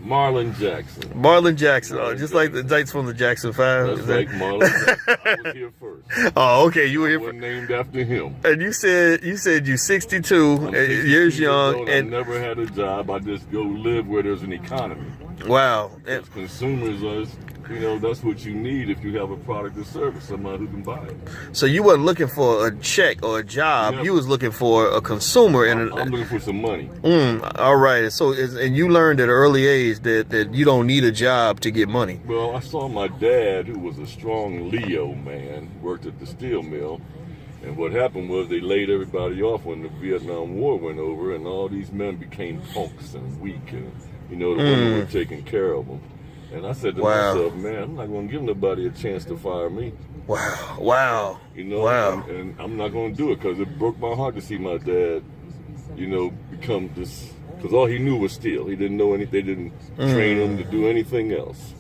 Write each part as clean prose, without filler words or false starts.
Marlon Jackson. Marlon Jackson. Oh, just like the Dites from the Jackson 5. That's like Marlon Jackson. I was here first. Oh, okay. You were here. I was named after him. And you said you're 62, 62 years young, and I never had a job. I just go live where there's an economy. Wow. As consumers, that's what you need if you have a product or service, somebody who can buy it. So you weren't looking for a check or a job. Yeah. You was looking for a consumer. I'm looking for some money. All right. So, and you learned at an early age that you don't need a job to get money. Well, I saw my dad, who was a strong Leo man, worked at the steel mill. And what happened was they laid everybody off when the Vietnam War went over, and all these men became punks and weak, and the women were taking care of them. And I said to myself, man, I'm not going to give nobody a chance to fire me. Wow. Wow. And I'm not going to do it because it broke my heart to see my dad, become this, because all he knew was steal. He didn't know anything. They didn't train him to do anything else.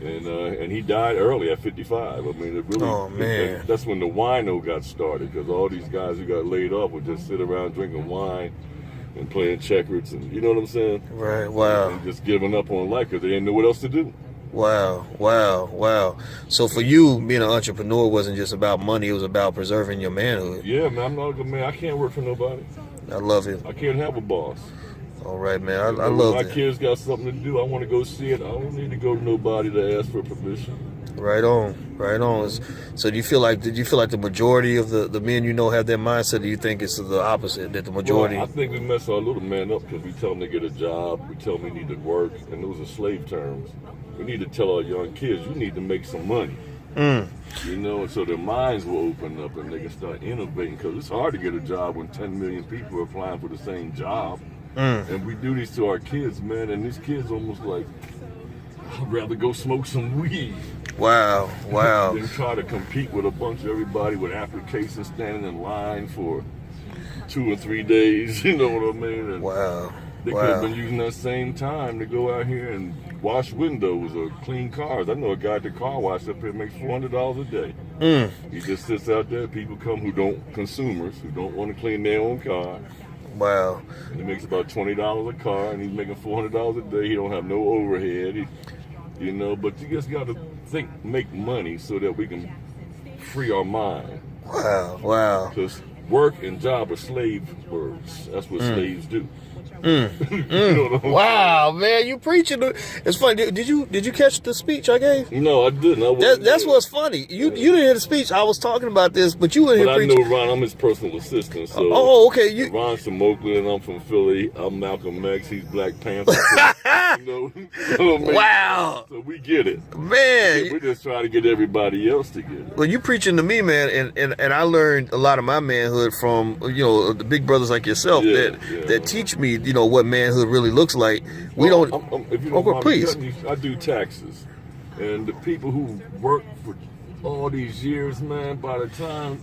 And he died early at 55. I mean, it really, that's when the wino got started, because all these guys who got laid off would just sit around drinking wine and playing checkers, and you know what I'm saying? Right. Wow. And just giving up on life because they didn't know what else to do. Wow. So for you, being an entrepreneur wasn't just about money; it was about preserving your manhood. Yeah, man. I'm not a good man. I can't work for nobody. I love it. I can't have a boss. All right, man. I love it. My kids got something to do. I want to go see it. I don't need to go to nobody to ask for permission. Right on. So did you feel like the majority of the men have that mindset? Or do you think it's the opposite, that the majority? Well, I think we mess our little man up because we tell them to get a job, we tell them they need to work, and those are slave terms. We need to tell our young kids, you need to make some money. So their minds will open up and they can start innovating, because it's hard to get a job when 10 million people are applying for the same job. And we do these to our kids, man, and these kids almost like, I'd rather go smoke some weed. Wow. Than try to compete with a bunch of everybody with applications standing in line for 2 or 3 days, you know what I mean? And they could have been using that same time to go out here and wash windows or clean cars. I know a guy at the car wash up here makes $400 a day. He just sits out there. People come consumers who don't want to clean their own car. Wow. And he makes about $20 a car, and he's making $400 a day. He don't have no overhead. But you just got to make money so that we can free our mind. Wow. Because work and job are slave words. That's what slaves do. Wow, man, you preaching. It's funny. Did you catch the speech I gave? No, I didn't. That's what's funny. You didn't hear the speech. I was talking about this, but you weren't here preaching. I know Ron. I'm his personal assistant. So okay. Ron's from Oakland. I'm from Philly. I'm Malcolm X. He's Black Panther. Wow. So we get it, man. We're just trying to get everybody else to get it. Well, you preaching to me, man, and I learned a lot of my manhood from the big brothers like yourself that teach me what manhood really looks like. If you don't mind, please. I do taxes, and the people who work for all these years, man, by the time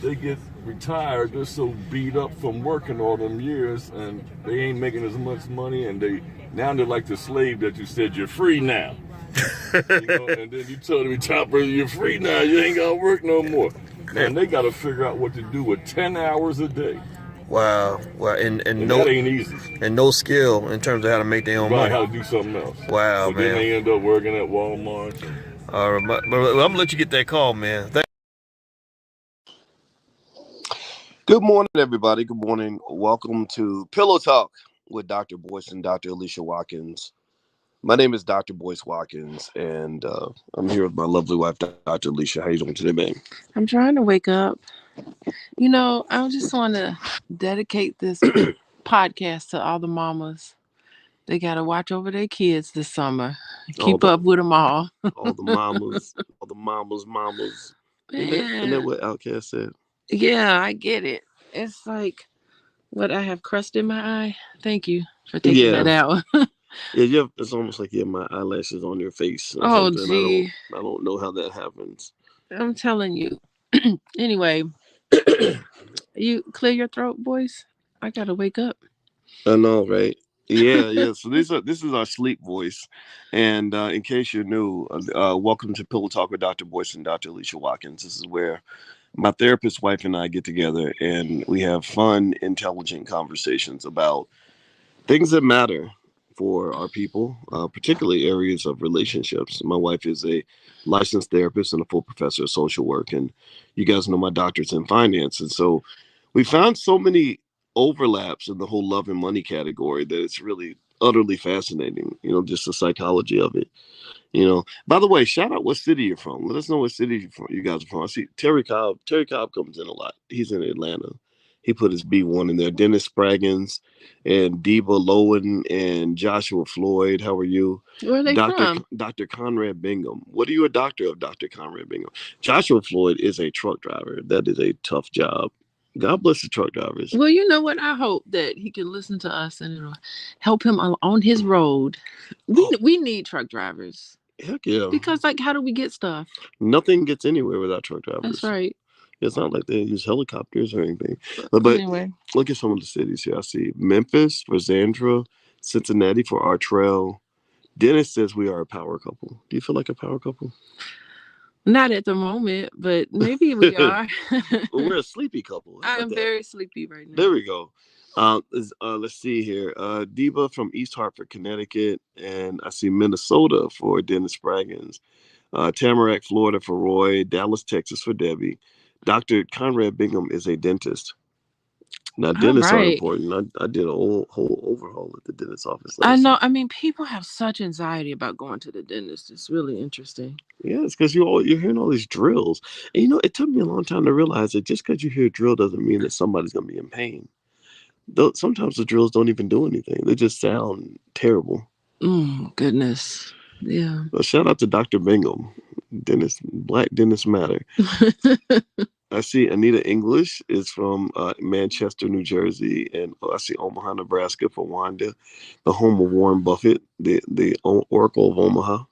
they get retired, they're so beat up from working all them years, and they ain't making as much money, and they're like the slave that you said, you're free now. And then you tell the retired person, you're free now, you ain't got to work no more. Man, they got to figure out what to do with 10 hours a day. Wow, and that ain't easy. And no skill in terms of how to make their own money. How to do something else. Wow, so man. Then they end up working at Walmart. All right, but I'm gonna let you get that call, man. Good morning, everybody. Good morning. Welcome to Pillow Talk with Dr. Boyce and Dr. Alicia Watkins. My name is Dr. Boyce Watkins, and I'm here with my lovely wife, Dr. Alicia. How you doing today, babe? I'm trying to wake up. I just want to dedicate this podcast to all the mamas. They got to watch over their kids this summer. Keep up with them all. All the mamas. Isn't that what Outkast said? Yeah, I get it. It's like, I have crust in my eye? Thank you for taking that out. It's almost like you have my eyelashes on your face. Oh, gee. I don't know how that happens. I'm telling you. Anyway, you clear your throat, boys? I got to wake up. I know, right? Yeah. So this is our sleep voice. And in case you're new, welcome to Pillow Talk with Dr. Boyce and Dr. Alicia Watkins. This is where my therapist wife and I get together and we have fun, intelligent conversations about things that matter for our people, particularly areas of relationships. My wife is a licensed therapist and a full professor of social work, and you guys know my doctorate's in finance. And so we found so many overlaps in the whole love and money category that it's really utterly fascinating, just the psychology of it. By the way, shout out what city you're from. Let us know what city you guys are from. I see Terry Cobb. Terry Cobb comes in a lot. He's in Atlanta. He put his B1 in there. Dennis Spraggins and Deba Lowen and Joshua Floyd. How are you? Where are they from? Dr. Conrad Bingham. What are you a doctor of, Dr. Conrad Bingham? Joshua Floyd is a truck driver. That is a tough job. God bless the truck drivers. Well, you know what? I hope that he can listen to us and it'll help him on his road. We need truck drivers. Heck yeah. Because, how do we get stuff? Nothing gets anywhere without truck drivers. That's right. It's not like they use helicopters or anything. But anyway, look at some of the cities here. I see Memphis for Zandra, Cincinnati for Artrell. Dennis says we are a power couple. Do you feel like a power couple? Not at the moment, but maybe we are. Well, we're a sleepy couple. I am very sleepy right now. There we go. Let's see here. Deba from East Hartford, Connecticut. And I see Minnesota for Dennis Spraggins. Tamarack, Florida for Roy. Dallas, Texas for Debbie. Dr. Conrad Bingham is a dentist. Now, dentists are important. I did a whole overhaul at the dentist's office. I know. I mean, people have such anxiety about going to the dentist. It's really interesting. Yeah, it's because you're hearing all these drills. And, it took me a long time to realize that just because you hear a drill doesn't mean that somebody's going to be in pain. Though sometimes the drills don't even do anything. They just sound terrible. Goodness. Yeah. Well, shout out to Dr. Bingham. Black dentists matter. I see Anita English is from Manchester, New Jersey, and I see Omaha, Nebraska for Wanda, the home of Warren Buffett, the Oracle of Omaha.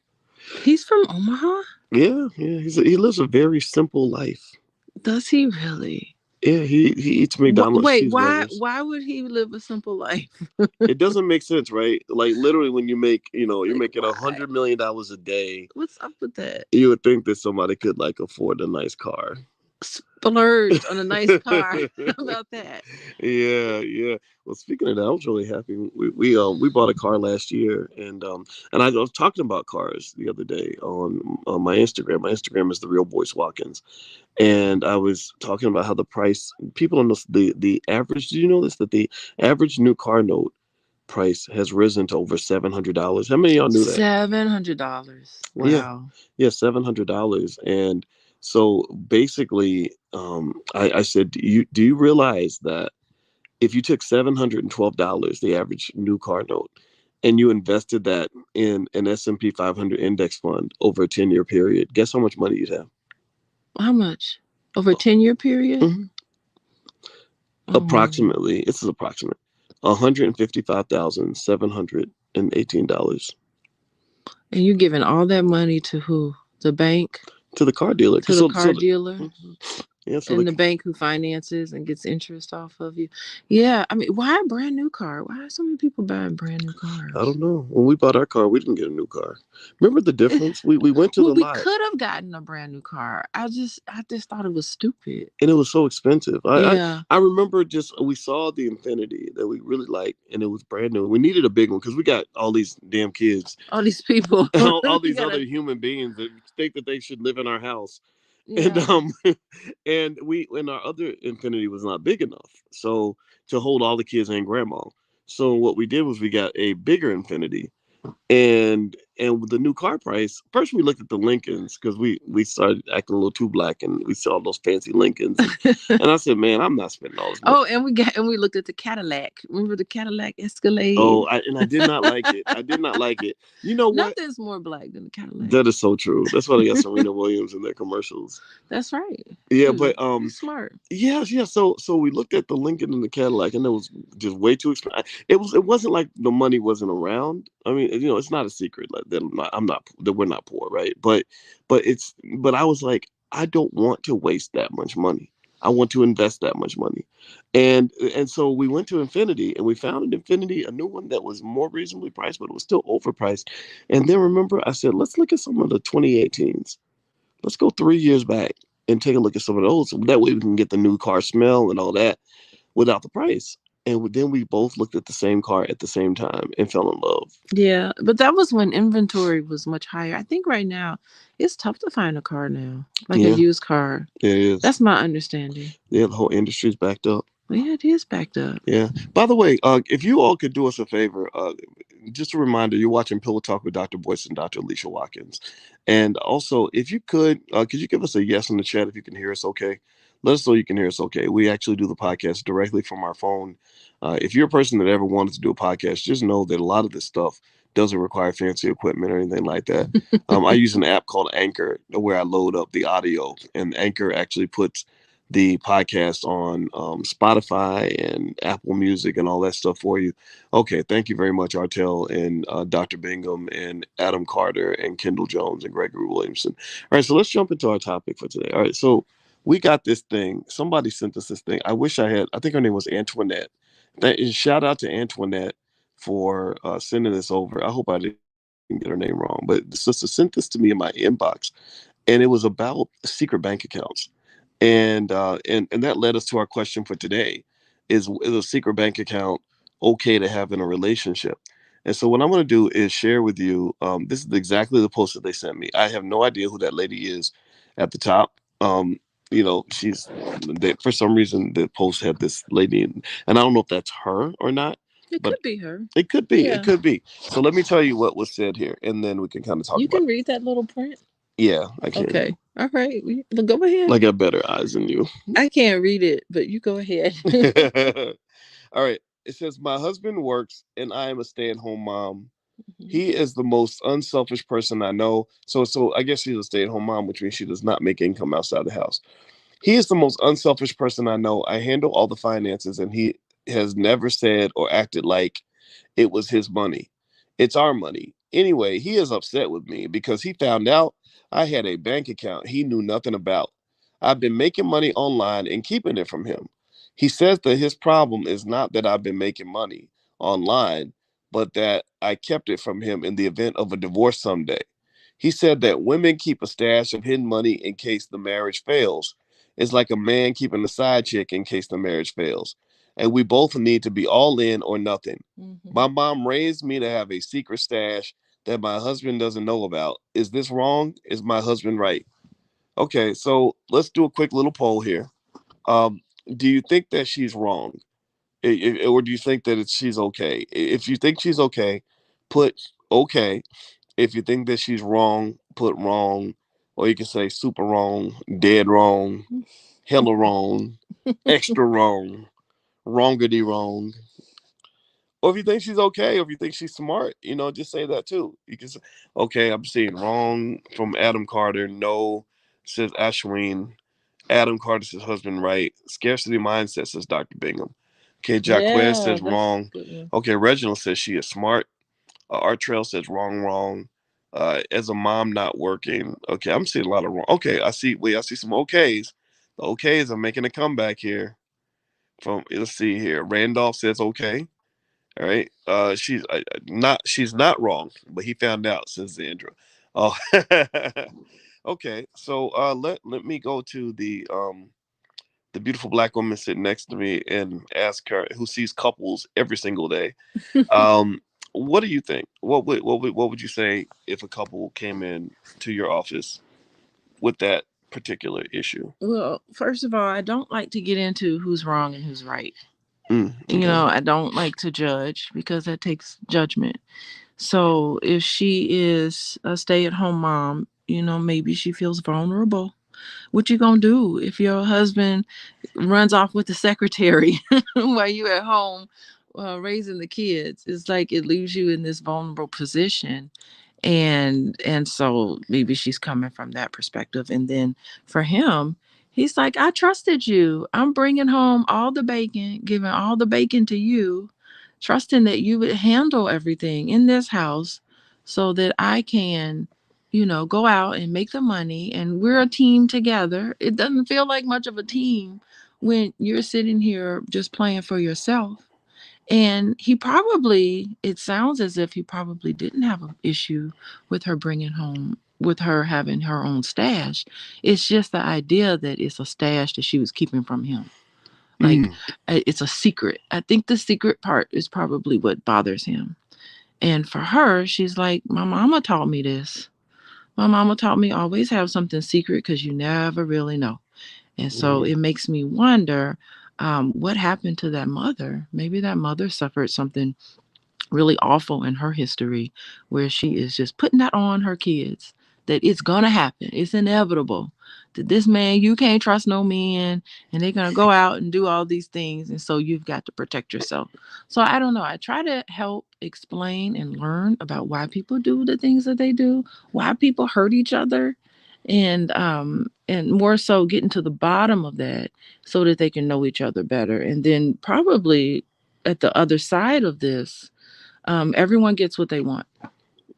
He's from Omaha? Yeah. He lives a very simple life. Does he really? Yeah, he eats McDonald's. Wait, why would he live a simple life? It doesn't make sense, right? Like literally when you make, you're making $100 million a day. What's up with that? You would think that somebody could afford a nice car. Splurged on a nice car. How about that? Yeah. Well, speaking of that, I was really happy. We bought a car last year, and I was talking about cars the other day on my Instagram. My Instagram is the real Boyce Watkins, and I was talking about how the price. People don't know the average. Do you know this? That the average new car note price has risen to over $700. How many of y'all knew that? $700. Wow. Yeah, $700, and so basically, I said, do you realize that if you took $712, the average new car note, and you invested that in an S&P 500 index fund over a 10-year period, guess how much money you'd have? How much? Over a 10-year period? Mm-hmm. Approximately, this is approximate, $155,718. And you're giving all that money to who? The bank? To the car dealer. To the car dealer? Mm-hmm. Yeah, and the bank who finances and gets interest off of you. Yeah, I mean, why a brand new car? Why are so many people buying brand new cars? I don't know. When we bought our car, we didn't get a new car. Remember the difference? We went to the lot. We could have gotten a brand new car. I just thought it was stupid. And it was so expensive. I remember we saw the Infiniti that we really liked, and it was brand new. We needed a big one because we got all these damn kids. All these people. all these other human beings that think that they should live in our house. Yeah. And our other Infiniti was not big enough so to hold all the kids and grandma. So what we did was we got a bigger Infiniti, and with the new car price, first we looked at the Lincolns because we started acting a little too black, and we saw those fancy Lincolns, and I said, man, I'm not spending all this money. Oh, and we looked at the Cadillac. Remember the Cadillac Escalade? Oh, I did not like it. I did not like it. You know what? Nothing's more black than the Cadillac. That is so true. That's why they got Serena Williams in their commercials. That's right. Yeah, but smart. Yeah. So we looked at the Lincoln and the Cadillac, and it was just way too expensive. It wasn't like the money wasn't around. I mean, it's not a secret that we're not poor, right? But I was like, I don't want to waste that much money. I want to invest that much money. And so we went to Infiniti, and we found an Infiniti, a new one that was more reasonably priced, but it was still overpriced. And then remember, I said, let's look at some of the 2018s. Let's go 3 years back and take a look at some of those. So that way we can get the new car smell and all that without the price. and then we both looked at the same car at the same time and fell in love. Yeah, but that was when inventory was much higher. I think right now it's tough to find a car now, like a Yeah, used car. it is. That's my understanding. Yeah, the whole industry's backed up. Yeah, it is backed up. Yeah. By the way, if you all could do us a favor, just a reminder, you're watching Pillow Talk with Dr. Boyce and Dr. Alicia Watkins. And also, if you could you give us a yes in the chat if you can hear us okay? Let us know you can hear us okay. We actually do the podcast directly from our phone. If you're a person that ever wanted to do a podcast, just know that a lot of this stuff doesn't require fancy equipment or anything like that. I use an app called Anchor where I load up the audio, and Anchor actually puts the podcast on Spotify and Apple Music and all that stuff for you. Okay, thank you very much, Artel and Dr. Bingham and Adam Carter and Kendall Jones and Gregory Williamson. All right, so let's jump into our topic for today. All right, so we got this thing. Somebody sent us this thing. I think her name was Antoinette. Shout out to Antoinette for sending this over. I hope I didn't get her name wrong, but the sister sent this to me in my inbox, and it was about secret bank accounts. And that led us to our question for today: is a secret bank account okay to have in a relationship? And so what I'm going to do is share with you. This is exactly the post that they sent me. I have no idea who that lady is at the top. For some reason the post had this lady, and I don't know if that's her or not. It But could be her. it could be. Yeah. It could be. So let me tell you what was said here, and then we can kind of talk. You can read that little print. Yeah, I can. Okay. All right. Go ahead. I got better eyes than you. I can't read it, but you go ahead. All right. It says, my husband works and I am a stay-at-home mom. He is the most unselfish person I know. So I guess she's a stay-at-home mom, which means she does not make income outside the house. He is the most unselfish person I know. I handle all the finances, and he has never said or acted like it was his money. It's our money. Anyway, he is upset with me because he found out I had a bank account he knew nothing about. I've been making money online and keeping it from him. He says that his problem is not that I've been making money online, but that I kept it from him in the event of a divorce someday. He said that women keep a stash of hidden money in case the marriage fails. It's like a man keeping a side chick in case the marriage fails. And we both need to be all in or nothing. Mm-hmm. My mom raised me to have a secret stash that my husband doesn't know about. Is this wrong? Is my husband right? Okay, so let's do a quick little poll here. Do you think that she's wrong? Or do you think that she's okay? If you think she's okay, put okay. If you think that she's wrong, put wrong. Or you can say super wrong, dead wrong, hella wrong, extra wrong, wrongity wrong. Or if you think she's okay, or if you think she's smart, just say that too. You can say, okay, I'm seeing wrong from Adam Carter. No, says Ashwin. Adam Carter says husband right. Scarcity mindset says Dr. Bingham. Okay, Jacquez says wrong. Okay, Reginald says she is smart. Art Trail says wrong. As a mom not working. Okay, I'm seeing a lot of wrong. Okay, I see some okays. The okays are making a comeback here. Let's see here. Randolph says okay. All right. She's not wrong, but he found out, says Sandra. Oh, okay. So let me go to the beautiful black woman sitting next to me and ask her, who sees couples every single day. What do you think? What would you say if a couple came in to your office with that particular issue? Well, first of all, I don't like to get into who's wrong and who's right. Okay. I don't like to judge because that takes judgment. So if she is a stay-at-home mom, maybe she feels vulnerable. What you gonna do if your husband runs off with the secretary while you at home raising the kids? It's like it leaves you in this vulnerable position. And so maybe she's coming from that perspective. And then for him, he's like, I trusted you. I'm bringing home all the bacon, giving all the bacon to you, trusting that you would handle everything in this house so that I can, go out and make the money. And we're a team together. It doesn't feel like much of a team when you're sitting here just playing for yourself. And it sounds as if he probably didn't have an issue with her with her having her own stash. It's just the idea that it's a stash that she was keeping from him. Like it's a secret. I think the secret part is probably what bothers him. And for her, she's like, my mama taught me this. My mama taught me always have something secret because you never really know. And so it makes me wonder what happened to that mother. Maybe that mother suffered something really awful in her history where she is just putting that on her kids that it's gonna happen. It's inevitable that this man, you can't trust no man, and they're gonna go out and do all these things, and so you've got to protect yourself. So I don't know. I try to help explain and learn about why people do the things that they do, why people hurt each other, and more so getting to the bottom of that so that they can know each other better. And then probably at the other side of this, everyone gets what they want.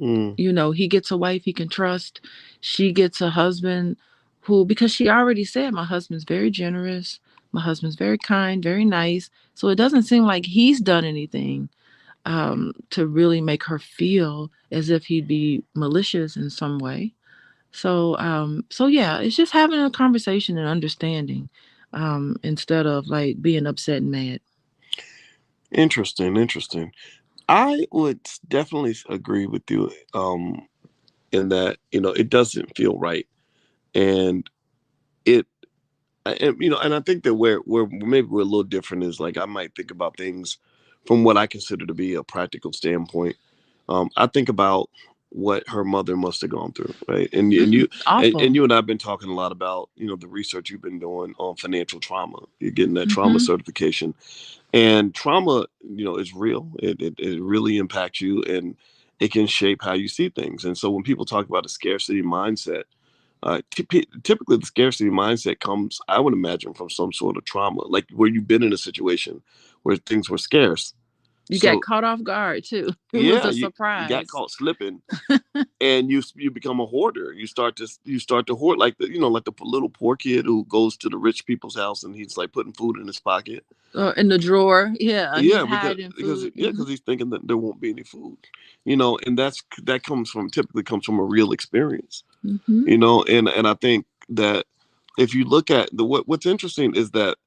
You know, he gets a wife he can trust. She gets a husband who, because she already said, my husband's very generous. My husband's very kind, very nice. So it doesn't seem like he's done anything to really make her feel as if he'd be malicious in some way. So yeah, it's just having a conversation and understanding instead of like being upset and mad. Interesting. I would definitely agree with you in that, it doesn't feel right. And it, and I think that where maybe we're a little different is like I might think about things from what I consider to be a practical standpoint. I think about what her mother must have gone through, right? And you and you and I've been talking a lot about the research you've been doing on financial trauma. You're getting that trauma certification, and trauma, is real. It really impacts you, and it can shape how you see things. And so when people talk about a scarcity mindset, typically the scarcity mindset comes, I would imagine, from some sort of trauma, like where you've been in a situation where things were scarce. You got caught off guard too. It was a surprise. You got caught slipping, and you become a hoarder. You start to hoard like like the little poor kid who goes to the rich people's house and he's like putting food in his pocket, in the drawer. Yeah, because he's thinking that there won't be any food, and that typically comes from a real experience, and I think that if you look at what's interesting is that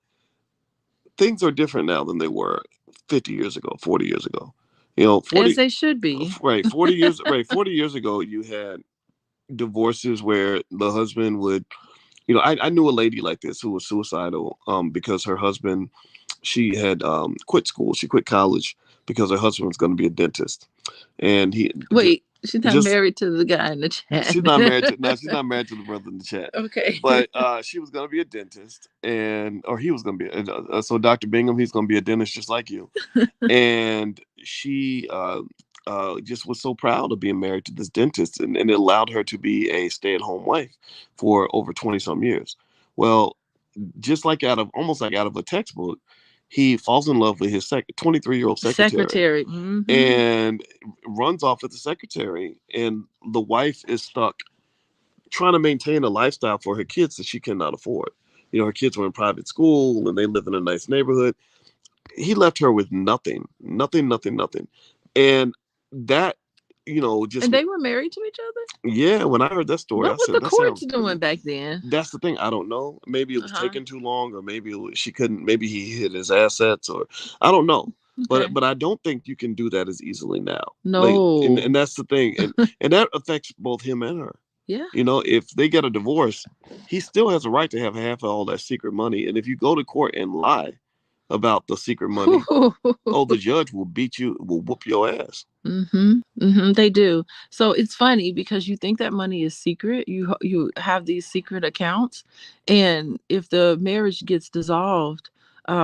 things are different now than they were 50 years ago, 40 years ago. 40, as they should be. Right, 40 years ago, you had divorces where the husband would, I knew a lady like this who was suicidal because her husband, she had quit school. She quit college because her husband was going to be a dentist. And she's not married to the guy in the chat. She's not married to the brother in the chat. Okay. But she was going to be a dentist, or he was going to be. So Dr. Bingham, he's going to be a dentist just like you. And she just was so proud of being married to this dentist, and it allowed her to be a stay-at-home wife for over 20-some years. Well, just like almost like out of a textbook, he falls in love with his 23-year-old secretary. And runs off with the secretary. And the wife is stuck trying to maintain a lifestyle for her kids that she cannot afford. Her kids were in private school and they live in a nice neighborhood. He left her with nothing. And that, just... And they were married to each other? Yeah, when I heard that story, what were the courts doing back then? That's the thing. I don't know. Maybe it was taking too long, or maybe she couldn't. Maybe he hid his assets, or I don't know. Okay. But I don't think you can do that as easily now. No. And that's the thing. And that affects both him and her. Yeah. If they get a divorce, he still has a right to have half of all that secret money. And if you go to court and lie about the secret money, the judge will whoop your ass. They do. So it's funny because you think that money is secret. You have these secret accounts, and if the marriage gets dissolved,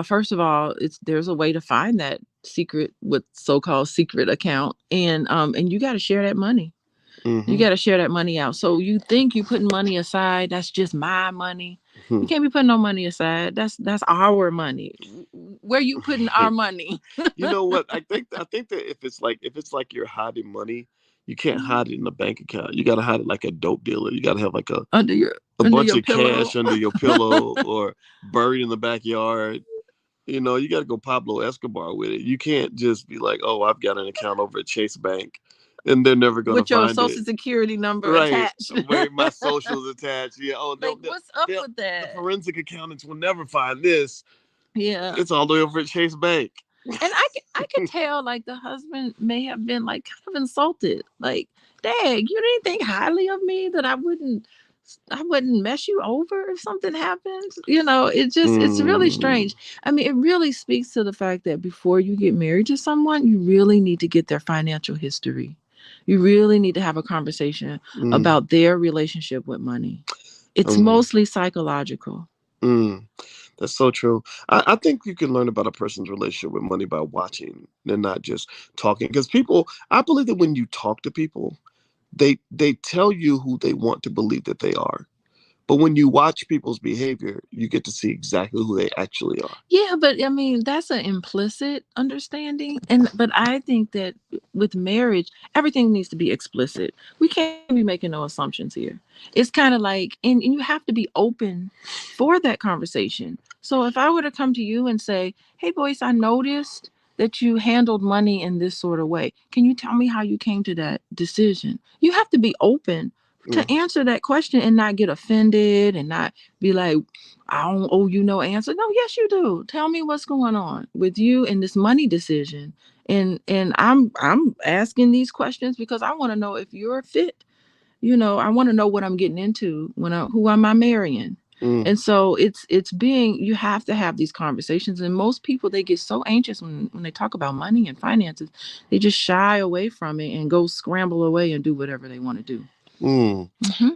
first of all, there's a way to find that secret, with so-called secret account, and you got to share that money. You got to share that money out. So you think you putting money aside? That's just my money. You can't be putting no money aside. That's our money. Where you putting our money? You know what? I think that if it's like you're hiding money, you can't hide it in a bank account. You got to hide it like a dope dealer. You got to have like a bunch of cash under your pillow or buried in the backyard. You got to go Pablo Escobar with it. You can't just be like, oh, I've got an account over at Chase Bank. And they're never going to find it. With your social security number attached. Right, my social's attached. Yeah. Oh, what's up with that? The forensic accountants will never find this. Yeah. It's all the way over at Chase Bank. And I could tell like the husband may have been like kind of insulted. Like, Dad, you didn't think highly of me that I wouldn't mess you over if something happens. It's really strange. I mean, it really speaks to the fact that before you get married to someone, you really need to get their financial history. You really need to have a conversation about their relationship with money. It's mostly psychological. That's so true. I think you can learn about a person's relationship with money by watching and not just talking. Because I believe that when you talk to people, they tell you who they want to believe that they are. But when you watch people's behavior, you get to see exactly who they actually are. Yeah, but I mean, that's an implicit understanding. But I think that with marriage, everything needs to be explicit. We can't be making no assumptions here. It's kind of like, and you have to be open for that conversation. So if I were to come to you and say, hey, Boyce, I noticed that you handled money in this sort of way. Can you tell me how you came to that decision? You have to be open to answer that question and not get offended and not be like, I don't owe you no answer. No, yes, you do. Tell me what's going on with you in this money decision. And I'm asking these questions because I want to know if you're fit. I want to know what I'm getting into who am I marrying. And so you have to have these conversations. And most people, they get so anxious when they talk about money and finances, they just shy away from it and go scramble away and do whatever they want to do.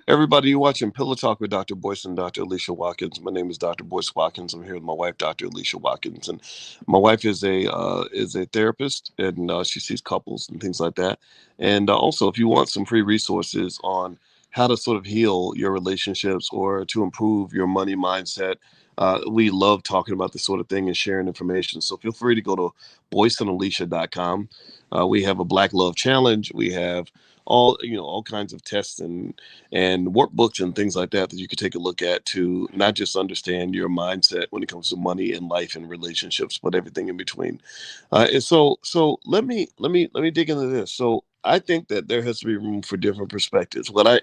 Everybody, you're watching Pillow Talk with Dr. Boyce and Dr. Alicia Watkins. My name is Dr. Boyce Watkins. I'm here with my wife, Dr. Alicia Watkins, and my wife is a therapist, and she sees couples and things like that. And also, if you want some free resources on how to sort of heal your relationships or to improve your money mindset, we love talking about this sort of thing and sharing information. So feel free to go to boyceandalicia.com. We have a Black Love Challenge. We have all kinds of tests and workbooks and things like that you could take a look at to not just understand your mindset when it comes to money and life and relationships, but everything in between. And so let me dig into this. So I think that there has to be room for different perspectives. Ever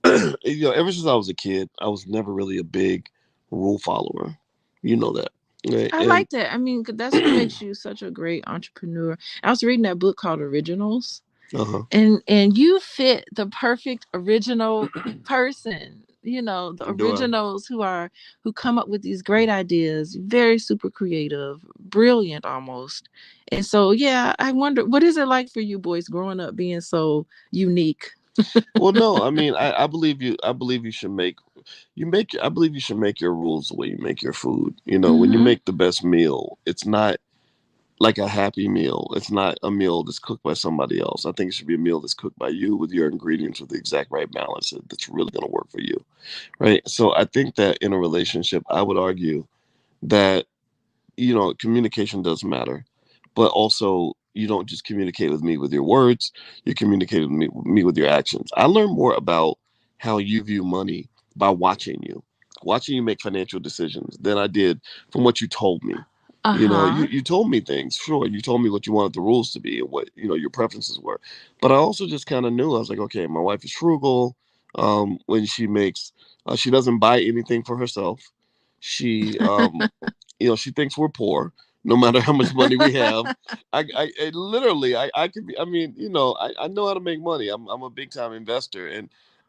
since I was a kid, I was never really a big rule follower. You know that. Right? I like that. I mean, that's what makes you such a great entrepreneur. I was reading that book called Originals. And you fit the perfect original person. The originals who come up with these great ideas, very super creative, brilliant almost. And so, yeah, I wonder, what is it like for you boys growing up being so unique? Well, no, I mean, I believe you should make I believe you should make your rules the way you make your food. When you make the best meal, it's not like a happy meal. It's not a meal that's cooked by somebody else. I think it should be a meal that's cooked by you with your ingredients with the exact right balance that's really going to work for you. Right. So I think that in a relationship, I would argue that, communication does matter, but also you don't just communicate with me with your words, you communicate with me with your actions. I learn more about how you view money by watching you make financial decisions than I did from what you told me. You told me things. Sure, you told me what you wanted the rules to be and what your preferences were. But I also just kind of knew. I was like, okay, my wife is frugal. When she makes, she doesn't buy anything for herself. She, she thinks we're poor, no matter how much money we have. I literally, I could be. I mean, I know how to make money. I'm a big time investor,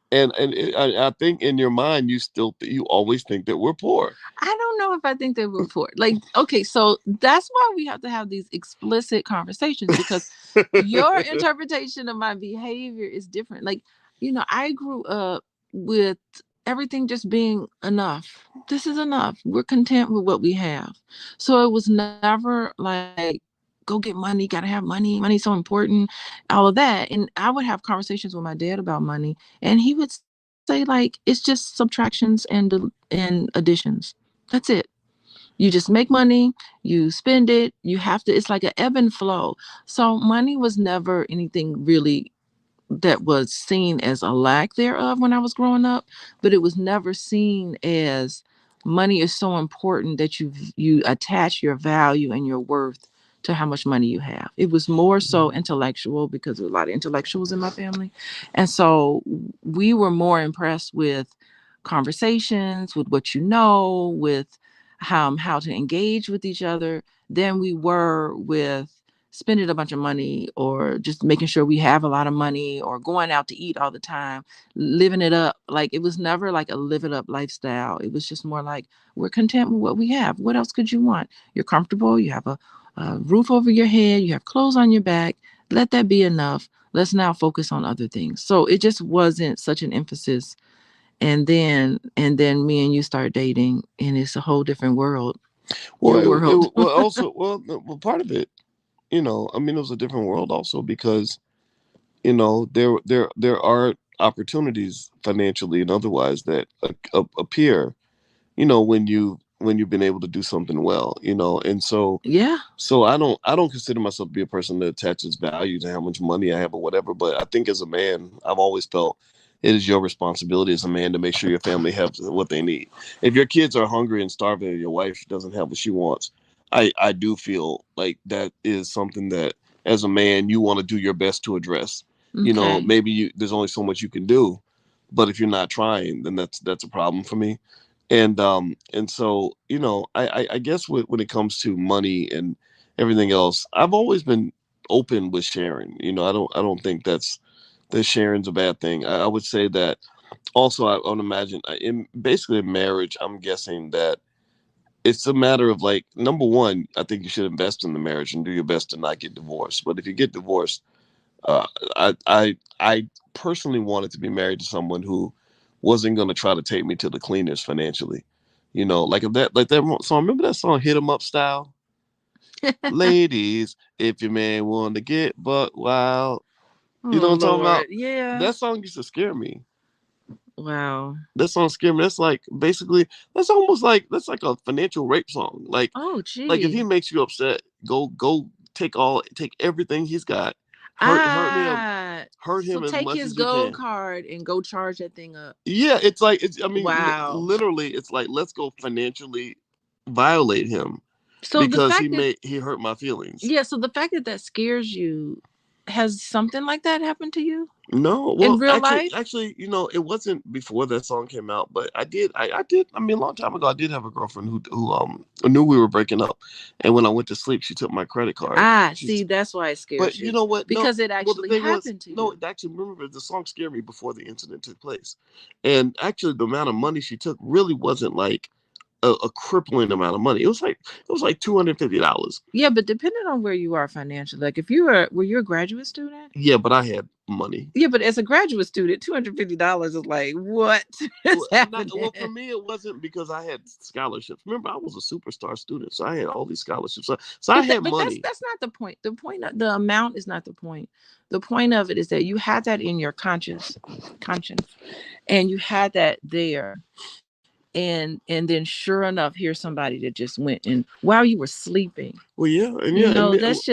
I think in your mind you always think that we're poor. I don't know if I think that we're poor. Like, okay, so that's why we have to have these explicit conversations because your interpretation of my behavior is different. Like, I grew up with everything just being enough. This is enough. We're content with what we have. So it was never like, go get money, gotta have money. Money's so important, all of that. And I would have conversations with my dad about money, and he would say like it's just subtractions and additions. That's it. You just make money, you spend it, you have to, it's like an ebb and flow. So money was never anything really that was seen as a lack thereof when I was growing up, but it was never seen as money is so important that you attach your value and your worth to how much money you have. It was more so intellectual because there were a lot of intellectuals in my family. And so we were more impressed with conversations, with what with how to engage with each other than we were with spending a bunch of money or just making sure we have a lot of money or going out to eat all the time, living it up. Like it was never like a live it up lifestyle. It was just more like we're content with what we have. What else could you want? You're comfortable. You have a roof over your head. You have clothes on your back. Let that be enough. Let's now focus on other things. So it just wasn't such an emphasis. And then me and you start dating, and it's a whole different world. Well, Your world. well, also, well, part of it, I mean, it was a different world also because, there are opportunities financially and otherwise that appear, when you've been able to do something well, and so Yeah. I don't consider myself to be a person that attaches value to how much money I have or whatever. But I think as a man, I've always felt it is your responsibility as a man to make sure your family has what they need. If your kids are hungry and starving and your wife doesn't have what she wants, I do feel like that is something that as a man you want to do your best to address. Okay. Maybe there's only so much you can do, but if you're not trying, then that's a problem for me. And so I guess when it comes to money and everything else, I've always been open with sharing. I don't think that sharing's a bad thing. I would say that also I would imagine basically in marriage, I'm guessing that it's a matter of like, number one, I think you should invest in the marriage and do your best to not get divorced. But if you get divorced, uh, I personally wanted to be married to someone who wasn't going to try to take me to the cleaners financially. Like if that song. Remember that song, "Hit 'Em Up Style"? Ladies, if your man want to get buck wild, Oh you know what I'm talking Lord. about? Yeah. That song used to scare me. Wow. That song scared me. That's like basically that's like a financial rape song. Oh Like if he gee. makes you upset, go take everything he's got, Ah. hurt So him as take much his as you gold can. card and go charge that thing up. Yeah, it's like I mean, Wow. literally, it's like let's go financially violate him So the because fact that he hurt my feelings. yeah, so the fact that that scares you, has something like that happened to you No, in well, real life? actually, it wasn't before that song came out, but I did. I mean, a long time ago, I did have a girlfriend who knew we were breaking up, and when I went to sleep, she took my credit card. Ah, see, that's why it But scares you you. know what? No, Because it well, the actually thing was, happened to no, you. actually, remember the song scared me before the incident took place, and actually, the amount of money she took really wasn't like a crippling amount of money. It was like $250. Yeah, but depending on where you are financially, like if were you a graduate student? Yeah, but I had money. Yeah, but as a graduate student, $250 is like what is happening? Well, for me, it wasn't because I had scholarships. Remember, I was a superstar student, so I had all these scholarships. So I had But that's money. that's not the point. The point of the amount is not the point. The point of it is that you had that in your conscience, and you had that there, and then sure enough, here's somebody that just went and while you were sleeping. Well, yeah, and You yeah, know, that's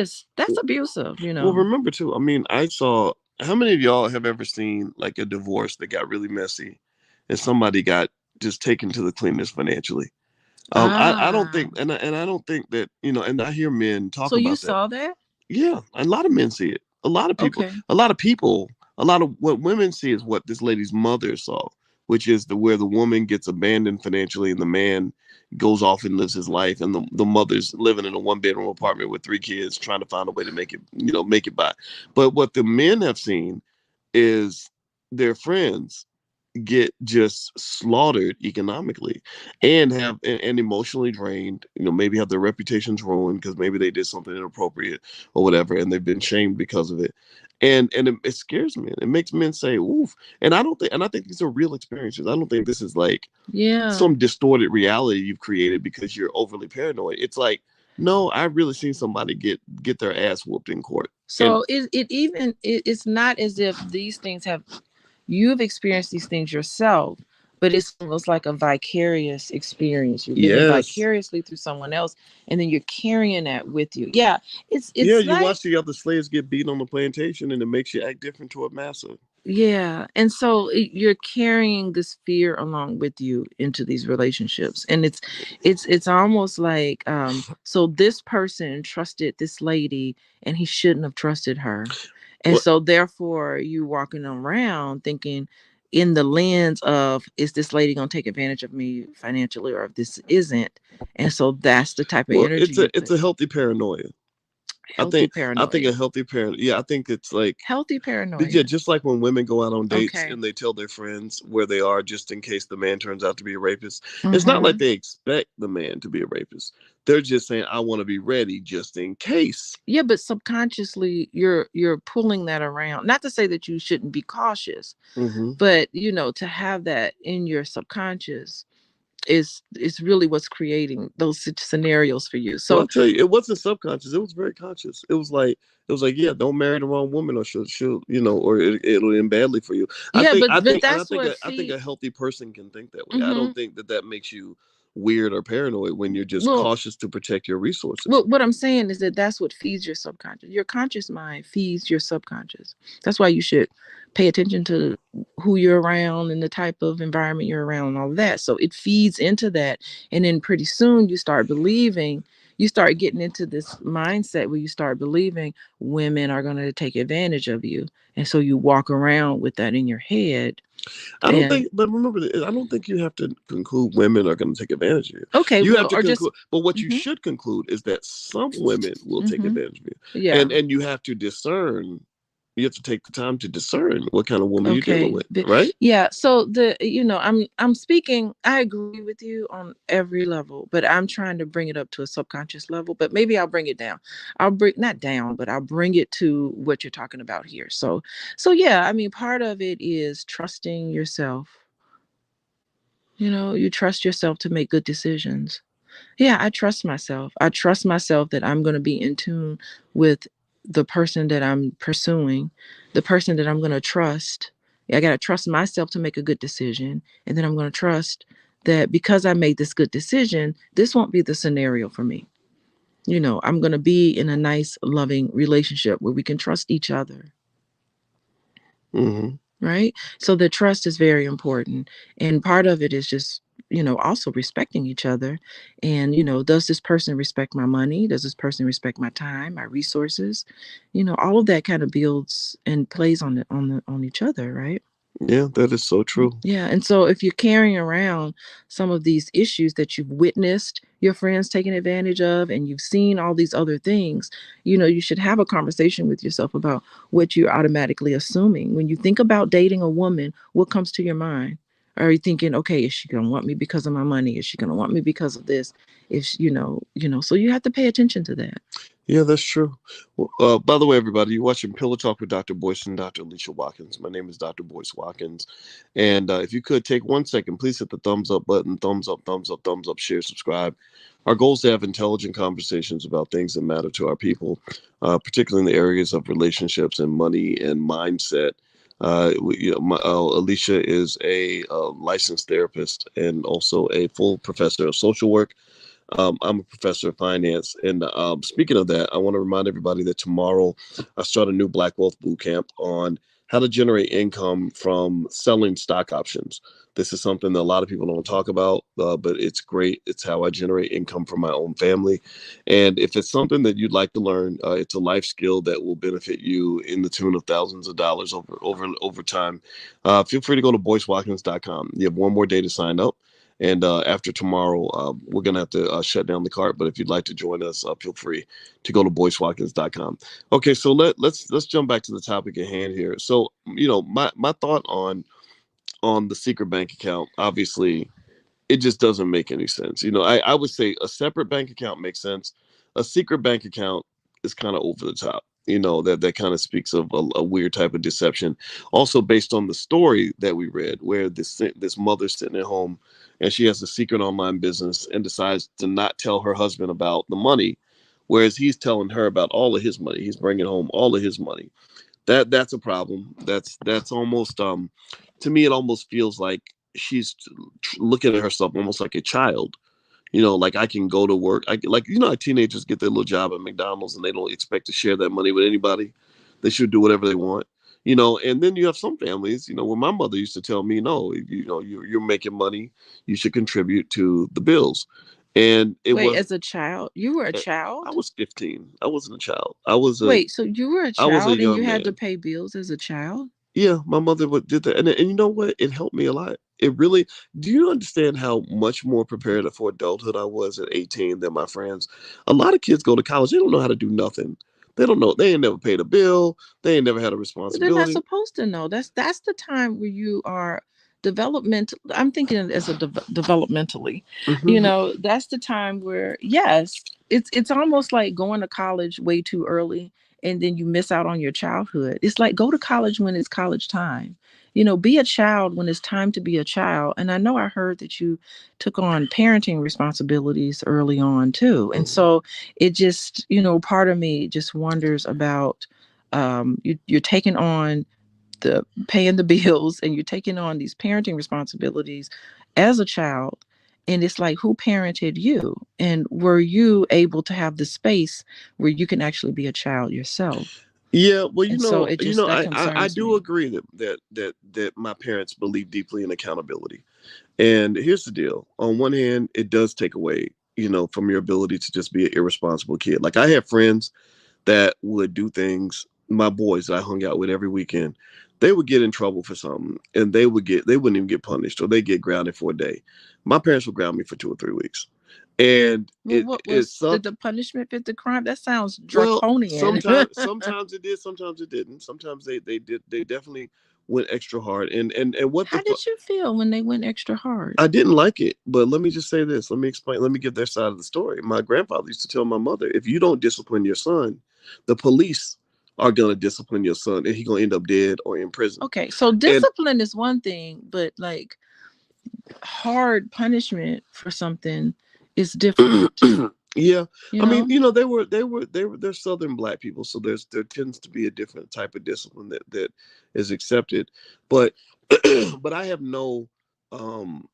abusive. well, remember too. I mean, I saw. How many of y'all have ever seen like a divorce that got really messy, and somebody got just taken to the cleaners financially? I don't Ah, think, and I don't think that and I hear men talk so you about that. saw that? Yeah, a lot of men see it. Okay. A lot of what women see is what this lady's mother saw, which is where the woman gets abandoned financially and the man goes off and lives his life, and the mother's living in a 1 bedroom apartment with 3 kids trying to find a way to make it by. But what the men have seen is their friends get just slaughtered economically and and emotionally drained, maybe have their reputations ruined because maybe they did something inappropriate or whatever, and they've been shamed because of it. And it scares me. It makes men say oof. And I think these are real experiences. I don't think this is like Yeah. some distorted reality you've created because you're overly paranoid. It's like, no, I've really seen somebody get their ass whooped in court. So it's not as if these things have you've experienced these things yourself, but it's almost like a vicarious experience. You're living Yes. vicariously through someone else, and then you're carrying that with you. Yeah, Yeah, it's you like watch the other slaves get beat on the plantation, and it makes you act different toward massa. yeah, and so you're carrying this fear along with you into these relationships, and it's almost like so this person trusted this lady, and he shouldn't have trusted her. And Well, so therefore you walking around thinking in the lens of, is this lady gonna take advantage of me financially, or if this isn't? And so that's the type of Well, energy you it's put. a healthy paranoia. Healthy I think paranoia. a healthy parent. Yeah, I think it's like, Healthy yeah, paranoia. just like when women go out on dates Okay. and they tell their friends where they are just in case the man turns out to be a rapist. It's not like Mm-hmm. they expect the man to be a rapist. They're just saying, I want to be ready just in case. Yeah, but subconsciously you're pulling that around. Not to say that you shouldn't be cautious, Hmm. but to have that in your subconscious is really what's creating those scenarios for you. Well, So I'll tell you, it wasn't subconscious. It was very conscious. It was like, yeah, don't marry the wrong woman, or she'll, or it'll end badly for you. yeah, but And that's what I think feed. a healthy person can think that way. I Hmm. don't think that that makes you weird or paranoid when you're just Well, cautious to protect your resources. what I'm saying is that that's what feeds your subconscious. Your conscious mind feeds your subconscious. That's why you should pay attention to who you're around and the type of environment you're around and all of that. So it feeds into that. And then pretty soon you start getting into this mindset where you start believing women are going to take advantage of you. And so you walk around with that in your head. I don't And think, but remember, I don't think you have to conclude women are going to take advantage of you. okay, You have well, to or just, conclude, but what you hmm, should conclude is that some women will take hmm, advantage of you, yeah. and you have to discern. You have to take the time to discern what kind of woman you're dealing Okay. with, right? Yeah. So I'm speaking, I agree with you on every level, but I'm trying to bring it up to a subconscious level, but maybe I'll bring it down. I'll bring not down, but I'll bring it to what you're talking about here. So yeah, I mean, part of it is trusting yourself. You trust yourself to make good decisions. Yeah, I trust myself. I trust myself that I'm going to be in tune with the person that I'm pursuing, the person that I'm going to trust. I got to trust myself to make a good decision. And then I'm going to trust that because I made this good decision, this won't be the scenario for me. I'm going to be in a nice, loving relationship where we can trust each other. Hmm. Right? So the trust is very important. And part of it is just, also respecting each other. And, does this person respect my money? Does this person respect my time, my resources? All of that kind of builds and plays on each other, right? Yeah, that is so true. Yeah. And so if you're carrying around some of these issues that you've witnessed your friends taking advantage of, and you've seen all these other things, you should have a conversation with yourself about what you're automatically assuming. When you think about dating a woman, what comes to your mind? Are you thinking, okay, is she going to want me because of my money? Is she going to want me because of this? So you have to pay attention to that. Yeah, that's true. Well, by the way, everybody, you're watching Pillow Talk with Dr. Boyce and Dr. Alicia Watkins. My name is Dr. Boyce Watkins. And if you could take 1 second, please hit the thumbs up button, thumbs up, thumbs up, thumbs up, share, subscribe. Our goal is to have intelligent conversations about things that matter to our people, particularly in the areas of relationships and money and mindset. Alicia is a licensed therapist and also a full professor of social work. I'm a professor of finance. And speaking of that, I want to remind everybody that tomorrow I start a new Black Wealth Bootcamp on how to generate income from selling stock options. This is something that a lot of people don't talk about, but it's great. It's how I generate income for my own family. And if it's something that you'd like to learn, it's a life skill that will benefit you in the tune of thousands of dollars over time. Feel free to go to boycewatkins.com. You have one more day to sign up. And after tomorrow, we're going to have to shut down the cart. But if you'd like to join us, feel free to go to boycewatkins.com. Okay, so let's jump back to the topic at hand here. So, my thought on the secret bank account, obviously, it just doesn't make any sense. I would say a separate bank account makes sense. A secret bank account is kind of over the top. That kind of speaks of a weird type of deception. Also, based on the story that we read, where this mother's sitting at home and she has a secret online business and decides to not tell her husband about the money, whereas he's telling her about all of his money. He's bringing home all of his money. That's a problem. That's almost to me it almost feels like she's looking at herself almost like a child. Like I can go to work. Like how teenagers get their little job at McDonald's and they don't expect to share that money with anybody. They should do whatever they want. And then you have some families, where my mother used to tell me, no, you're making money, you should contribute to the bills. And it Wait, was as a child, you were a I child? was 15. I wasn't a child. Wait, so you were a I was a child and you young had to man. pay bills as a child? Yeah, my mother did that, and you know what? It helped me a lot. It really. Do you understand how much more prepared for adulthood I was at 18 than my friends? A lot of kids go to college. They don't know how to do nothing. They don't know. They ain't never paid a bill. They ain't never had a But they're not responsibility. supposed to know. That's the time where you are development. I'm thinking as a developmentally. Hmm. That's the time where yes, it's almost like going to college way too early and then you miss out on your childhood. It's like go to college when it's college time. Be a child when it's time to be a child. And I know I heard that you took on parenting responsibilities early on too. And so it just, part of me just wonders about you're taking on the paying the bills and you're taking on these parenting responsibilities as a child, and it's like who parented you, and were you able to have the space where you can actually be a child yourself? Yeah, well, And so it just that I concerns do me. agree that my parents believe deeply in accountability. And here's the deal: on one hand, it does take away, from your ability to just be an irresponsible kid. Like I have friends that would do things. My boys that I hung out with every weekend, they would get in trouble for something, and they wouldn't even get punished, or they get grounded for a day. My parents would ground me for 2 or 3 weeks, and Well, what it was sucked. the punishment fit the crime? That sounds Well, draconian. sometimes it did, sometimes it didn't. Sometimes they definitely went extra hard. And what How did you feel when they went extra hard? I didn't like it, but let me just say this. Let me explain. Let me give their side of the story. My grandfather used to tell my mother, if you don't discipline your son, the police are gonna discipline your son, and he's gonna end up dead or in prison. Okay, so And discipline is one thing, but like hard punishment for something is different. yeah, You I mean, know? they're Southern black people, so there tends to be a different type of discipline that is accepted, but but um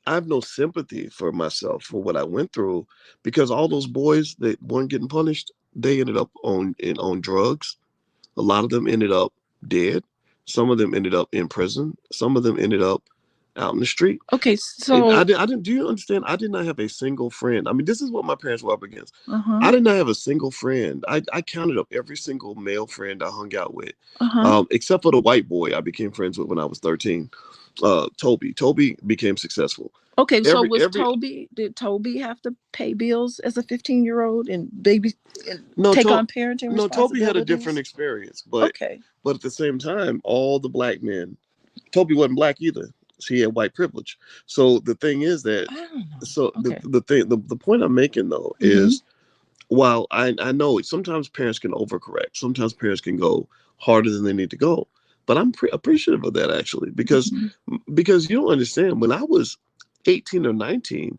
I have no sympathy for myself for what I went through, because all those boys that weren't getting punished, they ended up on drugs. A lot of them ended up dead. Some of them ended up in prison. Some of them ended up out in the street. Okay, And so I didn't. Do you understand? I did not have a single friend. I mean, this is what my parents were up against. uh-huh. I did not have a single friend. I counted up every single male friend I hung out with, Uh-huh. except for the white boy I became friends with when I was 13. Toby. Toby became successful. Okay, so was Every did Toby have to pay bills as a 15-year-old and baby and No, take on parenting Toby had a different responsibilities? experience, Okay. but at the same time, all the black men, Toby wasn't black either. So he had white privilege. So the thing is that, I don't know. so Okay. the point I'm making though Mm-hmm. is, while I know sometimes parents can overcorrect, sometimes parents can go harder than they need to go, but I'm appreciative of that actually, Mm-hmm. because you don't understand, when I was 18 or 19,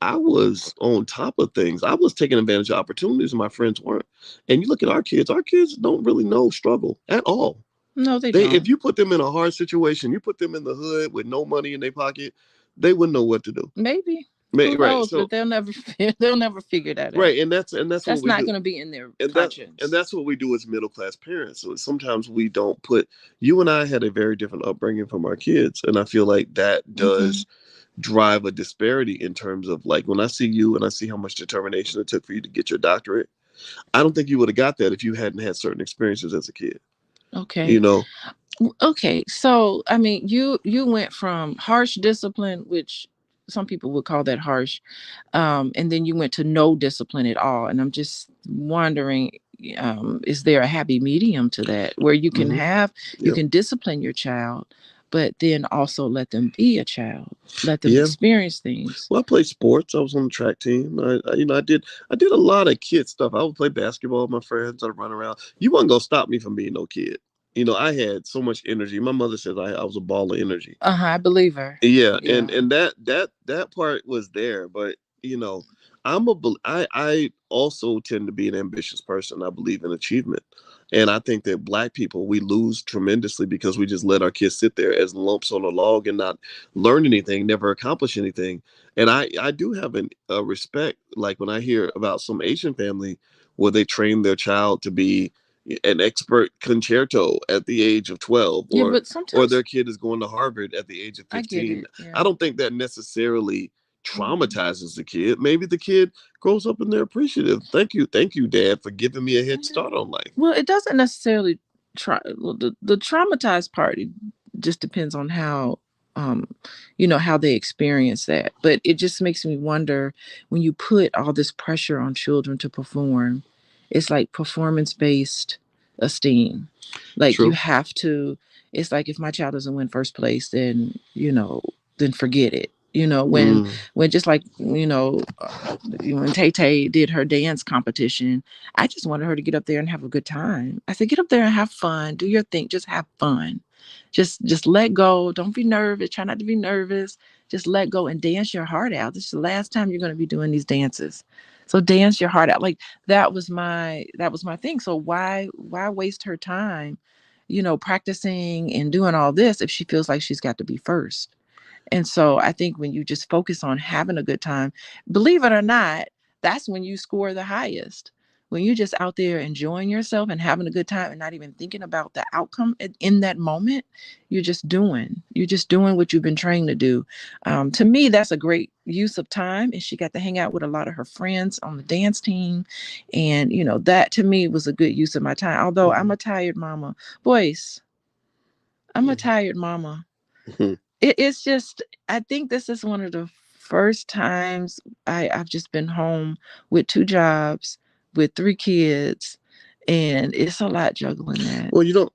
I was on top of things. I was taking advantage of opportunities and my friends weren't. And you look at our kids don't really know struggle at all. No, they If don't. you put them in a hard situation, you put them in the hood with no money in their pocket, they wouldn't know what to do. Maybe. Who Right. knows? So But they'll never figure that out. right, and that's what That's we not do. going to be in their And conscience. that's what we do as middle class parents. So sometimes we don't put, you and I had a very different upbringing from our kids. And I feel like that Mm-hmm. does drive a disparity in terms of, like, when I see you and I see how much determination it took for you to get your doctorate, I don't think you would have got that if you hadn't had certain experiences as a kid. Okay. You know, Okay, so I mean, you went from harsh discipline, which some people would call that harsh, and then you went to no discipline at all. And I'm just wondering, is there a happy medium to that where hmm you yeah, can discipline your child, but then also let them be a child, let them yeah. experience things. Well, I played sports. I was on the track team. I did a lot of kid stuff. I would play basketball with my friends. I'd run around. You wasn't gonna stop me from being no kid. I had so much energy. My mother says I was a ball of energy. Uh-huh, I believe her. Yeah, Yeah. and that part was there, but I also tend to be an ambitious person. I believe in achievement, and I think that black people, we lose tremendously because we just let our kids sit there as lumps on a log and not learn anything, never accomplish anything. And I do have a respect, like when I hear about some Asian family where they train their child to be an expert concerto at the age of 12, Yeah, or but their sometimes kid is going to Harvard at the age of I get 15. it. Yeah. I don't think that necessarily Mhm. traumatizes the kid. Maybe the kid grows up and they're appreciative. Thank you, Dad, for giving me a head Yeah. start on life. Well, it doesn't necessarily the traumatized part, it just depends on how how they experience that. But it just makes me wonder, when you put all this pressure on children to perform, it's like performance based esteem. Like you True. have to. It's like, if my child doesn't win first place, then then forget it. When just like when Tay Tay did her dance competition, I just wanted her to get up there and have a good time. I said, get up there and have fun. Do your thing. Just have fun. Just let go. Don't be nervous. Try not to be nervous. Just let go and dance your heart out. This is the last time you're going to be doing these dances. So dance your heart out. Like that was my thing. So why waste her time, practicing and doing all this if she feels like she's got to be first? And so I think when you just focus on having a good time, believe it or not, that's when you score the highest. When you're just out there enjoying yourself and having a good time and not even thinking about the outcome in that moment, you're just doing. You're just doing what you've been trained to do. To me, that's a great use of time. And she got to hang out with a lot of her friends on the dance team. And, that to me was a good use of my time. Although I'm a tired mama. Boyce, I'm a tired mama. It's just, I think this is one of the first times I've just been home with 2 jobs, with 3 kids, and it's a lot juggling that. Well, and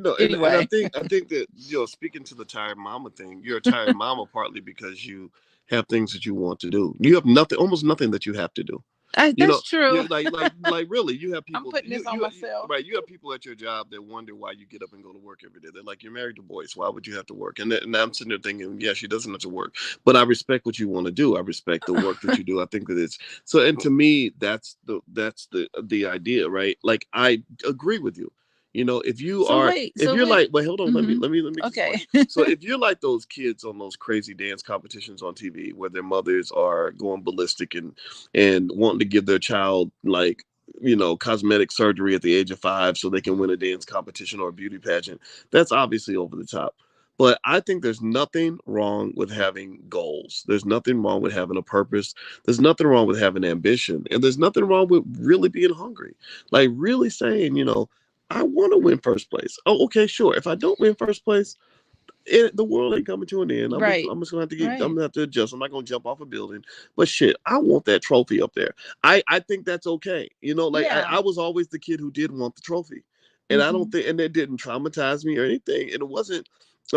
I Anyway. think that, speaking to the tired mama thing, you're a tired mama partly because you have things that you want to do. You have almost nothing that you have to do. That's true. Like really, you have people. I'm putting this on myself. Right, you have people at your job that wonder why you get up and go to work every day. They're like, you're married to Boyce. Why would you have to work? And I'm sitting there thinking, yeah, she doesn't have to work, but I respect what you want to do. I respect the work that you do. I think that it's so. And to me, that's the idea, right? Like, I agree with you. If you like, wait, hold on, mm-hmm. let me okay. So if you're like those kids on those crazy dance competitions on TV where their mothers are going ballistic and wanting to give their child, like, cosmetic surgery at the age of 5 so they can win a dance competition or a beauty pageant, that's obviously over the top. But I think there's nothing wrong with having goals. There's nothing wrong with having a purpose. There's nothing wrong with having ambition. And there's nothing wrong with really being hungry. Like, really saying, I want to win first place. Oh, okay, sure. If I don't win first place, the world ain't coming to an end. Right. I'm just gonna have to I'm gonna have to adjust. I'm not gonna jump off a building. But shit, I want that trophy up there. I think that's okay. I was always the kid who did want the trophy. And I don't think, and it didn't traumatize me or anything. And it wasn't,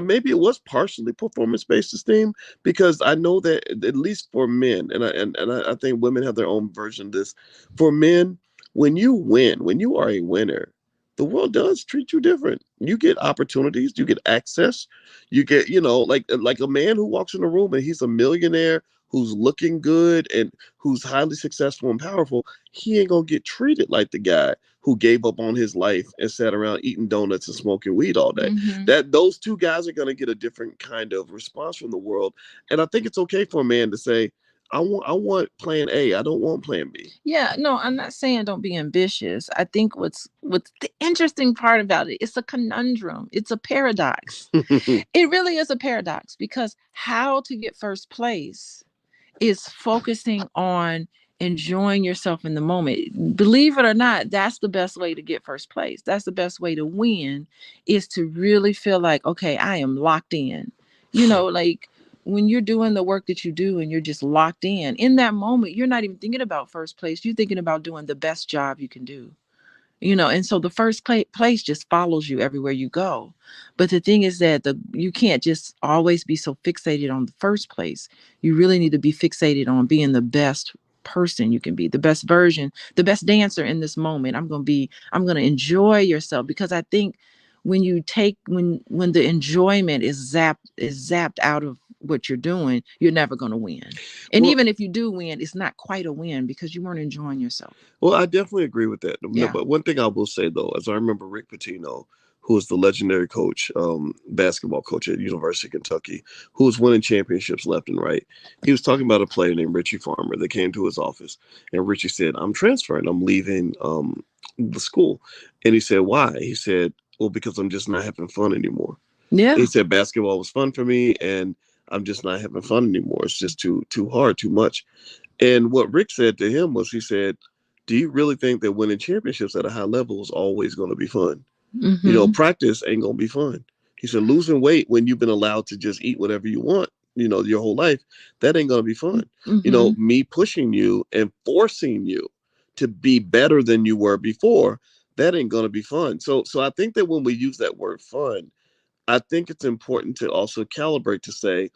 maybe it was partially performance-based esteem, because I know that, at least for men, and I think women have their own version of this. For men, when you win, when you are a winner, the world does treat you different. You get opportunities, you get access, you get, like a man who walks in a room and he's a millionaire, who's looking good and who's highly successful and powerful. He ain't gonna get treated like the guy who gave up on his life and sat around eating donuts and smoking weed all day. That those two guys are gonna get a different kind of response from the world. And I think it's okay for a man to say, I want plan A. I don't want plan B. Yeah, no, I'm not saying don't be ambitious. I think what's the interesting part about it, it's a conundrum. It's a paradox. It really is a paradox, because how to get first place is focusing on enjoying yourself in the moment. Believe it or not, that's the best way to get first place. That's the best way to win, is to really feel like, okay, I am locked in. Like when you're doing the work that you do and you're just locked in that moment, you're not even thinking about first place. You're thinking about doing the best job you can do. And so the first place just follows you everywhere you go. But the thing is that you can't just always be so fixated on the first place. You really need to be fixated on being the best person you can be, the best version, the best dancer in this moment. I'm going to enjoy yourself, because I think when the enjoyment is zapped out of what you're doing, you're never going to win. And even if you do win, it's not quite a win, because you weren't enjoying yourself. Well, I definitely agree with that. Yeah. No, but one thing I will say, though, is I remember Rick Pitino, who was the legendary coach, basketball coach at University of Kentucky, who was winning championships left and right. He was talking about a player named Richie Farmer that came to his office, and Richie said, "I'm transferring. I'm leaving the school." And he said, "Why?" He said, "Well, because I'm just not having fun anymore." Yeah. He said, "Basketball was fun for me, and I'm just not having fun anymore. It's just too hard, too much." And what Rick said to him was, he said, do you really think that winning championships at a high level is always going to be fun? Mm-hmm. Practice ain't going to be fun. He said, losing weight when you've been allowed to just eat whatever you want, your whole life, that ain't going to be fun. Mm-hmm. Me pushing you and forcing you to be better than you were before, that ain't going to be fun. So I think that when we use that word fun, I think it's important to also calibrate to say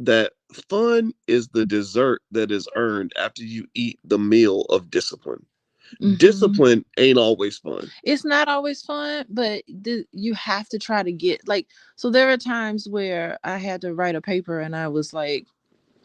that fun is the dessert that is earned after you eat the meal of discipline. Mm-hmm. Discipline ain't always fun. It's not always fun, but you have to try to get like. So there are times where I had to write a paper, and I was like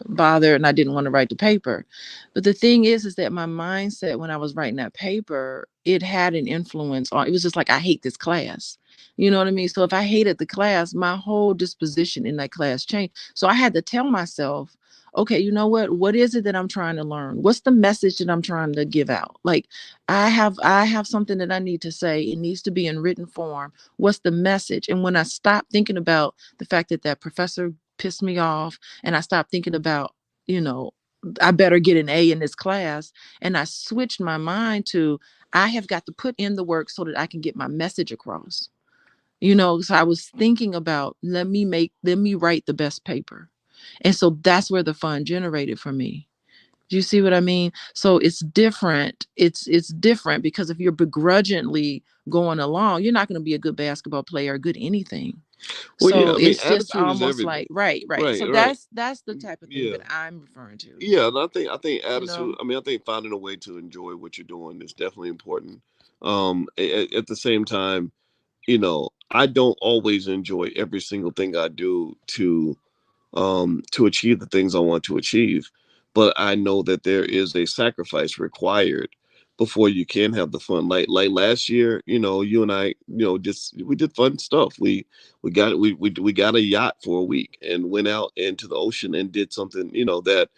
bothered, and I didn't want to write the paper. But the thing is that my mindset when I was writing that paper, it had an influence on. It was just like, I hate this class. You know what I mean? So if I hated the class, my whole disposition in that class changed. So I had to tell myself, okay, you know what? What is it that I'm trying to learn? What's the message that I'm trying to give out? Like, I have something that I need to say. It needs to be in written form. What's the message? And when I stopped thinking about the fact that that professor pissed me off, and I stopped thinking about, you know, I better get an A in this class, and I switched my mind to, I have got to put in the work so that I can get my message across. So I was thinking about, let me write the best paper. And so that's where the fun generated for me. Do you see what I mean? So it's different. It's different because if you're begrudgingly going along, you're not going to be a good basketball player, a good anything. Well, yeah, So I mean, it's just attitude is almost everything. like, right. Right, So right. that's the type of thing Yeah. that I'm referring to. Yeah, and I think You attitude. know? I mean, I think finding a way to enjoy what you're doing is definitely important. At the same time, I don't always enjoy every single thing I do to achieve the things I want to achieve. But I know that there is a sacrifice required before you can have the fun. Like last year, you and I, just we did fun stuff. We got a yacht for a week and went out into the ocean and did something, that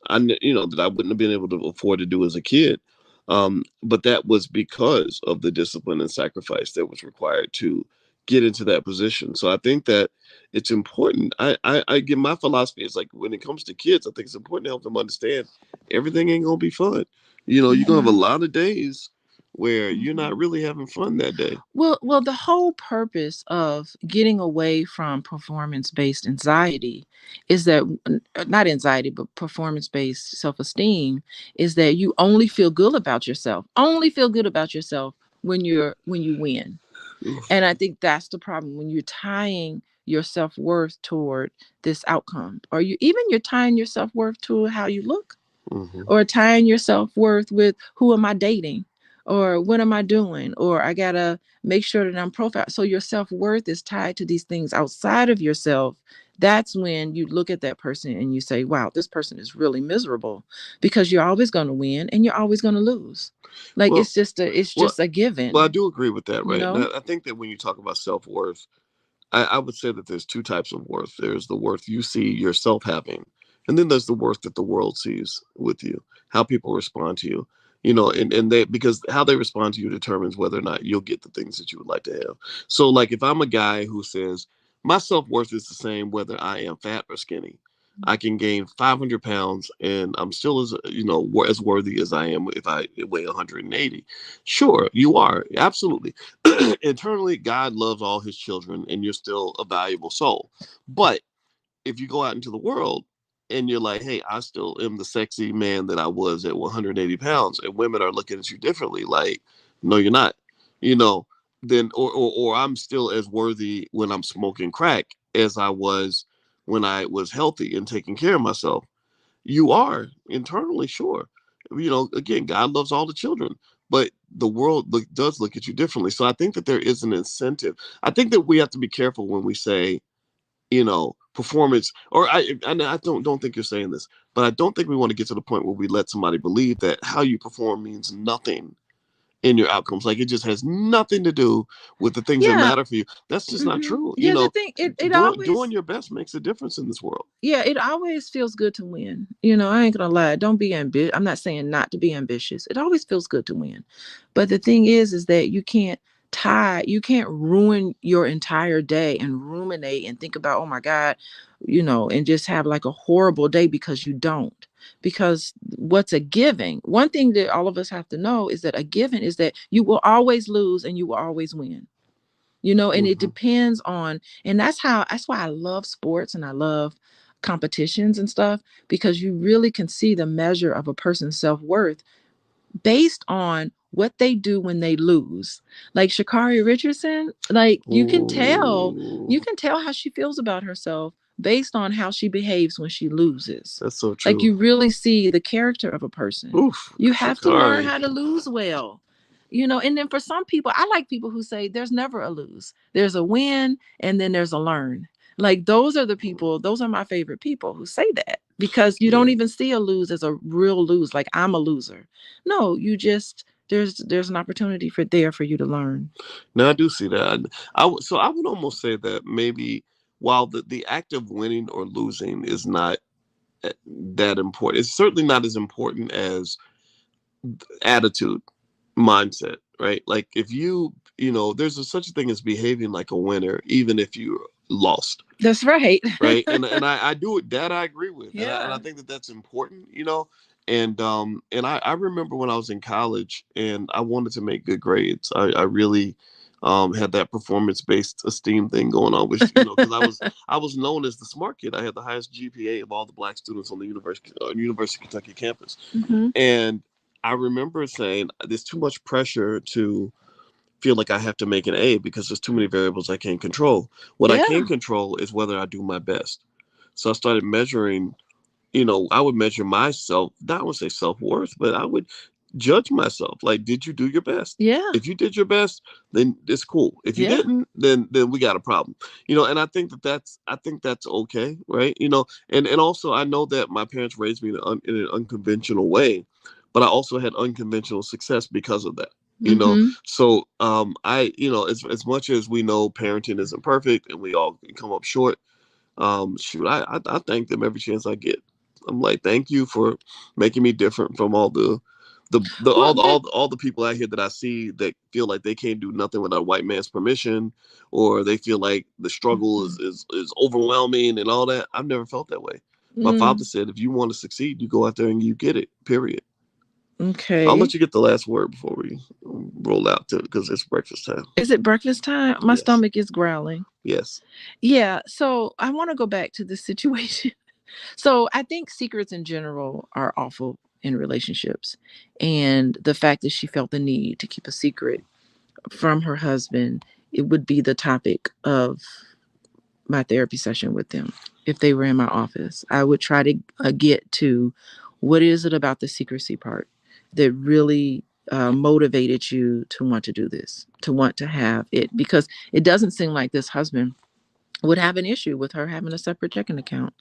that I wouldn't have been able to afford to do as a kid. But that was because of the discipline and sacrifice that was required to get into that position. So I think that it's important. I give my philosophy is like, when it comes to kids, I think it's important to help them understand everything ain't gonna be fun. You're gonna have a lot of days where you're not really having fun that day. Well, the whole purpose of getting away from performance-based anxiety is that, not anxiety, but performance-based self-esteem, is that you only feel good about yourself. Only feel good about yourself when you win. And I think that's the problem, when you're tying your self-worth toward this outcome, or you're tying your self-worth to how you look, Mm-hmm. or tying your self-worth with, who am I dating, or what am I doing, or I gotta make sure that I'm profile. So your self-worth is tied to these things outside of yourself. That's when you look at that person and you say, wow, this person is really miserable, because you're always going to win and you're always going to lose. Like, Well, it's well, just a well, I given, do agree with that, you right? And know. I think that when you talk about self worth, I would say that there's two types of worth. There's the worth you see yourself having, and then there's the worth that the world sees with you, how people respond to you. And they, because how they respond to you determines whether or not you'll get the things that you would like to have. So, like, if I'm a guy who says my self worth is the same whether I am fat or skinny, I can gain 500 pounds and I'm still as worthy as I am if I weigh 180. Sure, you are, absolutely. Internally, God loves all his children and you're still a valuable soul. But if you go out into the world and you're like, hey, I still am the sexy man that I was at 180 pounds, and women are looking at you differently, like, no, you're not, you know, then, or I'm still as worthy when I'm smoking crack as I was when I was healthy and taking care of myself. You are internally, sure. Again, God loves all the children, but the world does look at you differently. So I think that there is an incentive. I think that we have to be careful when we say, performance, or I don't think you're saying this, but I don't think we want to get to the point where we let somebody believe that how you perform means nothing in your outcomes. Like, it just has nothing to do with the things that Yeah. matter for you. That's just not true. Yeah, the thing, it Doing always, your best makes a difference in this world. yeah, it always feels good to win. I ain't gonna lie. Don't be ambitious. I'm not saying not to be ambitious. It always feels good to win. But the thing is that you can't ruin your entire day and ruminate and think about, oh my God, and just have like a horrible day because you don't. because what's a giving? One thing that all of us have to know is that a given is that you will always lose and you will always win. And it depends on, and that's why I love sports and I love competitions and stuff, because you really can see the measure of a person's self-worth based on what they do when they lose. Like Sha'Carri Richardson, like you can tell how she feels about herself based on how she behaves when she loses. That's so true. Like you really see the character of a person. Oof, you have Sha'Carri. to learn how to lose well. And then for some people, I like people who say there's never a lose. There's a win and then there's a learn. Like those are my favorite people who say that, because you don't even see a lose as a real lose. Like I'm a loser. No, you just, there's an opportunity for you to learn. No, I do see that. So I would almost say that maybe while the act of winning or losing is not that important, it's certainly not as important as attitude, mindset, right? Like if there's such a thing as behaving like a winner, even if you lost. That's right. Right. And I do it, that I agree with. Yeah. And I think that that's important, and I remember when I was in college and I wanted to make good grades. I really had that performance-based esteem thing going on, which, because I was known as the smart kid. I had the highest GPA of all the black students on the University of Kentucky campus. Mm-hmm. And I remember saying there's too much pressure to feel like I have to make an A because there's too many variables I can't control. What I can control is whether I do my best. So I started measuring, I would measure myself, not I would say self-worth, but I would judge myself. Like, did you do your best? Yeah. If you did your best, then it's cool. If you didn't, then we got a problem. And I think that's okay, right? And also I know that my parents raised me in an unconventional way, but I also had unconventional success because of that. So as much as we know parenting isn't perfect and we all come up short, I thank them every chance I get. I'm like, thank you for making me different from all all the people out here that I see that feel like they can't do nothing without a white man's permission, or they feel like the struggle is overwhelming and all that. I've never felt that way. My father said, if you want to succeed, you go out there and you get it, period. Okay. I'll let you get the last word before we roll out to it, because it's breakfast time. Is it breakfast time? My stomach is growling. Yes. Yeah. So I want to go back to this situation. So I think secrets in general are awful in relationships. And the fact that she felt the need to keep a secret from her husband, it would be the topic of my therapy session with them. If they were in my office, I would try to get to what is it about the secrecy part that really motivated you to want to do this, to want to have it, because it doesn't seem like this husband would have an issue with her having a separate checking account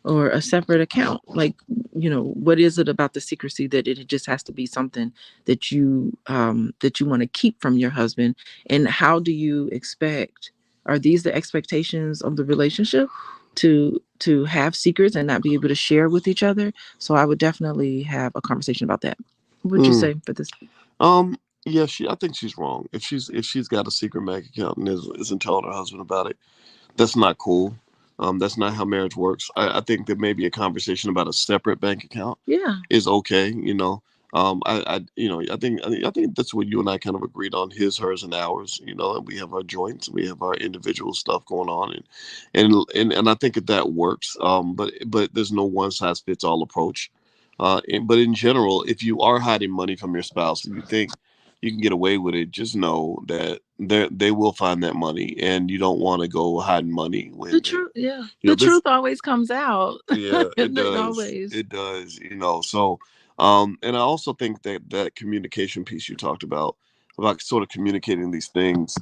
or a separate account. Like, what is it about the secrecy that it just has to be something that you want to keep from your husband? And how do you expect, are these the expectations of the relationship, to have secrets and not be able to share with each other? So I would definitely have a conversation about that. What would you say for this? Yeah, I think she's wrong. If she's got a secret bank account and isn't telling her husband about it, that's not cool. That's not how marriage works. I think that maybe a conversation about a separate bank account is okay. I think that's what you and I kind of agreed on, his, hers, and ours. And we have our joints, we have our individual stuff going on, and I think that works. But there's no one size fits all approach. But in general, if you are hiding money from your spouse and you think you can get away with it, just know that they will find that money, and you don't want to go hiding money when the truth. Yeah, the truth always comes out. Yeah, it does. Always. It does. So, and I also think that communication piece you talked about sort of communicating these things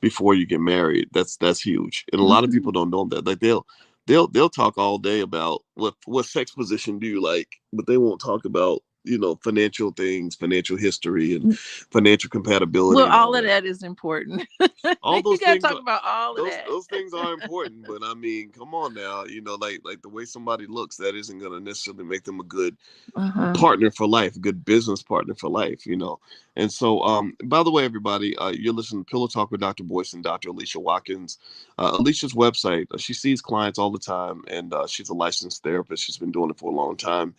before you get married, that's huge, and a lot of people don't know that. Like they'll talk all day about what sex position do you like, but they won't talk about financial things, financial history, and financial compatibility. Well, all of that is important. All those you gotta things talk about all of that. Those things are important, but I mean, come on now, like the way somebody looks, that isn't gonna necessarily make them a good partner for life, a good business partner for life. And so, by the way, everybody, you're listening to Pillow Talk with Dr. Boyce and Dr. Alicia Watkins. Alicia's website, she sees clients all the time, and she's a licensed therapist. She's been doing it for a long time.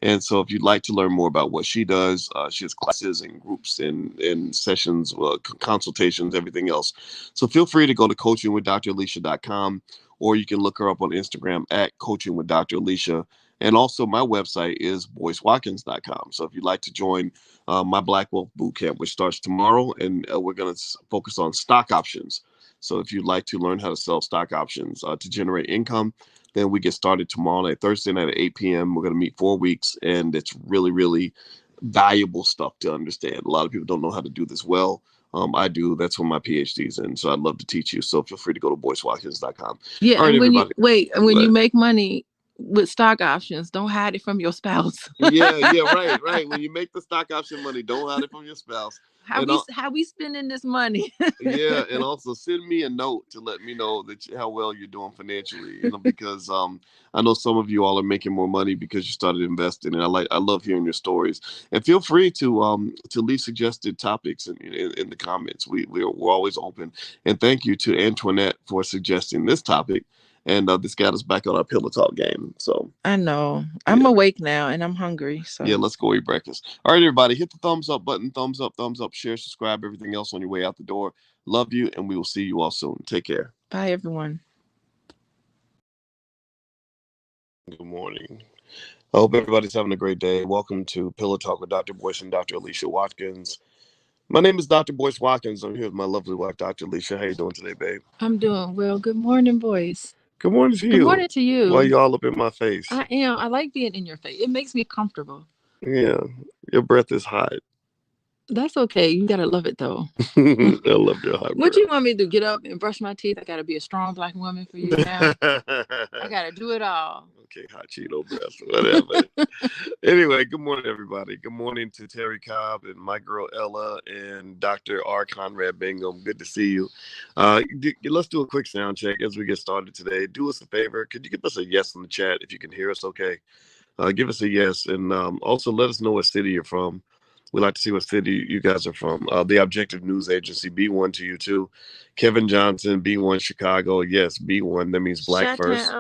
And so if you'd like to learn more about what she does, she has classes and groups and sessions, consultations, everything else. So feel free to go to coachingwithdralicia.com, or you can look her up on Instagram at Coaching with Dr. Alicia. And also my website is boycewatkins.com. So if you'd like to join my Black Wealth Bootcamp, which starts tomorrow, and we're going to focus on stock options. So if you'd like to learn how to sell stock options to generate income, then we get started tomorrow night, Thursday night at 8 p.m. We're going to meet 4 weeks, and it's really, really valuable stuff to understand. A lot of people don't know how to do this well. I do. That's what my PhD's in. So I'd love to teach you. So feel free to go to boycewatkins.com. Yeah, all right, and when everybody. when you make money with stock options, don't hide it from your spouse. right. When you make the stock option money, don't hide it from your spouse. How we spending this money? Yeah, and also send me a note to let me know how well you're doing financially. Because I know some of you all are making more money because you started investing, and I love hearing your stories. And feel free to leave suggested topics in the comments. We're always open. And thank you to Antoinette for suggesting this topic. And this got us back on our Pillow Talk game. So I know. I'm awake now and I'm hungry. So yeah, let's go eat breakfast. All right, everybody, hit the thumbs up button. Thumbs up, share, subscribe, everything else on your way out the door. Love you, and we will see you all soon. Take care. Bye, everyone. Good morning. I hope everybody's having a great day. Welcome to Pillow Talk with Dr. Boyce and Dr. Alicia Watkins. My name is Dr. Boyce Watkins. I'm here with my lovely wife, Dr. Alicia. How you doing today, babe? I'm doing well. Good morning, Boyce. Good morning to you. Good morning to you. Why you all up in my face? I am. I like being in your face. It makes me comfortable. Yeah, your breath is hot. That's okay. You gotta love it though. I love your hot breath. What you want me to do? Get up and brush my teeth? I gotta be a strong Black woman for you now. I gotta do it all. Okay, hot Cheeto breath, whatever. Anyway, good morning, everybody. Good morning to Terry Cobb and my girl Ella and Dr. R. Conrad Bingham. Good to see you. Let's do a quick sound check as we get started today. Do us a favor. Could you give us a yes in the chat if you can hear us okay? Give us a yes. And also let us know what city you're from. We'd like to see what city you guys are from. The Objective News Agency, B1 to you too. Kevin Johnson, B1 Chicago. Yes, B1. That means Black first.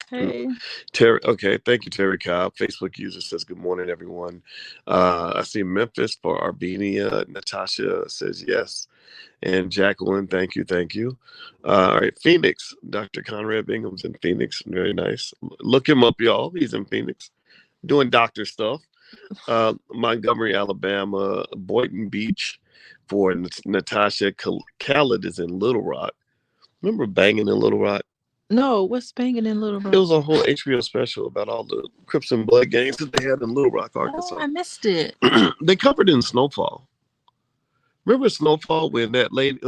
Hey. Terry, okay, thank you, Terry Cobb. Facebook user says, good morning, everyone. I see Memphis for Armenia. Natasha says yes. And Jacqueline, thank you. All right, Phoenix. Dr. Conrad Bingham's in Phoenix. Very nice. Look him up, y'all. He's in Phoenix doing doctor stuff. Montgomery, Alabama. Boynton Beach for Natasha. Khaled is in Little Rock. Remember Banging in Little Rock? No, what's Banging in Little Rock? It was a whole HBO special about all the Crips and Blood gangs that they had in Little Rock, Arkansas. Oh, I missed it. They covered it in Snowfall. Remember Snowfall when that lady,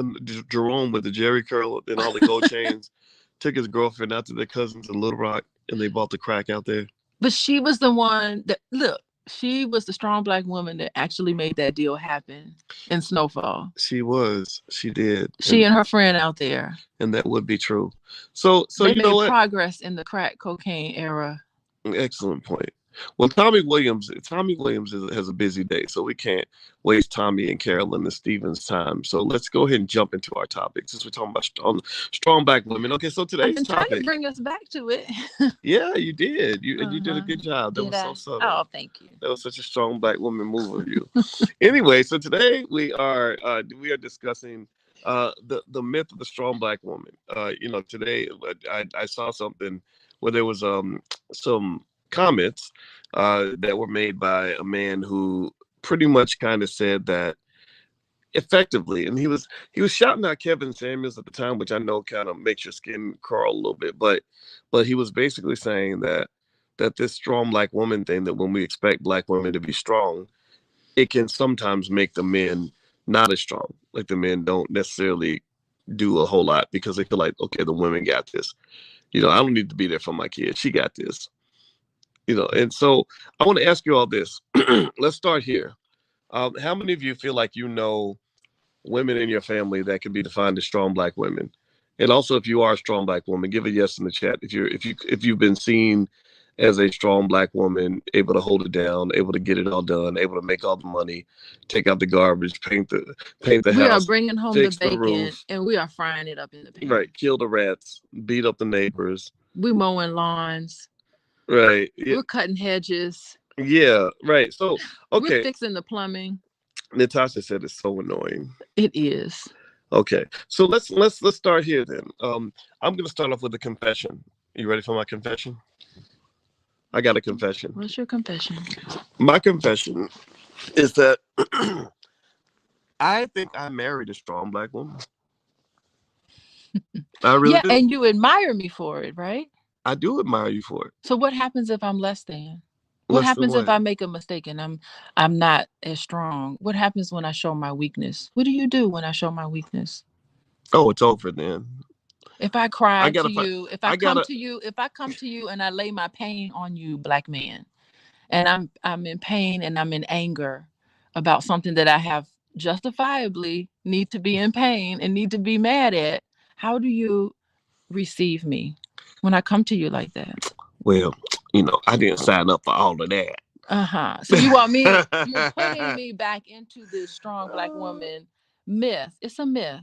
Jerome with the Jerry curl and all the gold chains, took his girlfriend out to their cousins in Little Rock and they bought the crack out there? But she was the one that, look, she was the strong Black woman that actually made that deal happen in Snowfall. She was. She did. She and her friend out there. And that would be true. So they you know what? Progress in the crack cocaine era. Excellent point. Well, Tommy Williams has a busy day, so we can't waste Tommy and Carolyn and Steven's time. So let's go ahead and jump into our topic since we're talking about strong Black women. Okay, so today's topic. I've been trying to bring us back to it. Yeah, you did. You did a good job. That was so subtle. Oh, thank you. That was such a strong Black woman move of you. Anyway, so today we are discussing the myth of the strong Black woman. Today I saw something where there was some comments that were made by a man who pretty much kind of said that effectively, and he was shouting out Kevin Samuels at the time, which I know kind of makes your skin crawl a little bit, but he was basically saying that this strong Black woman thing, that when we expect Black women to be strong, it can sometimes make the men not as strong. Like the men don't necessarily do a whole lot because they feel like, okay, the women got this. I don't need to be there for my kid. She got this. And so I want to ask you all this. Let's start here. How many of you feel like women in your family that can be defined as strong Black women? And also, if you are a strong Black woman, give a yes in the chat. If you've been seen as a strong Black woman, able to hold it down, able to get it all done, able to make all the money, take out the garbage, paint the We are house, bringing home the fix the bacon roof, and we are frying it up in the pan. right? Kill the rats, beat up the neighbors, We mowing lawns. right? Yeah, We're cutting hedges. yeah, right. So, We're okay, fixing the plumbing. Natasha said it's so annoying. It is. Okay, so let's start here then. I'm gonna start off with a confession. You ready for my confession? I got a confession. What's your confession? My confession is that I think I married a strong Black woman. I really do. And you admire me for it, right? I do admire you for it. So what happens if I'm less than? What happens if I make a mistake and I'm not as strong? What happens when I show my weakness? What do you do when I show my weakness? Oh, it's over then. If I cry to you, if I come to you and I lay my pain on you, Black man, and I'm in pain and I'm in anger about something that I have justifiably need to be in pain and need to be mad at, how do you receive me when I come to you like that? Well, I didn't sign up for all of that. So you're putting me back into this strong Black woman myth. It's a myth.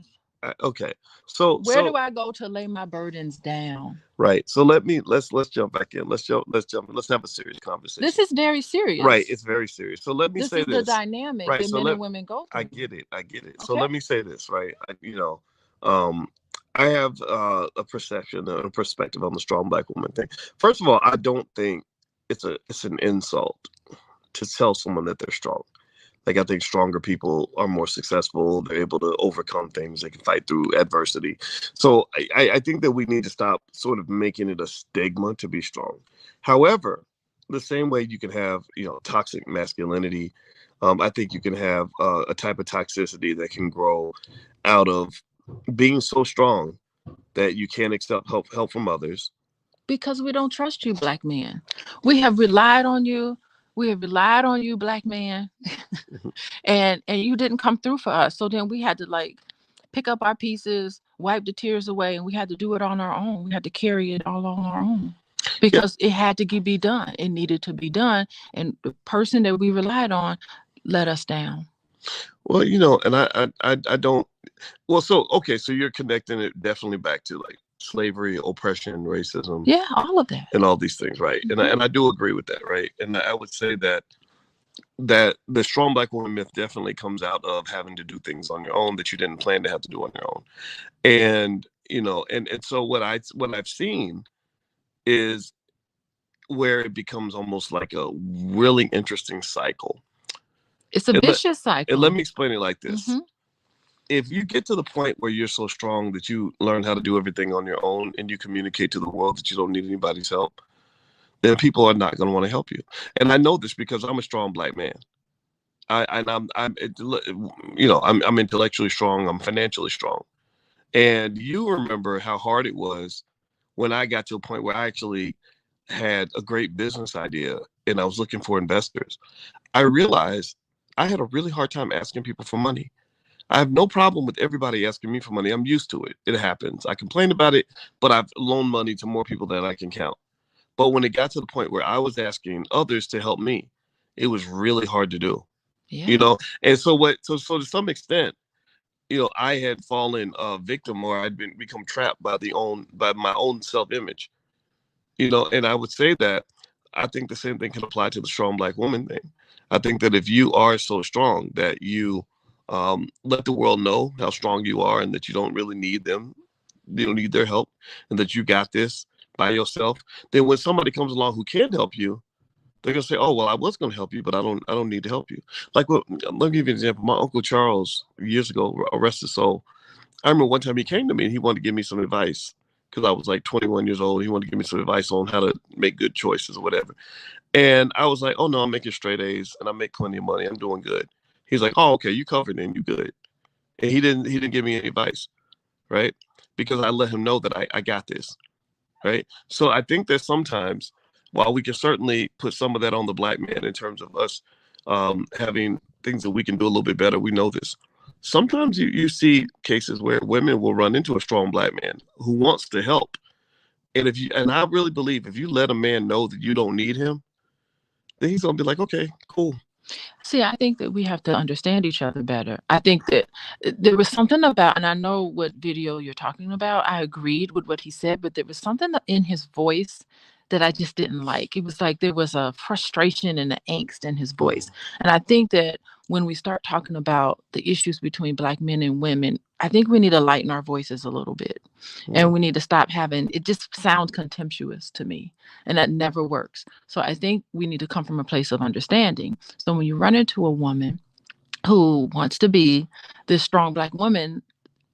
Okay. So where do I go to lay my burdens down? Right. So let's jump back in. Let's have a serious conversation. This is very serious. Right. It's very serious. So let me say this. This is the dynamic that men and women go through. I get it. Okay. Okay. So let me say this, right? I have a perception and a perspective on the strong Black woman thing. First of all, I don't think it's an insult to tell someone that they're strong. Like, I think stronger people are more successful. They're able to overcome things. They can fight through adversity. So I think that we need to stop sort of making it a stigma to be strong. However, the same way you can have, toxic masculinity, I think you can have a type of toxicity that can grow out of being so strong that you can't accept help from others. Because we don't trust you, Black man. We have relied on you. We have relied on you, Black man, and you didn't come through for us. So then we had to pick up our pieces, wipe the tears away, and we had to do it on our own. We had to carry it all on our own because it had to be done. It needed to be done, and the person that we relied on let us down. Well, and I don't. Well, so you're connecting it definitely back to slavery, oppression, racism. Yeah, all of that. And all these things, right? Mm-hmm. And I do agree with that, right? And I would say that the strong Black woman myth definitely comes out of having to do things on your own that you didn't plan to have to do on your own. And and so what I've seen is where it becomes almost like a really interesting cycle. It's a vicious cycle. And let me explain it like this. Mm-hmm. If you get to the point where you're so strong that you learn how to do everything on your own and you communicate to the world that you don't need anybody's help, then people are not going to want to help you. And I know this because I'm a strong Black man. I'm intellectually strong. I'm financially strong. And you remember how hard it was when I got to a point where I actually had a great business idea and I was looking for investors. I realized I had a really hard time asking people for money. I have no problem with everybody asking me for money. I'm used to it. It happens. I complain about it, but I've loaned money to more people than I can count. But when it got to the point where I was asking others to help me, it was really hard to do. Yeah. And so to some extent, I had fallen victim, or I'd become trapped by my own self-image. And I would say that I think the same thing can apply to the strong Black woman thing. I think that if you are so strong that you let the world know how strong you are and that you don't really need them, you don't need their help, and that you got this by yourself, then when somebody comes along who can't help you, they're gonna say, "Oh, well, I was gonna help you, but I don't need to help you." Let me give you an example. My Uncle Charles, years ago, rest his soul, I remember one time he came to me and he wanted to give me some advice because I was 21 years old. He wanted to give me some advice on how to make good choices or whatever. And I was like, "Oh no, I'm making straight A's and I make plenty of money. I'm doing good." He's like, "Oh, okay, you covered and you good." And he didn't give me any advice, right? Because I let him know that I got this, right? So I think that sometimes, while we can certainly put some of that on the Black man in terms of us having things that we can do a little bit better, we know this. Sometimes you see cases where women will run into a strong Black man who wants to help, And I really believe if you let a man know that you don't need him, then he's gonna be like, okay, cool. See, I think that we have to understand each other better. I think that there was something about, and I know what video you're talking about. I agreed with what he said, but there was something in his voice that I just didn't like. It was like there was a frustration and an angst in his voice. And I think that when we start talking about the issues between Black men and women, I think we need to lighten our voices a little bit. And we need to stop having it just sounds contemptuous to me. And that never works. So I think we need to come from a place of understanding. So when you run into a woman who wants to be this strong Black woman,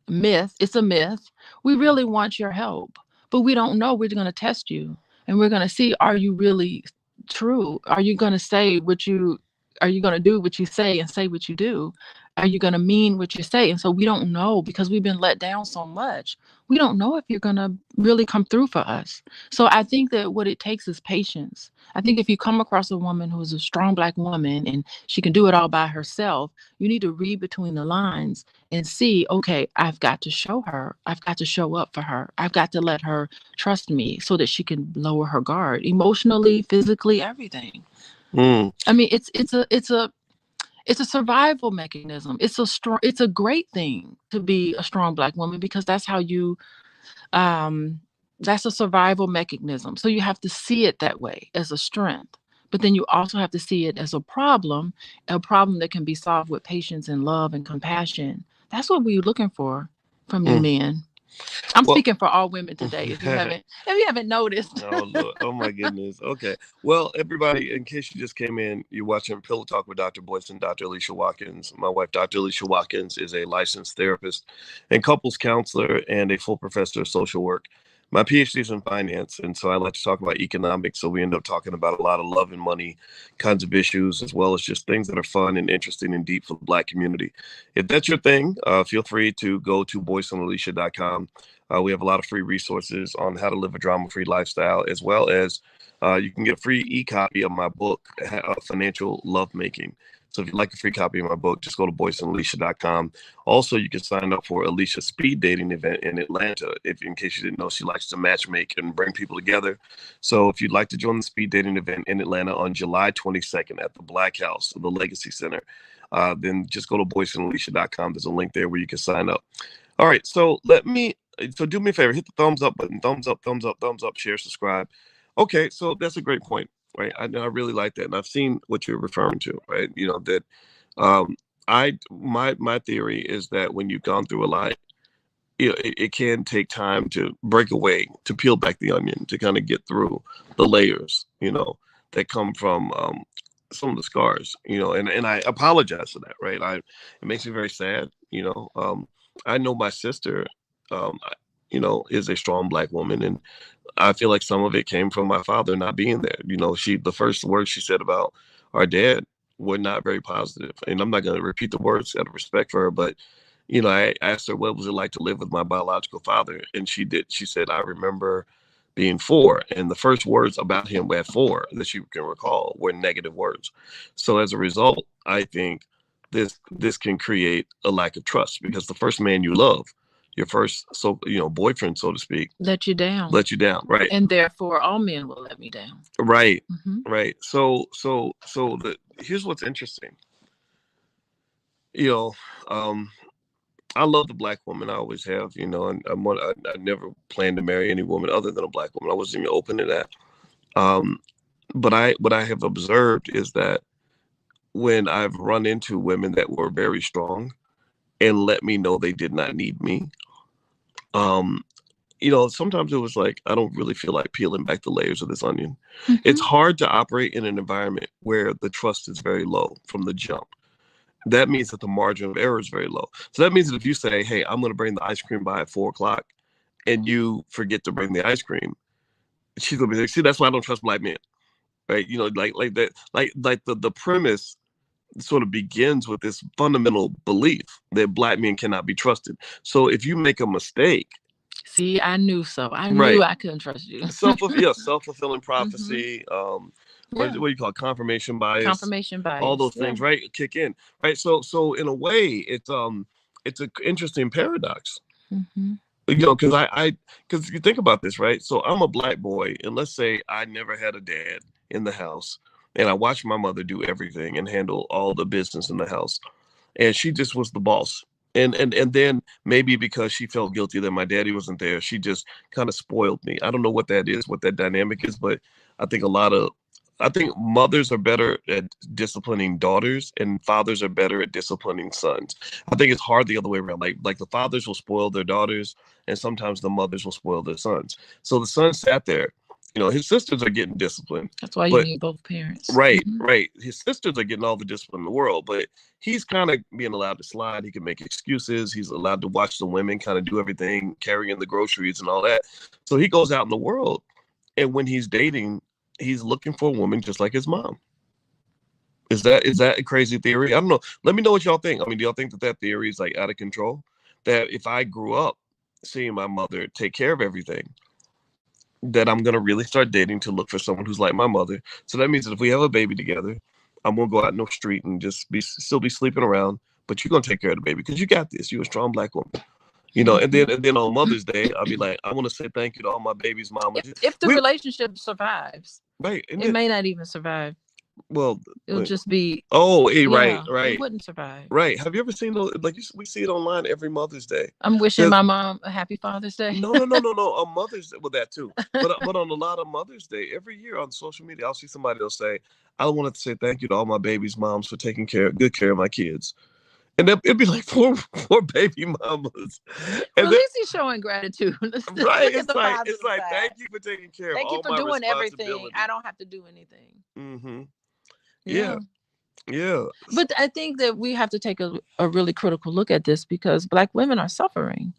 myth, it's a myth. We really want your help, but we don't know. We're going to test you and we're going to see, are you really true? Are you going to say are you going to do what you say and say what you do? Are you going to mean what you say? And so we don't know because we've been let down so much. We don't know if you're going to really come through for us. So I think that what it takes is patience. I think if you come across a woman who's a strong Black woman and she can do it all by herself, you need to read between the lines and see, okay, I've got to show her. I've got to show up for her. I've got to let her trust me so that she can lower her guard emotionally, physically, everything. I mean, it's a survival mechanism. It's a great thing to be a strong Black woman because that's how you that's a survival mechanism. So you have to see it that way as a strength. But then you also have to see it as a problem that can be solved with patience and love and compassion. That's what we're looking for from you men. I'm speaking for all women today. If you haven't noticed. Oh Lord. Oh my goodness. Okay. Well, everybody, in case you just came in, you're watching Pillow Talk with Dr. Boyce and Dr. Alicia Watkins. My wife, Dr. Alicia Watkins, is a licensed therapist and couples counselor and a full professor of social work. My PhD is in finance, and so I like to talk about economics. So we end up talking about a lot of love and money kinds of issues, as well as just things that are fun and interesting and deep for the Black community. If that's your thing, feel free to go to boyceandalicia.com. We have a lot of free resources on how to live a drama-free lifestyle, as well as you can get a free e-copy of my book, Financial Lovemaking. So if you'd like a free copy of my book, just go to boyceandalicia.com. Also, you can sign up for Alicia's speed dating event in Atlanta. In case you didn't know, she likes to matchmake and bring people together. So if you'd like to join the speed dating event in Atlanta on July 22nd at the Black House, the Legacy Center, then just go to boyceandalicia.com. There's a link there where you can sign up. All right, so do me a favor, hit the thumbs up button, thumbs up, share, subscribe. Okay, so that's a great point, right? I really like that, and I've seen what you're referring to, right? You know that my theory is that when you've gone through a lot, you know, it can take time to break away, to peel back the onion, to kind of get through the layers, you know, that come from some of the scars, you know, and I apologize for that, right? It makes me very sad, you know. I know my sister, you know, is a strong Black woman, and I feel like some of it came from my father not being there. You know, the first words she said about our dad were not very positive, and I'm not going to repeat the words out of respect for her, but you know, I asked her what was it like to live with my biological father, and she said, I remember being 4, and the first words about him at 4 that she can recall were negative words. So as a result, I think this can create a lack of trust, because the first man you love, your first boyfriend, so to speak, let you down, right? And therefore all men will let me down, right? Right. So here's what's interesting. You know, I love the Black woman. I always have, you know, and I never planned to marry any woman other than a Black woman. I wasn't even open to that. But what I have observed is that when I've run into women that were very strong and let me know they did not need me, you know, sometimes it was like, I don't really feel like peeling back the layers of this onion. It's hard to operate in an environment where the trust is very low from the jump. That means that the margin of error is very low. So that means that if you say, hey, I'm going to bring the ice cream by at 4:00 and you forget to bring the ice cream, she's going to be like, see, that's why I don't trust Black men. Right. You know, like that, like the premise sort of begins with this fundamental belief that Black men cannot be trusted. So if you make a mistake, see, I knew so. I knew I couldn't trust you. Self-fulfilling prophecy. What do you call it? Confirmation bias. All those things, right? Kick in, right? So in a way, it's an interesting paradox. because you think about this, right? So I'm a black boy, and let's say I never had a dad in the house, and I watched my mother do everything and handle all the business in the house, and she just was the boss. And then maybe because she felt guilty that my daddy wasn't there, she just kind of spoiled me. I don't know what that is, what that dynamic is, but I think I think mothers are better at disciplining daughters, and fathers are better at disciplining sons. I think it's hard the other way around. Like the fathers will spoil their daughters, and sometimes the mothers will spoil their sons. So the son sat there. His sisters are getting disciplined. That's why you need both parents. Right, right. His sisters are getting all the discipline in the world, but he's kind of being allowed to slide. He can make excuses. He's allowed to watch the women kind of do everything, carrying the groceries and all that. So he goes out in the world, and when he's dating, he's looking for a woman just like his mom. Is that a crazy theory? I don't know. Let me know what y'all think. I mean, do y'all think that theory is like out of control? That if I grew up seeing my mother take care of everything, that I'm going to really start dating to look for someone who's like my mother. So that means that if we have a baby together, I'm going to go out in the street and just still be sleeping around, but you're going to take care of the baby because you got this. You're a strong black woman. And then on Mother's Day, I'll be like, I want to say thank you to all my baby's mama. If the relationship survives, right, it may not even survive. Well, it'll just be. Oh, right. It wouldn't survive. Right. Have you ever seen those? Like we see it online every Mother's Day. I'm wishing my mom a happy Father's Day. No. On Mother's Day, well, that too. But on a lot of Mother's Day, every year on social media, I'll see somebody else say, "I wanted to say thank you to all my baby's moms for taking good care of my kids." And it'd be like four baby mamas. And at least he's showing gratitude. Right. It's like thank you for taking care of all my responsibilities. Thank you for doing everything. I don't have to do anything. Mm-hmm. Yeah. But I think that we have to take a really critical look at this because Black women are suffering.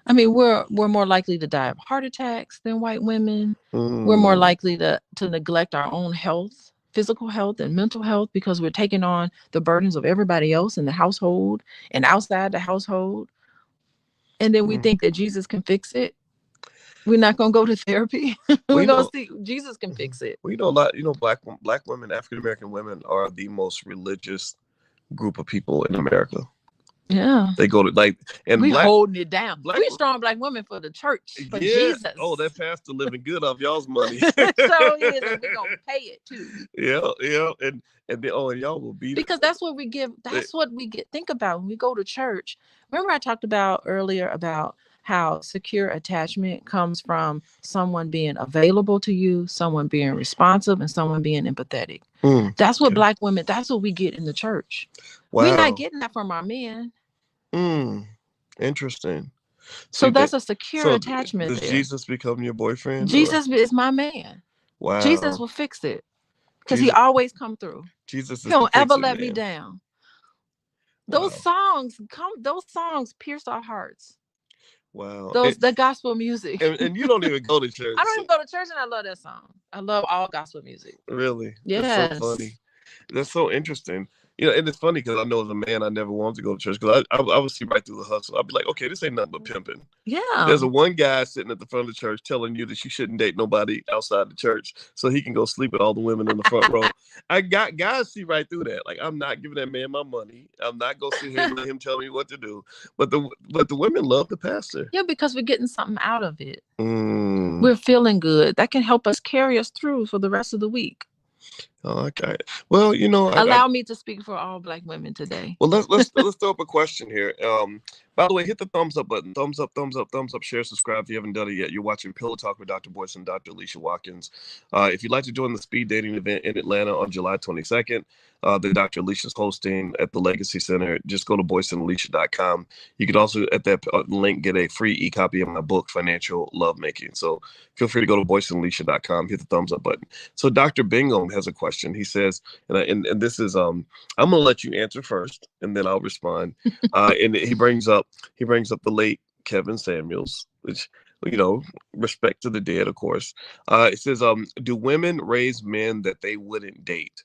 I mean, we're more likely to die of heart attacks than white women. We're more likely to neglect our own health, physical health and mental health, because we're taking on the burdens of everybody else in the household and outside the household. And then we think that Jesus can fix it. We're not going to go to therapy. We're going to see Jesus can fix it. Well, a lot, black women, African-American women are the most religious group of people in America. Yeah. They go to and we holding it down. We strong Black women for the church, for Jesus. Oh, that pastor living good off y'all's money. So is, and we're going to pay it too. Yeah. And y'all will be. Because that's what we give. That's what we get. Think about when we go to church. Remember I talked about earlier about how secure attachment comes from someone being available to you, someone being responsive, and someone being empathetic. That's what Black women, that's what we get in the church. Wow. We're not getting that from our men. Interesting. So that's a secure attachment. Does Jesus become your boyfriend? Jesus is my man. Wow. Jesus will fix it. Because he always come through. Jesus he don't ever let me down. Those songs pierce our hearts. Wow. The gospel music. And you don't even go to church. I don't even go to church, and I love that song. I love all gospel music. Really? Yes. That's so funny. That's so interesting. And it's funny because I know as a man, I never wanted to go to church because I would see right through the hustle. I'd be like, okay, this ain't nothing but pimping. Yeah. There's one guy sitting at the front of the church telling you that you shouldn't date nobody outside the church so he can go sleep with all the women in the front row. I got guys see right through that. Like, I'm not giving that man my money. I'm not going to sit here and let him tell me what to do. But the women love the pastor. Yeah, because we're getting something out of it. We're feeling good. That can help us carry us through for the rest of the week. Oh, okay. Well, allow me to speak for all Black women today. Well, let's throw up a question here. By the way, hit the thumbs up button. Thumbs up, share, subscribe if you haven't done it yet. You're watching Pillow Talk with Dr. Boyce and Dr. Alicia Watkins. If you'd like to join the speed dating event in Atlanta on July 22nd, that Dr. Alicia's hosting at the Legacy Center, just go to boyceandalicia.com. You could also, at that link, get a free e-copy of my book, Financial Lovemaking. So feel free to go to boyceandalicia.com, hit the thumbs up button. So Dr. Bingham has a question. He says, and this is, I'm going to let you answer first, and then I'll respond. And he brings up the late Kevin Samuels, which, respect to the dead, of course. It says, do women raise men that they wouldn't date?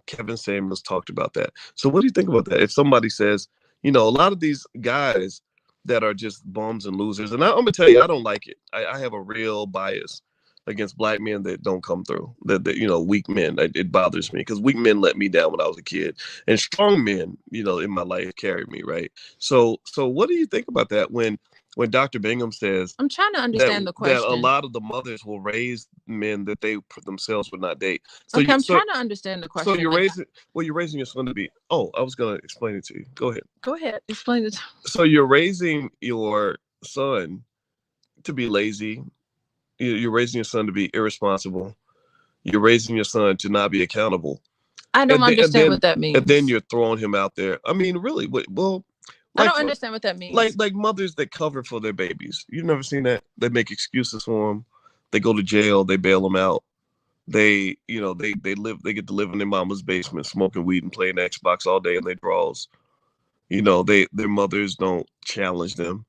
Kevin Samuels talked about that. So what do you think about that? If somebody says, a lot of these guys that are just bums and losers, and I'm going to tell you, I don't like it. I have a real bias against Black men that don't come through, that weak men. It bothers me because weak men let me down when I was a kid, and strong men, in my life carried me, right? So what do you think about that when when Dr. Bingham says I'm trying to understand the question. that a lot of the mothers will raise men that they themselves would not date. So okay, I'm trying to understand the question. So you're raising your son to be. Oh, I was going to explain it to you. Go ahead. Go ahead, explain it. So you're raising your son to be lazy. You're raising your son to be irresponsible. You're raising your son to not be accountable. I don't understand what that means. And then you're throwing him out there. I mean, really? Well, I don't understand what that means. Like mothers that cover for their babies. You've never seen that? They make excuses for them. They go to jail. They bail them out. They get to live in their mama's basement, smoking weed and playing Xbox all day in their drawers. Their mothers don't challenge them.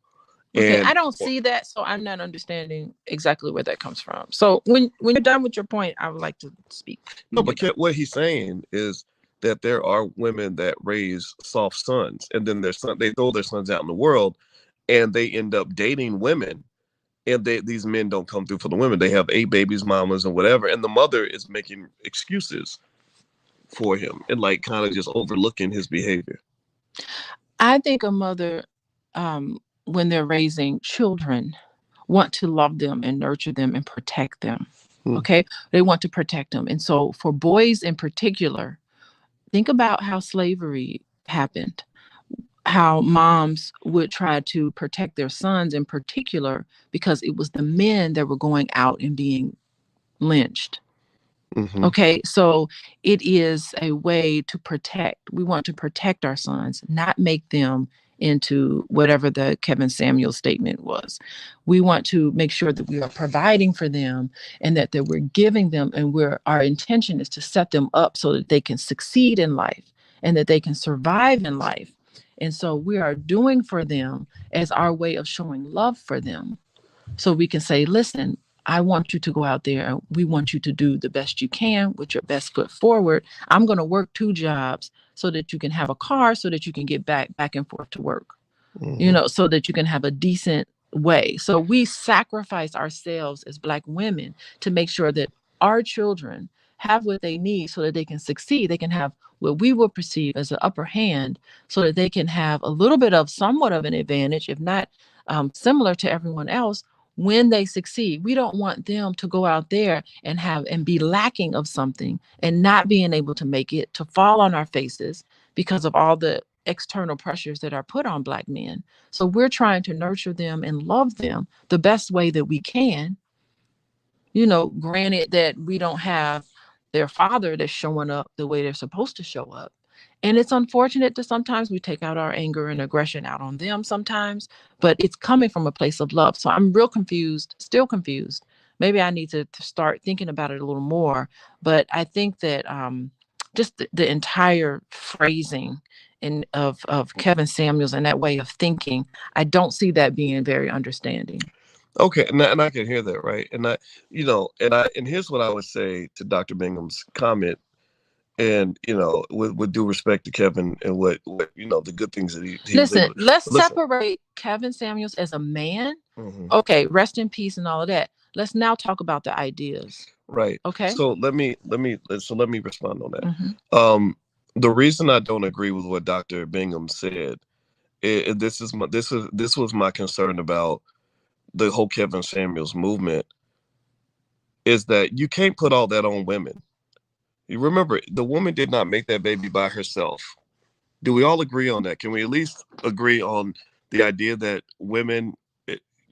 Okay, I don't see that, so I'm not understanding exactly where that comes from. So when you're done with your point, I would like to speak. No, but what he's saying is that there are women that raise soft sons, and then they throw their sons out in the world, and they end up dating women, and these men don't come through for the women. They have 8 babies, mamas, and whatever, and the mother is making excuses for him and like kind of just overlooking his behavior. I think a mother, when they're raising children, want to love them and nurture them and protect them. Okay, they want to protect them, and so for boys in particular, think about how slavery happened, how moms would try to protect their sons in particular because it was the men that were going out and being lynched. Mm-hmm. Okay, so it is a way to protect. We want to protect our sons, not make them into whatever the Kevin Samuels statement was. We want to make sure that we are providing for them and that we're giving them, and our intention is to set them up so that they can succeed in life and that they can survive in life. And so we are doing for them as our way of showing love for them. So we can say, listen, I want you to go out there. We want you to do the best you can with your best foot forward. I'm going to work 2 jobs so that you can have a car, so that you can get back and forth to work, so that you can have a decent way. So we sacrifice ourselves as Black women to make sure that our children have what they need so that they can succeed. They can have what we will perceive as an upper hand so that they can have a little bit of somewhat of an advantage, if not similar to everyone else, when they succeed. We don't want them to go out there and be lacking of something and not being able to make it, to fall on our faces because of all the external pressures that are put on Black men. So we're trying to nurture them and love them the best way that we can. Granted that we don't have their father that's showing up the way they're supposed to show up. And it's unfortunate that sometimes we take out our anger and aggression out on them sometimes, but it's coming from a place of love. So I'm still confused. Maybe I need to start thinking about it a little more. But I think that just the entire phrasing of Kevin Samuels and that way of thinking, I don't see that being very understanding. Okay, and I can hear that, right? And here's what I would say to Dr. Bingham's comment. And with due respect to Kevin and what the good things that he listen. Let's separate Kevin Samuels as a man. Mm-hmm. Okay, rest in peace and all of that. Let's now talk about the ideas. Right. Okay. So let me respond on that. Mm-hmm. The reason I don't agree with what Dr. Bingham said, this was my concern about the whole Kevin Samuels movement, is that you can't put all that on women. You remember, the woman did not make that baby by herself. Do we all agree on that? Can we at least agree on the idea that women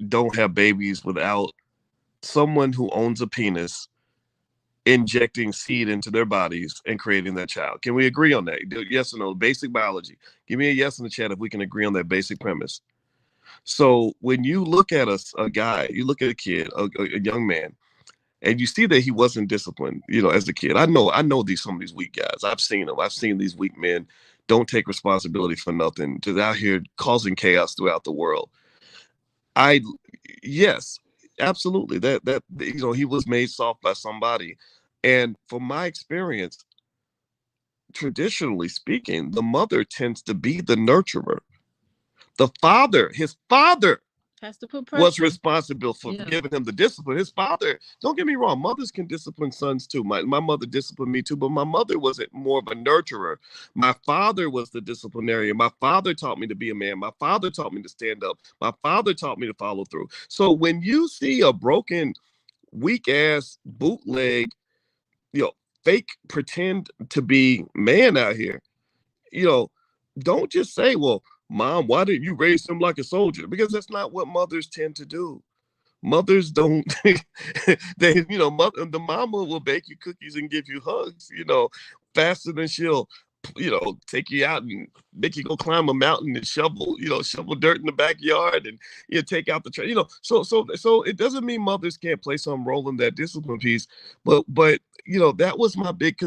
don't have babies without someone who owns a penis injecting seed into their bodies and creating that child? Can we agree on that? Yes or no? Basic biology. Give me a yes in the chat if we can agree on that basic premise. So when you look at a guy, you look at a kid, a young man, and you see that he wasn't disciplined, as a kid. I know some of these weak guys. I've seen them. I've seen these weak men don't take responsibility for nothing, just out here causing chaos throughout the world. Yes, absolutely. That he was made soft by somebody. And from my experience, traditionally speaking, the mother tends to be the nurturer. His father has to put pressure. Was responsible for giving him the discipline. His father, don't get me wrong, mothers can discipline sons too. My mother disciplined me too, but my mother wasn't more of a nurturer. My father was the disciplinarian. My father taught me to be a man. My father taught me to stand up. My father taught me to follow through. So when you see a broken, weak ass bootleg, fake pretend to be man out here, don't just say, well, Mom, why didn't you raise him like a soldier? Because that's not what mothers tend to do. Mothers don't, the mama will bake you cookies and give you hugs, faster than she'll, take you out and make you go climb a mountain and shovel dirt in the backyard and take out the trash, so it doesn't mean mothers can't play some role in that discipline piece, but that was my big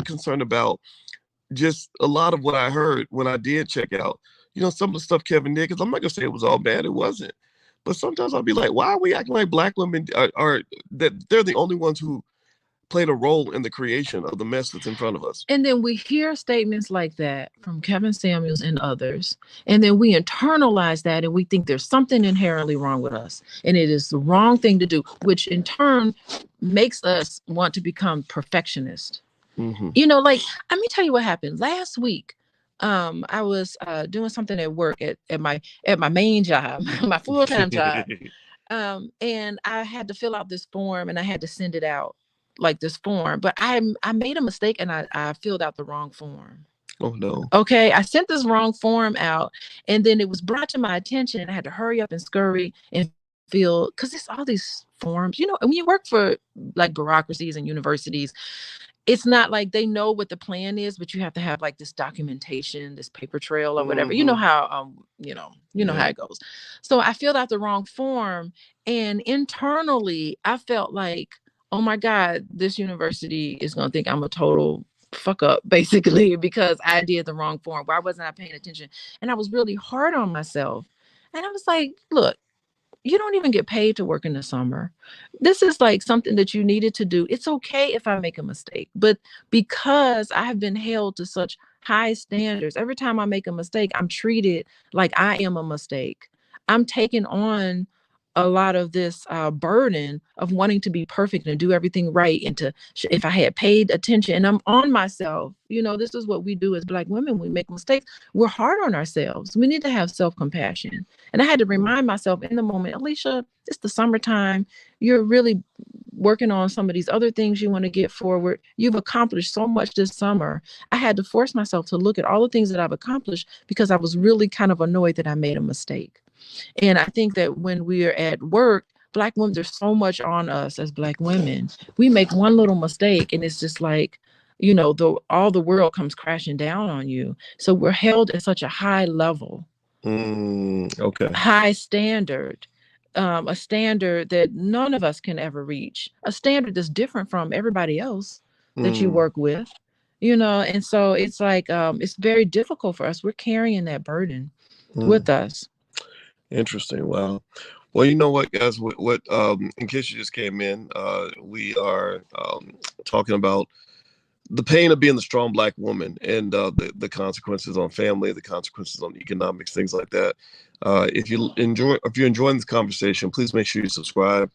concern about just a lot of what I heard when I did check out, some of the stuff Kevin did, because I'm not gonna say it was all bad. It wasn't. But sometimes I'll be like, why are we acting like Black women are that they're the only ones who played a role in the creation of the mess that's in front of us? And then we hear statements like that from Kevin Samuels and others. And then we internalize that and we think there's something inherently wrong with us. And it is the wrong thing to do, which in turn makes us want to become perfectionists. Mm-hmm. Like, let me tell you what happened last week. I was doing something at work at my main job, my full-time job. And I had to fill out this form and I had to send it out, like this form. But I made a mistake and I filled out the wrong form. Oh no. Okay, I sent this wrong form out and then it was brought to my attention and I had to hurry up and scurry and fill, because it's all these forms, and when you work for like bureaucracies and universities, it's not like they know what the plan is, but you have to have like this documentation, this paper trail or whatever. Mm-hmm. You know how, how it goes. So I filled out the wrong form and internally I felt like, oh my God, this university is going to think I'm a total fuck up basically because I did the wrong form. Why wasn't I paying attention? And I was really hard on myself. And I was like, look, you don't even get paid to work in the summer. This is like something that you needed to do. It's okay if I make a mistake, but because I have been held to such high standards, every time I make a mistake, I'm treated like I am a mistake. I'm taking on a lot of this burden of wanting to be perfect and do everything right. And if I had paid attention, and I'm on myself, this is what we do as Black women. We make mistakes. We're hard on ourselves. We need to have self-compassion. And I had to remind myself in the moment, Alicia, it's the summertime. You're really working on some of these other things you want to get forward. You've accomplished so much this summer. I had to force myself to look at all the things that I've accomplished because I was really kind of annoyed that I made a mistake. And I think that when we are at work, Black women, there's so much on us as Black women. We make one little mistake and it's just like, all the world comes crashing down on you. So we're held at such a high level, okay, high standard, a standard that none of us can ever reach, a standard that's different from everybody else that you work with, and so it's like, it's very difficult for us. We're carrying that burden with us. Interesting. Wow. Well, you know what, guys? What in case you just came in, we are talking about the pain of being the strong Black woman and the consequences on family, the consequences on economics, things like that. If you're enjoying this conversation, please make sure you subscribe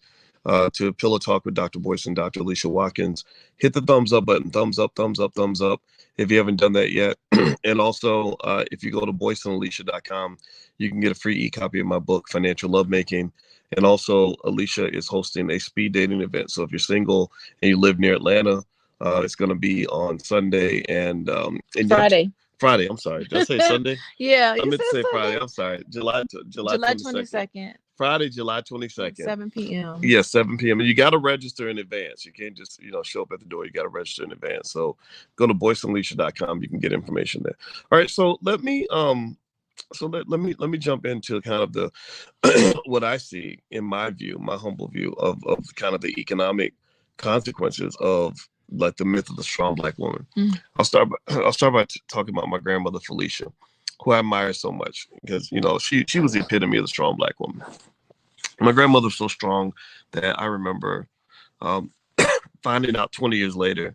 to Pillow Talk with Dr. Boyce and Dr. Alicia Watkins. Hit the thumbs up button, thumbs up, thumbs up, thumbs up, if you haven't done that yet. And also, if you go to boyceandalicia.com, you can get a free e-copy of my book, Financial Lovemaking. And also, Alicia is hosting a speed dating event. So if you're single and you live near Atlanta, it's going to be on Sunday and Friday. I'm sorry. Did I say Sunday? Yeah, I meant to say Friday. I'm sorry. July 22nd. Friday, July 22nd. 7 p.m. Yeah, 7 p.m. And you got to register in advance. You can't just, show up at the door. You got to register in advance. So go to boyceandalicia.com. You can get information there. All right. So let me let me jump into kind of the what I see in my view, my humble view of kind of the economic consequences of like the myth of the strong Black woman. I'll start by talking about my grandmother Felicia, who I admire so much because she was the epitome of the strong Black woman. My grandmother was so strong that I remember finding out 20 years later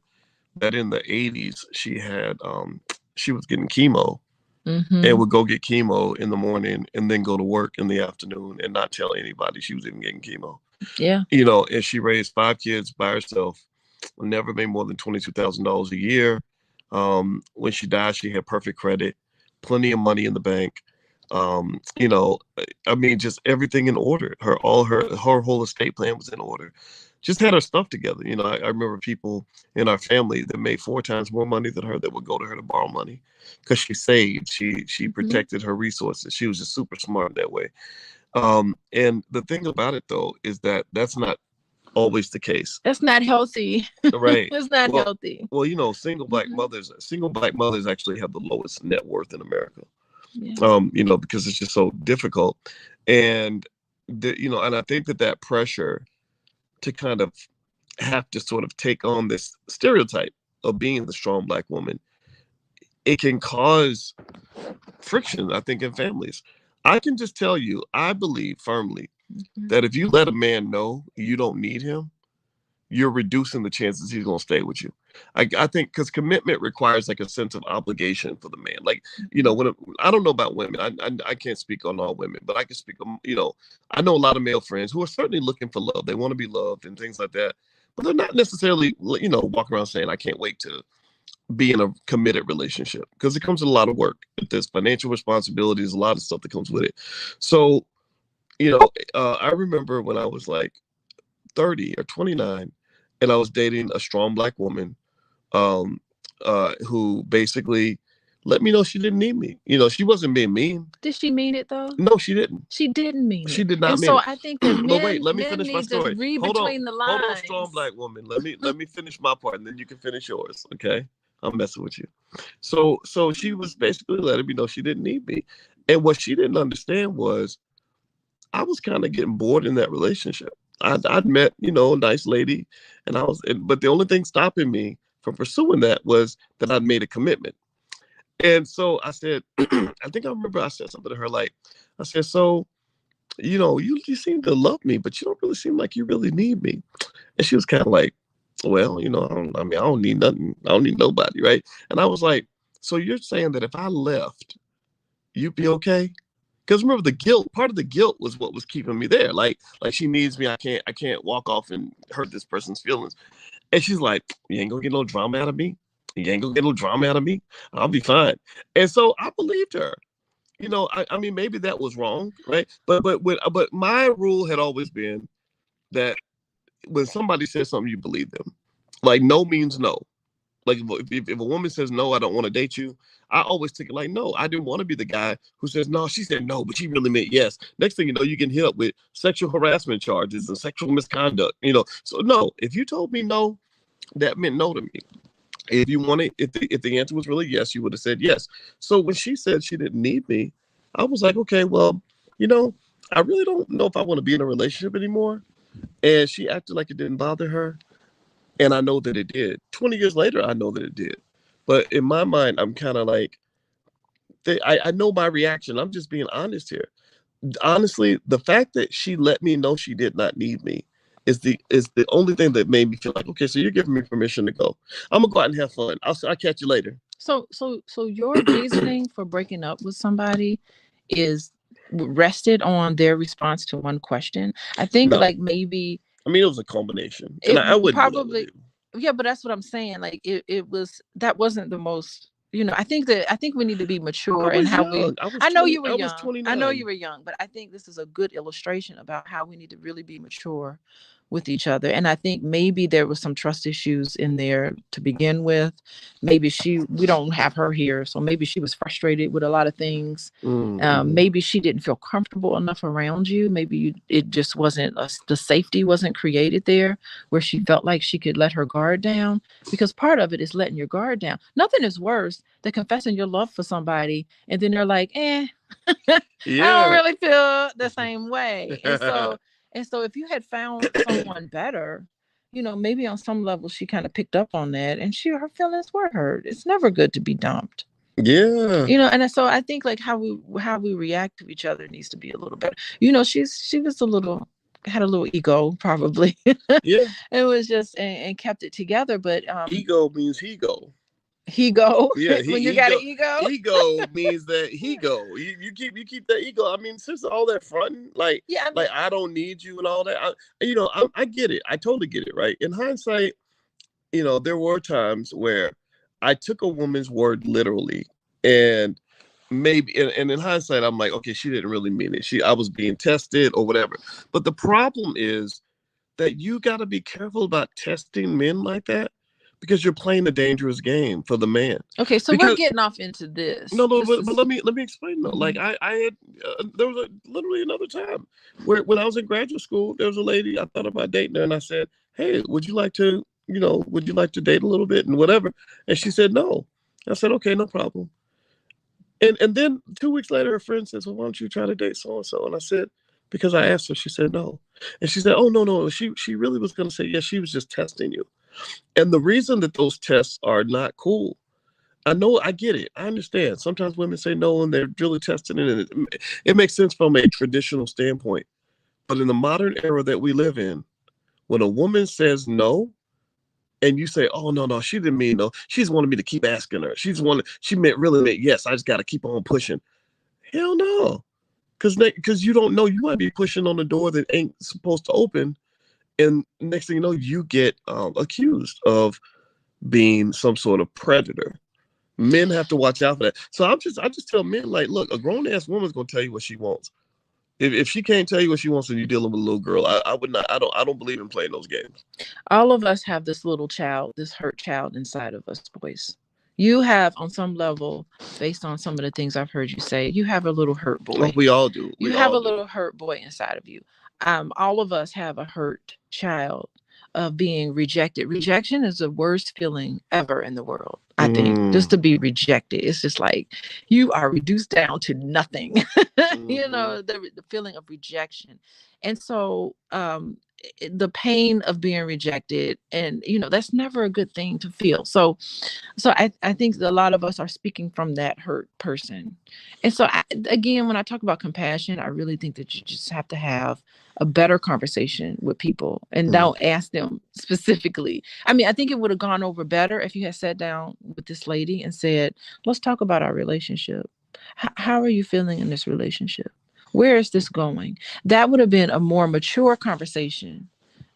that in the 80s she was getting chemo and would go get chemo in the morning and then go to work in the afternoon and not tell anybody she was even getting chemo. Yeah. You know, and she raised 5 kids by herself, never made more than $22,000 a year. When she died, she had perfect credit, plenty of money in the bank. You know, I mean, just everything in order. Her whole estate plan was in order. Just had her stuff together. You know, I remember people in our family that made 4 times more money than her that would go to her to borrow money because she saved. She protected her resources. She was just super smart that way. And the thing about it though is that that's not always the case. That's not healthy. Right. It's not healthy. Well, you know, single black mothers actually have the lowest net worth in America. Yeah. You know, because it's just so difficult. And you know, and I think that pressure to kind of have to sort of take on this stereotype of being the strong black woman, it can cause friction, I think, in families. I can just tell you, I believe firmly that if you let a man know you don't need him, you're reducing the chances he's going to stay with you. I think because commitment requires like a sense of obligation for the man. Like, you know, I don't know about women. I can't speak on all women, but I can speak on, you know, I know a lot of male friends who are certainly looking for love. They want to be loved and things like that. But they're not necessarily, you know, walking around saying, I can't wait to be in a committed relationship, because it comes with a lot of work. There's financial responsibilities, a lot of stuff that comes with it. So, you know, I remember when I was like 30 or 29 and I was dating a strong black woman who basically let me know she didn't need me. You know, she wasn't being mean. Did she mean it though? No, she didn't. She didn't mean it. She did not mean so it. I think that But wait, let me finish my need to story. read Hold between on. the lines. Hold on, strong black woman. Let me finish my part and then you can finish yours. Okay. I'm messing with you. So she was basically letting me know she didn't need me. And what she didn't understand was I was kind of getting bored in that relationship. I'd met, you know, a nice lady, and but the only thing stopping me from pursuing that was that I'd made a commitment. And so I said, I think I remember I said something to her like, I said, so, you know, you seem to love me, but you don't really seem like you really need me. And she was kind of like, well, you know, I don't need nothing. I don't need nobody, right? And I was like, so you're saying that if I left, you'd be okay? Because remember, the guilt, part of the guilt was what was keeping me there. Like she needs me. I can't walk off and hurt this person's feelings. And she's like, you ain't gonna get no drama out of me. You ain't gonna get no drama out of me. I'll be fine. And so I believed her. You know, I mean, maybe that was wrong, right? But my rule had always been that when somebody says something, you believe them. Like no means no. Like if a woman says no, I don't want to date you, I always take it like no. I didn't want to be the guy who says no. She said no, but she really meant yes. Next thing you know, you get hit up with sexual harassment charges and sexual misconduct. You know, so no. If you told me no, that meant no to me. If you wanted, if the answer was really yes, you would have said yes. So when she said she didn't need me, I was like, okay, well, you know, I really don't know if I want to be in a relationship anymore. And she acted like it didn't bother her. And I know that it did. 20 years later, I know that it did. But in my mind, I'm kind of like, I know my reaction. I'm just being honest here. Honestly, the fact that she let me know she did not need me is the only thing that made me feel like, okay, so you're giving me permission to go. I'm gonna go out and have fun. I'll catch you later. So your reasoning for breaking up with somebody is rested on their response to one question. I think like maybe. I mean, it was a combination. And I wouldn't probably. Yeah, but that's what I'm saying. Like it was, that wasn't the most, you know, I think we need to be mature in how I know you were young. I know you were young, but I think this is a good illustration about how we need to really be mature with each other. And I think maybe there was some trust issues in there to begin with. Maybe we don't have her here, so maybe she was frustrated with a lot of things. Maybe she didn't feel comfortable enough around you. Maybe it just wasn't, the safety wasn't created there where she felt like she could let her guard down, because part of it is letting your guard down. Nothing is worse than confessing your love for somebody and then they're like, I don't really feel the same way. And so if you had found someone better, you know, maybe on some level she kind of picked up on that and her feelings were hurt. It's never good to be dumped. Yeah. You know, and so I think like how we react to each other needs to be a little better. You know, she was had a little ego probably. Yeah. It was just and kept it together, but ego means he go. He go. Yeah, When you got an ego. Ego means that he go. You keep that ego. I mean, since all that fronting, like, Yeah, I mean, like I don't need you and all that. I get it. I totally get it. Right. In hindsight, there were times where I took a woman's word literally, and maybe, and in hindsight, I'm like, okay, she didn't really mean it. I was being tested or whatever. But the problem is that you got to be careful about testing men like that, because you're playing a dangerous game for the man. okay, so Because we're getting off into this. no, This but is- let me explain though. Like I had there was literally another time where when I was in graduate school, there was a lady I thought about dating her, and I said, "Hey, would you like to date a little bit and whatever?" And she said no. I said, "Okay, no problem." And then 2 weeks later, her friend says, "Well, why don't you try to date so and so?" And I said, "Because I asked her." She said no, and she said, "Oh, no. She really was going to say yes. She was just testing you." And the reason that those tests are not cool, I know, I get it. I understand. Sometimes women say no and they're really testing it. And it makes sense from a traditional standpoint. But in the modern era that we live in, when a woman says no, and you say, "Oh, no, she didn't mean no. She's wanted me to keep asking her. She really meant yes. I just got to keep on pushing." Hell no. Because you don't know. You might be pushing on a door that ain't supposed to open. And next thing you know, you get accused of being some sort of predator. Men have to watch out for that. So I just tell men, like, look, a grown ass woman's gonna tell you what she wants. If she can't tell you what she wants and you're dealing with a little girl, I would not. I don't believe in playing those games. all of us have this little child, this hurt child inside of us, boys. You have, on some level, based on some of the things I've heard you say, you have a little hurt boy. Well, we all do. You have a little hurt boy inside of you. All of us have a hurt child of being rejected. Rejection is the worst feeling ever in the world, I think. Just to be rejected. It's just like you are reduced down to nothing. The feeling of rejection. And so the pain of being rejected, and that's never a good thing to feel. So I think a lot of us are speaking from that hurt person. And so again, when I talk about compassion, I really think that you just have to have a better conversation with people and don't ask them specifically. I mean, I think it would have gone over better if you had sat down with this lady and said, "Let's talk about our relationship. How are you feeling in this relationship? Where is this going?" That would have been a more mature conversation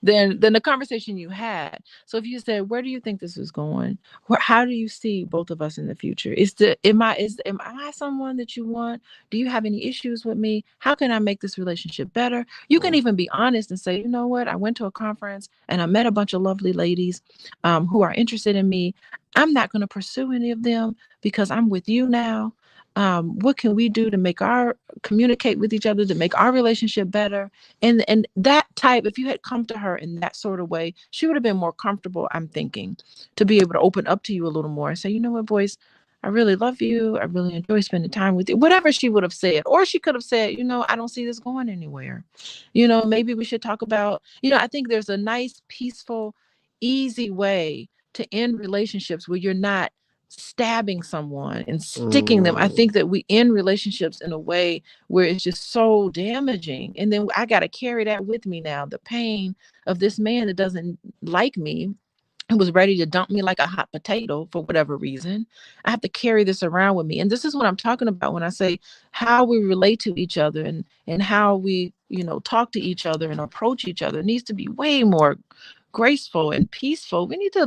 than the conversation you had. So if you said, "Where do you think this is going? How do you see both of us in the future? Am I someone that you want? Do you have any issues with me? How can I make this relationship better?" You can even be honest and say, "You know what? I went to a conference and I met a bunch of lovely ladies who are interested in me. I'm not going to pursue any of them because I'm with you now. What can we do to communicate with each other to make our relationship better?" And that type, if you had come to her in that sort of way, she would have been more comfortable, I'm thinking, to be able to open up to you a little more and say, "You know what, Boyce, I really love you. I really enjoy spending time with you." Whatever she would have said. Or she could have said, "I don't see this going anywhere. Maybe we should talk about," I think there's a nice, peaceful, easy way to end relationships where you're not stabbing someone and sticking them. I think that we end relationships in a way where it's just so damaging. And then I got to carry that with me now. The pain of this man that doesn't like me, who was ready to dump me like a hot potato for whatever reason. I have to carry this around with me. And this is what I'm talking about when I say how we relate to each other and how we, talk to each other and approach each other. It needs to be way more graceful and peaceful. We need to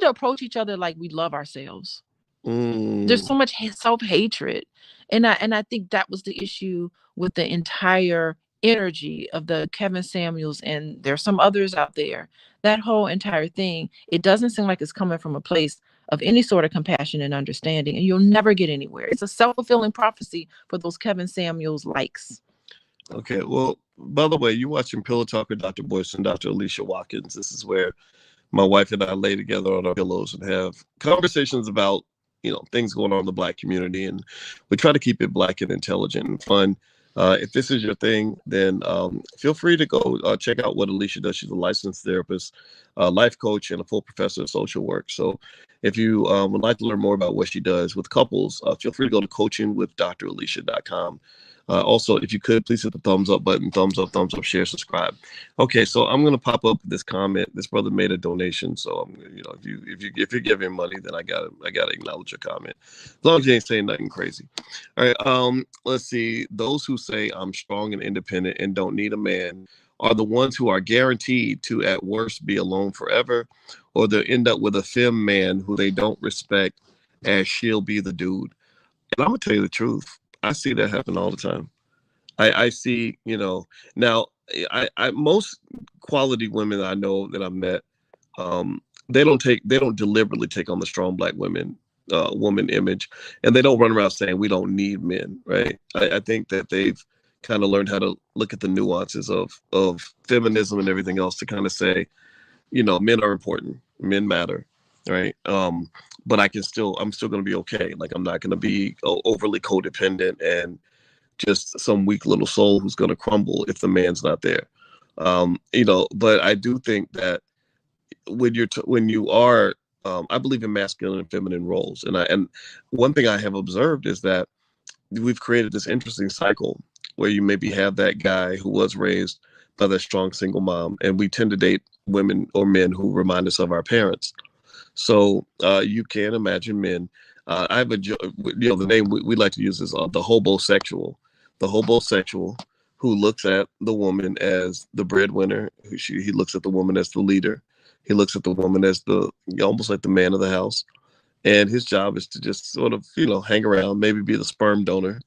approach each other like we love ourselves. There's so much self-hatred. And I think that was the issue with the entire energy of the Kevin Samuels, and there's some others out there. That whole entire thing, it doesn't seem like it's coming from a place of any sort of compassion and understanding, and you'll never get anywhere. It's a self-fulfilling prophecy for those Kevin Samuels likes. Okay, well, by the way, you're watching Pillow Talk with Dr. Boyce and Dr. Alicia Watkins. This is where my wife and I lay together on our pillows and have conversations about, things going on in the Black community. And we try to keep it Black and intelligent and fun. If this is your thing, then feel free to go check out what Alicia does. She's a licensed therapist, life coach, and a full professor of social work. So if you would like to learn more about what she does with couples, feel free to go to coachingwithdralicia.com. Also, if you could, please hit the thumbs up button, thumbs up, share, subscribe. Okay, so I'm gonna pop up this comment. This brother made a donation, so I'm, if you're giving money, then I gotta acknowledge your comment, as long as you ain't saying nothing crazy. All right, let's see. Those who say I'm strong and independent and don't need a man are the ones who are guaranteed to, at worst, be alone forever, or they'll end up with a femme man who they don't respect, as she'll be the dude. And I'm gonna tell you the truth. I see that happen all the time. I see, now I most quality women I know that I've met, they don't deliberately take on the strong black woman image, and they don't run around saying we don't need men, right? I think that they've kind of learned how to look at the nuances of feminism and everything else to kind of say, men are important, men matter, right? But I'm still going to be okay. Like, I'm not going to be overly codependent and just some weak little soul who's going to crumble if the man's not there. But I do think that when you are, I believe in masculine and feminine roles, and one thing I have observed is that we've created this interesting cycle where you maybe have that guy who was raised by that strong single mom, and we tend to date women or men who remind us of our parents. So you can imagine men. I have the name we like to use is the hobosexual. The hobosexual who looks at the woman as the breadwinner. He looks at the woman as the leader. He looks at the woman as almost like the man of the house. And his job is to just sort of, hang around, maybe be the sperm donor.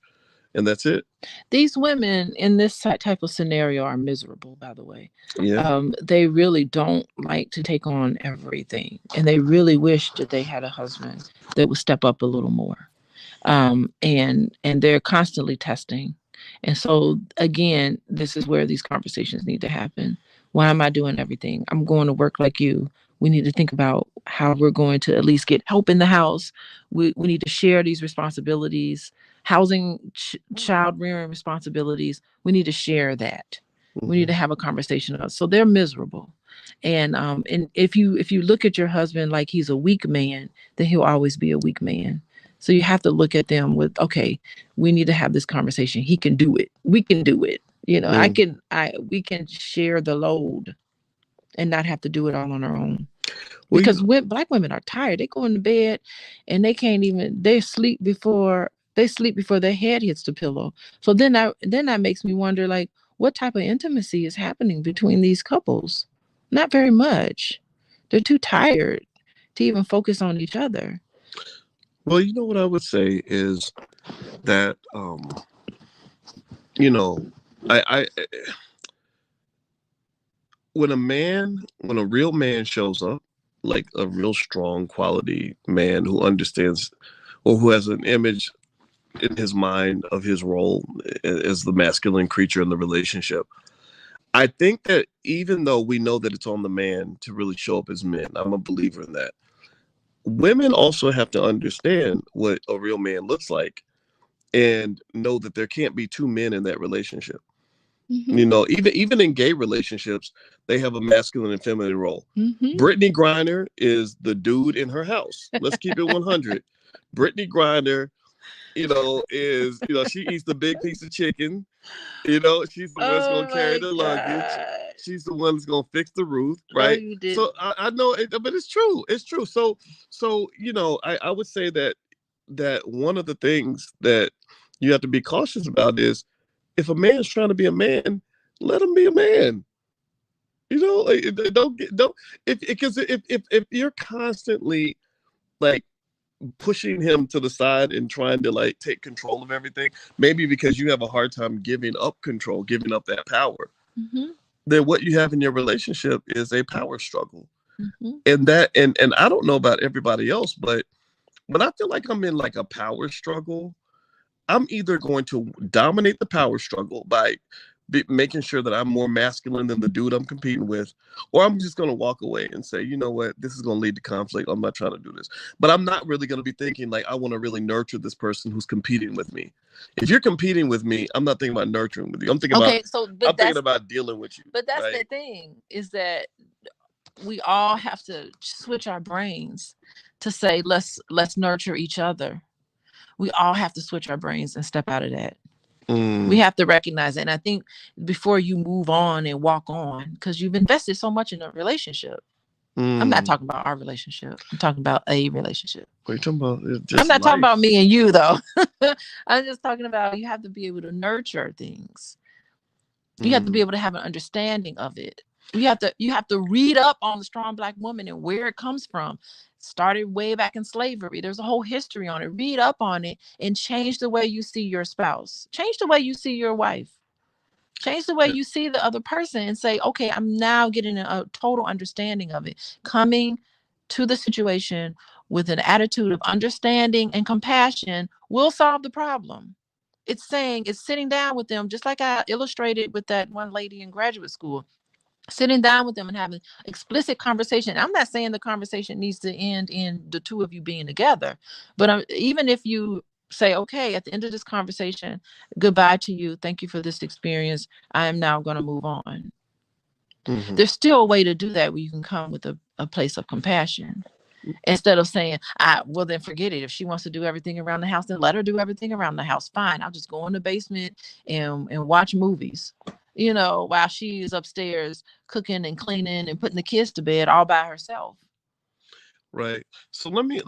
And that's it. These women in this type of scenario are miserable, by the way. Yeah. They really don't like to take on everything. And they really wish that they had a husband that would step up a little more. And they're constantly testing. And so, again, this is where these conversations need to happen. Why am I doing everything? I'm going to work like you. We need to think about how we're going to at least get help in the house. We need to share these responsibilities. Housing, child rearing responsibilities. We need to share that. Mm-hmm. We need to have a conversation about it. So they're miserable. And if you look at your husband like he's a weak man, then he'll always be a weak man. So you have to look at them with, okay, we need to have this conversation. He can do it. We can do it. We can share the load and not have to do it all on our own. Because black women are tired. They go into bed and they sleep before their head hits the pillow. So then that makes me wonder, like, what type of intimacy is happening between these couples? Not very much. They're too tired to even focus on each other. Well, what I would say is that, I when a real man shows up, like a real strong quality man who understands or who has an image in his mind of his role as the masculine creature in the relationship, I think that even though we know that it's on the man to really show up as men, I'm a believer in that. Women also have to understand what a real man looks like and know that there can't be two men in that relationship. Mm-hmm. Even in gay relationships, they have a masculine and feminine role. Mm-hmm. Brittany Griner is the dude in her house. Let's keep it 100. Brittany Griner, she eats the big piece of chicken. She's the one that's going to carry the luggage. She's the one that's going to fix the roof, right? So I know it, but it's true. It's true. So I would say that one of the things that you have to be cautious about is, if a man's trying to be a man, let him be a man. Because if you're constantly like pushing him to the side and trying to like take control of everything, maybe because you have a hard time giving up control, giving up that power, mm-hmm. then what you have in your relationship is a power struggle. Mm-hmm. And I don't know about everybody else, but when I feel like I'm in like a power struggle, I'm either going to dominate the power struggle by making sure that I'm more masculine than the dude I'm competing with, or I'm just going to walk away and say, you know what, this is going to lead to conflict. I'm not trying to do this. But I'm not really going to be thinking like I want to really nurture this person who's competing with me. If you're competing with me, I'm not thinking about nurturing with you. I'm thinking thinking about dealing with you. But that's right? The thing is that we all have to switch our brains to say, let's nurture each other. We all have to switch our brains and step out of that. We have to recognize it. And I think before you move on and walk on, because you've invested so much in a relationship. I'm not talking about our relationship. I'm talking about a relationship. What are you talking about? Just I'm not life. talking about me and you, though. I'm just talking about you have to be able to nurture things. You have to be able to have an understanding of it. You have to read up on the strong Black woman and where it comes from. Started way back in slavery. There's a whole history on it. Read up on it and change the way you see your spouse. Change the way you see your wife. Change the way you see the other person and say, okay, I'm now getting a total understanding of it. Coming to the situation with an attitude of understanding and compassion will solve the problem. It's sitting down with them, just like I illustrated with that one lady in graduate school, sitting down with them and having explicit conversation. I'm not saying the conversation needs to end in the two of you being together, but even if you say, okay, at the end of this conversation, goodbye to you. Thank you for this experience. I am now going to move on. There's still a way to do that where you can come with a place of compassion. Instead of saying, well, then forget it. If she wants to do everything around the house, then let her do everything around the house. Fine. I'll just go in the basement and watch movies, while she's upstairs cooking and cleaning and putting the kids to bed all by herself. Right. So let me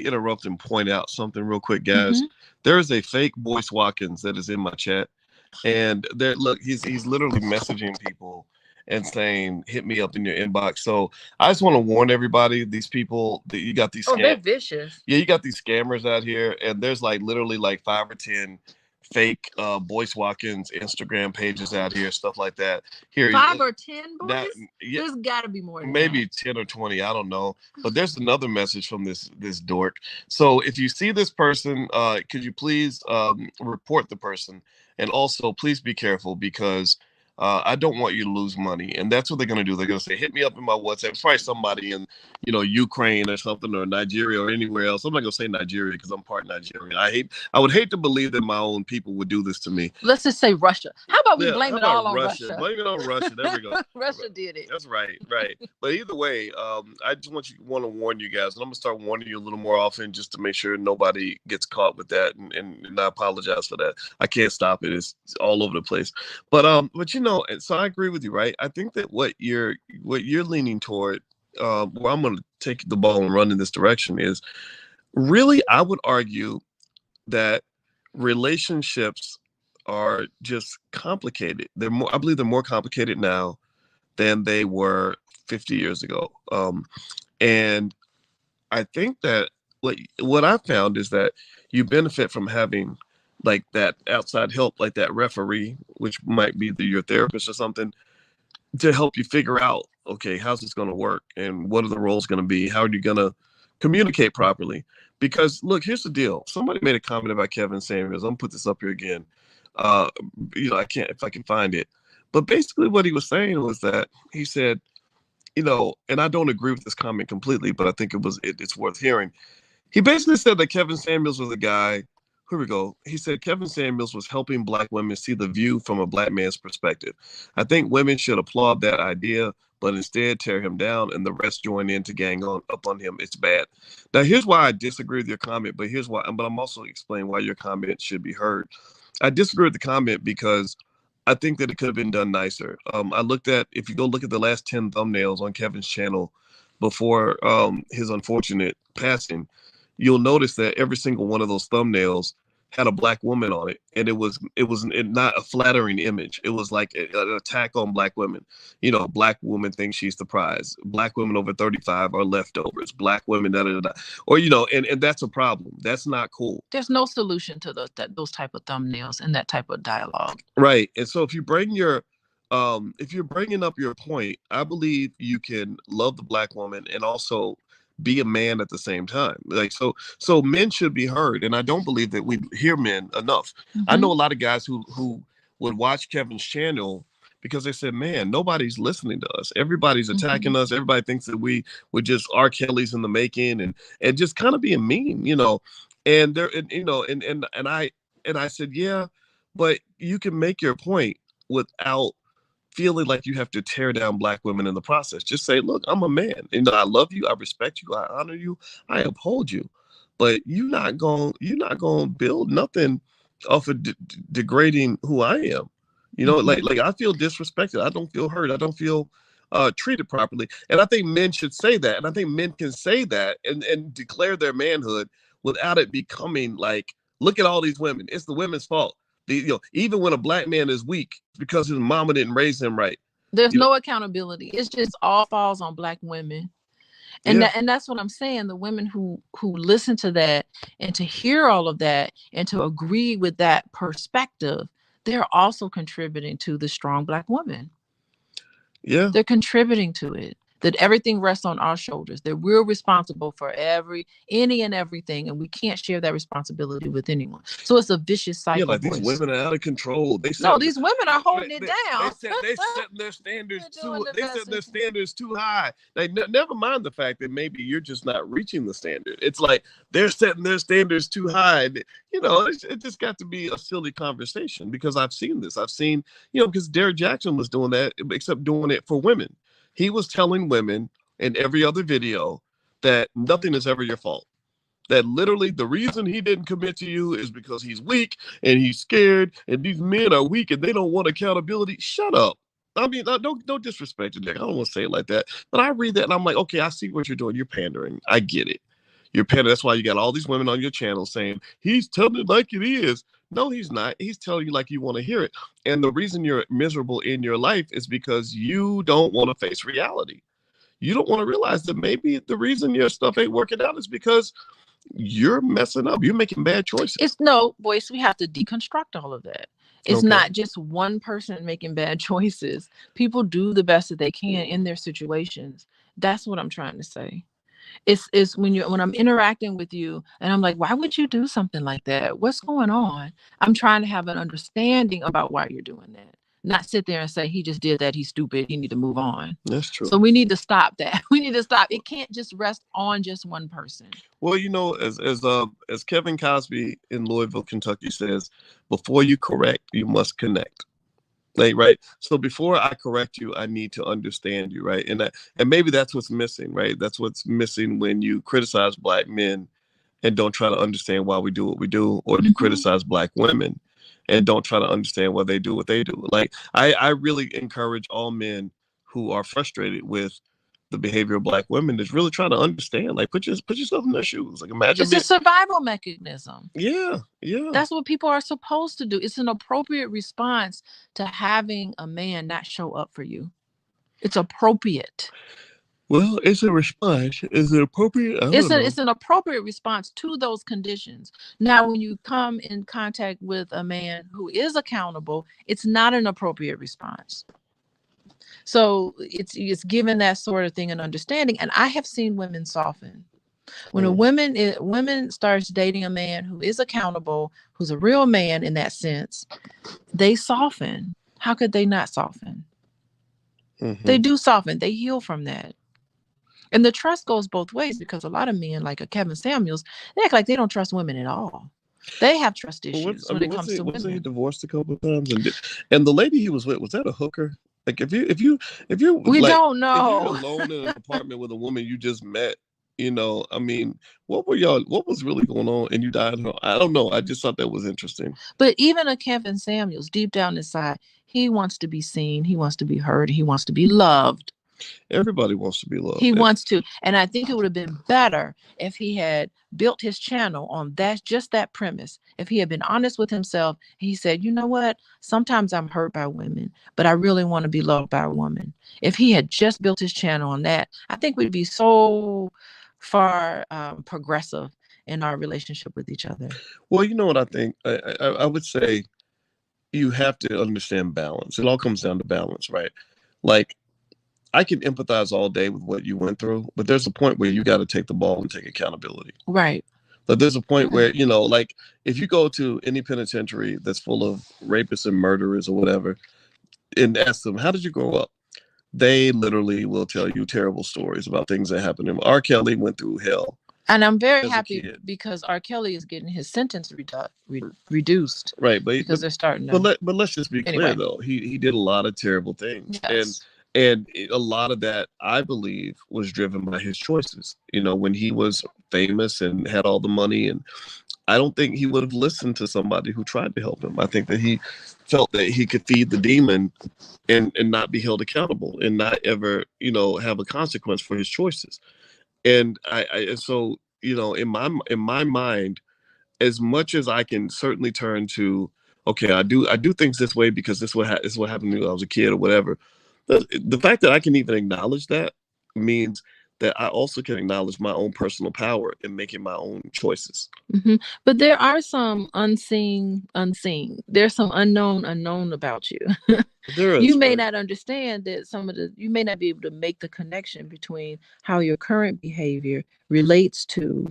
interrupt and point out something real quick, guys. There is a fake Boyce Watkins that is in my chat. And he's literally messaging people and saying, hit me up in your inbox. So I just want to warn everybody, these people that you got these they're vicious. Yeah, you got these scammers out here, and there's literally 5 or 10 fake Boyce Watkins Instagram pages out here, stuff like that. Here, 5 or 10 boys? Yeah, there's gotta be more than maybe that. 10 or 20, I don't know. But there's another message from this dork. So if you see this person, could you please report the person? And also, please be careful, because I don't want you to lose money. And that's what they're going to do. They're going to say, hit me up in my WhatsApp. It's probably somebody in, Ukraine or something, or Nigeria or anywhere else. I'm not going to say Nigeria because I'm part Nigerian. I would hate to believe that my own people would do this to me. Let's just say Russia. How about we blame it all on Russia? Blame it on Russia. There we go. Russia did it. That's right. But either way, I just want to warn you guys, and I'm going to start warning you a little more often just to make sure nobody gets caught with that. And I apologize for that. I can't stop it. It's all over the place. But so I agree with you, right? I think that what you're leaning toward, where I'm going to take the ball and run in this direction, is really, I would argue that relationships are just complicated. I believe they're more complicated now than they were 50 years ago. And I think that what I found is that you benefit from having that outside help, like that referee, which might be your therapist or something, to help you figure out, okay, how's this going to work? And what are the roles going to be? How are you going to communicate properly? Because look, here's the deal. Somebody made a comment about Kevin Samuels. I'm going to put this up here again. I can't, if I can find it. But basically what he was saying was that he said, and I don't agree with this comment completely, but I think it's worth hearing. He basically said that Kevin Samuels was a guy. Here we go. He said Kevin Samuels was helping Black women see the view from a Black man's perspective. I think women should applaud that idea, but instead tear him down and the rest join in to gang up on him. It's bad. Now, here's why I disagree with your comment, but I'm also explaining why your comment should be heard. I disagree with the comment because I think that it could have been done nicer. If you go look at the last 10 thumbnails on Kevin's channel before his unfortunate passing, you'll notice that every single one of those thumbnails had a Black woman on it, and it was not a flattering image. It was like an attack on Black women. Black women think she's the prize. Black women over 35 are leftovers. Black women, or and that's a problem. That's not cool. There's no solution to those type of thumbnails and that type of dialogue. Right, and so if you're bringing up your point, I believe you can love the Black woman and also be a man at the same time. So men should be heard, and I don't believe that we hear men enough. I know a lot of guys who would watch Kevin's channel because they said, man, nobody's listening to us. Everybody's attacking us. Everybody thinks that we're just R. Kelly's in the making and just kind of being mean, and there, and I said, yeah, but you can make your point without feeling like you have to tear down Black women in the process. Just say, look, I'm a man. I love you. I respect you. I honor you. I uphold you. But you're not going to build nothing off of degrading who I am. You know, like I feel disrespected. I don't feel heard. I don't feel treated properly. And I think men should say that. And I think men can say that and declare their manhood without it becoming like, look at all these women. It's the women's fault. Even when a black man is weak, it's because his mama didn't raise him right. There's no accountability. It's just all falls on black women. And that's what I'm saying. The women who listen to that and to hear all of that and to agree with that perspective, they're also contributing to the strong black woman. Yeah. They're contributing to it. That everything rests on our shoulders. That we're responsible for any and everything, and we can't share that responsibility with anyone. So it's a vicious cycle. Yeah, like these women are out of control. These women are holding it down. They setting their standards too high. Like never mind the fact that maybe you're just not reaching the standard. It's like they're setting their standards too high. It just got to be a silly conversation because I've seen this. I've seen, because Derrick Jackson was doing that, except doing it for women. He was telling women in every other video that nothing is ever your fault. That literally the reason he didn't commit to you is because he's weak and he's scared and these men are weak and they don't want accountability. Shut up. I mean, don't disrespect it. I don't want to say it like that. But I read that and I'm like, okay, I see what you're doing. You're pandering. I get it. You're pandering. That's why you got all these women on your channel saying, he's telling it like it is. No, he's not. He's telling you like you want to hear it. And the reason you're miserable in your life is because you don't want to face reality. You don't want to realize that maybe the reason your stuff ain't working out is because you're messing up. You're making bad choices. Boyce, we have to deconstruct all of that. It's not just one person making bad choices. People do the best that they can in their situations. That's what I'm trying to say. It's when I'm interacting with you and I'm like, why would you do something like that? What's going on? I'm trying to have an understanding about why you're doing that. Not sit there and say, he just did that. He's stupid. He need to move on. That's true. So we need to stop that. We need to stop. It can't just rest on just one person. Well, as Kevin Cosby in Louisville, Kentucky says, before you correct, you must connect. Right. So before I correct you, I need to understand you. Right. And maybe that's what's missing. Right. That's what's missing when you criticize black men and don't try to understand why we do what we do, or you criticize black women and don't try to understand why they do what they do. Like I really encourage all men who are frustrated with the behavior of black women is really trying to understand. Like put yourself in their shoes. Like imagine it's a survival mechanism. Yeah. That's what people are supposed to do. It's an appropriate response to having a man not show up for you. It's appropriate. Well, it's a response. Is it appropriate? It's an appropriate response to those conditions. Now, when you come in contact with a man who is accountable, it's not an appropriate response. So it's given that sort of thing an understanding. And I have seen women soften. When a woman starts dating a man who is accountable, who's a real man in that sense, they soften. How could they not soften? They do soften. They heal from that. And the trust goes both ways, because a lot of men, like a Kevin Samuels, they act like they don't trust women at all. They have trust issues when it comes to women. Wasn't he divorced a couple of times? And the lady he was with, was that a hooker? Like if you we like, don't know. If you're alone in an apartment with a woman you just met, I mean, what was really going on? And you died. I don't know. I just thought that was interesting. But even a Kevin Samuels, deep down inside, he wants to be seen. He wants to be heard. He wants to be loved. Everybody wants to be loved. He wants to. And I think it would have been better if he had built his channel on that premise. If he had been honest with himself, he said, you know what? Sometimes I'm hurt by women, but I really want to be loved by a woman. If he had just built his channel on that, I think we'd be so far progressive in our relationship with each other. Well, you know what I think? I would say you have to understand balance. It all comes down to balance, right? Like, I can empathize all day with what you went through, but there's a point where you got to take the ball and take accountability. Right. But there's a point where, like if you go to any penitentiary that's full of rapists and murderers or whatever, and ask them, how did you grow up? They literally will tell you terrible stories about things that happened to him. R. Kelly went through hell. And I'm very happy because R. Kelly is getting his sentence reduced. Right. Because they're starting to. But let's just be clear, though. He did a lot of terrible things. Yes. And a lot of that, I believe, was driven by his choices. When he was famous and had all the money and I don't think he would have listened to somebody who tried to help him. I think that he felt that he could feed the demon and not be held accountable and not ever, have a consequence for his choices. And so, in my mind, as much as I can certainly turn to, okay, I do things this way because this is what happened to me when I was a kid or whatever. The fact that I can even acknowledge that means that I also can acknowledge my own personal power in making my own choices. Mm-hmm. But there are some unseen. There's some unknown about you. There is. You may not understand that you may not be able to make the connection between how your current behavior relates to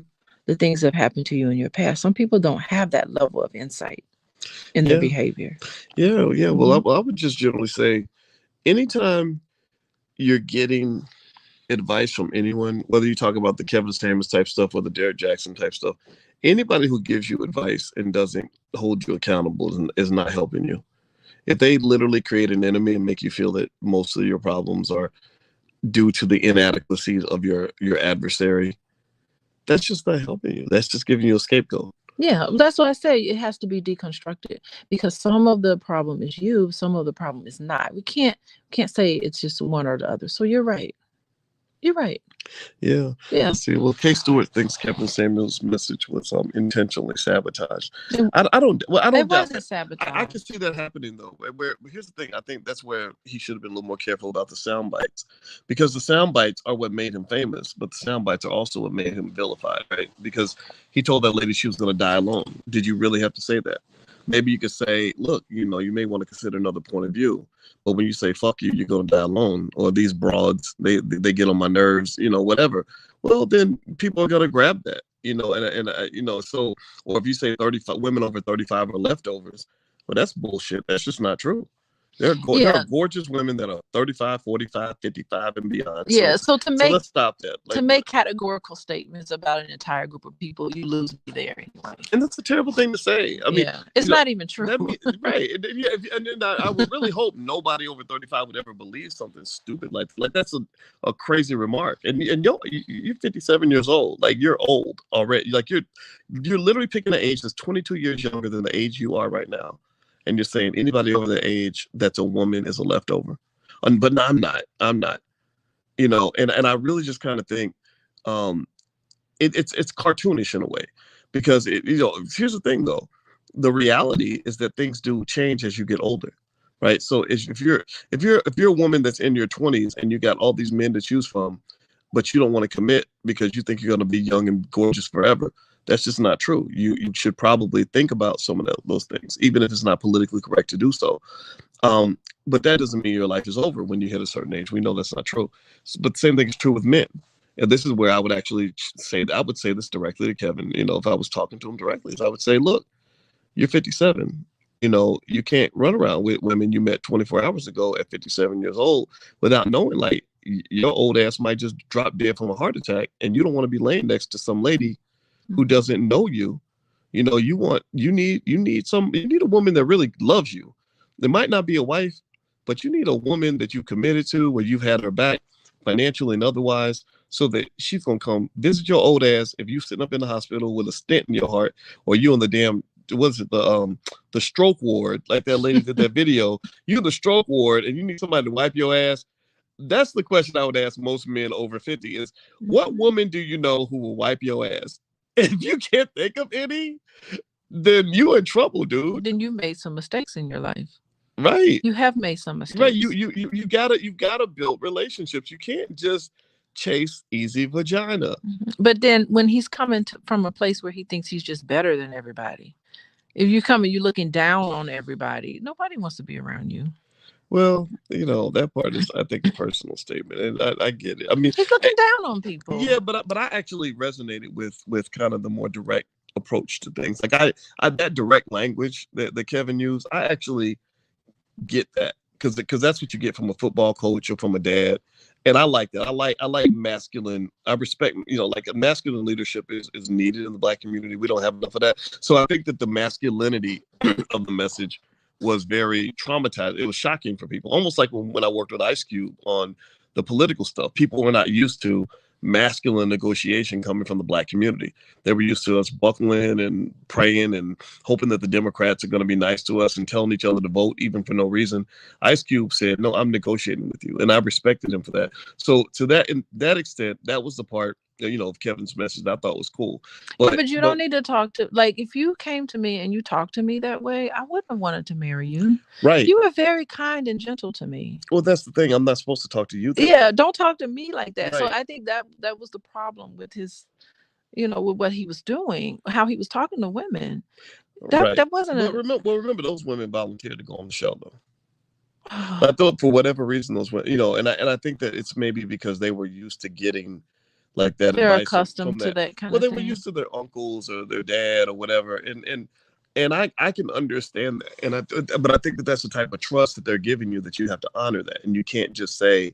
the things that have happened to you in your past. Some people don't have that level of insight in their behavior. Yeah. Mm-hmm. Well, I would just generally say, anytime you're getting advice from anyone, whether you talk about the Kevin Samuels type stuff or the Derek Jackson type stuff, anybody who gives you advice and doesn't hold you accountable is not helping you. If they literally create an enemy and make you feel that most of your problems are due to the inadequacies of your adversary, that's just not helping you. That's just giving you a scapegoat. Yeah, that's why I say it has to be deconstructed, because some of the problem is you, some of the problem is not. We can't say it's just one or the other. So you're right. You're right. Yeah. Yeah. Let's see. Well, Kay Stewart thinks Kevin Samuels' message was intentionally sabotaged. I don't. Well, I don't. It wasn't sabotage. I can see that happening though. Where here's the thing. I think that's where he should have been a little more careful about the sound bites, because the sound bites are what made him famous, but the sound bites are also what made him vilified, right? Because he told that lady she was going to die alone. Did you really have to say that? Maybe you could say, look, you may want to consider another point of view. But when you say, fuck you, you're going to die alone. Or these broads, they get on my nerves, whatever. Well, then people are going to grab that, so, or if you say 35 women over 35 are leftovers, well, that's bullshit. That's just not true. There are gorgeous women that are 35, 45, 55 and beyond. Yeah. So let's stop that. To make categorical statements about an entire group of people, you lose me there anyway. And that's a terrible thing to say. I mean, it's not even true. Right. And then I would really hope nobody over 35 would ever believe something stupid like that's a crazy remark. And you're 57 years old. Like, you're old already. Like, you're literally picking an age that's 22 years younger than the age you are right now. And you're saying anybody over the age that's a woman is a leftover. But no, I'm not. And I really just kind of think it's cartoonish in a way, because here's the thing though. The reality is that things do change as you get older, right? So if you're a woman that's in your 20s and you got all these men to choose from, but you don't want to commit because you think you're going to be young and gorgeous forever, that's just not true. You should probably think about some of those things, even if it's not politically correct to do so. But that doesn't mean your life is over when you hit a certain age. We know that's not true. But the same thing is true with men. And this is where I would actually say this directly to Kevin. If I was talking to him directly, I would say, look, you're 57. You can't run around with women you met 24 hours ago at 57 years old without knowing, like, your old ass might just drop dead from a heart attack, and you don't want to be laying next to some lady who doesn't know you. You need a woman that really loves you. There might not be a wife, but you need a woman that you committed to, where you've had her back financially and otherwise, so that she's gonna come visit your old ass if you sitting up in the hospital with a stent in your heart, or you on the damn the stroke ward, like that lady did that video. You in the stroke ward and you need somebody to wipe your ass. That's the question I would ask most men over 50 is, what woman do you know who will wipe your ass? If you can't think of any, then you're in trouble, dude. Then you made some mistakes in your life. Right. You have made some mistakes. Right. You gotta build relationships. You can't just chase easy vagina. But then when he's coming from a place where he thinks he's just better than everybody, if you come and you're looking down on everybody, nobody wants to be around you. Well, that part is, I think, a personal statement, and I get it. I mean, he's looking down on people. Yeah, but I actually resonated with kind of the more direct approach to things. Like I that direct language that Kevin used, I actually get that, because that's what you get from a football coach or from a dad, and I like that. I like masculine. I respect, like, masculine leadership is needed in the Black community. We don't have enough of that, so I think that the masculinity of the message was very traumatized. It was shocking for people, almost like when I worked with Ice Cube on the political stuff. People were not used to masculine negotiation coming from the Black community. They were used to us buckling and praying and hoping that the Democrats are going to be nice to us and telling each other to vote even for no reason. Ice Cube said, "No, I'm negotiating with you," and I respected him for that. So to that extent, that was the part, of Kevin's message that I thought was cool. But you don't need to talk to, like, if you came to me and you talked to me that way, I wouldn't have wanted to marry you. Right. You were very kind and gentle to me. Well, that's the thing. I'm not supposed to talk to you. Yeah, don't talk to me like that. Right. So I think that was the problem with his, with what he was doing, how he was talking to women. That wasn't. Remember those women volunteered to go on the show though. I thought for whatever reason those women, and I think that it's maybe because they were used to getting like that. They're advice accustomed to that kind of thing. thing. Well, they were used to their uncles or their dad or whatever, and I can understand that, but I think that that's the type of trust that they're giving you, that you have to honor that, and you can't just say,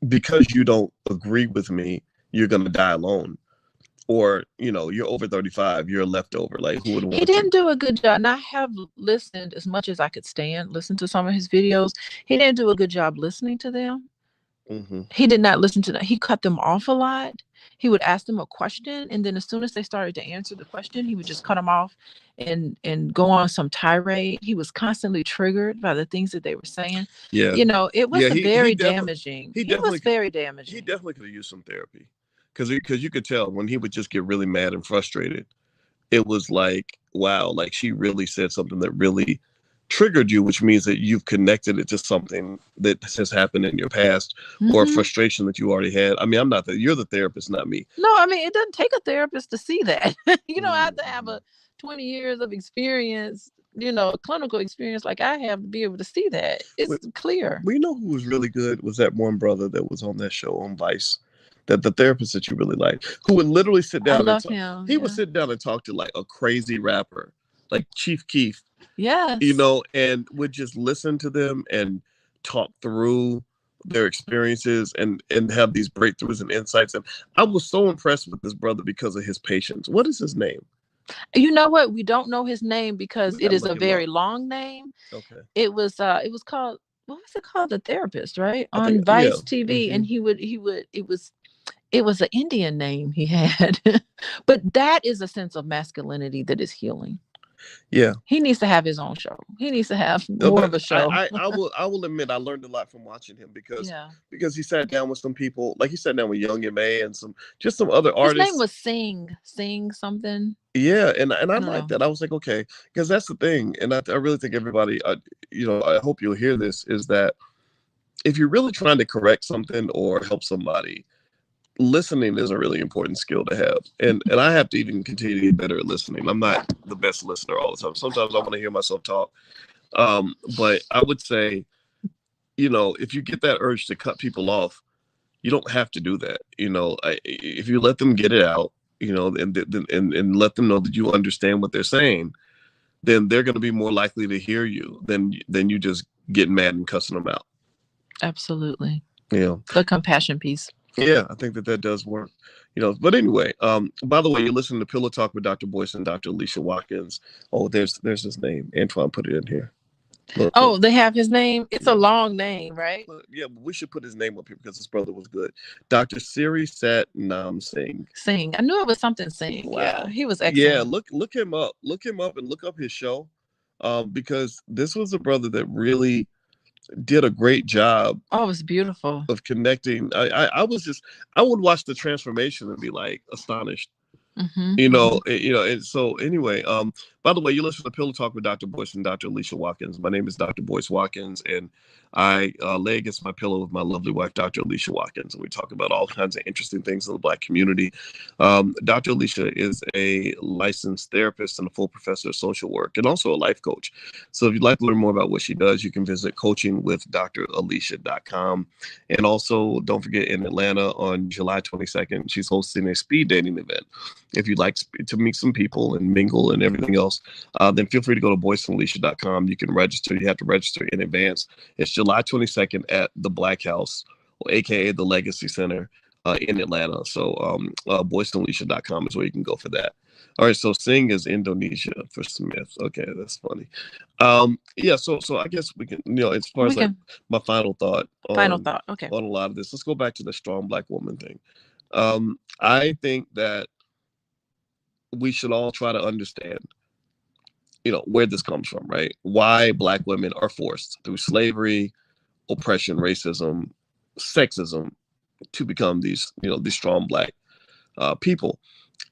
because you don't agree with me, you're gonna die alone, or you're over 35, you're a leftover. Like, who would want? He didn't do a good job, and I have listened as much as I could listen to some of his videos. He didn't do a good job listening to them. Mm-hmm. He did not listen to them. He cut them off a lot. He would ask them a question, and then as soon as they started to answer the question, he would just cut them off and go on some tirade. He was constantly triggered by the things that they were saying. Yeah. It was very damaging. He was very damaging. He definitely could have used some therapy, because you could tell when he would just get really mad and frustrated, it was like, wow, like she really said something that really triggered you, which means that you've connected it to something that has happened in your past, or a frustration that you already had. I mean, I'm not you're the therapist, not me. No, I mean, it doesn't take a therapist to see that. I have to have a 20 years of experience, clinical experience like I have, to be able to see that. It's clear. We know who was really good was that one brother that was on that show on Vice, that the therapist that you really liked, who would literally sit down. I love him. He would sit down and talk to like a crazy rapper, like Chief Keef. Yes. And would just listen to them and talk through their experiences and have these breakthroughs and insights. And I was so impressed with this brother because of his patience. What is his name? You know what? We don't know his name because it is a very long name. Okay. It was called, what was it called? The Therapist, right? On Vice TV. Mm-hmm. And it was an Indian name he had. But that is a sense of masculinity that is healing. Yeah, he needs to have his own show. He needs to have more of a show. I will admit I learned a lot from watching him because he sat down with some people, like he sat down with Young M.A. and some other artists. His name was Sing something. Yeah, and I like that. I was like, okay, because that's the thing, and I really think everybody, I hope you'll hear this, is that if you're really trying to correct something or help somebody, listening is a really important skill to have, and I have to even continue to get better at listening. I'm not the best listener all the time. Sometimes I want to hear myself talk, but I would say, if you get that urge to cut people off, you don't have to do that. If you let them get it out, and let them know that you understand what they're saying, then they're going to be more likely to hear you than you just getting mad and cussing them out. Absolutely. Yeah. The compassion piece. Yeah, I think that does work. But anyway, by the way, you're listening to Pillow Talk with Dr. Boyce and Dr. Alicia Watkins. Oh, there's his name. Antoine put it in here. Look. They have his name? It's a long name, right? Yeah, but we should put his name up here because his brother was good. Dr. Siri Sat Nam Singh. Singh. I knew it was something Singh. Wow. Yeah, he was excellent. Yeah, look him up. Look him up and look up his show, because this was a brother that really did a great job. Oh, it was beautiful of connecting. I would watch the transformation and be like astonished. And so anyway, by the way, you listen to Pillow Talk with Dr. Boyce and Dr. Alicia Watkins. My name is Dr. Boyce Watkins, and I lay against my pillow with my lovely wife, Dr. Alicia Watkins, and we talk about all kinds of interesting things in the Black community. Dr. Alicia is a licensed therapist and a full professor of social work, and also a life coach. So if you'd like to learn more about what she does, you can visit coachingwithdralicia.com. And also, don't forget, in Atlanta on July 22nd, she's hosting a speed dating event. If you'd like to meet some people and mingle and everything else, then feel free to go to boyceandalicia.com. You can register. You have to register in advance. It's July 22nd at the Black House, aka the Legacy Center in Atlanta. So boyceandalicia.com is where you can go for that. All right, so Singh is Indonesia for Smith. Okay, that's funny. So I guess we can, as far as my final thought. Okay. On a lot of this, let's go back to the strong Black woman thing. I think that we should all try to understand, where this comes from, right? Why Black women are forced through slavery, oppression, racism, sexism to become these strong Black people.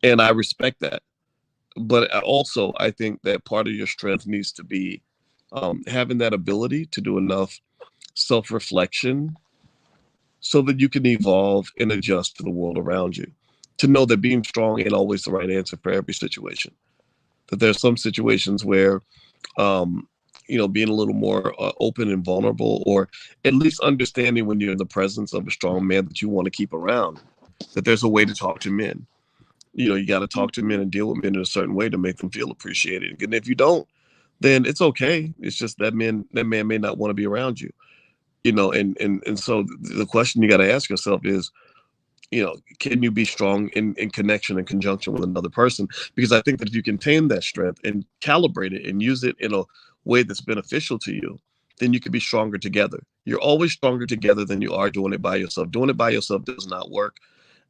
And I respect that. But also, I think that part of your strength needs to be having that ability to do enough self-reflection so that you can evolve and adjust to the world around you. To know that being strong ain't always the right answer for every situation. That there's some situations where, being a little more open and vulnerable, or at least understanding when you're in the presence of a strong man that you want to keep around, that there's a way to talk to men. You got to talk to men and deal with men in a certain way to make them feel appreciated. And if you don't, then it's okay. It's just that man may not want to be around you. And so the question you got to ask yourself is, can you be strong in connection and conjunction with another person? Because I think that if you contain that strength and calibrate it and use it in a way that's beneficial to you, then you can be stronger together. You're always stronger together than you are doing it by yourself. Doing it by yourself does not work.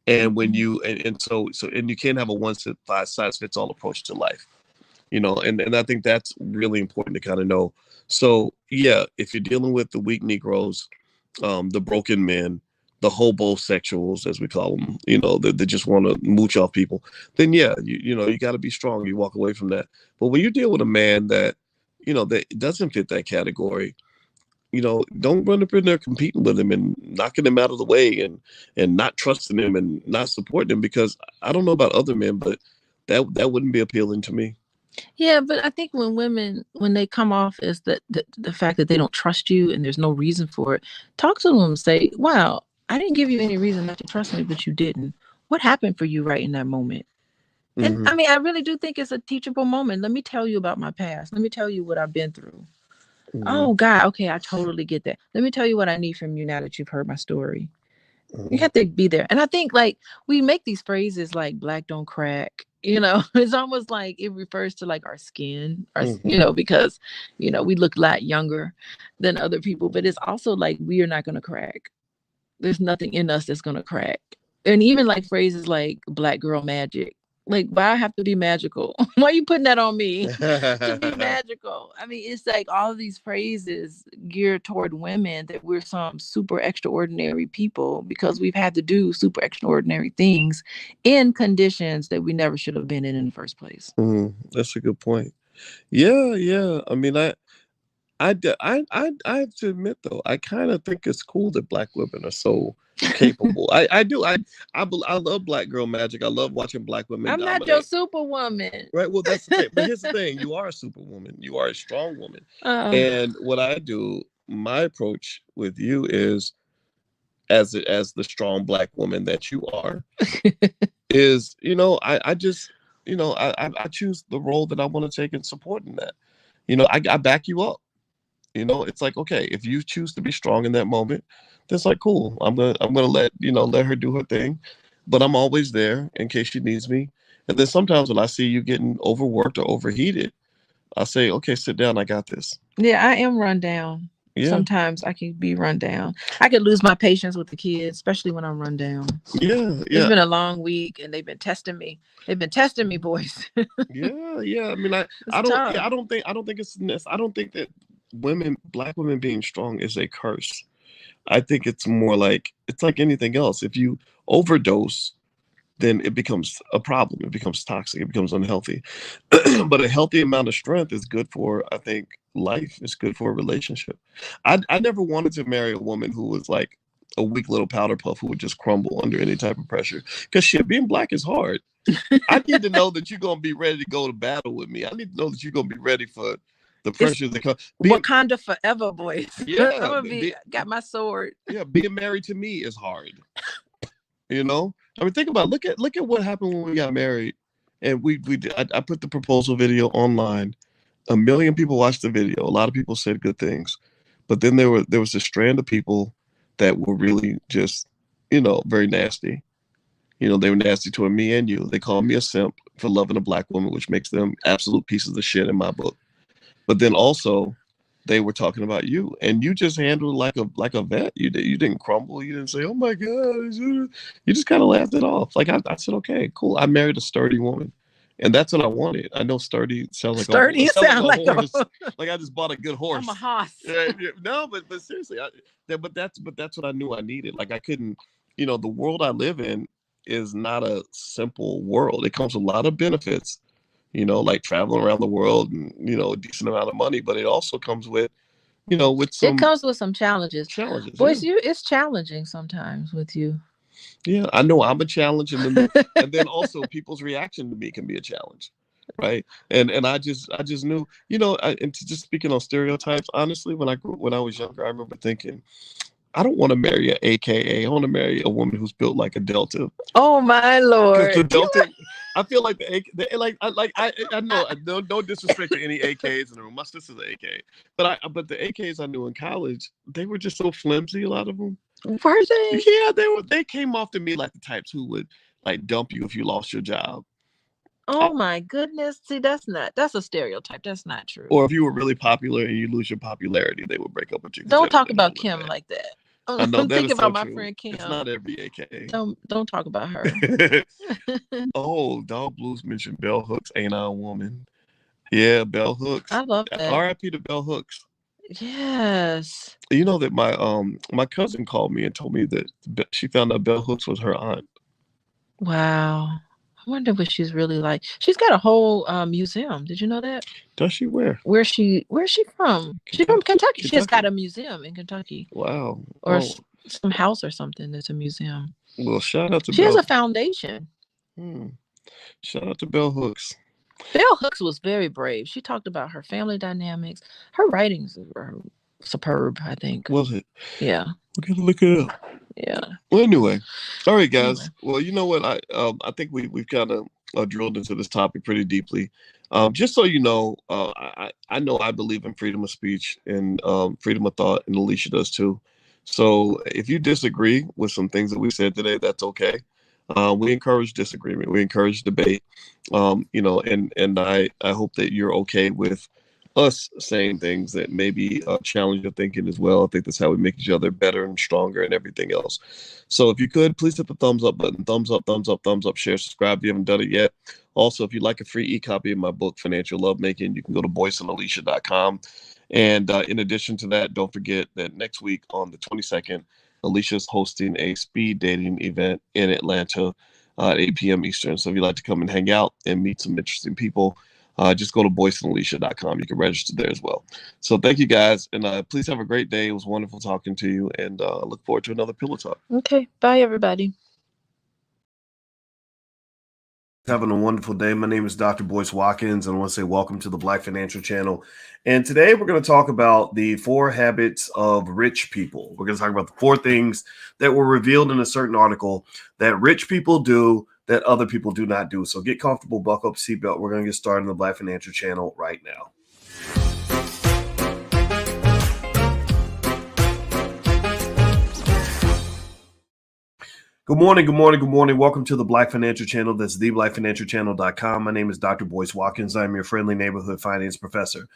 And when you and you can't have a one size fits all approach to life, and I think that's really important to kind of know. So yeah, if you're dealing with the weak Negroes, the broken men, the hobosexuals, as we call them, that just want to mooch off people, then yeah, you got to be strong. You walk away from that. But when you deal with a man that, that doesn't fit that category, don't run up in there competing with him and knocking him out of the way and not trusting him and not supporting him, because I don't know about other men, but that wouldn't be appealing to me. Yeah, but I think when they come off as the fact that they don't trust you and there's no reason for it, talk to them, say, wow, I didn't give you any reason not to trust me, but you didn't. What happened for you right in that moment? And I mean, I really do think it's a teachable moment. Let me tell you about my past. Let me tell you what I've been through. Oh, God. Okay. I totally get that. Let me tell you what I need from you now that you've heard my story. You have to be there. And I think we make these phrases like Black don't crack, it's almost like it refers to like our skin, because, we look a lot younger than other people, but it's also like, we are not going to crack. There's nothing in us that's going to crack. And even like phrases like Black girl magic. Like, why I have to be magical? Why are you putting that on me to be magical? I mean, it's like all of these phrases geared toward women that we're some super extraordinary people because we've had to do super extraordinary things in conditions that we never should have been in the first place. That's a good point. Yeah. I mean, I have to admit though, I kind of think it's cool that Black women are so capable. I do. I love Black girl magic. I love watching Black women. I'm dominate. not your superwoman. Right. Well, that's the thing. But here's the thing: you are a superwoman. You are a strong woman. And what I do, my approach with you is, as the strong Black woman that you are, is I just I choose the role that I want to take in supporting that. I back you up. It's like, okay, if you choose to be strong in that moment, that's like, cool. I'm gonna let her do her thing, but I'm always there in case she needs me. And then sometimes when I see you getting overworked or overheated, I say, okay, sit down. I got this. Yeah, I am run down. Yeah. Sometimes I can be run down. I could lose my patience with the kids, especially when I'm run down. Yeah. It's been a long week, and they've been testing me. They've been testing me, Boyce. Yeah. I mean, I don't think that Black women being strong is a curse. I think it's more like, it's like anything else. If you overdose, then it becomes a problem. It becomes toxic. It becomes unhealthy. But a healthy amount of strength is good for, I think, life. It's good for a relationship. I never wanted to marry a woman who was like a weak little powder puff who would just crumble under any type of pressure. Because being Black is hard. I need to know that you're going to be ready to go to battle with me. I need to know that you're going to be ready for the pressure that comes. Wakanda forever, Boyce. Yeah. I'm gonna got my sword. Yeah, being married to me is hard. I mean, think about it. Look at what happened when we got married, and I put the proposal video online. 1 million people watched the video. A lot of people said good things, but then there was a strand of people that were really just, very nasty. They were nasty toward me and you. They called me a simp for loving a Black woman, which makes them absolute pieces of shit in my book. But then also, they were talking about you, and you just handled it like a vet. You didn't crumble. You didn't say, "Oh my God." You just kind of laughed it off. Like I said, okay, cool. I married a sturdy woman, and that's what I wanted. I know sturdy sounds like Sturdy sound like a horse. Like I just bought a good horse. I'm a hoss. Yeah, no, but seriously, but that's what I knew I needed. Like I couldn't, the world I live in is not a simple world. It comes with a lot of benefits, like traveling around the world and, a decent amount of money, but it also comes with, with some. It comes with some challenges. Challenges. Boyce, yeah. it's challenging sometimes with you. Yeah, I know I'm a challenge, and then also people's reaction to me can be a challenge, right? And I just knew, and just speaking on stereotypes, honestly, when I was younger, I remember thinking, I don't want to marry an AKA. I want to marry a woman who's built like a Delta. Oh my Lord! The Delta, I feel like I know no disrespect to any AKs in the room. My sister's an AK, but the AKs I knew in college, they were just so flimsy. A lot of them. Were they? Yeah, they came off to me like the types who would like dump you if you lost your job. Oh my goodness! See, that's a stereotype. That's not true. Or if you were really popular and you lose your popularity, they would break up with you. Don't talk about Kim like that. I know, I'm thinking about my friend Kim. It's not every AK. Don't talk about her. Oh, Dog Blues mentioned Bell Hooks, Ain't I a Woman? Yeah, Bell Hooks. I love that. R.I.P. to Bell Hooks. Yes. You know that my cousin called me and told me that she found out Bell Hooks was her aunt. Wow. I wonder what she's really like. She's got a whole museum. Did you know that? Does she? Where? Where's she from? She's from Kentucky. She has got a museum in Kentucky. Wow. Or some house or something that's a museum. Well, shout out to She has a foundation. Shout out to Bell Hooks. Bell Hooks was very brave. She talked about her family dynamics. Her writings were superb, I think. Was it? Yeah. We gotta look it up. Yeah. Well, anyway, all right, guys. Anyway. Well, you know what? I think we've kind of drilled into this topic pretty deeply. Just so you know, I know I believe in freedom of speech and freedom of thought, and Alicia does too. So if you disagree with some things that we said today, that's okay. We encourage disagreement. We encourage debate. And I hope that you're okay with us saying things that maybe challenge your thinking as well. I think that's how we make each other better and stronger and everything else. So if you could, please hit the thumbs up button. Thumbs up, thumbs up, thumbs up, share, subscribe if you haven't done it yet. Also, if you'd like a free e-copy of my book, Financial Lovemaking, you can go to boyceandalicia.com. And in addition to that, don't forget that next week on the 22nd, Alicia's hosting a speed dating event in Atlanta at 8 p.m. Eastern. So if you'd like to come and hang out and meet some interesting people, just go to boyceandalicia.com. You can register there as well. So thank you guys, and please have a great day. It was wonderful talking to you, and I look forward to another Pillow Talk. Okay, bye everybody. Having a wonderful day. My name is Dr. Boyce Watkins, and I want to say welcome to the Black Financial Channel. And today we're going to talk about the 4 habits of rich people. We're going to talk about the 4 things that were revealed in a certain article that rich people do that other people do not do. So get comfortable, buckle up, seatbelt. We're going to get started on the Black Financial Channel right now. Good morning, good morning, good morning. Welcome to the Black Financial Channel. That's theblackfinancialchannel.com. My name is Dr. Boyce Watkins. I'm your friendly neighborhood finance professor.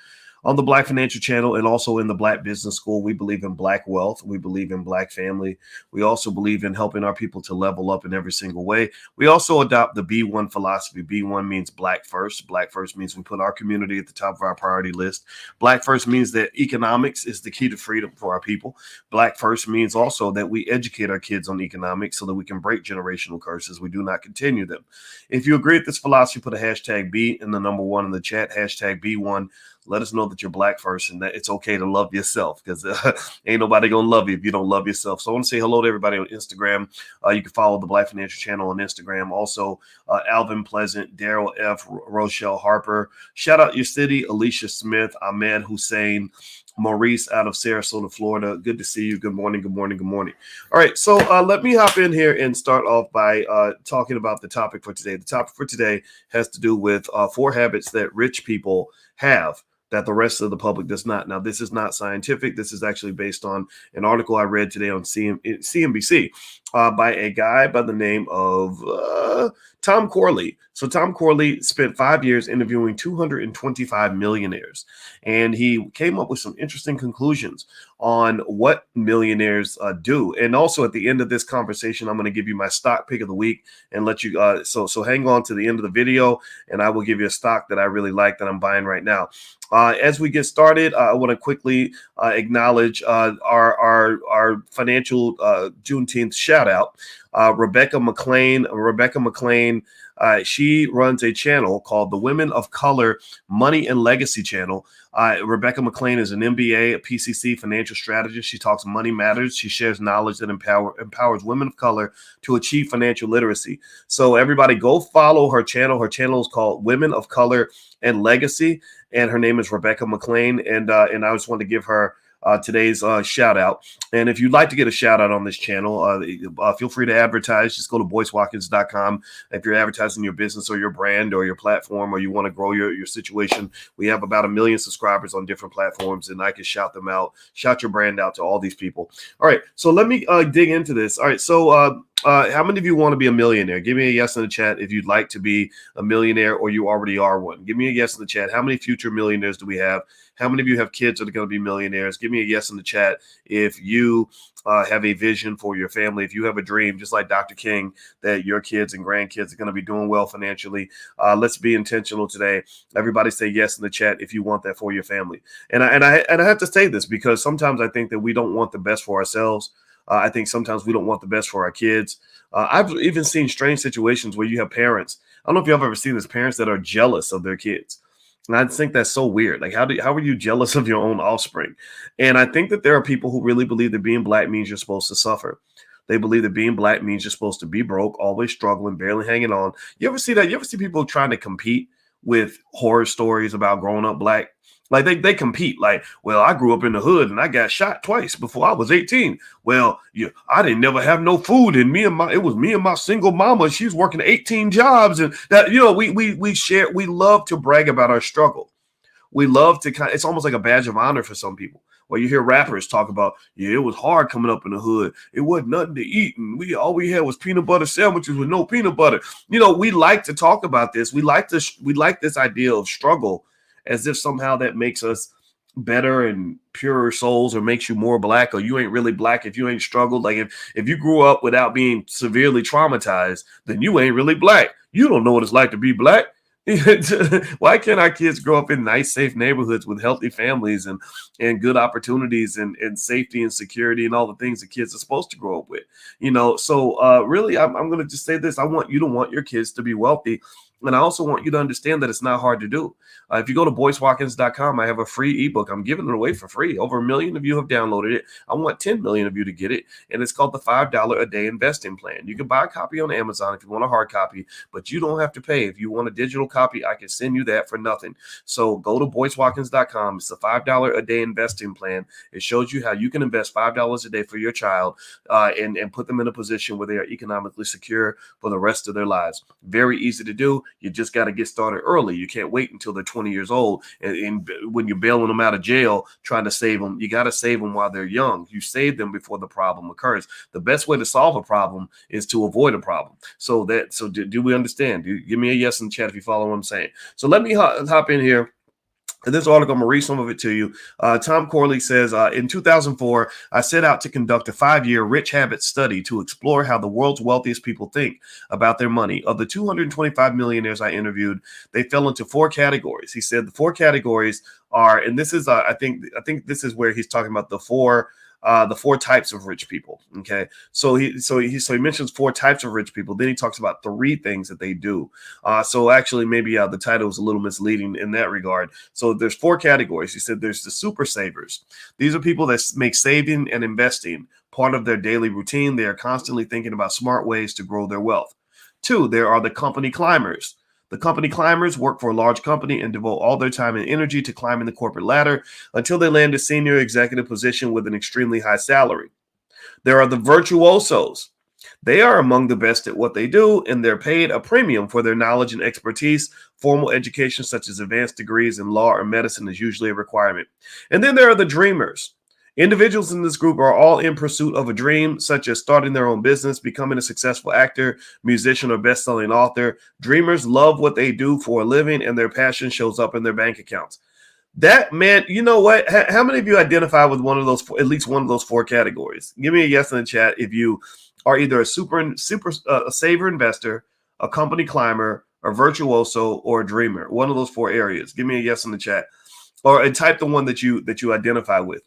On the Black Financial Channel and also in the Black Business School, we believe in Black wealth. We believe in Black family. We also believe in helping our people to level up in every single way. We also adopt the B1 philosophy. B1 means Black first. Black first means we put our community at the top of our priority list. Black first means that economics is the key to freedom for our people. Black first means also that we educate our kids on economics so that we can break generational curses. We do not continue them. If you agree with this philosophy, put a hashtag B in the number 1 in the chat, hashtag B1. Let us know that you're Black first and that it's okay to love yourself, because ain't nobody going to love you if you don't love yourself. So I want to say hello to everybody on Instagram. You can follow the Black Financial Channel on Instagram. Also, Alvin Pleasant, Daryl F., Rochelle Harper. Shout out your city, Alicia Smith, Ahmed Hussein, Maurice out of Sarasota, Florida. Good to see you. Good morning, good morning, good morning. All right, so let me hop in here and start off by talking about the topic for today. The topic for today has to do with 4 habits that rich people have that the rest of the public does not. Now, this is not scientific. This is actually based on an article I read today on CNBC. by a guy by the name of Tom Corley. So Tom Corley spent 5 years interviewing 225 millionaires, and he came up with some interesting conclusions on what millionaires do. And also at the end of this conversation, I'm going to give you my stock pick of the week and let you so hang on to the end of the video, and I will give you a stock that I really like that I'm buying right now. As we get started, I want to quickly acknowledge our financial Juneteenth shout out. Rebecca McLean. She runs a channel called the Women of Color Money and Legacy Channel. Rebecca McLean is an MBA, a PCC financial strategist. She talks money matters. She shares knowledge that empowers women of color to achieve financial literacy. So everybody go follow her channel. Her channel is called Women of Color and Legacy, and her name is Rebecca McLean. And I just want to give her today's shout out. And if you'd like to get a shout out on this channel, feel free to advertise. Just go to boycewatkins.com. If you're advertising your business or your brand or your platform, or you want to grow your situation, we have about 1 million subscribers on different platforms, and I can shout them out, shout your brand out to all these people. All right, so let me dig into this. All right, so how many of you want to be a millionaire? Give me a yes in the chat if you'd like to be a millionaire or you already are one. Give me a yes in the chat. How many future millionaires do we have? How many of you have kids that are going to be millionaires? Give me a yes in the chat if you have a vision for your family. If you have a dream, just like Dr. King, that your kids and grandkids are going to be doing well financially. Let's be intentional today. Everybody say yes in the chat if you want that for your family. And I have to say this because sometimes I think that we don't want the best for ourselves. I think sometimes we don't want the best for our kids. I've even seen strange situations where you have parents. I don't know if you've ever seen this, parents that are jealous of their kids. And I think that's so weird. Like, how are you jealous of your own offspring? And I think that there are people who really believe that being black means you're supposed to suffer. They believe that being black means you're supposed to be broke, always struggling, barely hanging on. You ever see that? You ever see people trying to compete with horror stories about growing up black? Like they compete. Like, well, I grew up in the hood and I got shot twice before I was 18. Well, I didn't never have no food, and it was me and my single mama. She's working 18 jobs, and that we love to brag about our struggle. We love to it's almost like a badge of honor for some people. Where you hear rappers talk about, it was hard coming up in the hood. It wasn't nothing to eat, and all we had was peanut butter sandwiches with no peanut butter. We like to talk about this. We like this idea of struggle, as if somehow that makes us better and purer souls, or makes you more black, or you ain't really black if you ain't struggled. Like if you grew up without being severely traumatized, then you ain't really black. You don't know what it's like to be black. Why can't our kids grow up in nice, safe neighborhoods with healthy families and good opportunities and safety and security and all the things that kids are supposed to grow up with? So really, I'm going to just say this. I want you to want your kids to be wealthy. And I also want you to understand that it's not hard to do. If you go to boycewatkins.com, I have a free ebook. I'm giving it away for free. Over 1 million of you have downloaded it. I want 10 million of you to get it. And it's called the $5 a day investing plan. You can buy a copy on Amazon if you want a hard copy, but you don't have to pay. If you want a digital copy, I can send you that for nothing. So go to boycewatkins.com. It's the $5 a day investing plan. It shows you how you can invest $5 a day for your child and put them in a position where they are economically secure for the rest of their lives. Very easy to do. You just got to get started early. You can't wait until they're 20 years old. And when you're bailing them out of jail, trying to save them, you got to save them while they're young. You save them before the problem occurs. The best way to solve a problem is to avoid a problem. So do we understand? Give me a yes in the chat if you follow what I'm saying. So let me hop in here. In this article, I'm going to read some of it to you. Tom Corley says, in 2004, I set out to conduct a 5-year rich habits study to explore how the world's wealthiest people think about their money. Of the 225 millionaires I interviewed, they fell into 4 categories. He said the 4 categories are, and this is, I think this is where he's talking about the four types of rich people. Okay. So he mentions 4 types of rich people. Then he talks about 3 things that they do. So actually maybe the title is a little misleading in that regard. So there's 4 categories. He said there's the super savers. These are people that make saving and investing part of their daily routine. They are constantly thinking about smart ways to grow their wealth. 2, there are the company climbers. The company climbers work for a large company and devote all their time and energy to climbing the corporate ladder until they land a senior executive position with an extremely high salary. There are the virtuosos. They are among the best at what they do, and they're paid a premium for their knowledge and expertise. Formal education, such as advanced degrees in law or medicine, is usually a requirement. And then there are the dreamers. Individuals in this group are all in pursuit of a dream, such as starting their own business, becoming a successful actor, musician, or best-selling author. Dreamers love what they do for a living, and their passion shows up in their bank accounts. That, man, you know what? How many of you identify with one of those, at least one of those four categories? Give me a yes in the chat if you are either a a saver investor, a company climber, a virtuoso, or a dreamer. One of those four areas. Give me a yes in the chat, or type the one that you identify with.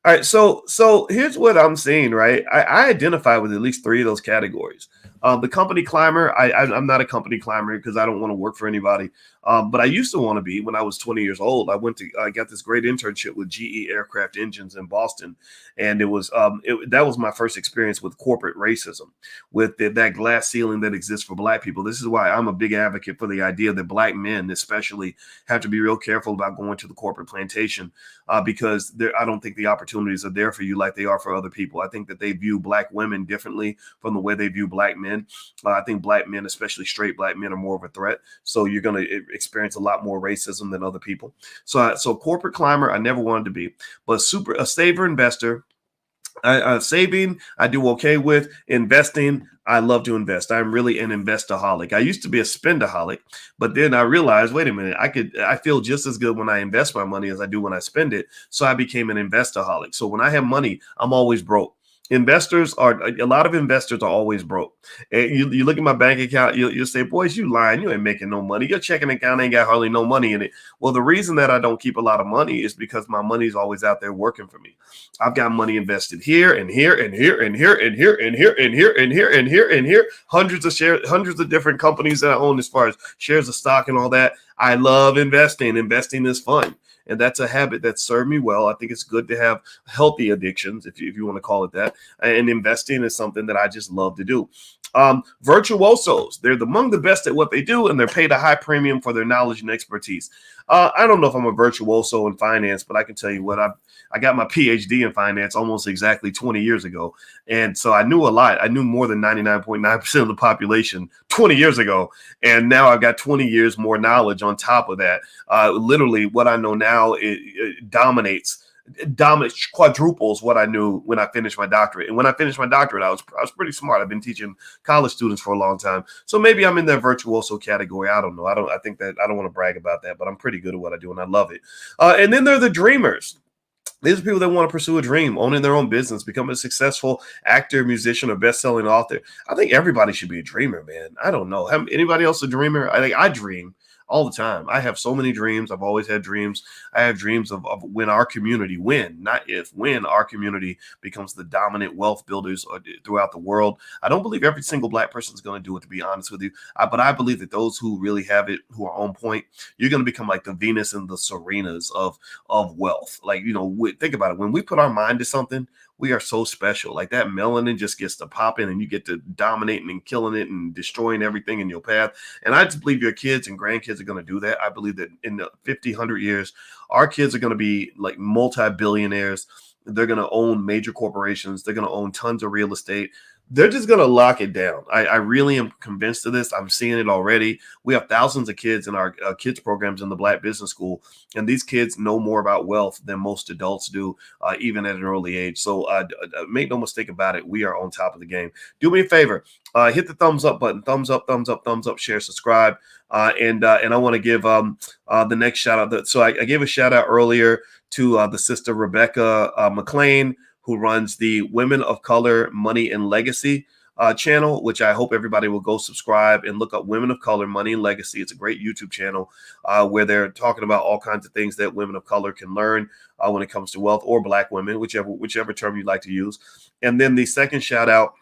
All right, so here's what I'm seeing, right? I identify with at least three of those categories. The company climber, I'm not a company climber because I don't want to work for anybody. But I used to want to be when I was 20 years old. I got this great internship with GE Aircraft Engines in Boston, and that was my first experience with corporate racism, with that glass ceiling that exists for Black people. This is why I'm a big advocate for the idea that Black men, especially, have to be real careful about going to the corporate plantation because I don't think the opportunities are there for you like they are for other people. I think that they view Black women differently from the way they view Black men. I think Black men, especially straight Black men, are more of a threat. So you're going to experience a lot more racism than other people. So corporate climber, I never wanted to be, but a saver investor. Saving, I do okay with. Investing, I love to invest. I'm really an investaholic. I used to be a spendaholic, but then I realized, wait a minute, I feel just as good when I invest my money as I do when I spend it. So I became an investaholic. So when I have money, I'm always broke. A lot of investors are always broke. And you look at my bank account, you'll say, Boyce, you lying. You ain't making no money. Your checking account ain't got hardly no money in it. Well, the reason that I don't keep a lot of money is because my money's always out there working for me. I've got money invested here and here and here and here and here and here and here and here and here and here. Hundreds of shares, hundreds of different companies that I own as far as shares of stock and all that. I love investing. Investing is fun. And that's a habit that served me well. I think it's good to have healthy addictions, if you want to call it that. And investing is something that I just love to do. Virtuosos, they're among the best at what they do, and they're paid a high premium for their knowledge and expertise. I don't know if I'm a virtuoso in finance, but I can tell you what, I got my PhD in finance almost exactly 20 years ago. And so I knew a lot. I knew more than 99.9% of the population 20 years ago. And now I've got 20 years more knowledge on top of that. Literally what I know now, it dominates quadruples what I knew when I finished my doctorate. And when I finished my doctorate, I was pretty smart. I've been teaching college students for a long time. So maybe I'm in that virtuoso category. I don't know. I don't want to brag about that, but I'm pretty good at what I do and I love it. And then there are the dreamers. These are people that want to pursue a dream, owning their own business, become a successful actor, musician, or best-selling author. I think everybody should be a dreamer, man. I don't know. Anybody else a dreamer? I dream all the time. I have so many dreams. I've always had dreams. I have dreams of when our community, when our community becomes the dominant wealth builders throughout the world. I don't believe every single Black person is going to do it, to be honest with you. But I believe that those who really have it, who are on point, you're going to become like the Venus and the Serenas of wealth. Like, think about it. When we put our mind to something, we are so special. Like that melanin just gets to popping and you get to dominating and killing it and destroying everything in your path. And I just believe your kids and grandkids are going to do that. I believe that in the 50, 100 years, our kids are going to be like multi-billionaires. They're going to own major corporations. They're going to own tons of real estate. They're just going to lock it down. I really am convinced of this. I'm seeing it already. We have thousands of kids in our kids programs in the Black Business School, and these kids know more about wealth than most adults do, even at an early age. So make no mistake about it. We are on top of the game. Do me a favor. Hit the thumbs up button. Thumbs up, share, subscribe. And I want to give the next shout out. So I gave a shout out earlier to the sister Rebecca McLean, who runs the Women of Color Money and Legacy channel, which I hope everybody will go subscribe and look up Women of Color Money and Legacy. It's a great YouTube channel where they're talking about all kinds of things that women of color can learn when it comes to wealth, or Black women, whichever term you'd like to use. And then the second shout out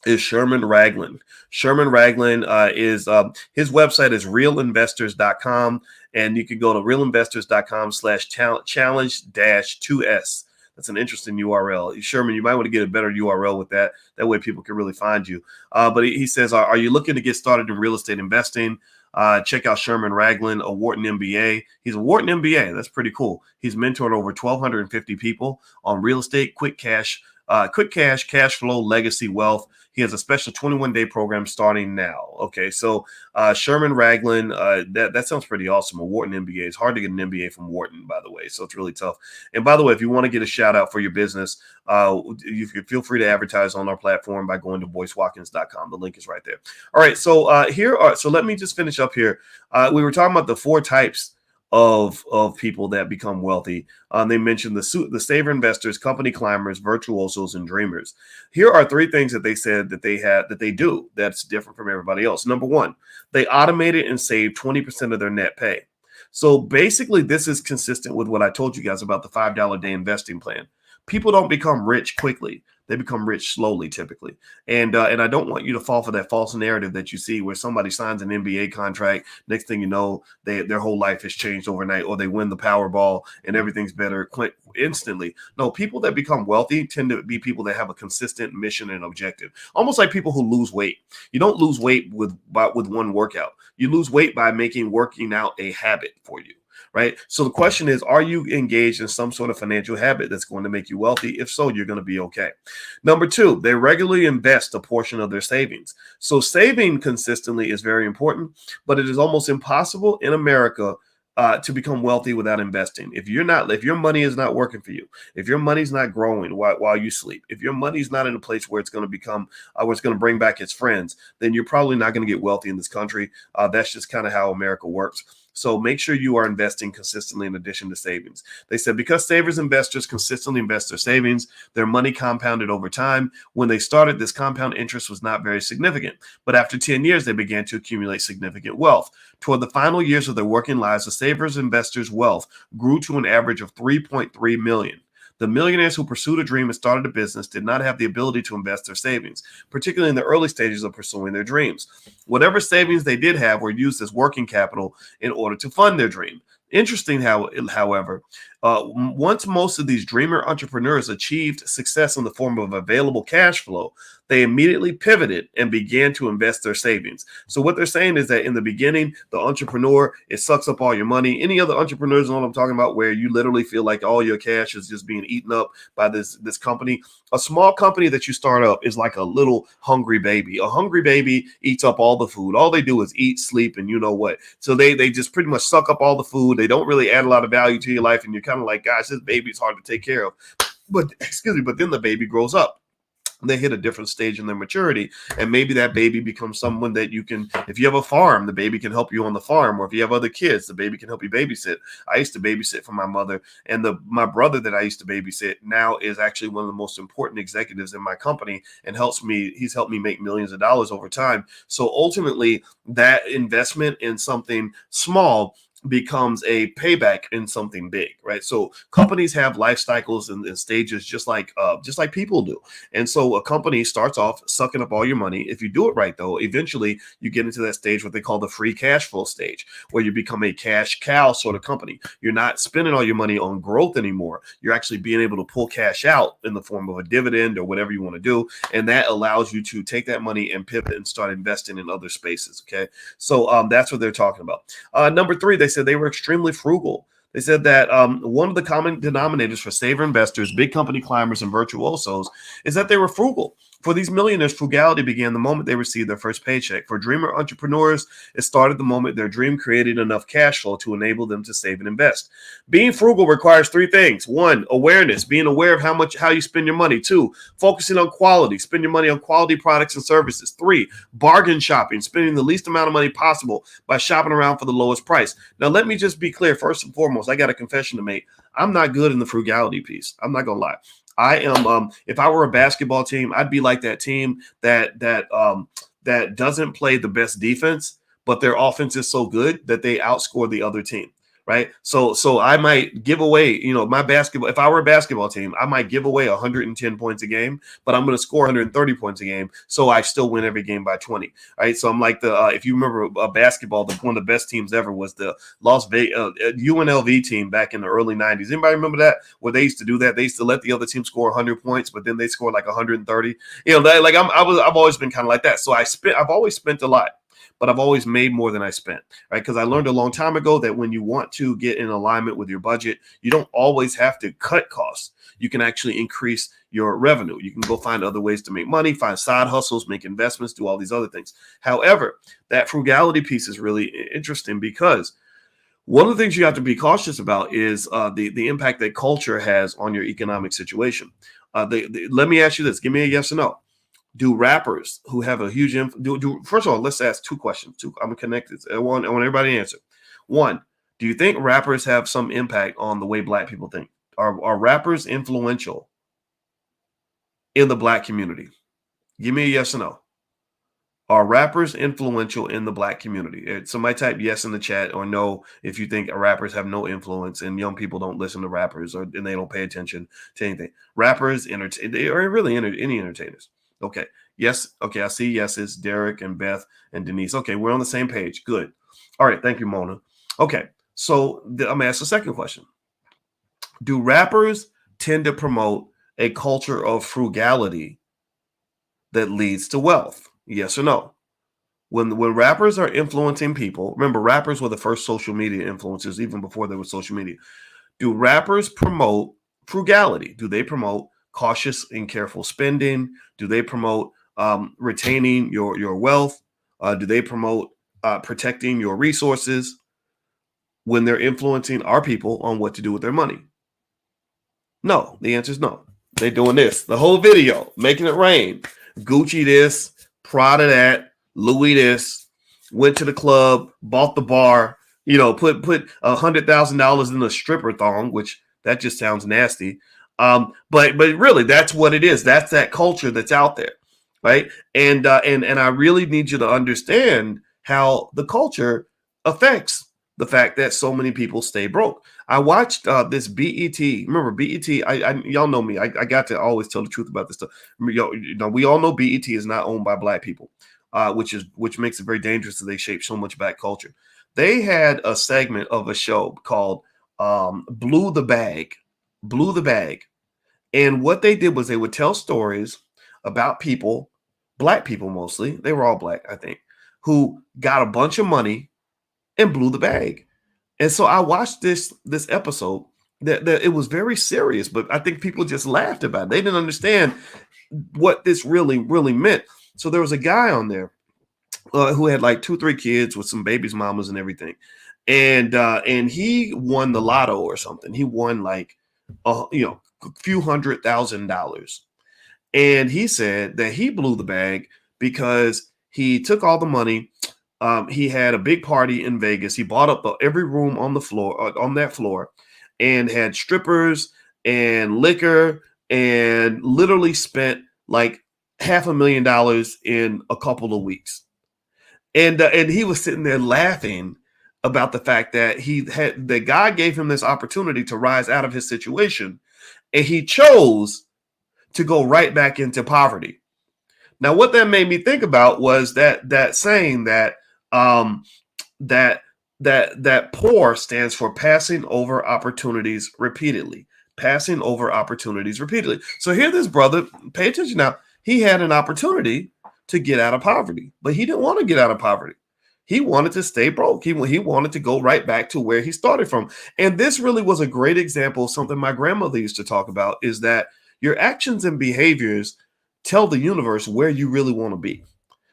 is Sherman Ragland. Sherman Ragland is his website is realinvestors.com, and you can go to realinvestors.com/challenge-2s. That's an interesting URL. Sherman, you might want to get a better URL with that. That way people can really find you. But he says, are you looking to get started in real estate investing? Check out Sherman Ragland, a Wharton MBA. He's a Wharton MBA. That's pretty cool. He's mentored over 1,250 people on real estate, quick cash Quick Cash, Cash Flow, Legacy Wealth. He has a special 21-day program starting now. Okay, so Sherman Ragland, that sounds pretty awesome. A Wharton MBA. It's hard to get an MBA from Wharton, by the way, so it's really tough. And by the way, if you want to get a shout out for your business, you feel free to advertise on our platform by going to boycewatkins.com. The link is right there. All right, so so let me just finish up here. We were talking about the 4 types of people that become wealthy. They mentioned the saver investors, company climbers, virtuosos, and dreamers. Here are 3 things that they said that they do that's different from everybody else. Number 1, they automated and saved 20% of their net pay. So basically, this is consistent with what I told you guys about the $5 a day investing plan. People don't become rich quickly. They become rich slowly, typically. And I don't want you to fall for that false narrative that you see where somebody signs an NBA contract. Next thing you know, their whole life has changed overnight, or they win the Powerball and everything's better instantly. No, people that become wealthy tend to be people that have a consistent mission and objective. Almost like people who lose weight. You don't lose weight with one workout. You lose weight by making working out a habit for you. Right. So the question is, are you engaged in some sort of financial habit that's going to make you wealthy? If so, you're going to be okay. Number 2, they regularly invest a portion of their savings. So saving consistently is very important, but it is almost impossible in America to become wealthy without investing. If your money is not working for you, if your money's not growing while you sleep, if your money's not in a place where it's going to become, where it's going to bring back its friends, then you're probably not going to get wealthy in this country. That's just kind of how America works. So make sure you are investing consistently in addition to savings. They said because savers investors consistently invest their savings, their money compounded over time. When they started, this compound interest was not very significant. But after 10 years, they began to accumulate significant wealth. Toward the final years of their working lives, the savers investors' wealth grew to an average of 3.3 million. The millionaires who pursued a dream and started a business did not have the ability to invest their savings, particularly in the early stages of pursuing their dreams. Whatever savings they did have were used as working capital in order to fund their dream. Interesting, however, once most of these dreamer entrepreneurs achieved success in the form of available cash flow, they immediately pivoted and began to invest their savings. So what they're saying is that in the beginning, the entrepreneur, it sucks up all your money. Any other entrepreneurs know what I'm talking about, where you literally feel like all your cash is just being eaten up by this company. A small company that you start up is like a little hungry baby. A hungry baby eats up all the food. All they do is eat, sleep, and you know what. So they just pretty much suck up all the food. They don't really add a lot of value to your life, and you're kind of like, gosh, this baby's hard to take care of. But then the baby grows up. They hit a different stage in their maturity, and maybe that baby becomes someone that you can, if you have a farm, the baby can help you on the farm, or if you have other kids, the baby can help you babysit. I used to babysit for my mother, and my brother that I used to babysit now is actually one of the most important executives in my company and he's helped me make millions of dollars over time. So ultimately, that investment in something small becomes a payback in something big, right? So companies have life cycles and stages just like people do. And so a company starts off sucking up all your money. If you do it right, though, eventually you get into that stage, what they call the free cash flow stage, where you become a cash cow sort of company. You're not spending all your money on growth anymore. You're actually being able to pull cash out in the form of a dividend or whatever you want to do. And that allows you to take that money and pivot and start investing in other spaces. Okay. So that's what they're talking about. Number 3, they said they were extremely frugal. They said that one of the common denominators for saver investors, big company climbers, and virtuosos is that they were frugal. For these millionaires, frugality began the moment they received their first paycheck. For dreamer entrepreneurs, it started the moment their dream created enough cash flow to enable them to save and invest. Being frugal requires 3 things. 1, awareness, being aware of how you spend your money. 2, focusing on quality, spend your money on quality products and services. 3, bargain shopping, spending the least amount of money possible by shopping around for the lowest price. Now, let me just be clear. First and foremost, I got a confession to make. I'm not good in the frugality piece. I'm not going to lie. I am. If I were a basketball team, I'd be like that team that doesn't play the best defense, but their offense is so good that they outscore the other team. Right. So I might give away, my basketball. If I were a basketball team, I might give away 110 points a game, but I'm going to score 130 points a game. So I still win every game by 20. Right. So I'm like if you remember basketball, one of the best teams ever was the Las Vegas UNLV team back in the early 90s. Anybody remember that? Where they used to do that? They used to let the other team score 100 points, but then they scored like 130. I've always been kind of like that. So I've always spent a lot. but I've always made more than I spent, right? Because I learned a long time ago that when you want to get in alignment with your budget, you don't always have to cut costs. You can actually increase your revenue. You can go find other ways to make money, find side hustles, make investments, do all these other things. However, that frugality piece is really interesting because one of the things you have to be cautious about is the impact that culture has on your economic situation. Let me ask you this. Give me a yes or no. Do rappers who have a huge first of all, let's ask two questions. I'm connected. I want everybody to answer. One, do you think rappers have some impact on the way Black people think? Are rappers influential in the Black community? Give me a yes or no. Are rappers influential in the Black community? Somebody type yes in the chat or no if you think rappers have no influence and young people don't listen to rappers and they don't pay attention to anything. Rappers, they are really any entertainers. Okay. Yes. Okay. I see yeses. Derek and Beth and Denise. Okay. We're on the same page. Good. All right. Thank you, Mona. Okay. So I'm going to ask the second question. Do rappers tend to promote a culture of frugality that leads to wealth? Yes or no? When rappers are influencing people, remember rappers were the first social media influencers even before there was social media. Do rappers promote frugality? Do they promote cautious and careful spending? Do they promote retaining your wealth? Do they promote protecting your resources when they're influencing our people on what to do with their money? No, the answer is no. They're doing this. The whole video, making it rain. Gucci this, Prada that, Louis this, went to the club, bought the bar, put $100,000 in a stripper thong, which that just sounds nasty. But really, that's what it is. That's that culture that's out there, right? And I really need you to understand how the culture affects the fact that so many people stay broke. I watched this BET. Remember BET? Y'all know me. I got to always tell the truth about this stuff. We all know BET is not owned by Black people, which makes it very dangerous that they shape so much Black culture. They had a segment of a show called Blew the Bag. And what they did was they would tell stories about people, Black people mostly. They were all Black, I think, who got a bunch of money and blew the bag. And so I watched this episode that it was very serious, but I think people just laughed about it. They didn't understand what this really, really meant. So there was a guy on there who had like 2-3 kids with some babies' mamas and everything. And he won the lotto or something. He won like, a few $100,000. And he said that he blew the bag because he took all the money. He had a big party in Vegas. He bought up every room on the floor, on that floor, and had strippers and liquor, and literally spent like $500,000 in a couple of weeks. And he was sitting there laughing about the fact that that God gave him this opportunity to rise out of his situation, and he chose to go right back into poverty. Now, what that made me think about was that saying that that poor stands for passing over opportunities repeatedly. Passing over opportunities repeatedly. So here, this brother, pay attention now. He had an opportunity to get out of poverty, but he didn't want to get out of poverty. He wanted to stay broke. He wanted to go right back to where he started from. And this really was a great example of something my grandmother used to talk about, is that your actions and behaviors tell the universe where you really want to be.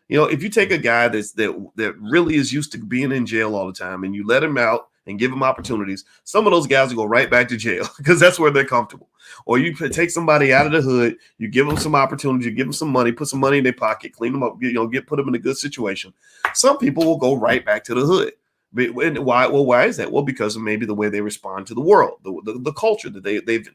If you take a guy that really is used to being in jail all the time and you let him out and give them opportunities, some of those guys will go right back to jail because that's where they're comfortable. Or you take somebody out of the hood, you give them some opportunity, you give them some money, put some money in their pocket, clean them up, put them in a good situation. Some people will go right back to the hood. And why? Well, why is that? Well, because of maybe the way they respond to the world, the culture that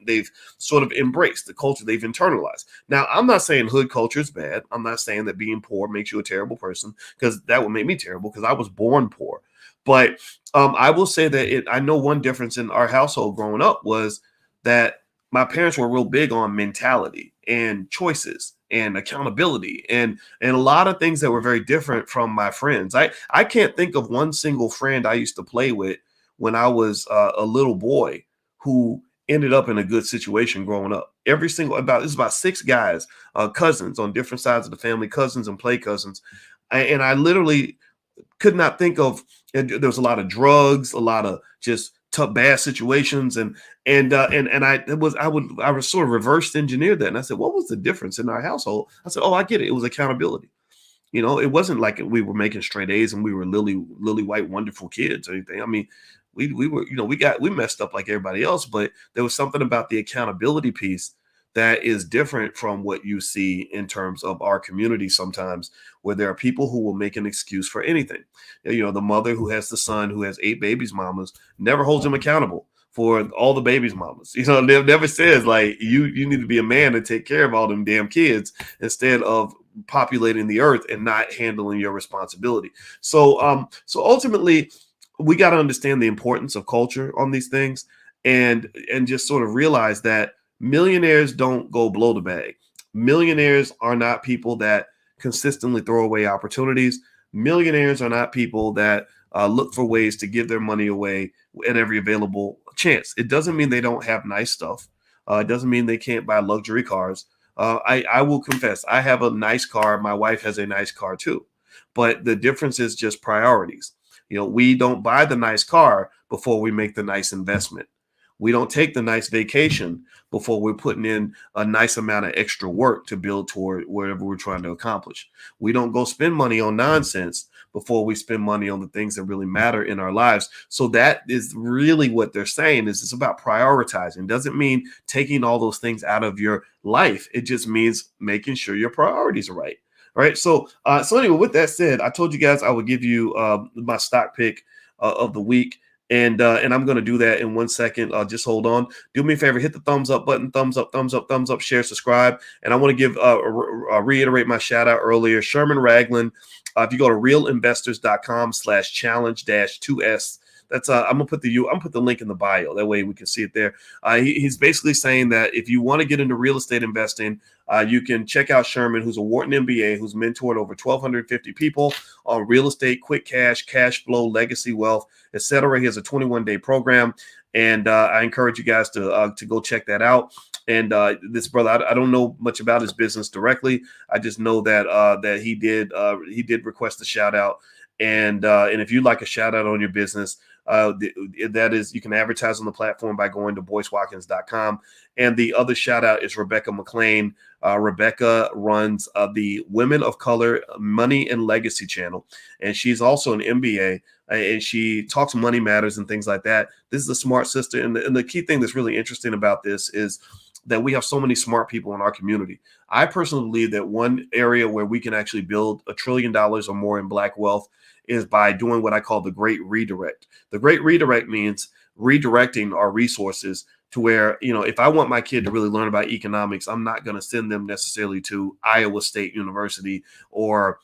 they've sort of embraced, the culture they've internalized. Now, I'm not saying hood culture is bad. I'm not saying that being poor makes you a terrible person, because that would make me terrible because I was born poor. But I will say that I know one difference in our household growing up was that my parents were real big on mentality and choices and accountability and a lot of things that were very different from my friends. I can't think of one single friend I used to play with when I was a little boy who ended up in a good situation growing up. This is about 6 guys, cousins on different sides of the family, cousins and play cousins. And I literally could not think of. And there was a lot of drugs, a lot of just tough, bad situations, and I was sort of reverse engineered that, and I said, what was the difference in our household? I said, oh, I get it. It was accountability. It wasn't like we were making straight A's and we were lily white wonderful kids or anything. I mean, we were, we messed up like everybody else, but there was something about the accountability piece that is different from what you see in terms of our community sometimes, where there are people who will make an excuse for anything. The mother who has the son who has 8 babies mamas never holds him accountable for all the babies mamas. Never says like you need to be a man and take care of all them damn kids instead of populating the earth and not handling your responsibility. So ultimately we got to understand the importance of culture on these things and just sort of realize that millionaires don't go blow the bag. Millionaires are not people that consistently throw away opportunities. Millionaires are not people that look for ways to give their money away at every available chance. It doesn't mean they don't have nice stuff. It doesn't mean they can't buy luxury cars. I will confess, I have a nice car. My wife has a nice car too. But the difference is just priorities. We don't buy the nice car before we make the nice investment. We don't take the nice vacation before we're putting in a nice amount of extra work to build toward whatever we're trying to accomplish. We don't go spend money on nonsense before we spend money on the things that really matter in our lives. So that is really what they're saying is it's about prioritizing. It doesn't mean taking all those things out of your life. It just means making sure your priorities are right. All right. So anyway, with that said, I told you guys I would give you my stock pick of the week. And I'm going to do that in 1 second. Just hold on. Do me a favor, hit the thumbs up button, thumbs up, share, subscribe. And I want to give reiterate my shout out earlier. Sherman Ragland. If you go to realinvestors.com/challenge-2S, that's I'm gonna put the link in the bio. That way we can see it there. He's basically saying that if you want to get into real estate investing, you can check out Sherman, who's a Wharton MBA, who's mentored over 1,250 people on real estate, quick cash, cash flow, legacy wealth, etc. He has a 21-day program, and I encourage you guys to go check that out. And this brother, I don't know much about his business directly. I just know that he did request a shout out. And if you'd like a shout out on your business, that is, you can advertise on the platform by going to boycewatkins.com. And the other shout out is Rebecca McLean. Rebecca runs the Women of Color Money and Legacy channel, and she's also an MBA. And she talks money matters and things like that. This is a smart sister, and the key thing that's really interesting about this is that we have so many smart people in our community. I personally believe that one area where we can actually build $1 trillion or more in Black wealth is by doing what I call the Great Redirect. The Great Redirect means redirecting our resources to where, if I want my kid to really learn about economics, I'm not going to send them necessarily to Iowa State University or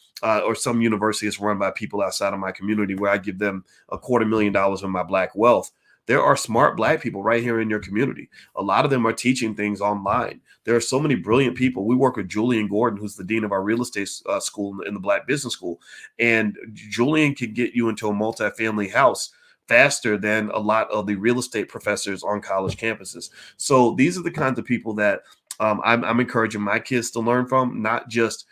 some university that's run by people outside of my community where I give them $250,000 of my Black wealth. There are smart Black people right here in your community. A lot of them are teaching things online. There are so many brilliant people. We work with Julian Gordon, who's the dean of our real estate school in the Black Business School. And Julian can get you into a multifamily house faster than a lot of the real estate professors on college campuses. So these are the kinds of people that I'm encouraging my kids to learn from, not just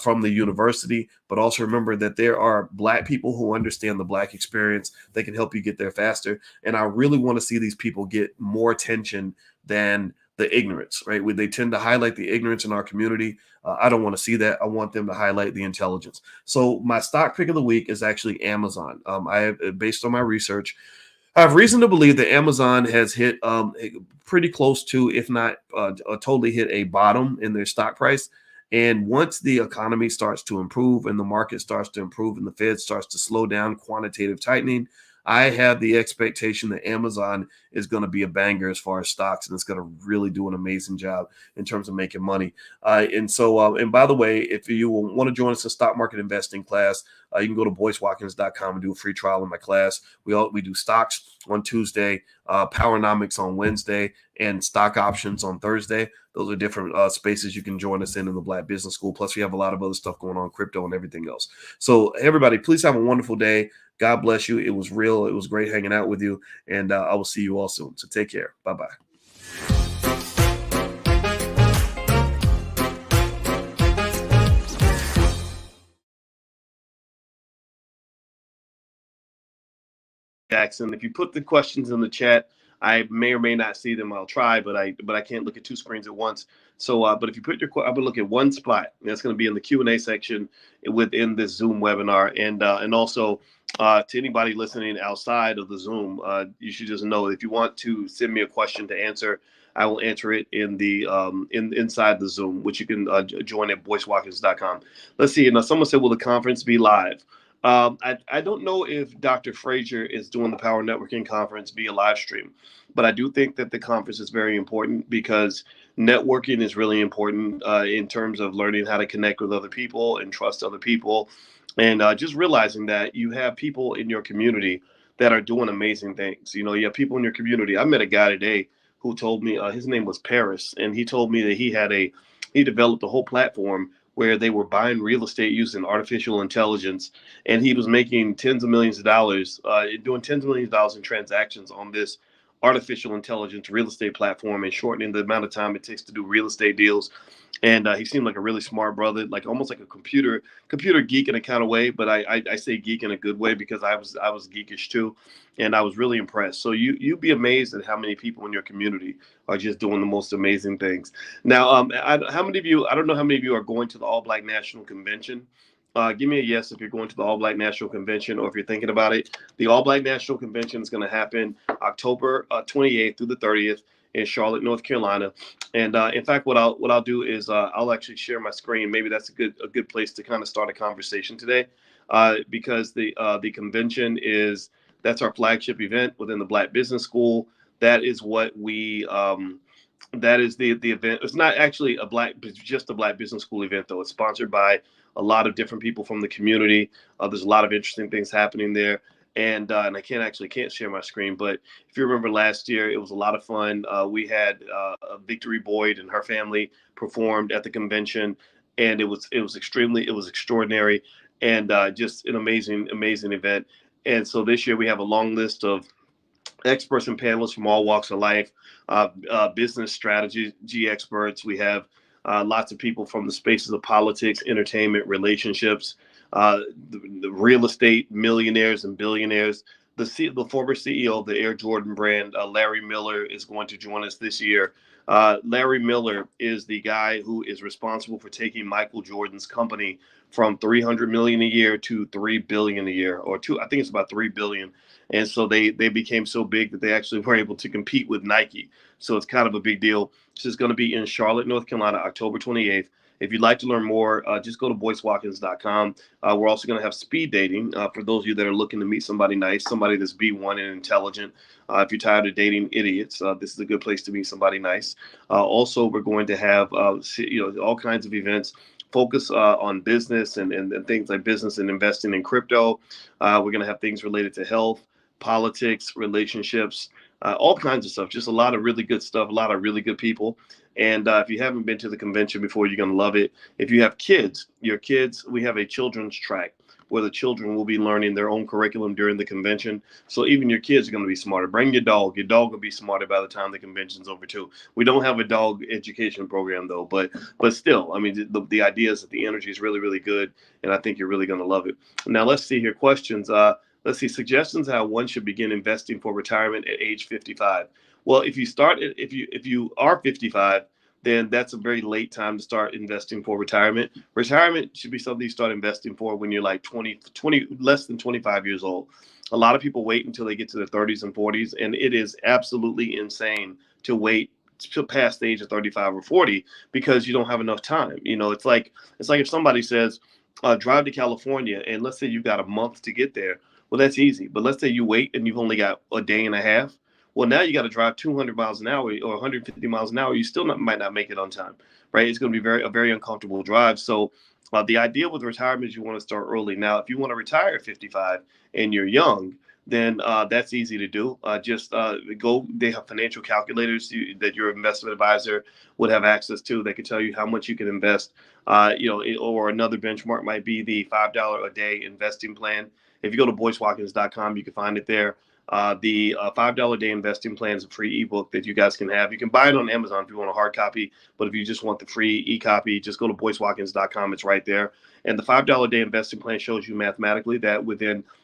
from the university, but also remember that there are Black people who understand the Black experience. They can help you get there faster. And I really want to see these people get more attention than the ignorance, right? Where they tend to highlight the ignorance in our community. I don't want to see that. I want them to highlight the intelligence. So my stock pick of the week is actually Amazon. Based on my research, I have reason to believe that Amazon has hit pretty close to, if not totally hit a bottom in their stock price. And once the economy starts to improve and the market starts to improve and the Fed starts to slow down quantitative tightening, I have the expectation that Amazon is going to be a banger as far as stocks, and it's going to really do an amazing job in terms of making money. And by the way, if you want to join us in stock market investing class, you can go to boycewatkins.com and do a free trial in my class. We do stocks on Tuesday, Powernomics on Wednesday, and stock options on Thursday. Those are different spaces you can join us in the Black Business School. Plus, we have a lot of other stuff going on, crypto and everything else. So everybody, please have a wonderful day. God bless you. It was real. It was great hanging out with you. And I will see you all soon. So take care. Bye-bye. Jackson. If you put the questions in the chat, I may or may not see them. I'll try, but I can't look at two screens at once. So, but if you put I'm gonna look at one spot. That's gonna be in the Q&A section within this Zoom webinar, and also to anybody listening outside of the Zoom, you should just know if you want to send me a question to answer, I will answer it in the inside the Zoom, which you can join at boycewatkins.com. Let's see. Now, someone said, "Will the conference be live?" I don't know if Dr. Frazier is doing the Power Networking Conference via live stream, but I do think that the conference is very important because networking is really important in terms of learning how to connect with other people and trust other people, and just realizing that you have people in your community that are doing amazing things. You know, you have people in your community. I met a guy today who told me his name was Paris, and he told me that he developed a whole platform where they were buying real estate using artificial intelligence, and he was making tens of millions of dollars, doing tens of millions of dollars in transactions on this artificial intelligence real estate platform and shortening the amount of time it takes to do real estate deals. And he seemed like a really smart brother, like almost like a computer geek in a kind of way. But I say geek in a good way because I was geekish too, and I was really impressed. So you'd be amazed at how many people in your community are just doing the most amazing things. Now, how many of you? I don't know how many of you are going to the All Black National Convention. Give me a yes if you're going to the All Black National Convention or if you're thinking about it. The All Black National Convention is going to happen October 28th through the 30th in Charlotte, North Carolina. And in fact, what I'll do is I'll actually share my screen. Maybe that's a good place to kind of start a conversation today, because the convention that's our flagship event within the Black Business School. That is what we that is the event. It's not actually just a Black Business School event though. It's sponsored by a lot of different people from the community. There's a lot of interesting things happening there. And I can't share my screen, but if you remember last year, it was a lot of fun. We had Victory Boyd and her family performed at the convention, and it was extraordinary, and just an amazing event. And so this year we have a long list of experts and panelists from all walks of life, business strategy experts. We have lots of people from the spaces of politics, entertainment, relationships, the real estate millionaires and billionaires. The former CEO of the Air Jordan brand, Larry Miller, is going to join us this year. Larry Miller is the guy who is responsible for taking Michael Jordan's company from 300 million a year to 3 billion a year, I think it's about 3 billion. And so they became so big that they actually were able to compete with Nike. So it's kind of a big deal. This is going to be in Charlotte, North Carolina, October 28th. If you'd like to learn more, just go to boycewatkins.com. We're also going to have speed dating for those of you that are looking to meet somebody nice, somebody that's B1 and intelligent. If you're tired of dating idiots, this is a good place to meet somebody nice. Also, we're going to have all kinds of events focus on business and things like business and investing in crypto. We're going to have things related to health, politics, relationships, all kinds of stuff. Just a lot of really good stuff, a lot of really good people. And if you haven't been to the convention before, you're going to love it. If you have kids, we have a children's track where the children will be learning their own curriculum during the convention. So even your kids are going to be smarter. Bring your dog. Your dog will be smarter by the time the convention's over too. We don't have a dog education program though, but still, I mean, the idea is that the energy is really, really good, and I think you're really going to love it. Now let's see here. Questions. Let's see. Suggestions how one should begin investing for retirement at age 55. Well, if you are 55, then that's a very late time to start investing for retirement. Retirement should be something you start investing for when you're like 20, less than 25 years old. A lot of people wait until they get to their 30s and 40s, and it is absolutely insane to wait to past the age of 35 or 40 because you don't have enough time. You know, it's like if somebody says, drive to California, and let's say you've got a month to get there. Well, that's easy. But let's say you wait and you've only got a day and a half. Well, now you got to drive 200 miles an hour or 150 miles an hour. You still might not make it on time, right? It's going to be a very uncomfortable drive. So the idea with retirement is you want to start early. Now, if you want to retire at 55 and you're young, then that's easy to do. Just go. They have financial calculators that your investment advisor would have access to. They can tell you how much you can invest. Or another benchmark might be the $5 a day investing plan. If you go to boycewatkins.com, you can find it there. The $5 a day investing plan is a free ebook that you guys can have. You can buy it on Amazon if you want a hard copy, but if you just want the free e-copy, just go to boycewatkins.com. It's right there. And the $5 a day investing plan shows you mathematically that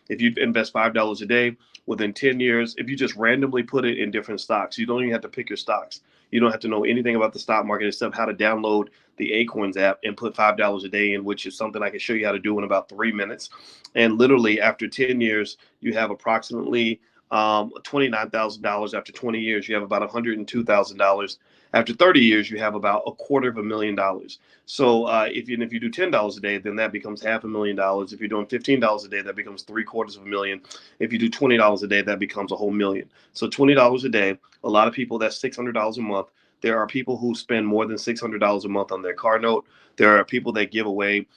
if you invest $5 a day, within 10 years, if you just randomly put it in different stocks, you don't even have to pick your stocks. You don't have to know anything about the stock market except how to download the Acorns app and put $5 a day in, which is something I can show you how to do in about 3 minutes. And literally after 10 years, you have approximately $29,000. After 20 years, you have about $102,000. After 30 years, you have about $250,000. So if you do $10 a day, then that becomes $500,000. If you're doing $15 a day, that becomes $750,000. If you do $20 a day, that becomes a whole million. So $20 a day, a lot of people, that's $600 a month. There are people who spend more than $600 a month on their car note. There are people that give away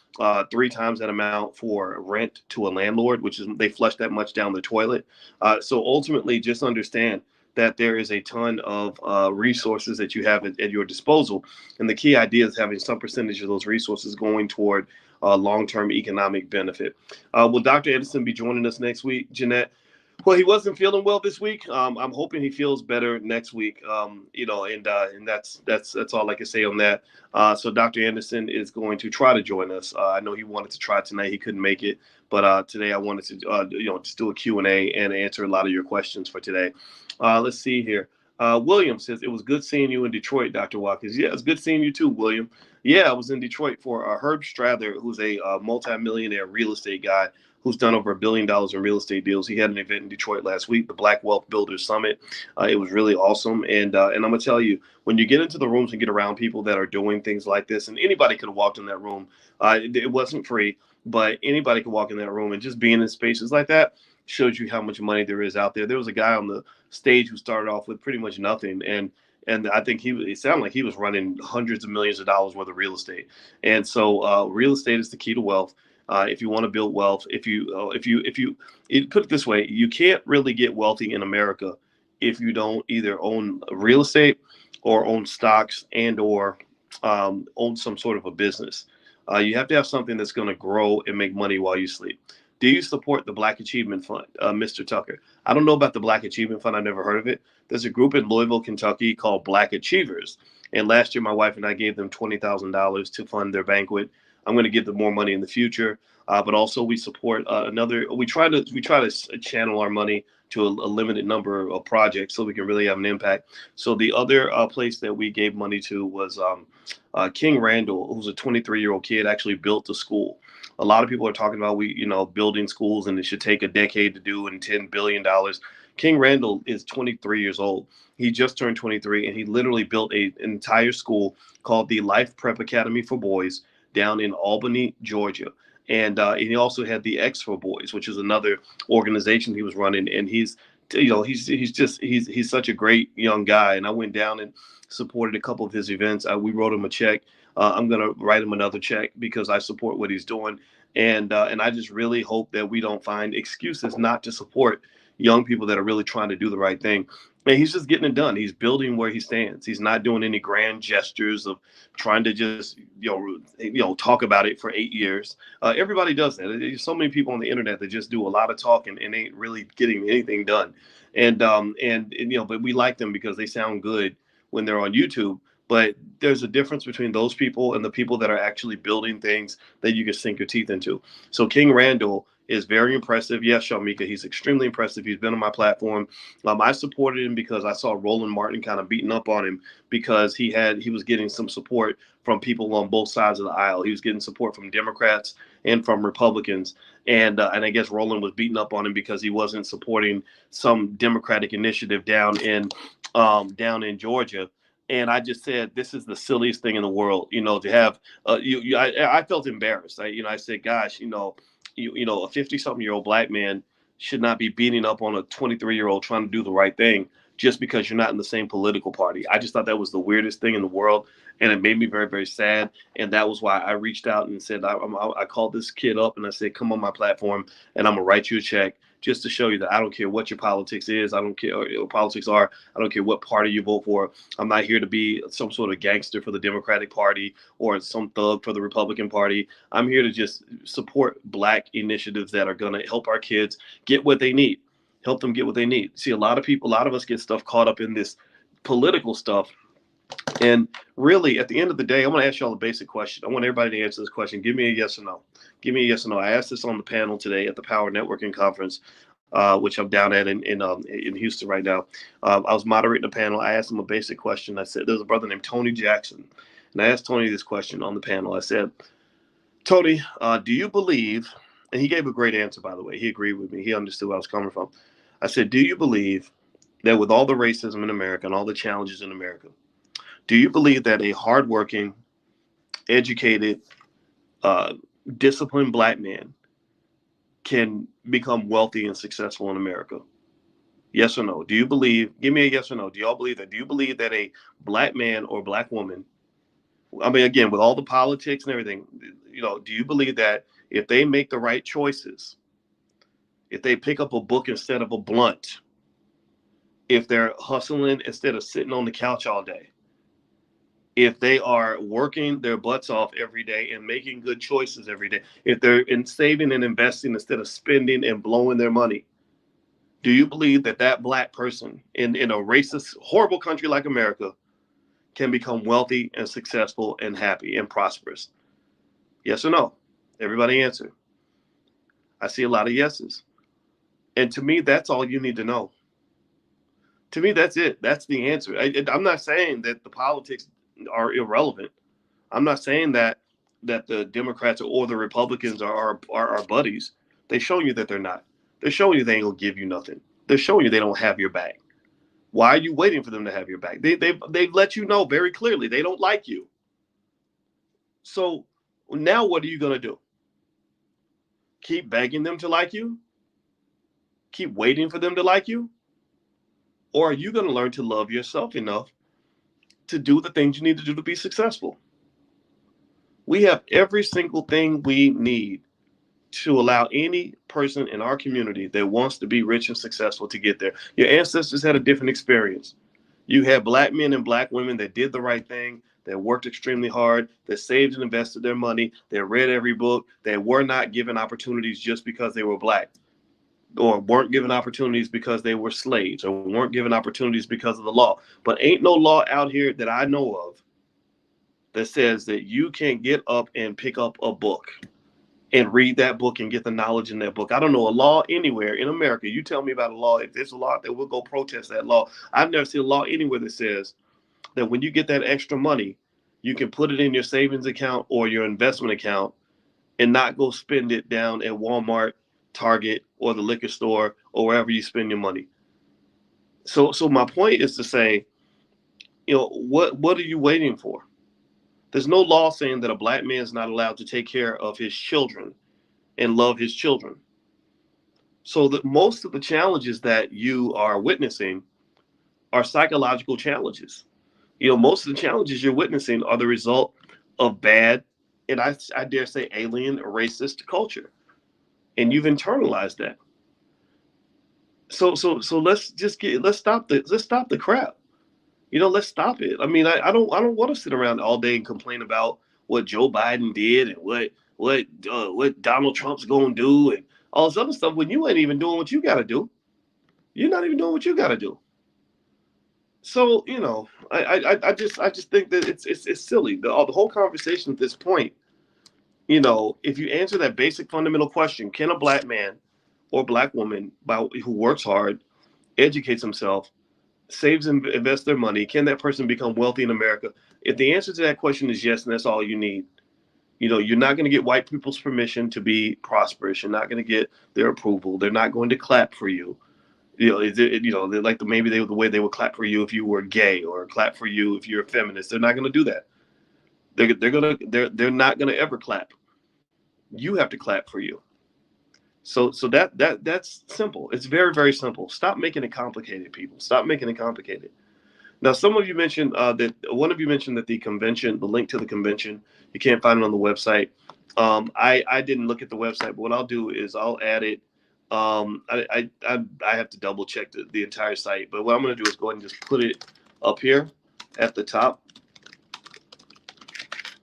3 times that amount for rent to a landlord, which is they flush that much down the toilet. So ultimately, just understand that there is a ton of resources that you have at your disposal. And the key idea is having some percentage of those resources going toward long-term economic benefit. Will Dr. Anderson be joining us next week, Jeanette? Well, he wasn't feeling well this week. I'm hoping he feels better next week. And that's all I can say on that. So Dr. Anderson is going to try to join us. I know he wanted to try tonight. He couldn't make it, but today I wanted to just do a Q&A and answer a lot of your questions for today. Let's see here. William says, it was good seeing you in Detroit, Dr. Watkins. Yeah, it's good seeing you too, William. Yeah, I was in Detroit for Herb Strather, who's a multimillionaire real estate guy who's done over $1 billion in real estate deals. He had an event in Detroit last week, the Black Wealth Builders Summit. It was really awesome. And I'm going to tell you, when you get into the rooms and get around people that are doing things like this, and anybody could have walked in that room, it wasn't free, but anybody could walk in that room, and just being in spaces like that shows you how much money there is out there. There was a guy on the stage who started off with pretty much nothing, and I think it sounded like he was running hundreds of millions of dollars worth of real estate. And so real estate is the key to wealth. If you want to build wealth, if you put it this way, you can't really get wealthy in America if you don't either own real estate or own stocks or own some sort of a business. You have to have something that's going to grow and make money while you sleep. Do you support the Black Achievement Fund, Mr. Tucker? I don't know about the Black Achievement Fund. I've never heard of it. There's a group in Louisville, Kentucky called Black Achievers. And last year, my wife and I gave them $20,000 to fund their banquet. I'm going to give them more money in the future. But also we support we try to channel our money to a limited number of projects so we can really have an impact. So the other place that we gave money to was King Randall, who's a 23-year-old kid, actually built a school. A lot of people are talking about building schools and it should take a decade to do and $10 billion. King Randall is 23 years old. He just turned 23 and he literally built an entire school called the Life Prep Academy for Boys down in Albany, Georgia. And he also had the X for Boys, which is another organization he was running. And he's such a great young guy. And I went down and supported a couple of his events. We wrote him a check. I'm going to write him another check because I support what he's doing. And I just really hope that we don't find excuses not to support young people that are really trying to do the right thing. And he's just getting it done. He's building where he stands. He's not doing any grand gestures of trying to just, talk about it for 8 years. Everybody does that. There's so many people on the internet that just do a lot of talking and ain't really getting anything done. But we like them because they sound good when they're on YouTube. But there's a difference between those people and the people that are actually building things that you can sink your teeth into. So King Randall is very impressive. Yes, Shamika, he's extremely impressive. He's been on my platform. I supported him because I saw Roland Martin kind of beating up on him because he was getting some support from people on both sides of the aisle. He was getting support from Democrats and from Republicans. And I guess Roland was beating up on him because he wasn't supporting some Democratic initiative down in Georgia. And I just said, this is the silliest thing in the world, to have, I felt embarrassed. I said, gosh, a 50-something-year-old black man should not be beating up on a 23-year-old trying to do the right thing just because you're not in the same political party. I just thought that was the weirdest thing in the world. And it made me very, very sad. And that was why I reached out and said, I called this kid up and I said, come on my platform and I'm going to write you a check just to show you that I don't care what your politics is. I don't care what your politics are. I don't care what party you vote for. I'm not here to be some sort of gangster for the Democratic Party or some thug for the Republican Party. I'm here to just support Black initiatives that are going to help our kids get what they need. help them get what they need. See, a lot of us get stuff caught up in this political stuff. And really, at the end of the day, I'm going to ask y'all a basic question. I want everybody to answer this question. Give me a yes or no. Give me a yes or no. I asked this on the panel today at the Power Networking Conference, which I'm down at in Houston right now. I was moderating the panel. I asked him a basic question. I said, there's a brother named Tony Jackson. And I asked Tony this question on the panel. I said, Tony, do you believe, and he gave a great answer, by the way. He agreed with me. He understood where I was coming from. I said, do you believe that with all the racism in America and all the challenges in America, do you believe that a hardworking, educated, disciplined black man can become wealthy and successful in America? Yes or no? Do you believe, give me a yes or no. Do y'all believe that? Do you believe that a black man or black woman, I mean, again, with all the politics and everything, do you believe that if they make the right choices, if they pick up a book instead of a blunt, if they're hustling instead of sitting on the couch all day, if they are working their butts off every day and making good choices every day, if they're saving and investing instead of spending and blowing their money, do you believe that that black person in a racist, horrible country like America can become wealthy and successful and happy and prosperous? Yes or no? Everybody answer. I see a lot of yeses. And to me, that's all you need to know. To me, that's it. That's the answer. I'm not saying that the politics are irrelevant. I'm not saying that the Democrats or the Republicans are our buddies. They're showing you that they're not. They're showing you they ain't gonna give you nothing. They're showing you they don't have your back. Why are you waiting for them to have your back? They've let you know very clearly they don't like you. So now what are you gonna do? Keep begging them to like you? Keep waiting for them to like you? Or are you gonna learn to love yourself enough to do the things you need to do to be successful? We have every single thing we need to allow any person in our community that wants to be rich and successful to get there. Your ancestors had a different experience. You had black men and black women that did the right thing, that worked extremely hard, that saved and invested their money, that read every book, that were not given opportunities just because they were black, or weren't given opportunities because they were slaves, or weren't given opportunities because of the law. But ain't no law out here that I know of that says that you can't get up and pick up a book and read that book and get the knowledge in that book. I don't know a law anywhere in America. You tell me about a law. If there's a law out there, we'll go protest that law. I've never seen a law anywhere that says that when you get that extra money, you can put it in your savings account or your investment account and not go spend it down at Walmart, Target, or the liquor store, or wherever you spend your money. So my point is to say, what are you waiting for? There's no law saying that a black man is not allowed to take care of his children and love his children. So that most of the challenges that you are witnessing are psychological challenges. Most of the challenges you're witnessing are the result of bad, and I dare say alien, racist culture. And you've internalized that. So let's stop the crap. Let's stop it. I mean, I don't want to sit around all day and complain about what Joe Biden did and what Donald Trump's gonna do and all this other stuff when you ain't even doing what you gotta do. You're not even doing what you gotta do. So I just think that it's silly. The whole conversation at this point. If you answer that basic fundamental question, can a black man or black woman who works hard, educates himself, saves and invests their money, can that person become wealthy in America? If the answer to that question is yes, and that's all you need, you're not going to get white people's permission to be prosperous. You're not going to get their approval. They're not going to clap for you. They're like the way they would clap for you if you were gay, or clap for you if you're a feminist. They're not going to do that. They're not going to ever clap. You have to clap for you. So that's simple. It's very, very simple. Stop making it complicated, people. Stop making it complicated. Now, some of you mentioned one of you mentioned that the convention, the link to the convention, you can't find it on the website. I didn't look at the website, but what I'll do is I'll add it. I have to double check the entire site, but what I'm going to do is go ahead and just put it up here at the top.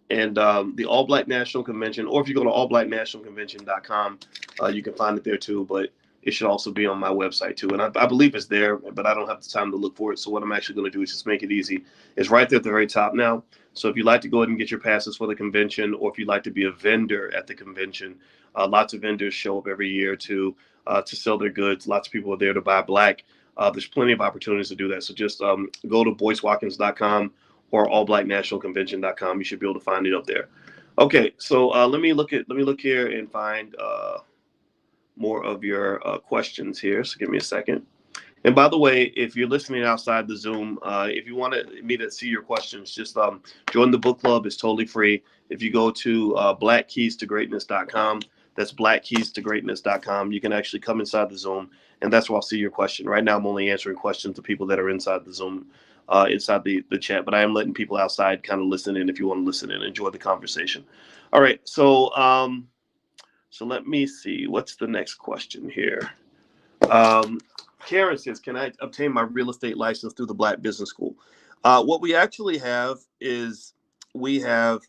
And the All Black National Convention, or if you go to allblacknationalconvention.com, you can find it there too. But it should also be on my website too. And I believe it's there, but I don't have the time to look for it. So what I'm actually going to do is just make it easy. It's right there at the very top now. So if you'd like to go ahead and get your passes for the convention, or if you'd like to be a vendor at the convention, lots of vendors show up every year to sell their goods. Lots of people are there to buy black. There's plenty of opportunities to do that. So just go to boycewatkins.com or allblacknationalconvention.com. You should be able to find it up there. Okay, so let me look here and find more of your questions here. So give me a second. And by the way, if you're listening outside the Zoom, if you want me to see your questions, just join the book club. It's totally free. If you go to blackkeystogreatness.com, that's blackkeystogreatness.com, you can actually come inside the Zoom, and that's where I'll see your question. Right now, I'm only answering questions to people that are inside the Zoom, inside the chat, but I am letting people outside kind of listen in if you want to listen in, enjoy the conversation. All right, so so let me see. What's the next question here? Karen says, can I obtain my real estate license through the Black Business School? What we actually have is we have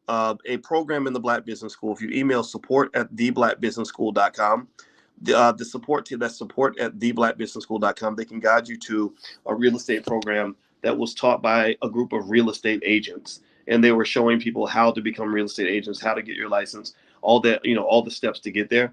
a program in the Black Business School. If you email support@theblackbusinessschool.com, the support team, that's support@theblackbusinessschool.com, they can guide you to a real estate program that was taught by a group of real estate agents. And they were showing people how to become real estate agents, how to get your license, all that, all the steps to get there.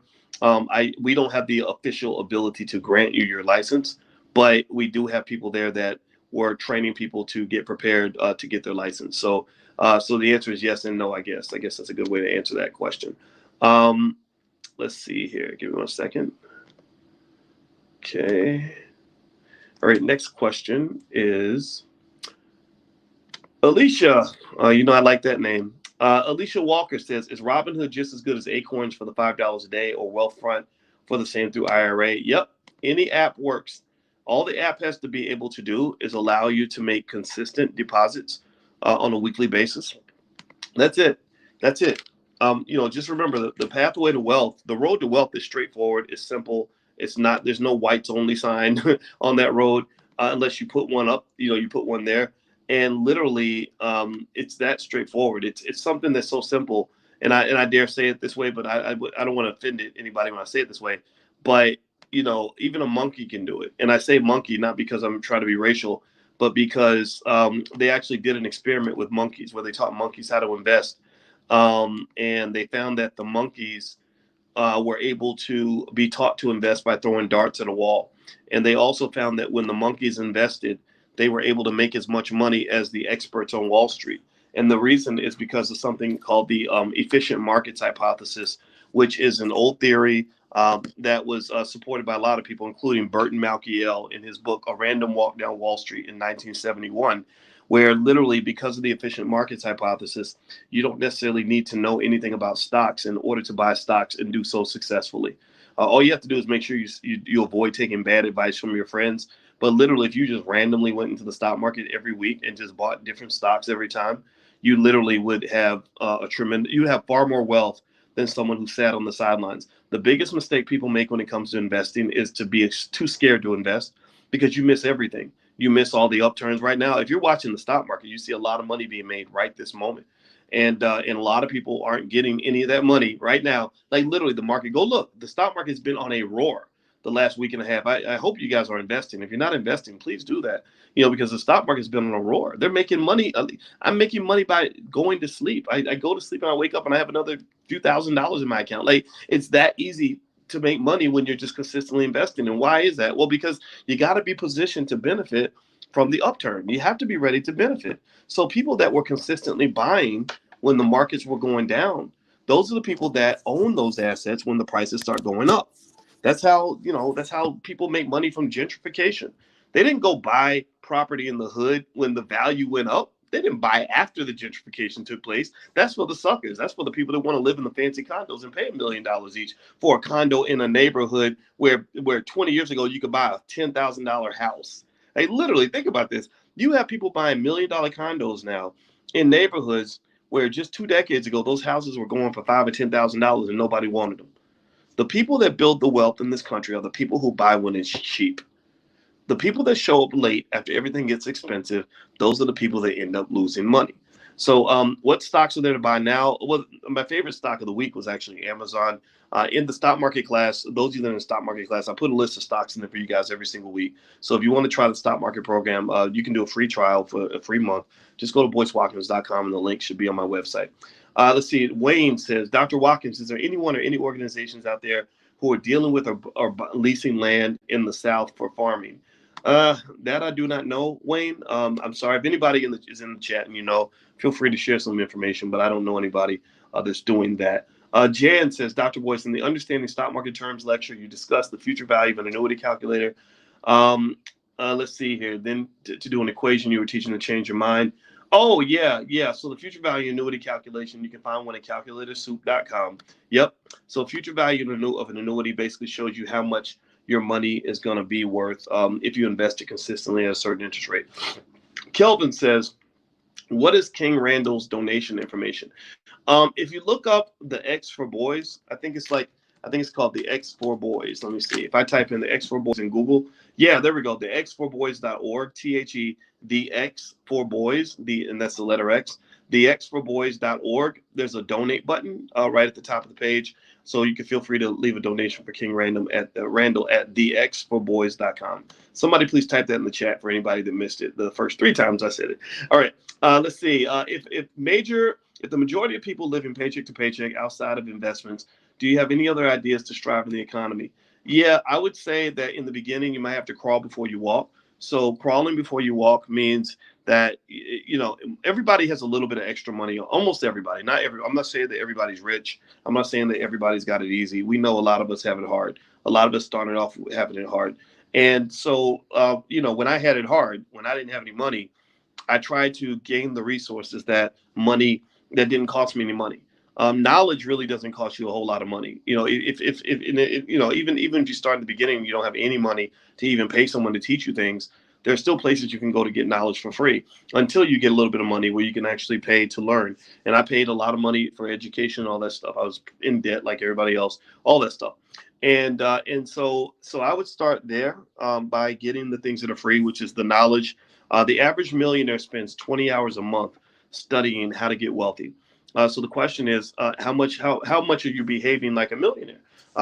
We don't have the official ability to grant you your license, but we do have people there that were training people to get prepared to get their license. So the answer is yes and no, I guess. I guess that's a good way to answer that question. Let's see here. Give me 1 second. Okay. All right. Next question is Alicia. I like that name. Alicia Walker says, is Robinhood just as good as Acorns for the $5 a day, or Wealthfront for the same through IRA? Yep. Any app works. All the app has to be able to do is allow you to make consistent deposits on a weekly basis. That's it. Just remember the pathway to wealth, the road to wealth is straightforward. It's simple. There's no whites only sign on that road unless you put one up, you put one there. And literally, it's that straightforward. It's something that's so simple. And I dare say it this way, but I don't want to offend anybody when I say it this way. But, even a monkey can do it. And I say monkey, not because I'm trying to be racial, but because they actually did an experiment with monkeys where they taught monkeys how to invest. And they found that the monkeys were able to be taught to invest by throwing darts at a wall. And they also found that when the monkeys invested, they were able to make as much money as the experts on Wall Street. And the reason is because of something called the efficient markets hypothesis, which is an old theory that was supported by a lot of people, including Burton Malkiel in his book, A Random Walk Down Wall Street in 1971, where literally because of the efficient markets hypothesis, you don't necessarily need to know anything about stocks in order to buy stocks and do so successfully. All you have to do is make sure you avoid taking bad advice from your friends. But literally, if you just randomly went into the stock market every week and just bought different stocks every time, you literally would have you'd have far more wealth than someone who sat on the sidelines. The biggest mistake people make when it comes to investing is to be too scared to invest, because you miss everything. You miss all the upturns. Right now, if you're watching the stock market, you see a lot of money being made right this moment. And a lot of people aren't getting any of that money right now. Like literally the market, go look, the stock market's been on a roar the last week and a half. I hope you guys are investing. If you're not investing, please do that, because the stock market's been on a roar. They're making money. I'm making money by going to sleep. I go to sleep and I wake up and I have another few $1,000s in my account. Like, it's that easy to make money when you're just consistently investing. And why is that? Well, because you got to be positioned to benefit from the upturn. You have to be ready to benefit. So people that were consistently buying when the markets were going down, those are the people that own those assets when the prices start going up. That's how people make money from gentrification. They didn't go buy property in the hood when the value went up. They didn't buy after the gentrification took place. That's for the suckers. That's for the people that want to live in the fancy condos and pay $1 million each for a condo in a neighborhood where 20 years ago you could buy a $10,000 house. Hey, literally, think about this. You have people buying $1 million condos now in neighborhoods where just 2 decades ago those houses were going for $5,000 or $10,000 and nobody wanted them. The people that build the wealth in this country are the people who buy when it's cheap. The people that show up late after everything gets expensive, those are the people that end up losing money. So what stocks are there to buy now? Well, my favorite stock of the week was actually Amazon. In the stock market class, those of you that are in the stock market class, I put a list of stocks in there for you guys every single week. So if you want to try the stock market program, you can do a free trial for a free month. Just go to boycewatkins.com and the link should be on my website. Let's see. Wayne says, Dr. Watkins, is there anyone or any organizations out there who are dealing with or leasing land in the South for farming? That I do not know, Wayne. I'm sorry. If anybody is in the chat and feel free to share some information, but I don't know anybody that's doing that. Jan says, Dr. Boyce, in the Understanding Stock Market Terms lecture, you discussed the future value of an annuity calculator. Let's see here. Then to do an equation, you were teaching to change your mind. Oh, yeah. So the future value annuity calculation, you can find one at calculatorsoup.com. Yep. So future value of an annuity basically shows you how much your money is going to be worth if you invest it consistently at a certain interest rate. Kelvin says, what is King Randall's donation information? If you look up the X for Boys, I think it's called the X for Boys. Let me see. If I type in the X for Boys in Google, yeah, there we go. The x4boys.org, THE, the X for Boys, and that's the letter X, the x4boys.org. There's a donate button right at the top of the page. So you can feel free to leave a donation for King Randall at thexforboys.com. Somebody please type that in the chat for anybody that missed it the first 3 times I said it. All right. Let's see. If the majority of people living paycheck to paycheck outside of investments, do you have any other ideas to strive in the economy? Yeah, I would say that in the beginning, you might have to crawl before you walk. So crawling before you walk means that, everybody has a little bit of extra money. Almost everybody, not every. I'm not saying that everybody's rich. I'm not saying that everybody's got it easy. We know a lot of us have it hard. A lot of us started off having it hard. And so, when I had it hard, when I didn't have any money, I tried to gain the resources that didn't cost me any money. Knowledge really doesn't cost you a whole lot of money. Even if you start at the beginning, you don't have any money to even pay someone to teach you things. There are still places you can go to get knowledge for free until you get a little bit of money where you can actually pay to learn. And I paid a lot of money for education and all that stuff. I was in debt like everybody else, all that stuff. And so I would start there by getting the things that are free, which is the knowledge. The average millionaire spends 20 hours a month studying how to get wealthy. So the question is, how much are you behaving like a millionaire?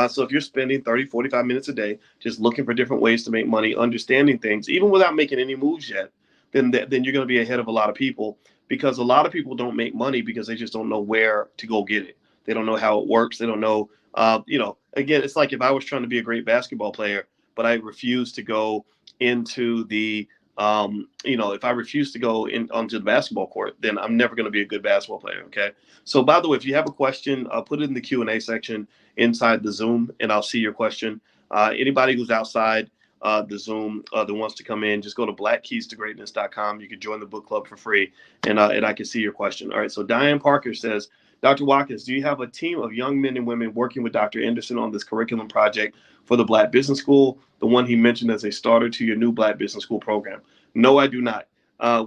So if you're spending 30, 45 minutes a day just looking for different ways to make money, understanding things, even without making any moves yet, then you're going to be ahead of a lot of people, because a lot of people don't make money because they just don't know where to go get it. They don't know how it works. They don't know, again, it's like if I was trying to be a great basketball player, but I refused to go into the if I refuse to go onto the basketball court, then I'm never going to be a good basketball player. Okay. So by the way, if you have a question, put it in the Q&A section inside the Zoom and I'll see your question. Anybody who's outside the Zoom that wants to come in, just go to blackkeystogreatness.com. You can join the book club for free and I can see your question. All right. So Diane Parker says, Dr. Watkins, do you have a team of young men and women working with Dr. Anderson on this curriculum project for the Black Business School, the one he mentioned as a starter to your new Black Business School program? No, I do not.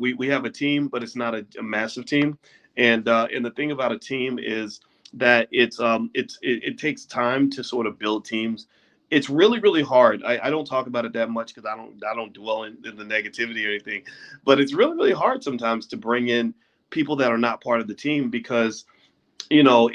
We have a team, but it's not a massive team. And the thing about a team is that it takes time to sort of build teams. It's really, really hard. I don't talk about it that much because I don't dwell in the negativity or anything, but it's really, really hard sometimes to bring in people that are not part of the team because you have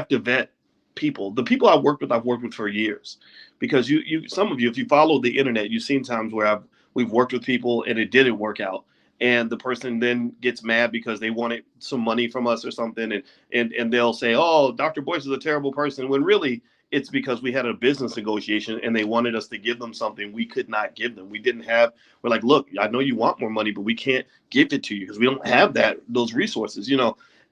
to vet people. The people I've worked with for years, because some of you, if you follow the internet, you've seen times where we've worked with people and it didn't work out. And the person then gets mad because they wanted some money from us or something. And they'll say, oh, Dr. Boyce is a terrible person, when really it's because we had a business negotiation and they wanted us to give them something we could not give them. We're like, look, I know you want more money, but we can't give it to you because we don't have those resources,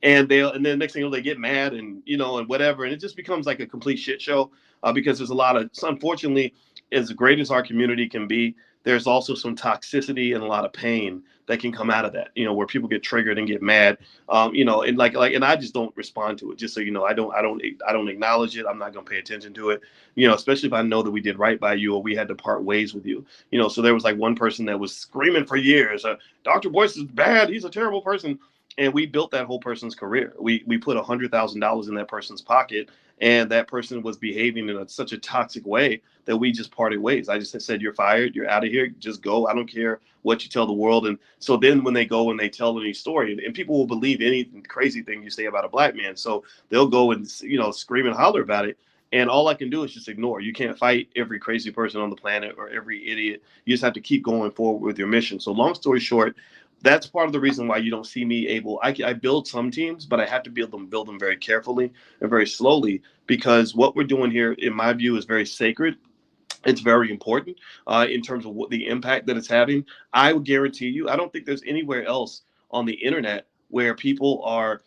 and then next thing you know, they get mad and whatever. And it just becomes like a complete shit show because there's a lot of, unfortunately, as great as our community can be, there's also some toxicity and a lot of pain that can come out of that, where people get triggered and get mad, and and I just don't respond to it. Just so you know, I don't acknowledge it. I'm not going to pay attention to it, especially if I know that we did right by you or we had to part ways with you, so there was like one person that was screaming for years, Dr. Boyce is bad. He's a terrible person. And we built that whole person's career. We put $100,000 in that person's pocket and that person was behaving in such a toxic way that we just parted ways. I just said, you're fired, you're out of here, just go. I don't care what you tell the world. And so then when they go and they tell any story, and people will believe any crazy thing you say about a black man, so they'll go and scream and holler about it. And all I can do is just ignore. You can't fight every crazy person on the planet or every idiot. You just have to keep going forward with your mission. So long story short, that's part of the reason why you don't see me able. I build some teams, but I have to build them very carefully and very slowly, because what we're doing here, in my view, is very sacred. It's very important in terms of what the impact that it's having. I would guarantee you, I don't think there's anywhere else on the internet where people are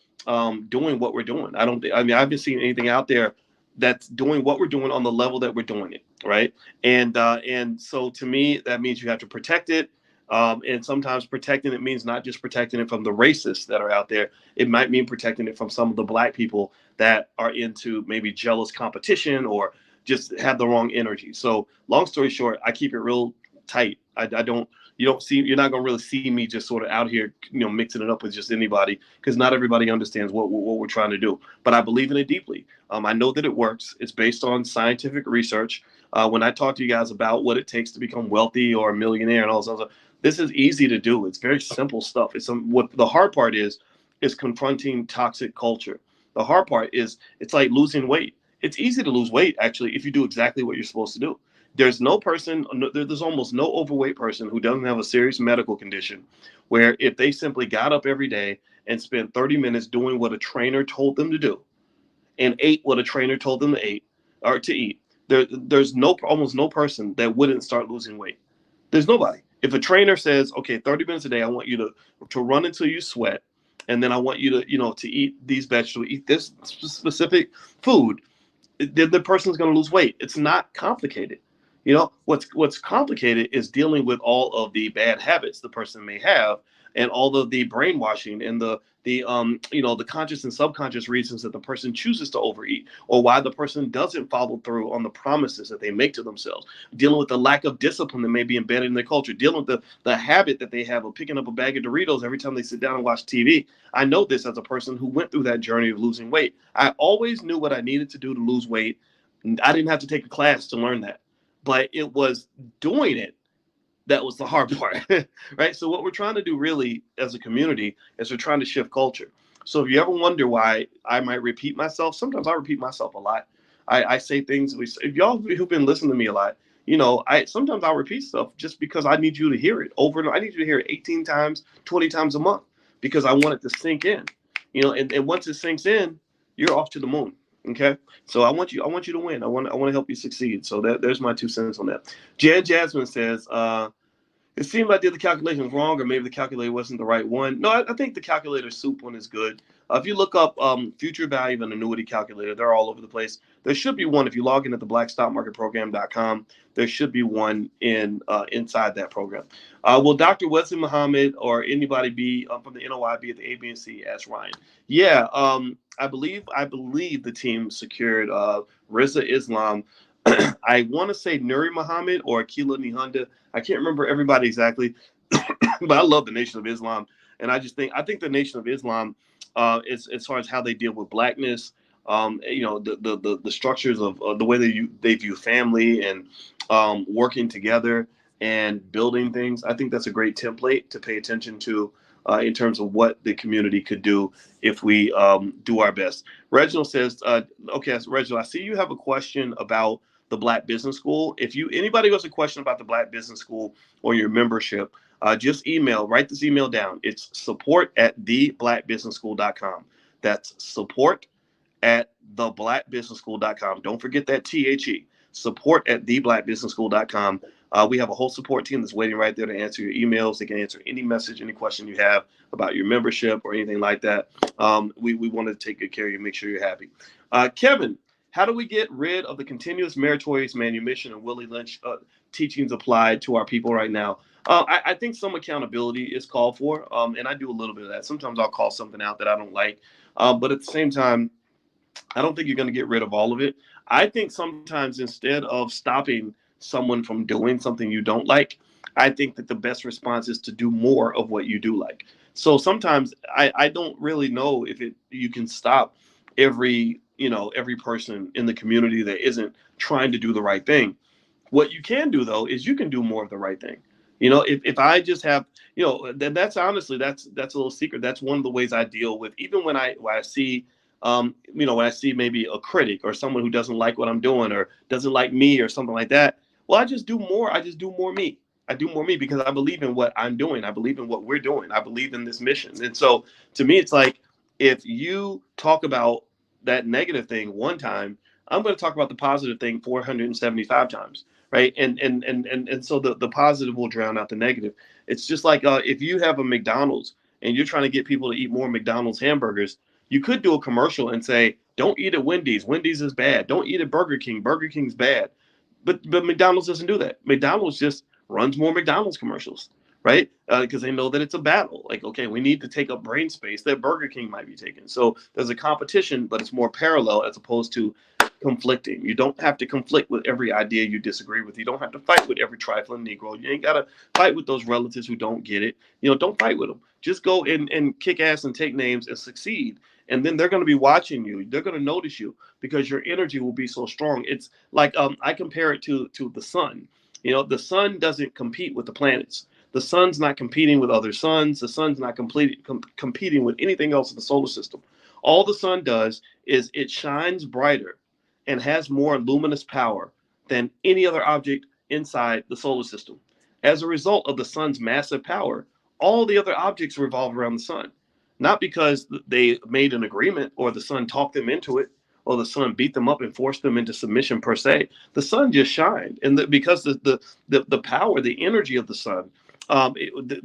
doing what we're doing. I mean, I haven't seen anything out there that's doing what we're doing on the level that we're doing it, right? And so to me, that means you have to protect it. And sometimes protecting it means not just protecting it from the racists that are out there. It might mean protecting it from some of the black people that are into maybe jealous competition or just have the wrong energy. So long story short, I keep it real tight. You're not going to really see me just sort of out here, mixing it up with just anybody, because not everybody understands what we're trying to do. But I believe in it deeply. I know that it works. It's based on scientific research. When I talk to you guys about what it takes to become wealthy or a millionaire and all this other, this is easy to do. It's very simple stuff. What the hard part is confronting toxic culture. The hard part is it's like losing weight. It's easy to lose weight, actually, if you do exactly what you're supposed to do. There's almost no overweight person who doesn't have a serious medical condition where if they simply got up every day and spent 30 minutes doing what a trainer told them to do and ate what a trainer told them to eat, there's almost no person that wouldn't start losing weight. There's nobody. If a trainer says, okay, 30 minutes a day, I want you to run until you sweat, and then I want you to eat these vegetables, eat this specific food, the person's going to lose weight. It's not complicated. What's complicated is dealing with all of the bad habits the person may have, and all of the brainwashing and the conscious and subconscious reasons that the person chooses to overeat, or why the person doesn't follow through on the promises that they make to themselves, dealing with the lack of discipline that may be embedded in their culture, dealing with the habit that they have of picking up a bag of Doritos every time they sit down and watch TV. I know this as a person who went through that journey of losing weight. I always knew what I needed to do to lose weight. I didn't have to take a class to learn that, but it was doing it that was the hard part, right? So what we're trying to do really as a community is we're trying to shift culture. So if you ever wonder why I might repeat myself, sometimes I repeat myself a lot. I say things, if y'all who've been listening to me a lot, sometimes I'll repeat stuff just because I need you to hear it over and over. I need you to hear it 18 times, 20 times a month, because I want it to sink in, and once it sinks in, you're off to the moon. Okay, so I want you to win. I want to help you succeed. So there's my 2 cents on that. Jasmine says, it seemed like the calculation was wrong, or maybe the calculator wasn't the right one. No, I think the calculator soup one is good. If you look up future value of an annuity calculator, they're all over the place. There should be one if you log in at the blackstockmarketprogram.com. There should be one inside that program. Will Dr. Wesley Muhammad or anybody be from the NOI be at the ABNC? Asked Ryan. Yeah, I believe the team secured Riza Islam. I want to say Nuri Muhammad or Akila Nihanda. I can't remember everybody exactly, but I love the Nation of Islam, and I think the Nation of Islam, as far as how they deal with blackness, the structures of the way they view family and working together and building things. I think that's a great template to pay attention to in terms of what the community could do if we do our best. Reginald says, okay, Reginald, I see you have a question about the Black Business School. If anybody has a question about the Black Business School or your membership, just write this email down. It's support@theblackbusinessschool.com. That's support@theblackbusinessschool.com. Don't forget that THE. Support@theblackbusinessschool.com. We have a whole support team that's waiting right there to answer your emails. They can answer any message, any question you have about your membership or anything like that. We want to take good care of you, make sure you're happy. Kevin, how do we get rid of the continuous meritorious manumission and Willie Lynch teachings applied to our people right now? I think some accountability is called for, and I do a little bit of that. Sometimes I'll call something out that I don't like, but at the same time, I don't think you're going to get rid of all of it. I think sometimes instead of stopping someone from doing something you don't like, I think that the best response is to do more of what you do like. So sometimes I don't really know if you can stop every every person in the community that isn't trying to do the right thing. What you can do though is you can do more of the right thing. If I just have, then that's honestly that's a little secret. That's one of the ways I deal with, even when I see when I see maybe a critic or someone who doesn't like what I'm doing or doesn't like me or something like that. Well, I just do more. I just do more me. I do more me because I believe in what I'm doing. I believe in what we're doing. I believe in this mission. And so to me, it's like, if you talk about that negative thing one time, I'm going to talk about the positive thing 475 times. Right. And so the positive will drown out the negative. It's just like if you have a McDonald's and you're trying to get people to eat more McDonald's hamburgers, you could do a commercial and say, don't eat at Wendy's. Wendy's is bad. Don't eat at Burger King. Burger King's bad. But McDonald's doesn't do that. McDonald's just runs more McDonald's commercials, right? Because they know that it's a battle. Like, okay, we need to take up brain space that Burger King might be taking. So there's a competition, but it's more parallel as opposed to conflicting. You don't have to conflict with every idea you disagree with. You don't have to fight with every trifling Negro. You ain't got to fight with those relatives who don't get it. Don't fight with them. Just go and kick ass and take names and succeed. And then they're going to be watching you. They're going to notice you because your energy will be so strong. It's like I compare it to the sun. The sun doesn't compete with the planets. The sun's not competing with other suns. The sun's not competing with anything else in the solar system. All the sun does is it shines brighter and has more luminous power than any other object inside the solar system. As a result of the sun's massive power, all the other objects revolve around the sun. Not because they made an agreement or the sun talked them into it or the sun beat them up and forced them into submission per se. The sun just shined. And because the power, the energy of the sun,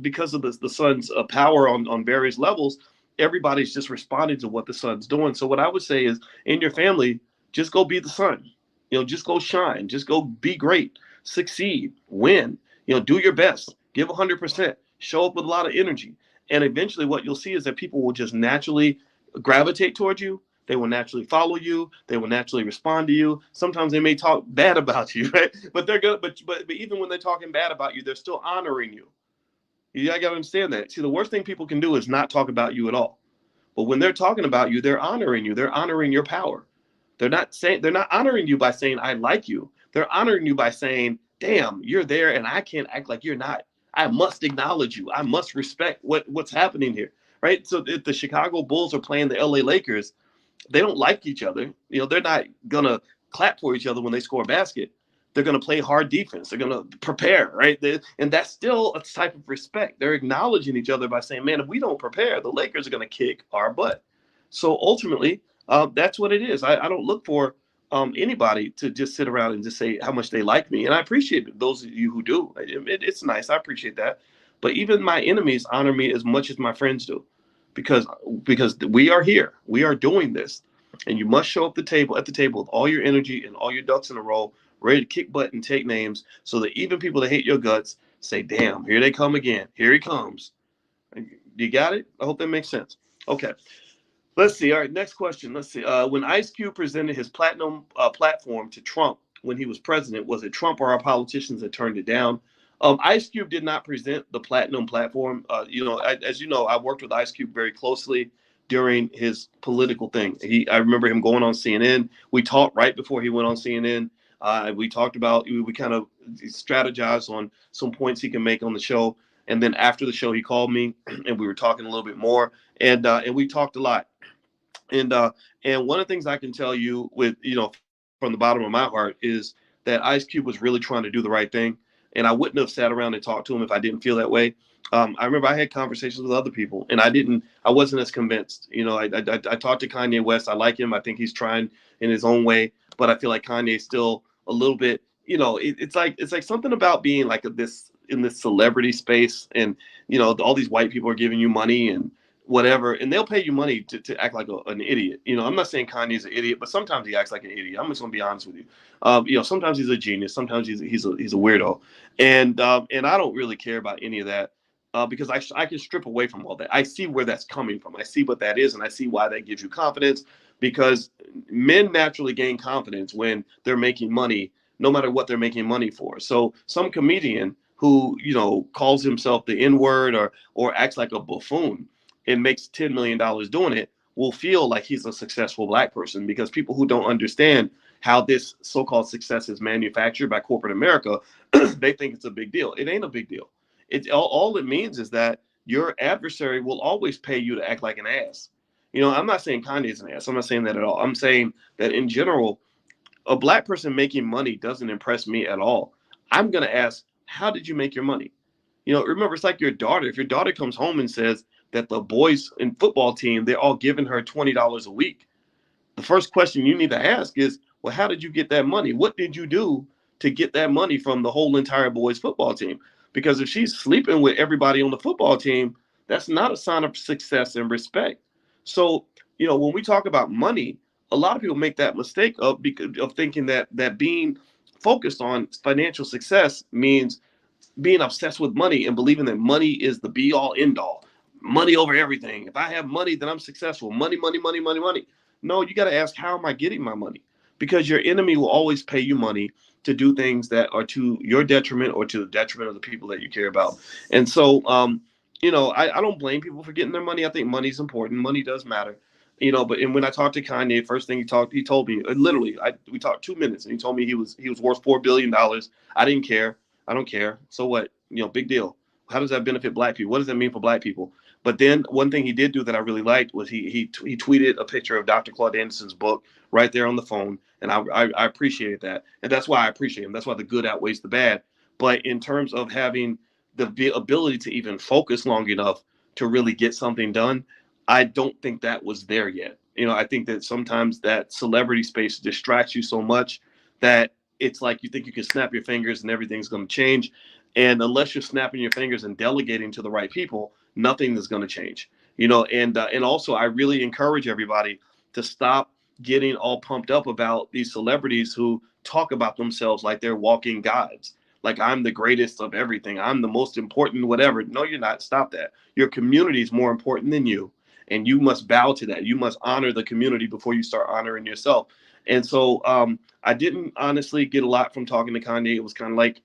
because of the sun's power on various levels, everybody's just responding to what the sun's doing. So what I would say is, in your family, just go be the sun. Just go shine. Just go be great. Succeed. Win. Do your best. Give 100%. Show up with a lot of energy. And eventually what you'll see is that people will just naturally gravitate towards you. They will naturally follow you. They will naturally respond to you. Sometimes they may talk bad about you, right? But they're good. But even when they're talking bad about you, they're still honoring you. You got to understand that. See, the worst thing people can do is not talk about you at all. But when they're talking about you, they're honoring you. They're honoring your power. They're not honoring you by saying, I like you. They're honoring you by saying, damn, you're there and I can't act like you're not. I must acknowledge you. I must respect what's happening here, right? So if the Chicago Bulls are playing the LA Lakers, they don't like each other. They're not going to clap for each other when they score a basket. They're going to play hard defense. They're going to prepare, right? And that's still a type of respect. They're acknowledging each other by saying, man, if we don't prepare, the Lakers are going to kick our butt. So ultimately, that's what it is. I don't look for anybody to just sit around and just say how much they like me. And I appreciate those of you who do. It's nice. I appreciate that. But even my enemies honor me as much as my friends do, because we are here. We are doing this. And you must show up at the table with all your energy and all your ducks in a row, ready to kick butt and take names, so that even people that hate your guts say, damn, here they come again. Here he comes. You got it? I hope that makes sense. Okay. Let's see. All right, next question. Let's see. When Ice Cube presented his platinum platform to Trump when he was president, was it Trump or our politicians that turned it down? Ice Cube did not present the platinum platform. As you know, I worked with Ice Cube very closely during his political thing. I remember him going on CNN. We talked right before he went on CNN. We talked about, we kind of strategized on some points he can make on the show. And then after the show, he called me and we were talking a little bit more. And we talked a lot. And one of the things I can tell you with, from the bottom of my heart is that Ice Cube was really trying to do the right thing. And I wouldn't have sat around and talked to him if I didn't feel that way. I remember I had conversations with other people and I wasn't as convinced. I talked to Kanye West. I like him. I think he's trying in his own way, but I feel like Kanye's still a little bit, it's like something about being like in this celebrity space. And, all these white people are giving you money and whatever, and they'll pay you money to act like an idiot. I'm not saying Kanye's an idiot, but sometimes he acts like an idiot. I'm just gonna be honest with you. Sometimes he's a genius, sometimes he's a weirdo, and I don't really care about any of that because I can strip away from all that. I see where that's coming from. I see what that is, and I see why that gives you confidence, because men naturally gain confidence when they're making money, no matter what they're making money for. So some comedian who calls himself the N-word or acts like a buffoon and makes $10 million doing it, will feel like he's a successful black person, because people who don't understand how this so-called success is manufactured by corporate America, they think it's a big deal. It ain't a big deal. It's all it means is that your adversary will always pay you to act like an ass. I'm not saying Kanye's an ass. I'm not saying that at all. I'm saying that in general, a black person making money doesn't impress me at all. I'm going to ask, how did you make your money? Remember, it's like your daughter. If your daughter comes home and says that the boys in football team, they're all giving her $20 a week, the first question you need to ask is, well, how did you get that money? What did you do to get that money from the whole entire boys football team? Because if she's sleeping with everybody on the football team, that's not a sign of success and respect. So, when we talk about money, a lot of people make that mistake of thinking that being focused on financial success means being obsessed with money and believing that money is the be all end all. Money over everything. If I have money, then I'm successful. Money, money, money, money, money. No, you got to ask, how am I getting my money? Because your enemy will always pay you money to do things that are to your detriment or to the detriment of the people that you care about. And so, I don't blame people for getting their money. I think money's important. Money does matter. And when I talked to Kanye, first thing he told me, literally, we talked 2 minutes, and he told me he was worth $4 billion. I didn't care. I don't care. So what? Big deal. How does that benefit black people? What does that mean for black people? But then one thing he did do that I really liked was he tweeted a picture of Dr. Claude Anderson's book right there on the phone, and I appreciated that, and that's why I appreciate him. That's why the good outweighs the bad. But in terms of having the ability to even focus long enough to really get something done, I don't think that was there yet. I think that sometimes that celebrity space distracts you so much that it's like you think you can snap your fingers and everything's going to change. And unless you're snapping your fingers and delegating to the right people, nothing is going to change. And also I really encourage everybody to stop getting all pumped up about these celebrities who talk about themselves like they're walking gods. Like, I'm the greatest of everything. I'm the most important, whatever. No, you're not. Stop that. Your community is more important than you. And you must bow to that. You must honor the community before you start honoring yourself. And so I didn't honestly get a lot from talking to Kanye. It was kind of like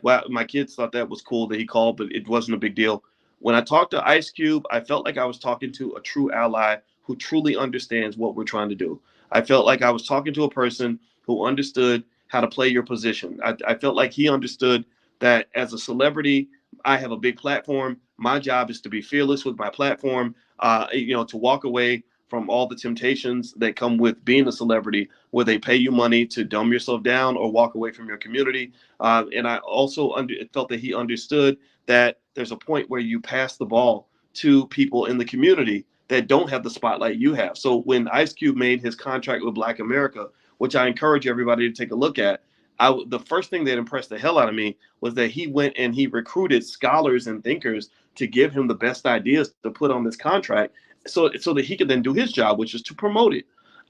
wow, my kids thought that was cool that he called, but it wasn't a big deal. When I talked to Ice Cube, I felt like I was talking to a true ally who truly understands what we're trying to do. I felt like I was talking to a person who understood how to play your position. I felt like he understood that as a celebrity, I have a big platform. My job is to be fearless with my platform, to walk away from all the temptations that come with being a celebrity, where they pay you money to dumb yourself down or walk away from your community. And I also felt that he understood that there's a point where you pass the ball to people in the community that don't have the spotlight you have. So when Ice Cube made his contract with Black America, which I encourage everybody to take a look at, the first thing that impressed the hell out of me was that he went and he recruited scholars and thinkers to give him the best ideas to put on this contract, so that he could then do his job, which is to promote it.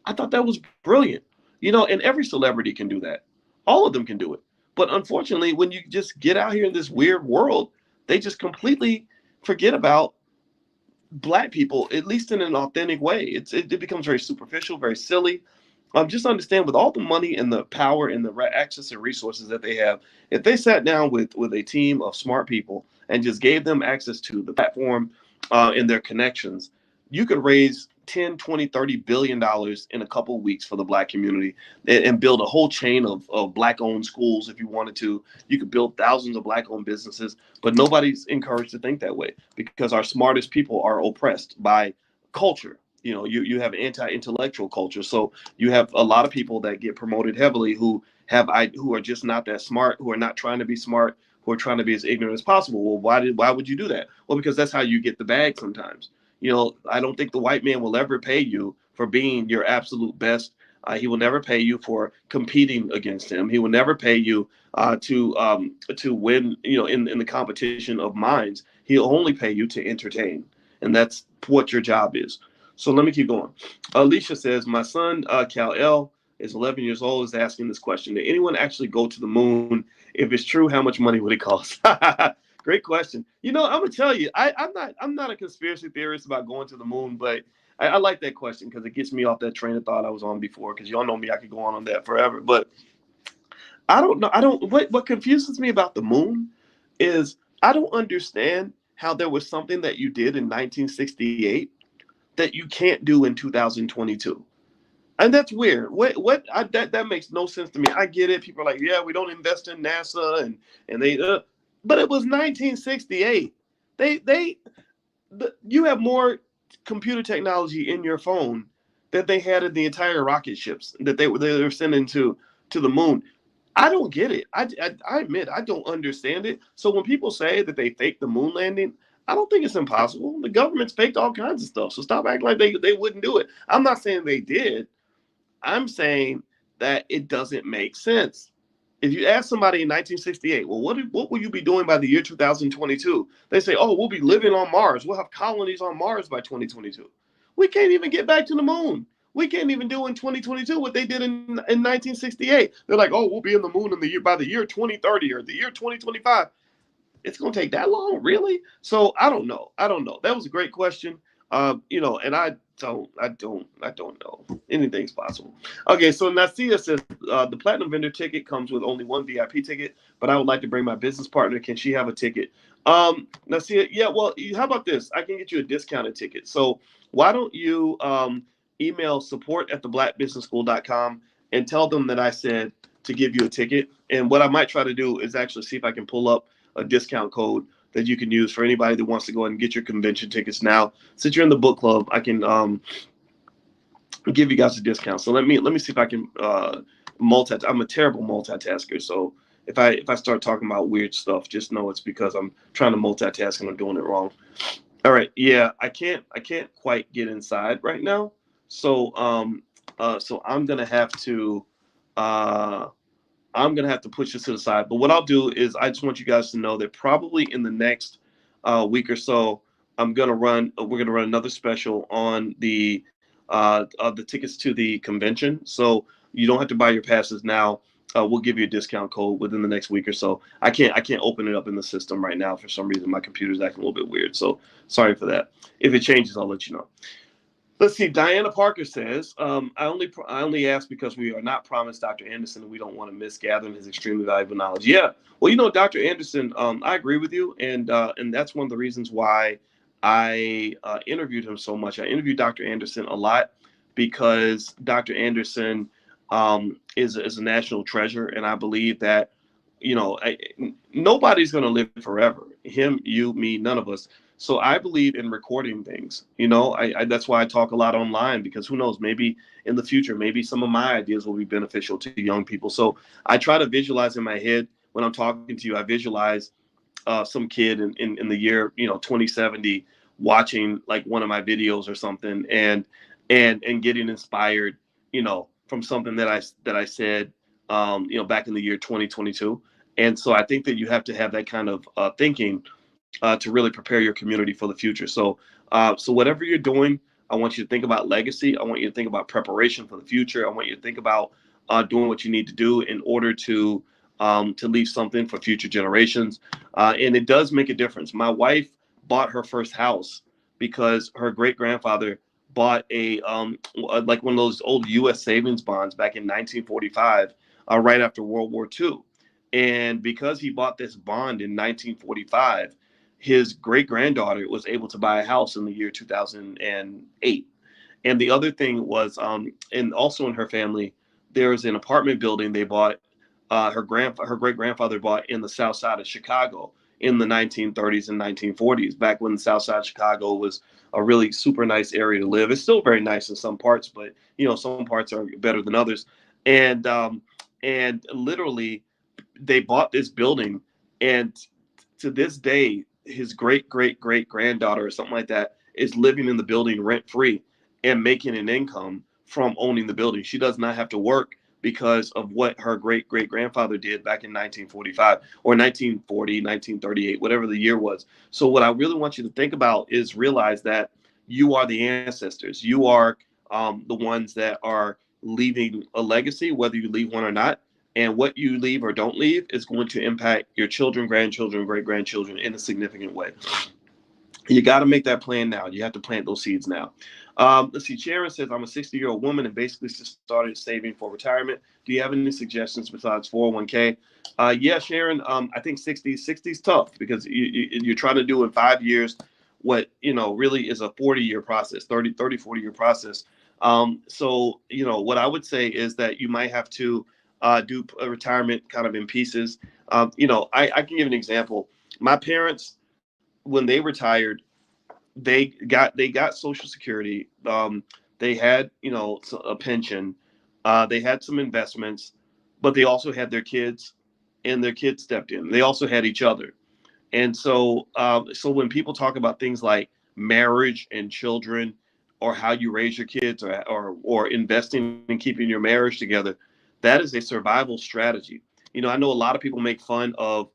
I thought that was brilliant. And every celebrity can do that. All of them can do it. But unfortunately, when you just get out here in this weird world, they just completely forget about Black people, at least in an authentic way. It becomes very superficial, very silly. Just understand, with all the money and the power and the access and resources that they have, if they sat down with a team of smart people and just gave them access to the platform and their connections, you could raise 10, 20, 30 billion dollars in a couple of weeks for the Black community, and build a whole chain of Black owned schools. If you wanted to, you could build thousands of Black owned businesses, but nobody's encouraged to think that way, because our smartest people are oppressed by culture. You have anti-intellectual culture. So you have a lot of people that get promoted heavily who are just not that smart, who are not trying to be smart, who are trying to be as ignorant as possible. Well, why would you do that? Well, because that's how you get the bag sometimes. I don't think the white man will ever pay you for being your absolute best. He will never pay you for competing against him. He will never pay you to win, in the competition of minds. He'll only pay you to entertain. And that's what your job is. So let me keep going. Alicia says, my son, Kal-El, is 11 years old, is asking this question. Did anyone actually go to the moon? If it's true, how much money would it cost? Great question. I'm gonna tell you, I'm not a conspiracy theorist about going to the moon, but I like that question because it gets me off that train of thought I was on before. Because y'all know me, I could go on that forever. But I don't know. What confuses me about the moon is I don't understand how there was something that you did in 1968 that you can't do in 2022. And that's weird. That makes no sense to me. I get it. People are like, yeah, we don't invest in NASA and they, but it was 1968. You have more computer technology in your phone that they had in the entire rocket ships that they were sending to the moon. I don't get it. I admit I don't understand it. So when people say that they faked the moon landing, I don't think it's impossible. The government's faked all kinds of stuff. So stop acting like they wouldn't do it. I'm not saying they did. I'm saying that it doesn't make sense. If you ask somebody in 1968, well, what will you be doing by the year 2022? They say, oh, we'll be living on Mars. We'll have colonies on Mars by 2022. We can't even get back to the moon. We can't even do in 2022 what they did in 1968. They're like, oh, we'll be in the moon by the year 2030 or the year 2025. It's going to take that long, really? So I don't know. That was a great question. And I don't know. Anything's possible. Okay, so Nasia says the platinum vendor ticket comes with only one VIP ticket, but I would like to bring my business partner. Can she have a ticket? Nasia, yeah. Well, how about this? I can get you a discounted ticket. So why don't you email support@theblackbusinessschool.com and tell them that I said to give you a ticket. And what I might try to do is actually see if I can pull up a discount code that you can use for anybody that wants to go ahead and get your convention tickets now. Since you're in the book club, I can give you guys a discount. So let me see if I can I'm a terrible multitasker. So if I start talking about weird stuff, just know it's because I'm trying to multitask and I'm doing it wrong. All right, yeah, I can't quite get inside right now. So so I'm gonna have to push this to the side. But what I'll do is I just want you guys to know that probably in the next week or so, we're gonna run another special on the tickets to the convention. So you don't have to buy your passes now. We'll give you a discount code within the next week or so. I can't open it up in the system right now for some reason. My computer's acting a little bit weird. So sorry for that. If it changes, I'll let you know. Let's see. Diana Parker says, I only ask because we are not promised Dr. Anderson and we don't want to miss gathering his extremely valuable knowledge. Yeah. Well, Dr. Anderson, I agree with you. And that's one of the reasons why I interviewed him so much. I interviewed Dr. Anderson a lot because Dr. Anderson is a national treasure. And I believe that, nobody's going to live forever. Him, you, me, none of us. So I believe in recording things. That's why I talk a lot online, because who knows, maybe in the future, maybe some of my ideas will be beneficial to young people. So I try to visualize in my head when I'm talking to you. I visualize some kid in the year 2070 watching like one of my videos or something and getting inspired from something that I said back in the year 2022. And so I think that you have to have that kind of thinking to really prepare your community for the future. So whatever you're doing, I want you to think about legacy. I want you to think about preparation for the future. I want you to think about doing what you need to do in order to leave something for future generations. And it does make a difference. My wife bought her first house because her great grandfather bought a like one of those old U.S. savings bonds back in 1945, right after World War II. And because he bought this bond in 1945, his great granddaughter was able to buy a house in the year 2008. And the other thing was, and also in her family, there was an apartment building they bought. Her great grandfather bought in the South Side of Chicago in the 1930s and 1940s, back when the South Side of Chicago was a really super nice area to live. It's still very nice in some parts, but some parts are better than others. And literally, they bought this building, and to this day, his great granddaughter or something like that is living in the building rent free and making an income from owning the building. She does not have to work because of what her great grandfather did back in 1945 or 1940, 1938, whatever the year was. So what I really want you to think about is realize that you are the ancestors. You are the ones that are leaving a legacy, whether you leave one or not. And what you leave or don't leave is going to impact your children, grandchildren, great-grandchildren in a significant way. You got to make that plan now. You have to plant those seeds now. Let's see. Sharon says, I'm a 60-year-old woman and basically just started saving for retirement. Do you have any suggestions besides 401k? Yeah, Sharon, I think 60 is tough because you're trying to do in 5 years what, really is a 40-year process, 40-year process. So, what I would say is that you might have to do a retirement kind of in pieces. I can give an example. My parents, when they retired, they got Social Security. They had, a pension. They had some investments, but they also had their kids, and their kids stepped in. They also had each other. And so when people talk about things like marriage and children, or how you raise your kids, or investing in keeping your marriage together, that is a survival strategy. I know a lot of people make fun of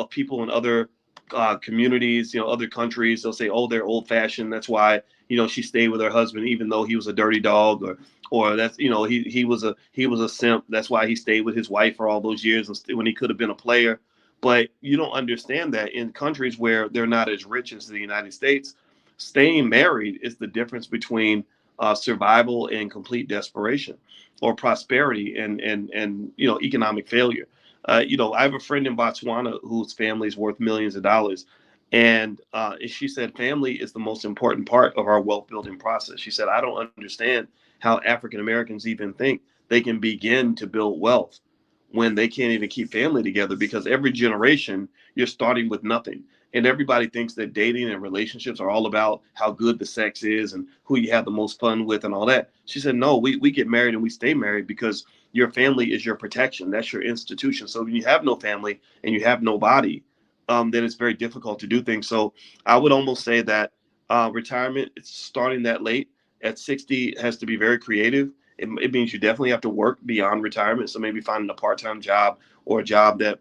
people in other communities, other countries. They'll say, "Oh, they're old fashioned. That's why she stayed with her husband, even though he was a dirty dog, or that's he was a simp. That's why he stayed with his wife for all those years when he could have been a player." But you don't understand that in countries where they're not as rich as the United States, staying married is the difference between survival and complete desperation, or prosperity and economic failure. I have a friend in Botswana whose family is worth millions of dollars, and she said family is the most important part of our wealth building process. She said, "I don't understand how African Americans even think they can begin to build wealth when they can't even keep family together, because every generation you're starting with nothing." And everybody thinks that dating and relationships are all about how good the sex is and who you have the most fun with and all that. She said, "No, we get married and we stay married because your family is your protection. That's your institution. So when you have no family and you have nobody, then it's very difficult to do things." So I would almost say that retirement, it's starting that late at 60, has to be very creative. It means you definitely have to work beyond retirement. So maybe finding a part-time job, or a job that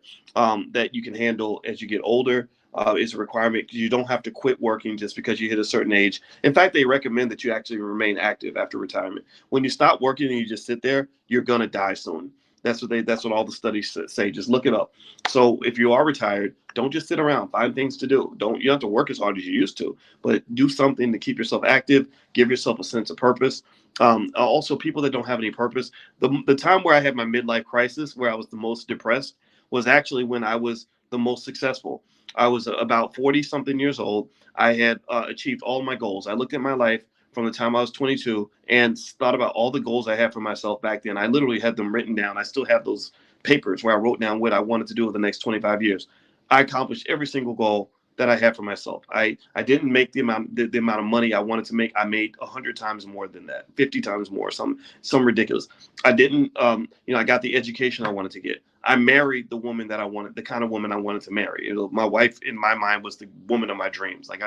you can handle as you get older, is a requirement, because you don't have to quit working just because you hit a certain age. In fact, they recommend that you actually remain active after retirement. When you stop working and you just sit there, you're gonna die soon. That's what all the studies say. Just look it up. So if you are retired, don't just sit around. Find things to do. You don't have to work as hard as you used to, but do something to keep yourself active. Give yourself a sense of purpose. Also, people that don't have any purpose. The time where I had my midlife crisis, where I was the most depressed, was actually when I was the most successful. I was about 40 something years old. I had achieved all my goals. I looked at my life from the time I was 22 and thought about all the goals I had for myself back then. I literally had them written down. I still have those papers where I wrote down what I wanted to do over the next 25 years. I accomplished every single goal that I had for myself. I didn't make the amount of money I wanted to make. I made 100 times more than that, 50 times more, some ridiculous. I didn't, I got the education I wanted to get. I married the woman that I wanted, the kind of woman I wanted to marry. My wife, in my mind, was the woman of my dreams. Like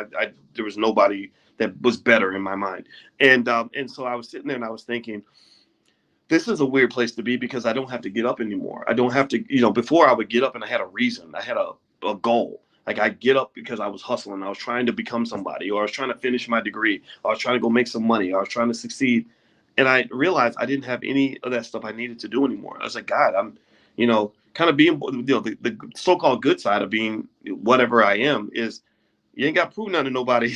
there was nobody that was better in my mind. And so I was sitting there and I was thinking, this is a weird place to be, because I don't have to get up anymore. I don't have to, before I would get up and I had a reason. I had a goal. Like, I get up because I was hustling. I was trying to become somebody, or I was trying to finish my degree. I was trying to go make some money. I was trying to succeed. And I realized I didn't have any of that stuff I needed to do anymore. I was like, God, I'm, kind of being, the so-called good side of being whatever I am is, you ain't got to prove nothing to nobody.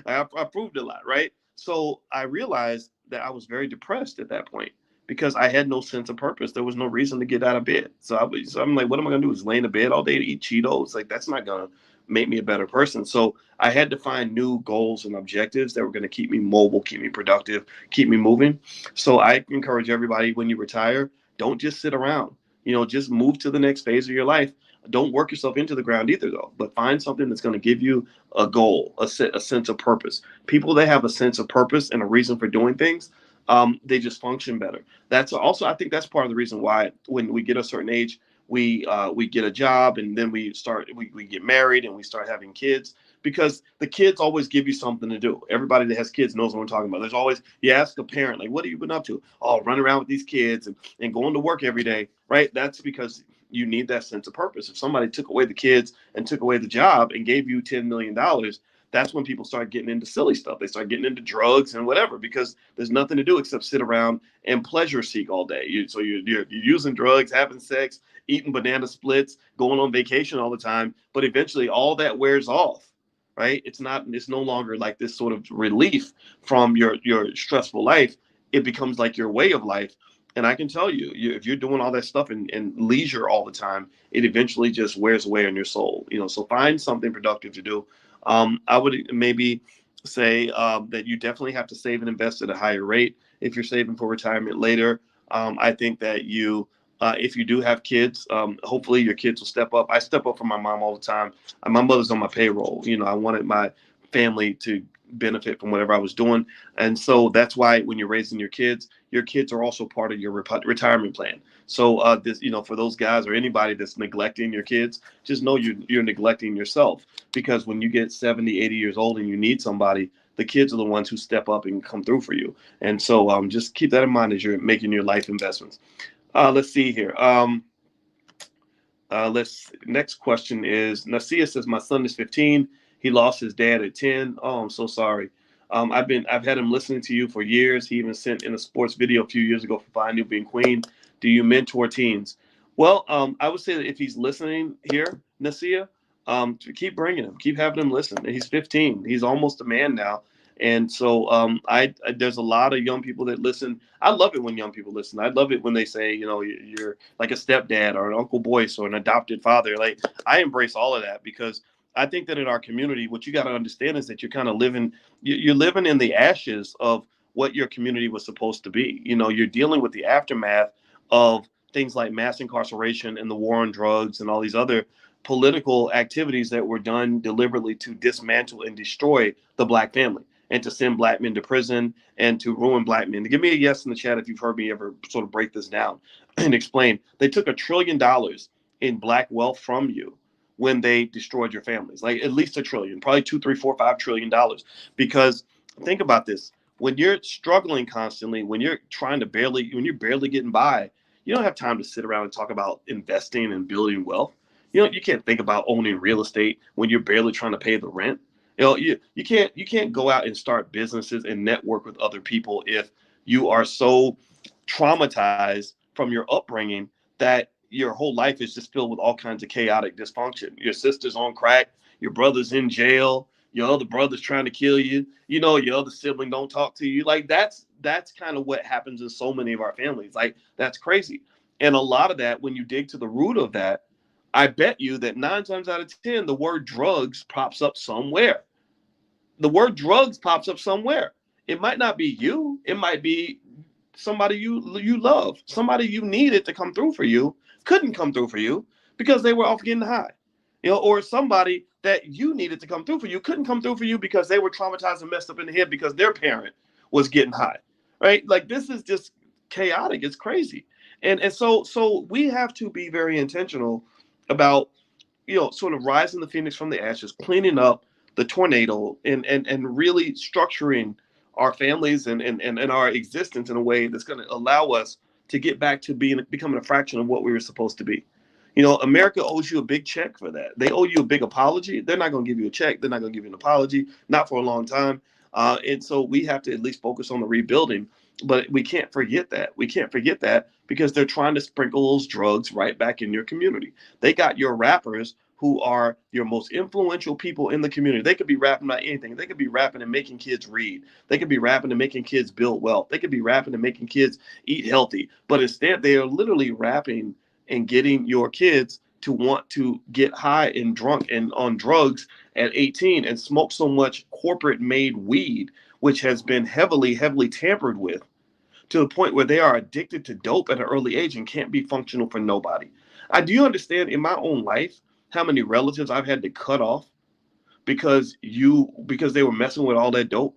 I proved a lot, right? So I realized that I was very depressed at that point, because I had no sense of purpose. There was no reason to get out of bed. So I'm like, what am I going to do? Is lay in the bed all day to eat Cheetos? Like, that's not going to make me a better person. So I had to find new goals and objectives that were going to keep me mobile, keep me productive, keep me moving. So I encourage everybody, when you retire, don't just sit around. Just move to the next phase of your life. Don't work yourself into the ground either, though, but find something that's going to give you a goal, a sense of purpose. People that have a sense of purpose and a reason for doing things, they just function better. That's also, I think that's part of the reason why when we get a certain age, we get a job, and then we get married and we start having kids, because the kids always give you something to do. Everybody that has kids knows what I'm talking about. There's always, you ask a parent, like, what have you been up to? Oh, run around with these kids and going to work every day, right? That's because you need that sense of purpose. If somebody took away the kids and took away the job and gave you $10 million, that's when people start getting into silly stuff. They start getting into drugs and whatever, because there's nothing to do except sit around and pleasure seek all day. You're using drugs, having sex, eating banana splits, going on vacation all the time. But eventually all that wears off, right? It's no longer like this sort of relief from your stressful life. It becomes like your way of life. And I can tell you, if you're doing all that stuff and leisure all the time, it eventually just wears away on your soul. So find something productive to do. I would maybe say that you definitely have to save and invest at a higher rate if you're saving for retirement later. I think that if you do have kids, hopefully your kids will step up. I step up for my mom all the time. My mother's on my payroll. I wanted my family to benefit from whatever I was doing. And so that's why when you're raising your kids are also part of your retirement plan. So for those guys or anybody that's neglecting your kids, just know you're neglecting yourself, because when you get 70, 80 years old and you need somebody, the kids are the ones who step up and come through for you. And so just keep that in mind as you're making your life investments. Let's see here. Next question is Nasia says, my son is 15. He lost his dad at 10. Oh, I'm so sorry. I've had him listening to you for years. He even sent in a sports video a few years ago for Fine New Being Queen. Do you mentor teens? Well, I would say that if he's listening here, Nasia, to keep bringing him, keep having him listen. He's 15. He's almost a man now. And so there's a lot of young people that listen. I love it when young people listen. I love it when they say, you're like a stepdad or an Uncle Boyce or an adopted father. Like, I embrace all of that, because I think that in our community, what you got to understand is that you're kind of you're living in the ashes of what your community was supposed to be. You're dealing with the aftermath of things like mass incarceration and the war on drugs and all these other political activities that were done deliberately to dismantle and destroy the Black family, and to send Black men to prison and to ruin Black men. Give me a yes in the chat if you've heard me ever sort of break this down and explain. They took $1 trillion in Black wealth from you when they destroyed your families, like at least $1 trillion, probably $2, $3, $4, $5 trillion. Because think about this: when you're struggling constantly, when you're barely getting by, you don't have time to sit around and talk about investing and building wealth. You can't think about owning real estate when you're barely trying to pay the rent. You can't go out and start businesses and network with other people if you are so traumatized from your upbringing that your whole life is just filled with all kinds of chaotic dysfunction. Your sister's on crack, your brother's in jail, your other brother's trying to kill you, your other sibling don't talk to you. Like, that's kind of what happens in so many of our families. Like, that's crazy. And a lot of that, when you dig to the root of that, I bet you that 9 times out of 10, the word drugs pops up somewhere. The word drugs pops up somewhere. It might not be you. It might be somebody you love, somebody you needed to come through for you, couldn't come through for you because they were off getting high. Or somebody that you needed to come through for you couldn't come through for you because they were traumatized and messed up in the head because their parent was getting high, right? Like, this is just chaotic. It's crazy. And so we have to be very intentional about, sort of rising the phoenix from the ashes, cleaning up the tornado, and really structuring our families and our existence in a way that's going to allow us to get back to becoming a fraction of what we were supposed to be. America owes you a big check for that. They owe you a big apology. They're not going to give you a check. They're not going to give you an apology, not for a long time. And so we have to at least focus on the rebuilding. But we can't forget that. We can't forget that because they're trying to sprinkle those drugs right back in your community. They got your rappers who are your most influential people in the community. They could be rapping about anything. They could be rapping and making kids read. They could be rapping and making kids build wealth. They could be rapping and making kids eat healthy. But instead, they are literally rapping and getting your kids to want to get high and drunk and on drugs at 18 and smoke so much corporate made weed, which has been heavily, heavily tampered with, to the point where they are addicted to dope at an early age and can't be functional for nobody. I do understand in my own life how many relatives I've had to cut off because they were messing with all that dope.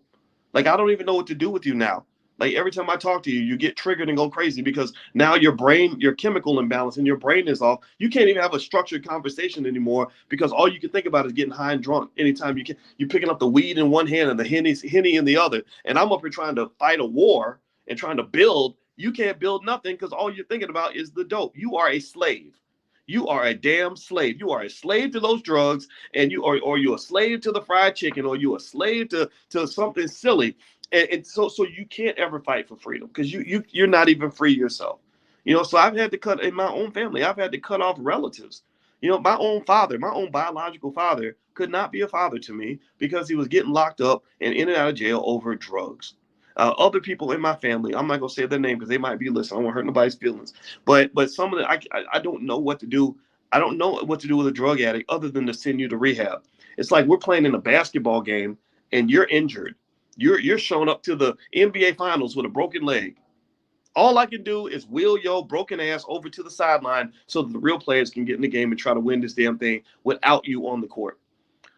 Like, I don't even know what to do with you now. Like, every time I talk to you, you get triggered and go crazy because now your chemical imbalance in your brain is off. You can't even have a structured conversation anymore because all you can think about is getting high and drunk. Anytime you're picking up the weed in one hand and the Henny in the other. And I'm up here trying to fight a war and trying to build. You can't build nothing because all you're thinking about is the dope. You are a slave. You are a damn slave. You are a slave to those drugs, and or you're a slave to the fried chicken, or you're a slave to something silly. And so you can't ever fight for freedom because you're not even free yourself. So I've had to cut in my own family. I've had to cut off relatives. My own father, my own biological father could not be a father to me because he was getting locked up and in and out of jail over drugs. Other people in my family, I'm not gonna say their name because they might be listening. I don't want to hurt nobody's feelings. But some of the I don't know what to do. I don't know what to do with a drug addict other than to send you to rehab. It's like we're playing in a basketball game and you're injured. You're showing up to the NBA finals with a broken leg. All I can do is wheel your broken ass over to the sideline so that the real players can get in the game and try to win this damn thing without you on the court.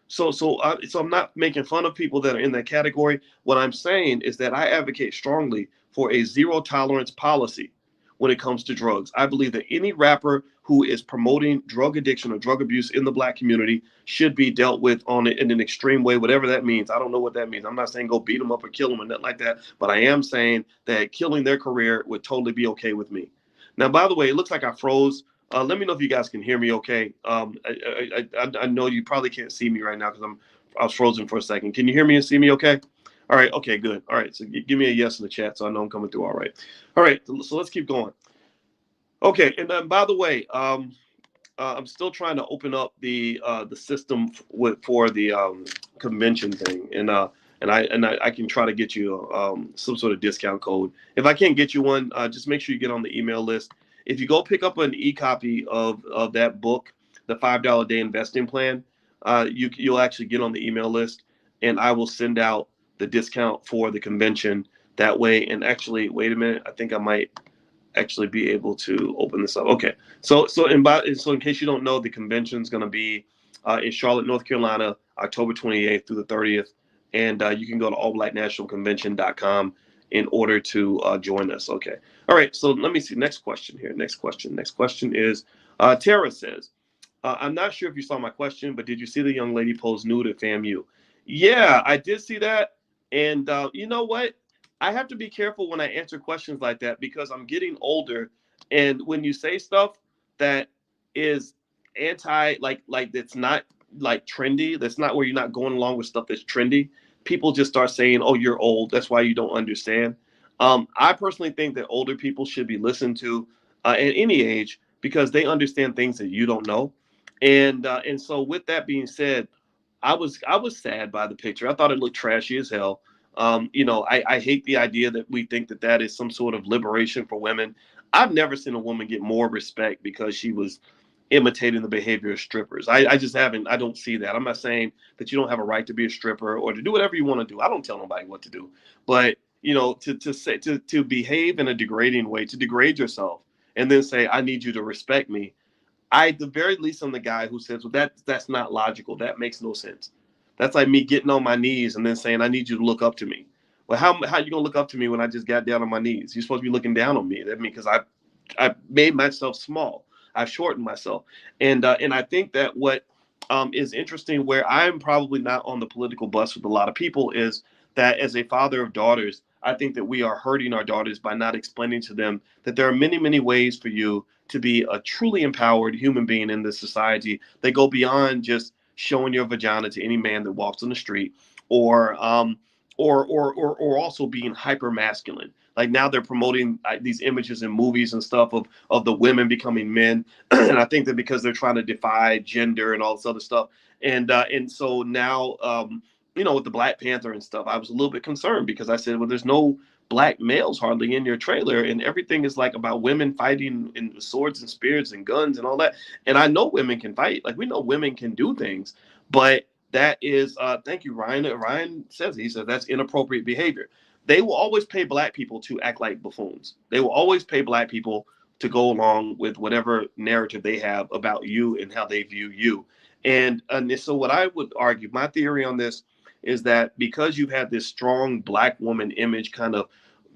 So I'm not making fun of people that are in that category. What I'm saying is that I advocate strongly for a zero tolerance policy when it comes to drugs. I believe that any rapper who is promoting drug addiction or drug abuse in the black community should be dealt with on it in an extreme way, whatever that means. I don't know what that means. I'm not saying go beat them up or kill them or nothing like that, but I am saying that killing their career would totally be okay with me. Now, by the way, it looks like I froze. Let me know if you guys can hear me okay. I know you probably can't see me right now because I was frozen for a second. Can you hear me and see me okay? All right. Okay, good. All right. So give me a yes in the chat so I know I'm coming through all right. All right. So let's keep going. Okay. And then, by the way, I'm still trying to open up the system for the convention thing. And I can try to get you some sort of discount code. If I can't get you one, just make sure you get on the email list. If you go pick up an e-copy of that book, the $5 a day investing plan, you'll actually get on the email list, and I will send out the discount for the convention that way. And actually, wait a minute, I think I might actually be able to open this up. Okay, so in case you don't know, the convention is going to be in Charlotte, North Carolina, October 28th through the 30th, and you can go to allblacknationalconvention.com in order to join us. Okay. All right. So let me see. Next question here. Next question is Tara says, I'm not sure if you saw my question, but did you see the young lady pose nude at FAMU? Yeah, I did see that. And you know what? I have to be careful when I answer questions like that because I'm getting older. And when you say stuff that is like that's not like trendy, that's not where you're not going along with stuff that's trendy, people just start saying, oh, you're old. That's why you don't understand. I personally think that older people should be listened to at any age because they understand things that you don't know. And so with that being said, I was sad by the picture. I thought it looked trashy as hell. I hate the idea that we think that that is some sort of liberation for women. I've never seen a woman get more respect because she was imitating the behavior of strippers. I just haven't. I don't see that. I'm not saying that you don't have a right to be a stripper or to do whatever you want to do. I don't tell nobody what to do. But to behave in a degrading way, to degrade yourself, and then say I need you to respect me. At the very least, I'm the guy who says, well, that's not logical. That makes no sense. That's like me getting on my knees and then saying, I need you to look up to me. Well, how are you going to look up to me when I just got down on my knees? You're supposed to be looking down on me. That means because I made myself small. I've shortened myself. And I think that what is interesting, where I'm probably not on the political bus with a lot of people, is that as a father of daughters, I think that we are hurting our daughters by not explaining to them that there are many, many ways for you to be a truly empowered human being in this society that go beyond just showing your vagina to any man that walks on the street, or also being hyper masculine. Like now they're promoting these images in movies and stuff of the women becoming men, and I think that because they're trying to defy gender and all this other stuff, and so now with the Black Panther and stuff, I was a little bit concerned because I said, well, there's no black males hardly in your trailer, and everything is like about women fighting in swords and spears and guns and all that. And I know women can fight, like we know women can do things, but that is thank you, Ryan. Ryan says, he said that's inappropriate behavior. They will always pay black people to act like buffoons. They will always pay black people to go along with whatever narrative they have about you and how they view you. And so what I would argue, my theory on this is that because you've had this strong black woman image kind of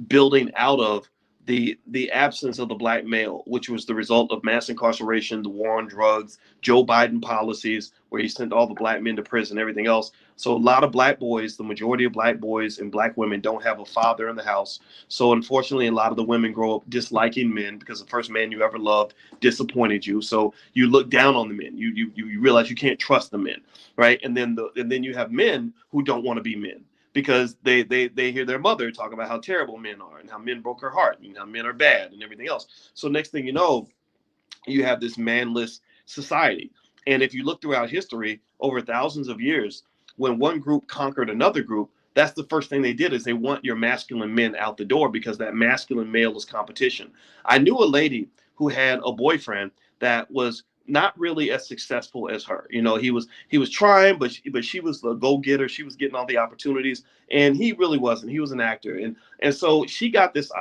building out of the absence of the black male, which was the result of mass incarceration, the war on drugs, Joe Biden policies, where he sent all the black men to prison, everything else. So a lot of black boys, the majority of black boys and black women don't have a father in the house. So unfortunately, a lot of the women grow up disliking men because the first man you ever loved disappointed you. So you look down on the men. You realize you can't trust the men, right? And then you have men who don't want to be men, because they hear their mother talk about how terrible men are and how men broke her heart and how men are bad and everything else. So next thing you know, you have this manless society. And if you look throughout history over thousands of years, when one group conquered another group, that's the first thing they did, is they want your masculine men out the door, because that masculine male is competition. I knew a lady who had a boyfriend that was not really as successful as her. You know, he was trying, but she was the go-getter. She was getting all the opportunities, and he really wasn't. He was an actor, and so she got this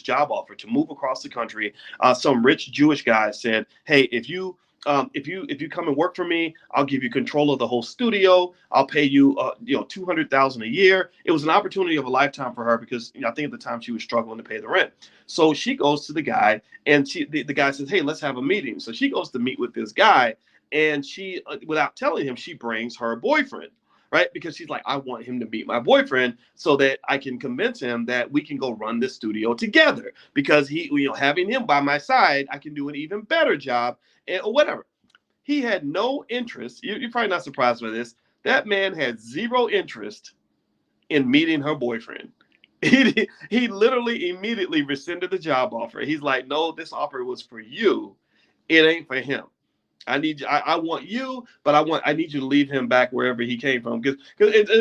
job offer to move across the country. Some rich Jewish guy said, "Hey, if you come and work for me, I'll give you control of the whole studio. I'll pay you, $200,000 a year." It was an opportunity of a lifetime for her because I think at the time she was struggling to pay the rent. So she goes to the guy, and the guy says, "Hey, let's have a meeting." So she goes to meet with this guy, and she, without telling him, she brings her boyfriend. Right, because she's like, I want him to meet my boyfriend so that I can convince him that we can go run this studio together. Because having him by my side, I can do an even better job, or whatever. He had no interest. You're probably not surprised by this. That man had zero interest in meeting her boyfriend. He literally immediately rescinded the job offer. He's like, no, this offer was for you. It ain't for him. I need you. I want you, but I need you to leave him back wherever he came from. Because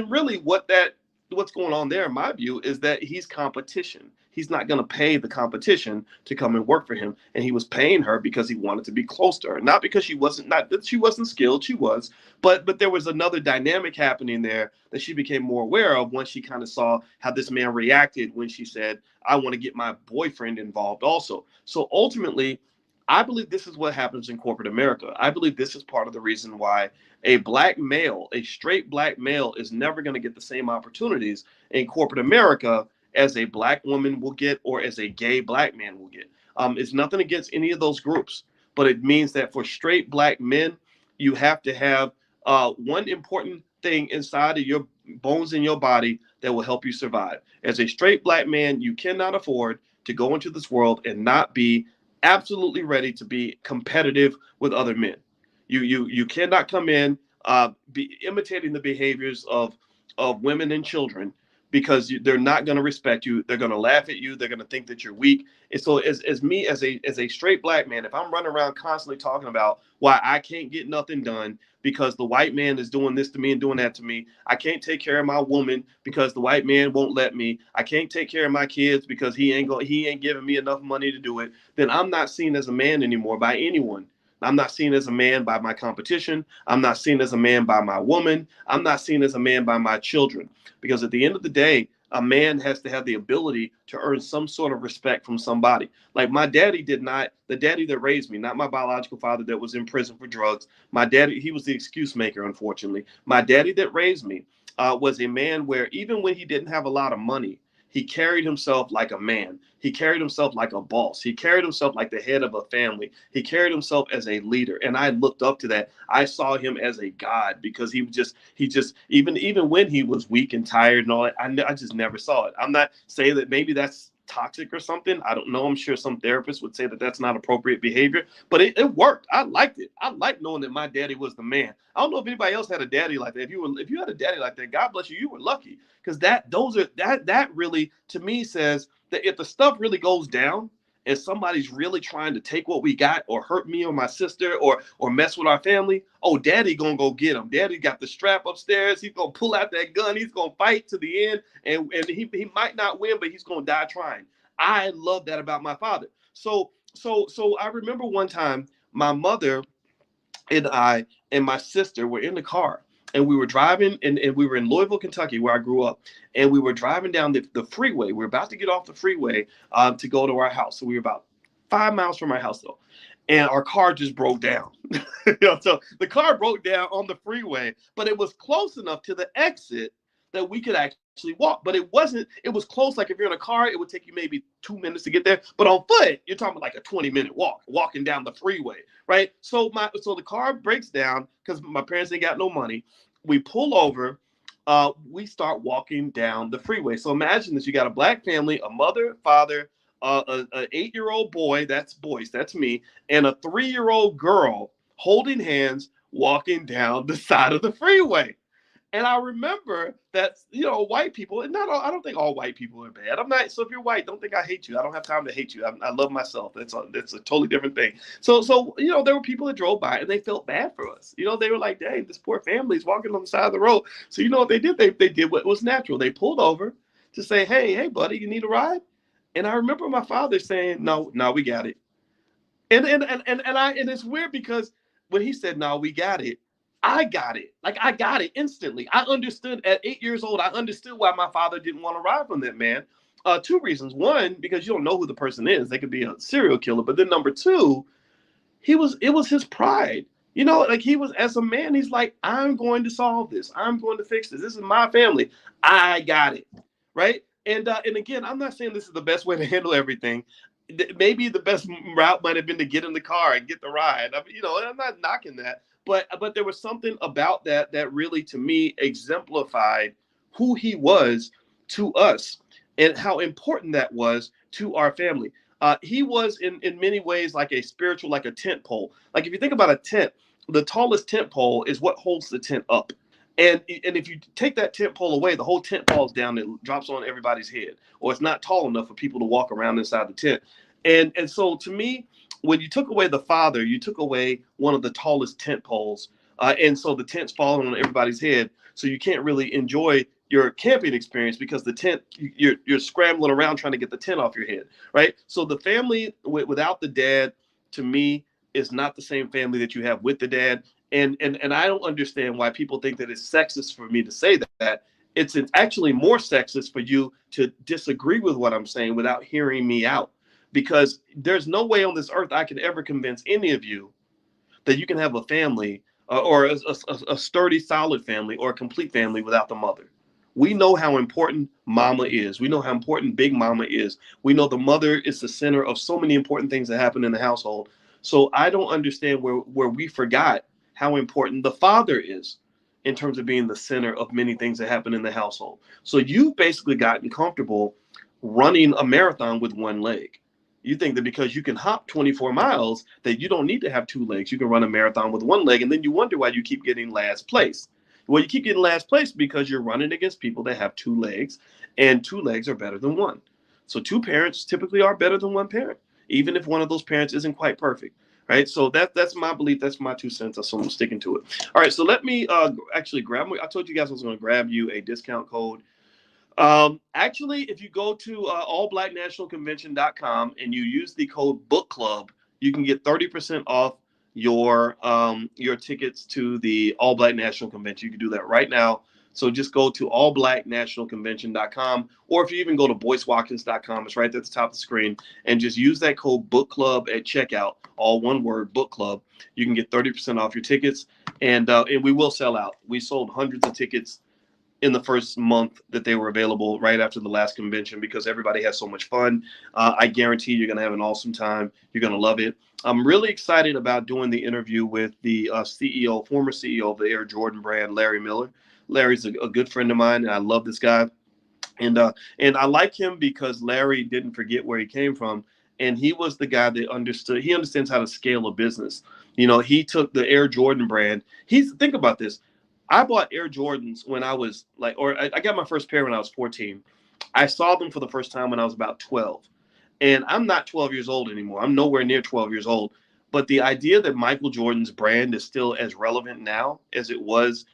really what's going on there, in my view, is that he's competition. He's not going to pay the competition to come and work for him. And he was paying her because he wanted to be close to her, not because not that she wasn't skilled. She was, but there was another dynamic happening there that she became more aware of once she kind of saw how this man reacted when she said, I want to get my boyfriend involved also. So ultimately, I believe this is what happens in corporate America. I believe this is part of the reason why a black male, a straight black male, is never going to get the same opportunities in corporate America as a black woman will get or as a gay black man will get. It's nothing against any of those groups, but it means that for straight black men, you have to have one important thing inside of your bones in your body that will help you survive. As a straight black man, you cannot afford to go into this world and not be absolutely ready to be competitive with other men. You cannot come in be imitating the behaviors of women and children because they're not going to respect you. They're going to laugh at you. They're going to think that you're weak. And so as a straight black man, if I'm running around constantly talking about why I can't get nothing done because the white man is doing this to me and doing that to me, I can't take care of my woman because the white man won't let me, I can't take care of my kids because he ain't giving me enough money to do it, then I'm not seen as a man anymore by anyone. I'm not seen as a man by my competition. I'm not seen as a man by my woman. I'm not seen as a man by my children. Because at the end of the day, a man has to have the ability to earn some sort of respect from somebody. Like my daddy did not, the daddy that raised me, not my biological father that was in prison for drugs. My daddy, he was the excuse maker, unfortunately. My daddy that raised me was a man where even when he didn't have a lot of money, he carried himself like a man. He carried himself like a boss. He carried himself like the head of a family. He carried himself as a leader. And I looked up to that. I saw him as a god because he just even when he was weak and tired and all that, I just never saw it. I'm not saying that maybe that's toxic or something. I don't know. I'm sure some therapists would say that that's not appropriate behavior, but it worked. I liked it. I liked knowing that my daddy was the man. I don't know if anybody else had a daddy like that. If you had a daddy like that, God bless you, you were lucky, because that really to me says that if the stuff really goes down and somebody's really trying to take what we got or hurt me or my sister or mess with our family, oh, daddy gonna go get him. Daddy got the strap upstairs. He's gonna pull out that gun. He's gonna fight to the end, and he might not win, but he's gonna die trying. I love that about my father. So I remember one time my mother and I and my sister were in the car, and we were driving, and we were in Louisville, Kentucky, where I grew up, and we were driving down the freeway. We were about to get off the freeway to go to our house. So we were about 5 miles from our house, though, and our car just broke down. So the car broke down on the freeway, but it was close enough to the exit that we could actually walk. But it was close. Like if you're in a car, it would take you maybe 2 minutes to get there. But on foot, you're talking about like a 20-minute walk, walking down the freeway, right? So the car breaks down because my parents ain't got no money. We pull over. We start walking down the freeway. So imagine this: you got a black family, a mother, father, an 8-year-old boy, that's Boyce, that's me, and a 3-year-old girl holding hands walking down the side of the freeway. And I remember that, white people, and I don't think all white people are bad. I'm not, so if you're white, don't think I hate you. I don't have time to hate you. I love myself. That's a totally different thing. So, there were people that drove by and they felt bad for us. They were like, dang, this poor family's walking on the side of the road. So, what they did? They did what was natural. They pulled over to say, hey, buddy, you need a ride? And I remember my father saying, no, we got it. And it's weird because when he said, "No, we got it," I got it. Like I got it instantly. I understood at 8 years old. I understood why my father didn't want to ride from that man. Two reasons. One, because you don't know who the person is. They could be a serial killer. But then number two, it was his pride. You know, like he was as a man, he's like, I'm going to solve this. I'm going to fix this. This is my family. I got it. Right. And again, I'm not saying this is the best way to handle everything. Maybe the best route might have been to get in the car and get the ride. I mean, you know, I'm not knocking that, but there was something about that really, to me, exemplified who he was to us and how important that was to our family. He was in many ways like a spiritual, like a tent pole. Like if you think about a tent, the tallest tent pole is what holds the tent up. And if you take that tent pole away, the whole tent falls down and drops on everybody's head, or it's not tall enough for people to walk around inside the tent. And so to me, when you took away the father, you took away one of the tallest tent poles. And so the tent's falling on everybody's head. So you can't really enjoy your camping experience because the tent, you're scrambling around trying to get the tent off your head, right? So the family without the dad, to me, is not the same family that you have with the dad. And I don't understand why people think that it's sexist for me to say that. It's actually more sexist for you to disagree with what I'm saying without hearing me out. Because there's no way on this earth I could ever convince any of you that you can have a family or a sturdy, solid family or a complete family without the mother. We know how important mama is. We know how important big mama is. We know the mother is the center of so many important things that happen in the household. So I don't understand where we forgot how important the father is in terms of being the center of many things that happen in the household. So you've basically gotten comfortable running a marathon with one leg. You think that because you can hop 24 miles that you don't need to have two legs. You can run a marathon with one leg, and then you wonder why you keep getting last place. Well, you keep getting last place because you're running against people that have two legs, and two legs are better than one. So two parents typically are better than one parent, even if one of those parents isn't quite perfect. Right. So that's my belief. That's my 2 cents. So I'm sticking to it. All right. So let me actually grab. I told you guys I was going to grab you a discount code. Actually, if you go to allblacknationalconvention.com and you use the code book club, you can get 30% off your tickets to the All Black National Convention. You can do that right now. So just go to allblacknationalconvention.com, or if you even go to boycewatkins.com, it's right there at the top of the screen, and just use that code book club at checkout, all one word, book club. You can get 30% off your tickets, and we will sell out. We sold hundreds of tickets in the first month that they were available right after the last convention because everybody has so much fun. I guarantee you're going to have an awesome time. You're going to love it. I'm really excited about doing the interview with the former CEO of the Air Jordan brand, Larry Miller. Larry's a good friend of mine, and I love this guy. And I like him because Larry didn't forget where he came from. And he was the guy that understood. He understands how to scale a business. You know, he took the Air Jordan brand. Think about this. I bought Air Jordans when I was I got my first pair when I was 14. I saw them for the first time when I was about 12. And I'm not 12 years old anymore. I'm nowhere near 12 years old. But the idea that Michael Jordan's brand is still as relevant now as it was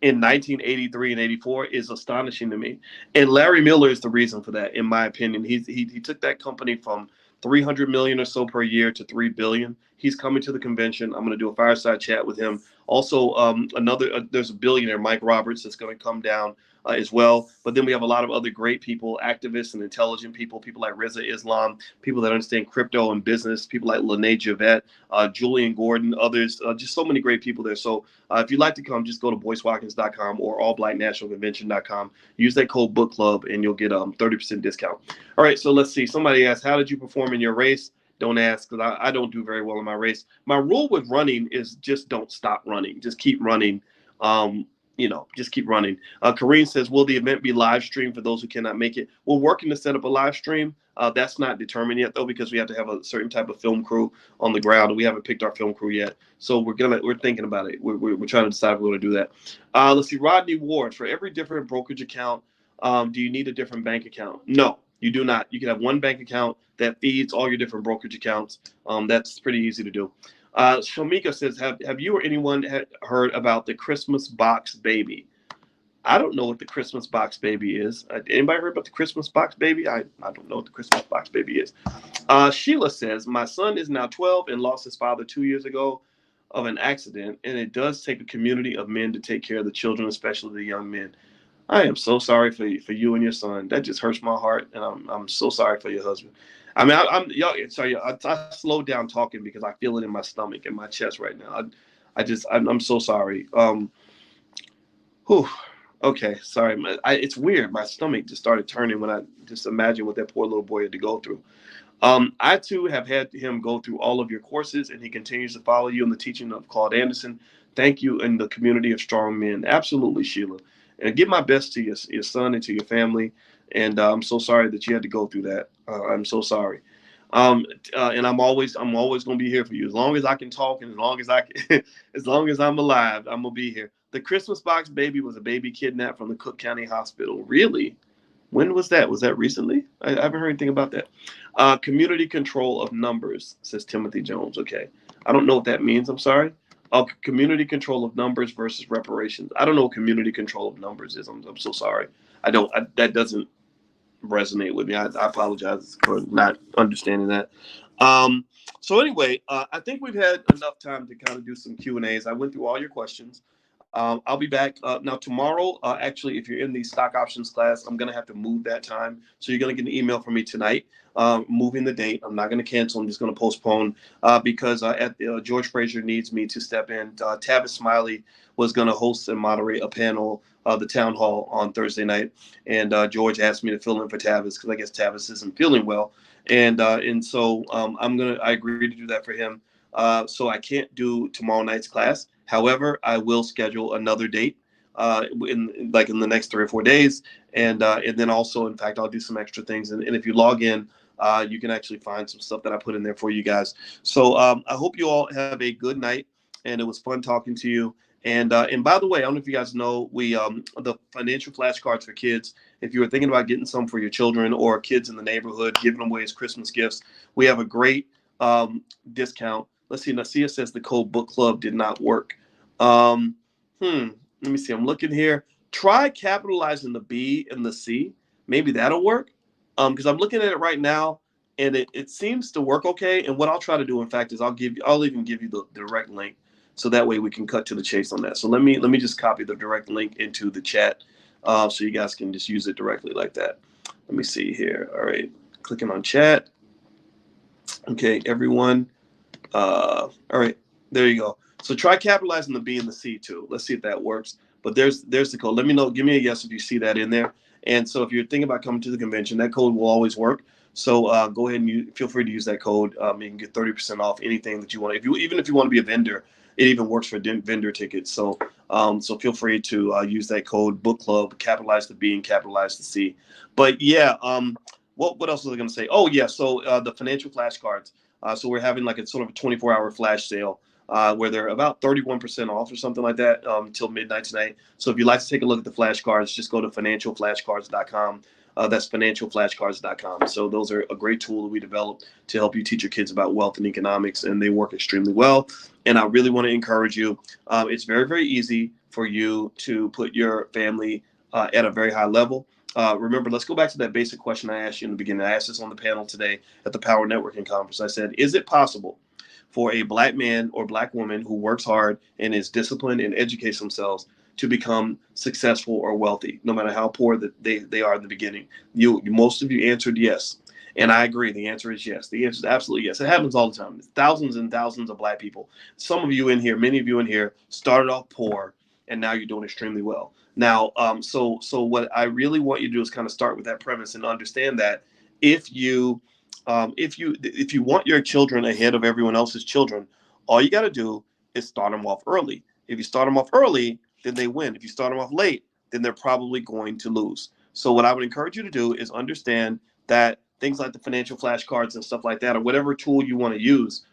in 1983 and 84 is astonishing to me. And Larry Miller is the reason for that, in my opinion. He took that company from 300 million or so per year to 3 billion. He's coming to the convention. I'm going to do a fireside chat with him. Also, there's a billionaire, Mike Roberts, that's going to come down as well. But then we have a lot of other great people, activists and intelligent people like Reza Islam, people that understand crypto and business, people like Lene Javette, Julian Gordon, others, just so many great people there. So if you'd like to come, just go to boycewatkins.com or allblacknationalconvention.com. Use that code book club and you'll get a 30% discount. All right, so let's see. Somebody asked, how did you perform in your race? Don't ask, because I don't do very well in my race. My rule with running is just don't stop running. Just keep running. Just keep running. Kareem says, will the event be live streamed for those who cannot make it? We're working to set up a live stream. That's not determined yet, though, because we have to have a certain type of film crew on the ground, and we haven't picked our film crew yet. So we're thinking about it. We're trying to decide if we're going to do that. Let's see. Rodney Ward, for every different brokerage account, do you need a different bank account? No, you do not. You can have one bank account that feeds all your different brokerage accounts. That's pretty easy to do. Shamika says, have you or anyone heard about the Christmas box baby? I don't know what the Christmas box baby is. Anybody heard about the Christmas box baby? I don't know what the Christmas box baby is. Sheila says, my son is now 12 and lost his father 2 years ago of an accident, and it does take a community of men to take care of the children, especially the young men. I am so sorry for you and your son. That just hurts my heart, and I'm so sorry for your husband. I mean, I'm y'all. Sorry, I slowed down talking because I feel it in my stomach and my chest right now. I'm so sorry. Whew. Okay, sorry. It's weird. My stomach just started turning when I just imagine what that poor little boy had to go through. I too have had him go through all of your courses, and he continues to follow you in the teaching of Claude Anderson. Thank you in the community of strong men. Absolutely, Sheila. And give my best to your son and to your family. And I'm so sorry that you had to go through that. I'm so sorry. And I'm always going to be here for you as long as I can talk, and as long as I can, as long as I'm alive, I'm gonna be here. The Christmas box baby was a baby kidnapped from the Cook County Hospital. Really? When was that? Was that recently? I haven't heard anything about that. Community control of numbers, says Timothy Jones. Okay. I don't know what that means. I'm sorry. Community control of numbers versus reparations. I don't know what community control of numbers is. I'm so sorry. That doesn't resonate with me. I apologize for not understanding that. So anyway, I think we've had enough time to kind of do some Q&As. I went through all your questions. I'll be back now tomorrow. Actually, if you're in the stock options class, I'm going to have to move that time. So you're going to get an email from me tonight, moving the date. I'm not going to cancel. I'm just going to postpone because George Fraser needs me to step in. Tavis Smiley was going to host and moderate a panel, the town hall on Thursday night. And George asked me to fill in for Tavis because I guess Tavis isn't feeling well. And so I agreed to do that for him. So I can't do tomorrow night's class. However, I will schedule another date in the next 3 or 4 days, and then also, in fact, I'll do some extra things. And if you log in, you can actually find some stuff that I put in there for you guys. So I hope you all have a good night, and it was fun talking to you. And by the way, I don't know if you guys know, we the financial flashcards for kids. If you were thinking about getting some for your children or kids in the neighborhood, giving them away as Christmas gifts, we have a great discount. Let's see. Nasia says the code book club did not work. Let me see. I'm looking here. Try capitalizing the B and the C. Maybe that'll work. Because I'm looking at it right now, and it seems to work okay. And what I'll try to do, in fact, is I'll even give you the direct link, so that way we can cut to the chase on that. So let me just copy the direct link into the chat, so you guys can just use it directly like that. Let me see here. All right, clicking on chat. Okay, everyone. All right, there you go. So try capitalizing the B and the C too. Let's see if that works. But there's the code. Let me know. Give me a yes if you see that in there. And so if you're thinking about coming to the convention, that code will always work. So go ahead and feel free to use that code. You can get 30% off anything that you want. Even if you want to be a vendor, it even works for vendor tickets. So feel free to use that code Book Club. Capitalize the B and capitalize the C. But yeah, what else was I going to say? Oh yeah, so the financial flashcards. So we're having like a sort of a 24-hour flash sale where they're about 31% off or something like that until midnight tonight. So if you'd like to take a look at the flashcards, just go to financialflashcards.com. That's financialflashcards.com. So those are a great tool that we developed to help you teach your kids about wealth and economics, and they work extremely well. And I really want to encourage you. It's very, very easy for you to put your family at a very high level. Remember, let's go back to that basic question I asked you in the beginning. I asked this on the panel today at the Power Networking Conference. I said, is it possible for a black man or black woman who works hard and is disciplined and educates themselves to become successful or wealthy, no matter how poor that they are in the beginning? Most of you answered yes. And I agree. The answer is yes. The answer is absolutely yes. It happens all the time. Thousands and thousands of black people. Some of you in here, many of you in here, started off poor, and now you're doing extremely well. Now, so what I really want you to do is kind of start with that premise and understand that if you want your children ahead of everyone else's children, all you got to do is start them off early. If you start them off early, then they win. If you start them off late, then they're probably going to lose. So what I would encourage you to do is understand that things like the financial flashcards and stuff like that, or whatever tool you want to use,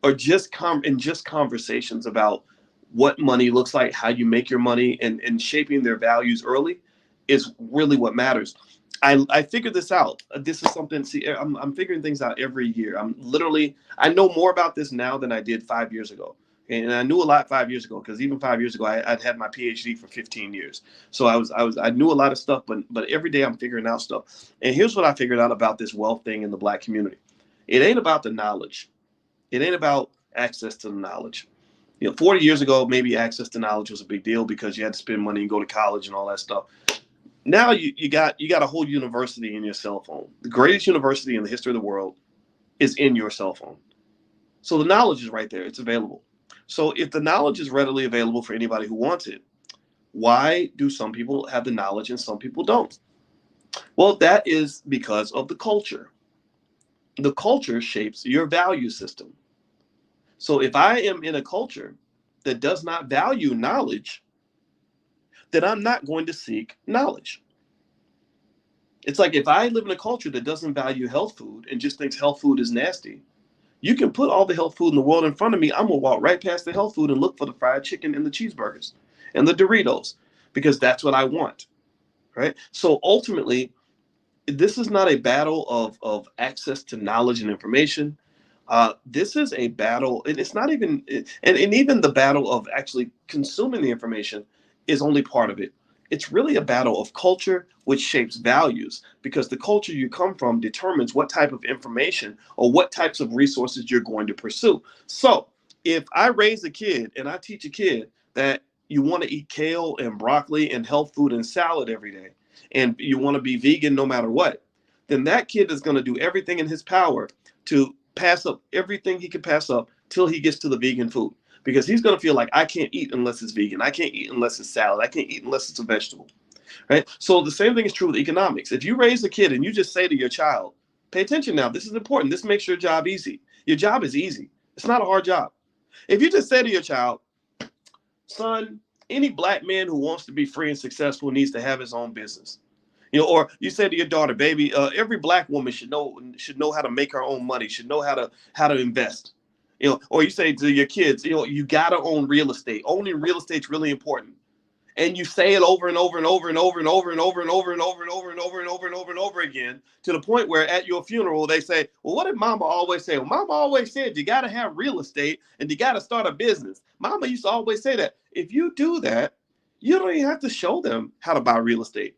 are just conversations about what money looks like, how you make your money, and shaping their values early is really what matters. I figured this out. This is something, see, I'm figuring things out every year. I know more about this now than I did 5 years ago. And I knew a lot 5 years ago, because even 5 years ago, I'd had my PhD for 15 years. So I knew a lot of stuff, but every day I'm figuring out stuff. And here's what I figured out about this wealth thing in the Black community. It ain't about the knowledge. It ain't about access to the knowledge. 40 years ago, maybe access to knowledge was a big deal because you had to spend money and go to college and all that stuff. Now you got a whole university in your cell phone. The greatest university in the history of the world is in your cell phone. So the knowledge is right there. It's available. So if the knowledge is readily available for anybody who wants it, why do some people have the knowledge and some people don't? Well, that is because of the culture. The culture shapes your value system. So if I am in a culture that does not value knowledge, then I'm not going to seek knowledge. It's like if I live in a culture that doesn't value health food and just thinks health food is nasty, you can put all the health food in the world in front of me. I'm going to walk right past the health food and look for the fried chicken and the cheeseburgers and the Doritos, because that's what I want, right? So ultimately, this is not a battle of access to knowledge and information. This is a battle, and it's not even, and even the battle of actually consuming the information is only part of it. It's really a battle of culture, which shapes values, because the culture you come from determines what type of information or what types of resources you're going to pursue. So if I raise a kid and I teach a kid that you want to eat kale and broccoli and health food and salad every day, and you want to be vegan no matter what, then that kid is going to do everything in his power to pass up everything he can pass up till he gets to the vegan food. Because he's going to feel like, I can't eat unless it's vegan. I can't eat unless it's salad. I can't eat unless it's a vegetable, right? So the same thing is true with economics. If you raise a kid and you just say to your child, pay attention now, this is important. This makes your job easy. Your job is easy. It's not a hard job. If you just say to your child, son, any Black man who wants to be free and successful needs to have his own business. Or you say to your daughter, baby, every Black woman should know how to make her own money, should know how to invest. Or you say to your kids, you gotta own real estate. Owning real estate's really important. And you say it over and over and over and over and over and over and over and over and over and over and over and over and over again, to the point where at your funeral they say, well, what did Mama always say? Well, Mama always said you gotta have real estate and you gotta start a business. Mama used to always say that. If you do that, you don't even have to show them how to buy real estate.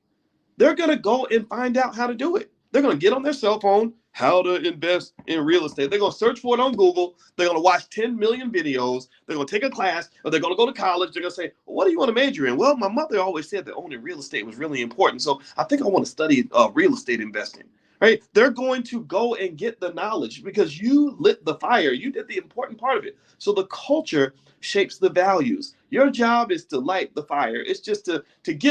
They're gonna go and find out how to do it. They're gonna get on their cell phone, how to invest in real estate. They're going to search for it on Google. They're going to watch 10 million videos. They're going to take a class, or they're going to go to college. They're going to say, well, what do you want to major in? Well, my mother always said that owning real estate was really important. So I think I want to study real estate investing, right? They're going to go and get the knowledge because you lit the fire. You did the important part of it. So the culture shapes the values. Your job is to light the fire. It's just to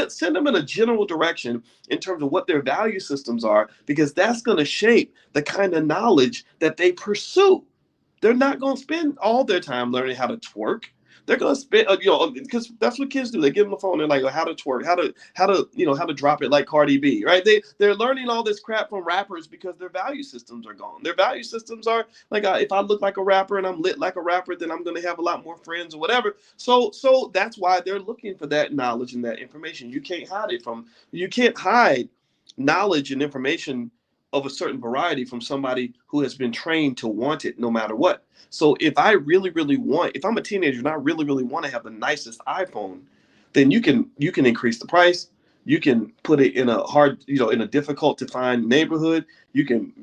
send them in a general direction in terms of what their value systems are, because that's going to shape the kind of knowledge that they pursue. They're not going to spend all their time learning how to twerk. They're going to spend, because that's what kids do. They give them the phone. They're like, how to twerk, how to drop it like Cardi B, right? They're learning all this crap from rappers because their value systems are gone. Their value systems are like, if I look like a rapper and I'm lit like a rapper, then I'm going to have a lot more friends or whatever. So that's why they're looking for that knowledge and that information. You can't hide knowledge and information of a certain variety from somebody who has been trained to want it no matter what. So if I really, really if I'm a teenager and I really, really want to have the nicest iPhone, then you can increase the price. You can put it in a hard, in a difficult to find neighborhood. You can,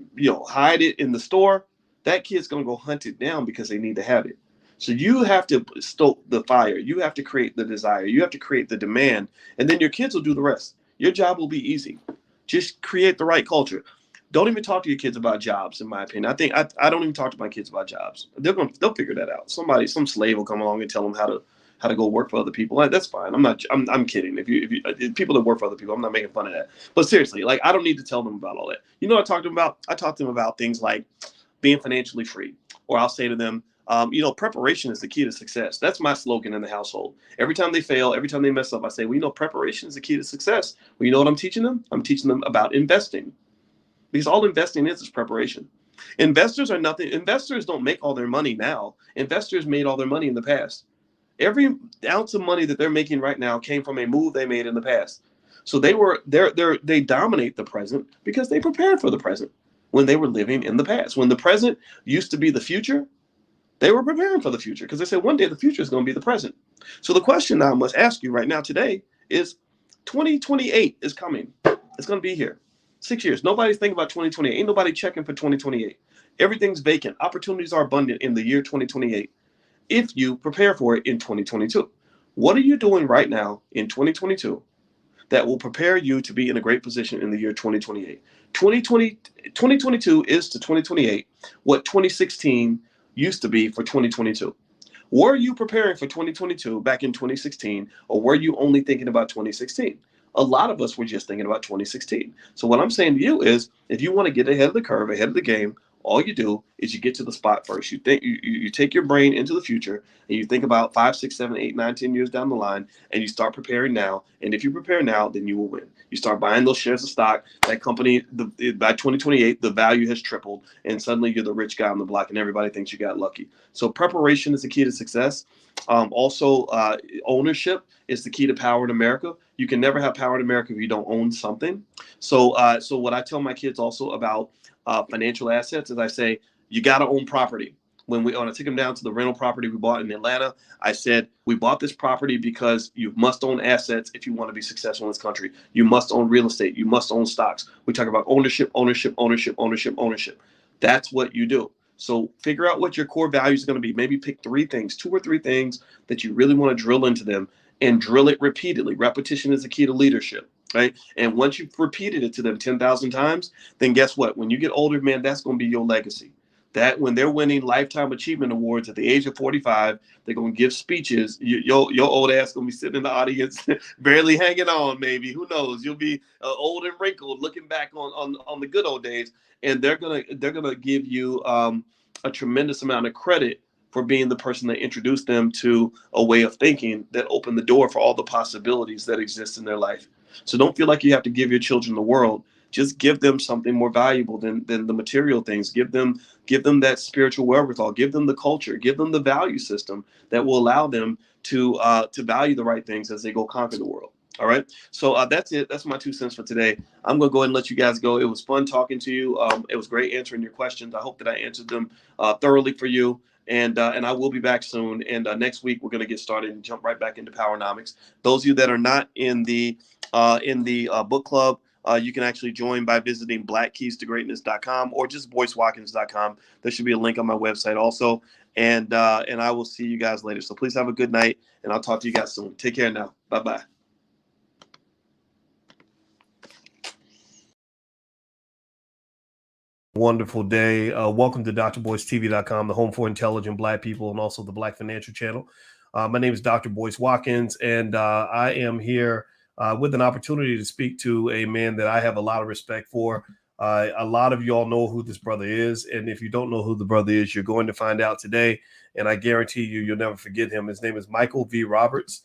hide it in the store. That kid's going to go hunt it down because they need to have it. So you have to stoke the fire. You have to create the desire. You have to create the demand, and then your kids will do the rest. Your job will be easy. Just create the right culture. Don't even talk to your kids about jobs, in my opinion. I think I don't even talk to my kids about jobs. They'll figure that out. Some slave will come along and tell them how to go work for other people. That's fine. I'm kidding. If people that work for other people, I'm not making fun of that. But seriously, I don't need to tell them about all that. What I talk to them about? I talk to them about things like being financially free. Or I'll say to them, preparation is the key to success. That's my slogan in the household. Every time they fail, every time they mess up, I say, preparation is the key to success. Well, you know what I'm teaching them? I'm teaching them about investing. Because all investing is preparation. Investors are nothing. Investors don't make all their money now. Investors made all their money in the past. Every ounce of money that they're making right now came from a move they made in the past. So they dominate the present because they prepared for the present when they were living in the past. When the present used to be the future, They were preparing for the future because they said one day the future is going to be the present. So the question I must ask you right now today is 2028 is coming. It's going to be here. 6 years. Nobody's thinking about 2028. Ain't nobody checking for 2028. Everything's vacant. Opportunities are abundant in the year 2028 if you prepare for it in 2022. What are you doing right now in 2022 that will prepare you to be in a great position in the year 2028? 2022 is to 2028 what 2016 used to be for 2022. Were you preparing for 2022 back in 2016, or were you only thinking about 2016? A lot of us were just thinking about 2016. So what I'm saying to you is, if you want to get ahead of the curve, ahead of the game, all you do is you get to the spot first. You think you take your brain into the future and you think about 5, 6, 7, 8, 9, 10 years down the line, and you start preparing now. And if you prepare now, then you will win. You start buying those shares of stock. That company, by 2028, the value has tripled, and suddenly you're the rich guy on the block, and everybody thinks you got lucky. So preparation is the key to success. Also, ownership is the key to power in America. You can never have power in America if you don't own something. So what I tell my kids also about financial assets is I say, you got to own property. When I took them down to the rental property we bought in Atlanta, I said, we bought this property because you must own assets if you want to be successful in this country. You must own real estate. You must own stocks. We talk about ownership, ownership, ownership, ownership, ownership. That's what you do. So figure out what your core values are going to be. Maybe pick 3 things, 2 or 3 things that you really want to drill into them, and drill it repeatedly. Repetition is the key to leadership, right? And once you've repeated it to them 10,000 times, then guess what? When you get older, man, that's going to be your legacy. That when they're winning lifetime achievement awards at the age of 45, they're going to give speeches. Your old ass going to be sitting in the audience, barely hanging on, maybe. Who knows? You'll be old and wrinkled, looking back on the good old days, and they're gonna give you a tremendous amount of credit for being the person that introduced them to a way of thinking that opened the door for all the possibilities that exist in their life. So don't feel like you have to give your children the world. Just give them something more valuable than the material things. Give them that spiritual wherewithal. Give them the culture. Give them the value system that will allow them to value the right things as they go conquer the world. All right. So that's it. That's my 2 cents for today. I'm going to go ahead and let you guys go. It was fun talking to you. It was great answering your questions. I hope that I answered them thoroughly for you. And I will be back soon. And next week, we're going to get started and jump right back into Powernomics. Those of you that are not in the book club, you can actually join by visiting blackkeystogreatness.com or just boycewatkins.com. There should be a link on my website also. And I will see you guys later. So please have a good night, and I'll talk to you guys soon. Take care now. Bye-bye. Wonderful day. Welcome to drboycetv.com, the home for intelligent Black people, and also the Black Financial Channel. My name is Dr. Boyce Watkins, and I am here with an opportunity to speak to a man that I have a lot of respect for. A lot of y'all know who this brother is, and if you don't know who the brother is, you're going to find out today, and I guarantee you'll never forget him. His name is Michael V. Roberts.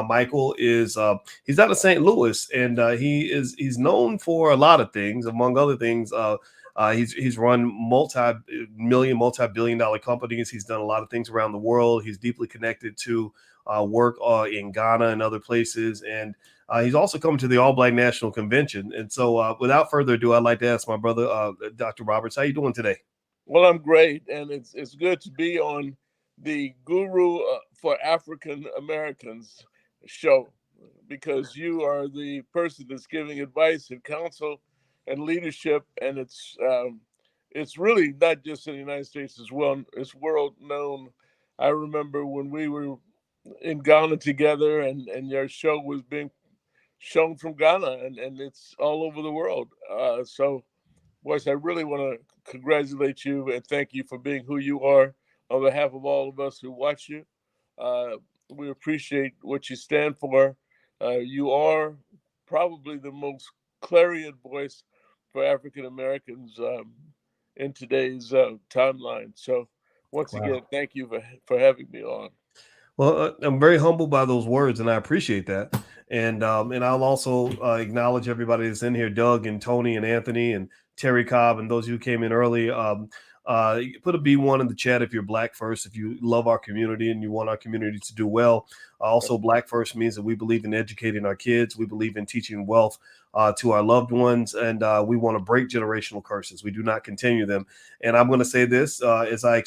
Michael is he's out of St. Louis, and he's known for a lot of things. Among other things, he's run multi-billion-dollar companies. He's done a lot of things around the world. He's deeply connected to work in Ghana and other places, and he's also coming to the All Black National Convention. And so, without further ado, I'd like to ask my brother, Dr. Roberts, how you doing today? Well, I'm great, and it's good to be on the Guru for African Americans show, because you are the person that's giving advice and counsel and leadership, and it's really not just in the United States as well; it's world known. I remember when we were in Ghana together, and your show was being shown from Ghana, and it's all over the world. So, Boyce, I really want to congratulate you and thank you for being who you are on behalf of all of us who watch you. We appreciate what you stand for. You are probably the most clarion voice for African Americans in today's timeline. So, once again, thank you for having me on. Well, I'm very humbled by those words, and I appreciate that. And I'll also acknowledge everybody that's in here: Doug and Tony and Anthony and Terry Cobb and those who came in early. Put a B1 in the chat if you're Black First, if you love our community and you want our community to do well. Also, Black First means that we believe in educating our kids. We believe in teaching wealth to our loved ones, and we want to break generational curses. We do not continue them. And I'm going to say this as I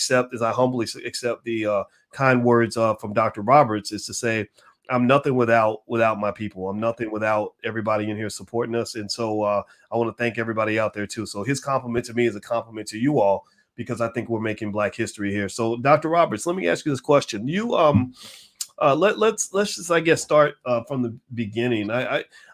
humbly accept the kind words from Dr. Roberts, is to say, I'm nothing without my people. I'm nothing without everybody in here supporting us. And so I want to thank everybody out there too. So his compliment to me is a compliment to you all, because I think we're making Black history here. So Dr. Roberts, let me ask you this question. You let's just, I guess, start from the beginning.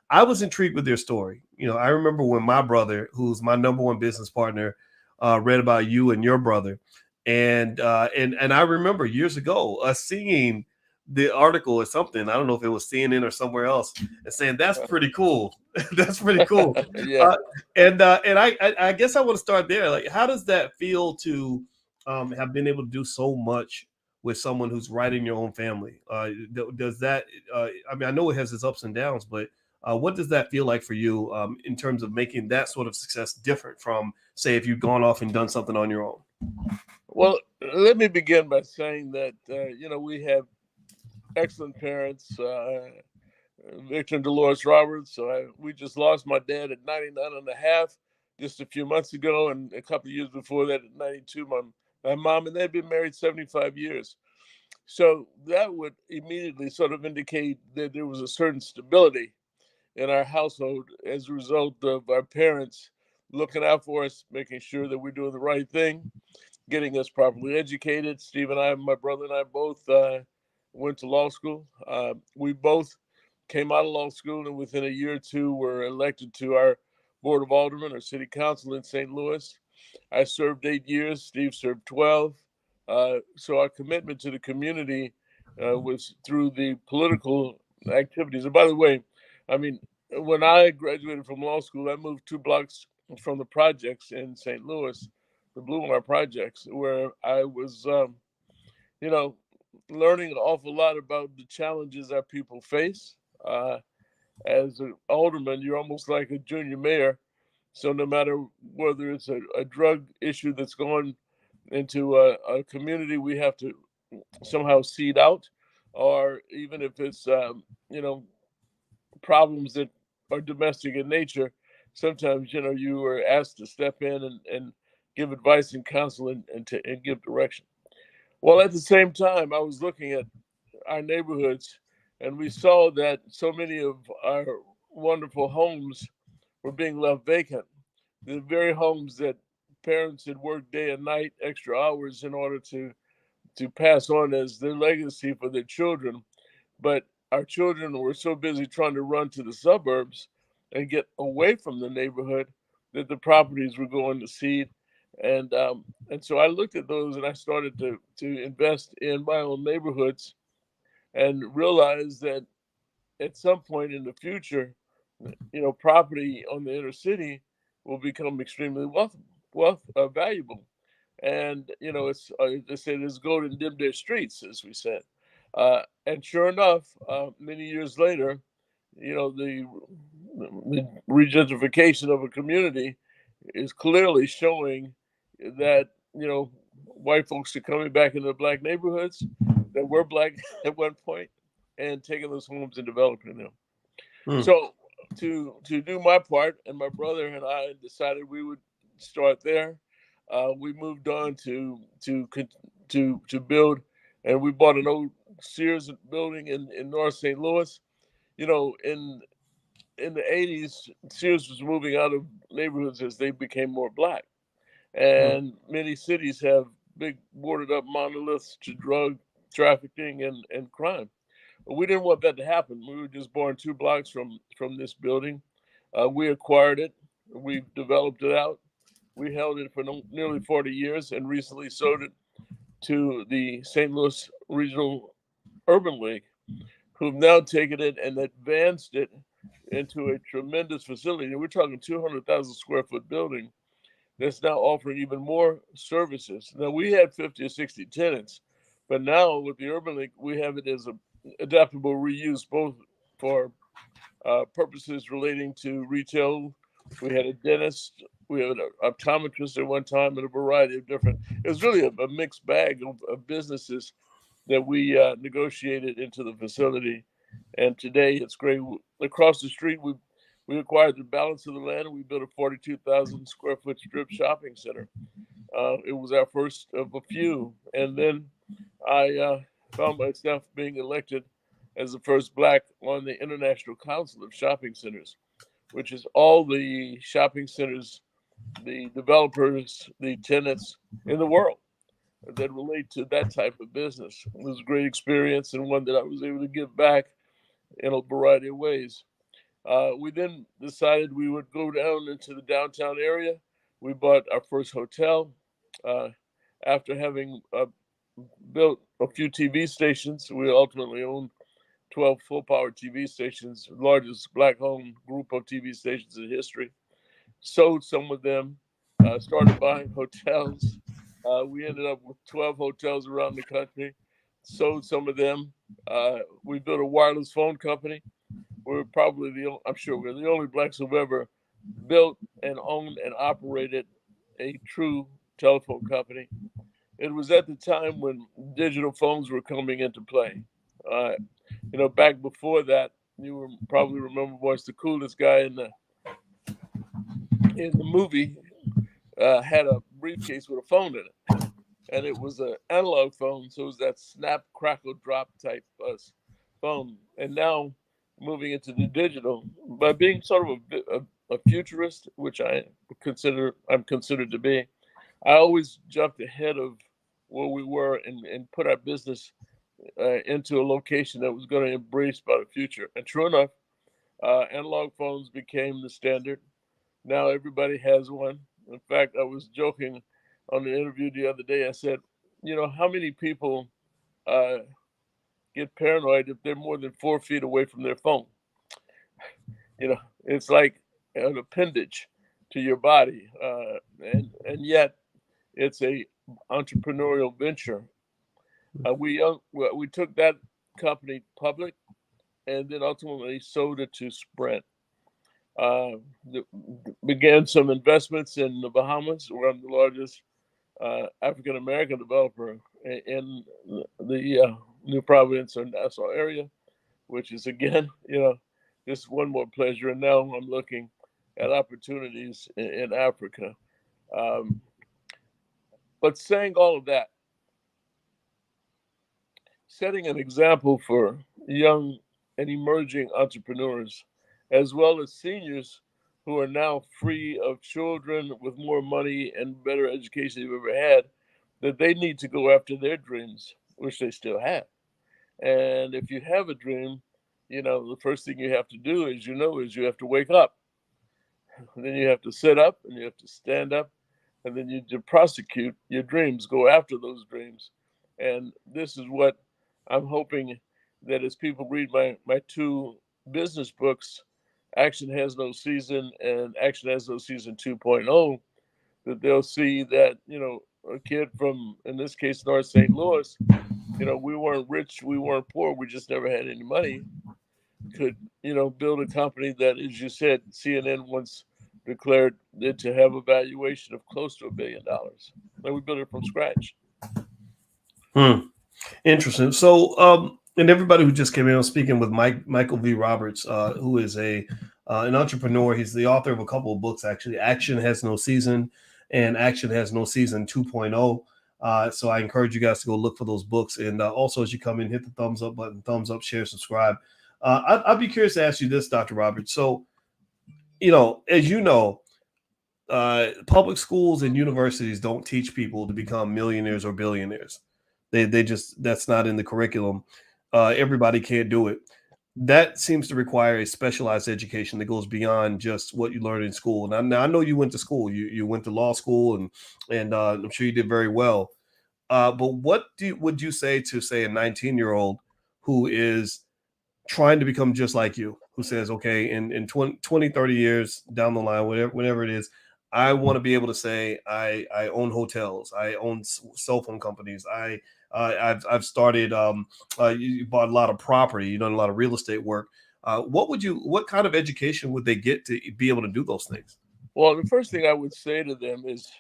I was intrigued with your story. You know, I remember when my brother, who's my number one business partner, read about you and your brother. And I remember years ago seeing the article or something. I don't know if it was CNN or somewhere else, and saying that's pretty cool. That's pretty cool. Yeah. And I guess I want to start there. Like, how does that feel to have been able to do so much with someone who's right in your own family? Does that? I mean, I know it has its ups and downs, but what does that feel like for you in terms of making that sort of success different from, say, if you've gone off and done something on your own? Well, let me begin by saying that we have excellent parents, Victor and Dolores Roberts. We just lost my dad at 99 and a half just a few months ago, and a couple of years before that at 92, my mom, and they'd been married 75 years. So that would immediately sort of indicate that there was a certain stability in our household as a result of our parents looking out for us, making sure that we're doing the right thing, getting us properly educated. Steve and I, my brother and I both went to law school. We both came out of law school, and within a year or two were elected to our Board of Aldermen or City Council in St. Louis. I served 8 years. Steve served 12. So our commitment to the community was through the political activities. And by the way, I mean, when I graduated from law school, I moved 2 blocks from the projects in St. Louis, the Blue Wire projects, where I was, learning an awful lot about the challenges our people face. As an alderman, you're almost like a junior mayor. So no matter whether it's a drug issue that's going into a community we have to somehow seed out, or even if it's, problems that are domestic in nature, sometimes, you are asked to step in and give advice and counsel and give direction. Well, at the same time, I was looking at our neighborhoods, and we saw that so many of our wonderful homes were being left vacant. The very homes that parents had worked day and night, extra hours in order to pass on as their legacy for their children. But our children were so busy trying to run to the suburbs and get away from the neighborhood that the properties were going to seed. And so I looked at those, and I started to invest in my own neighborhoods, and realized that at some point in the future, property on the inner city will become extremely valuable. And it's they say there's gold in dim their streets, as we said. And sure enough, many years later, the regentrification of a community is clearly showing that white folks are coming back into Black neighborhoods that were Black at one point, and taking those homes and developing them. So to do my part, and my brother and I decided we would start there. We moved on to build, and we bought an old Sears building in North St. Louis. In the 80s, Sears was moving out of neighborhoods as they became more Black. And many cities have big boarded up monoliths to drug trafficking and crime. But we didn't want that to happen. We were just born 2 blocks from this building. We acquired it. We developed it out. We held it for nearly 40 years, and recently sold it to the St. Louis Regional Urban League, who've now taken it and advanced it into a tremendous facility. And we're talking 200,000 square foot building that's now offering even more services. Now, we had 50 or 60 tenants, but now with the Urban League, we have it as a adaptable reuse, both for purposes relating to retail. We had a dentist we had an optometrist at one time, and a variety of different. It was really a mixed bag of businesses that we negotiated into the facility. And today it's great. Across the street, we acquired the balance of the land, and we built a 42,000 square foot strip shopping center. It was our first of a few, and then I found myself being elected as the first Black on the International Council of Shopping Centers, which is all the shopping centers, the developers, the tenants in the world that relate to that type of business. It was a great experience, and one that I was able to give back in a variety of ways. We then decided we would go down into the downtown area. We bought our first hotel. After having built a few TV stations, we ultimately owned 12 full-power TV stations, the largest Black-owned group of TV stations in history. Sold some of them, started buying hotels. We ended up with 12 hotels around the country, sold some of them. We built a wireless phone company. We're probably I'm sure we're the only Blacks who've ever built and owned and operated a true telephone company. It was at the time when digital phones were coming into play. Back before that, you will probably remember Boyce, the coolest guy in the movie, had a briefcase with a phone in it, and it was an analog phone, so it was that snap, crackle, drop type phone. And now, moving into the digital, by being sort of a futurist, which I'm considered to be, I always jumped ahead of where we were and put our business into a location that was going to embrace by the future. And true enough, analog phones became the standard. Now everybody has one. In fact, I was joking on the interview the other day. I said, how many people get paranoid if they're more than 4 feet away from their phone? It's like an appendage to your body, and yet it's a entrepreneurial venture. We took that company public, and then ultimately sold it to Sprint. Began some investments in the Bahamas, where I'm the largest African American developer in the New Providence or Nassau area, which is again, just one more pleasure. And now I'm looking at opportunities in Africa. But saying all of that, setting an example for young and emerging entrepreneurs, as well as seniors who are now free of children with more money and better education they've ever had, that they need to go after their dreams, which they still have. And if you have a dream, the first thing you have to do is you have to wake up. And then you have to sit up, and you have to stand up, and then you to prosecute your dreams, go after those dreams. And this is what I'm hoping, that as people read my two business books, Action Has No Season and Action Has No Season 2.0, that they'll see that, a kid from, in this case, North St. Louis, we weren't rich, we weren't poor, we just never had any money, could, build a company that, as you said, CNN once declared it to have a valuation of close to $1 billion. And we built it from scratch. Interesting. So, and everybody who just came in, I'm speaking with Michael V. Roberts, who is an entrepreneur. He's the author of a couple of books, actually. Action Has No Season and Action Has No Season 2.0. So I encourage you guys to go look for those books. And also, as you come in, hit the thumbs up button, thumbs up, share, subscribe. I'd be curious to ask you this, Dr. Roberts. So, as you know, public schools and universities don't teach people to become millionaires or billionaires. They just, that's not in the curriculum. Everybody can't do it. That seems to require a specialized education that goes beyond just what you learn in school. Now I know you went to school. You went to law school, and I'm sure you did very well. But what would you say to, say, a 19-year-old who is trying to become just like you, who says, okay, in 20, 30 years down the line, whatever it is, I want to be able to say I own hotels, I own cell phone companies, I've started, you bought a lot of property, you've done a lot of real estate work. What kind of education would they get to be able to do those things? Well, the first thing I would say to them is,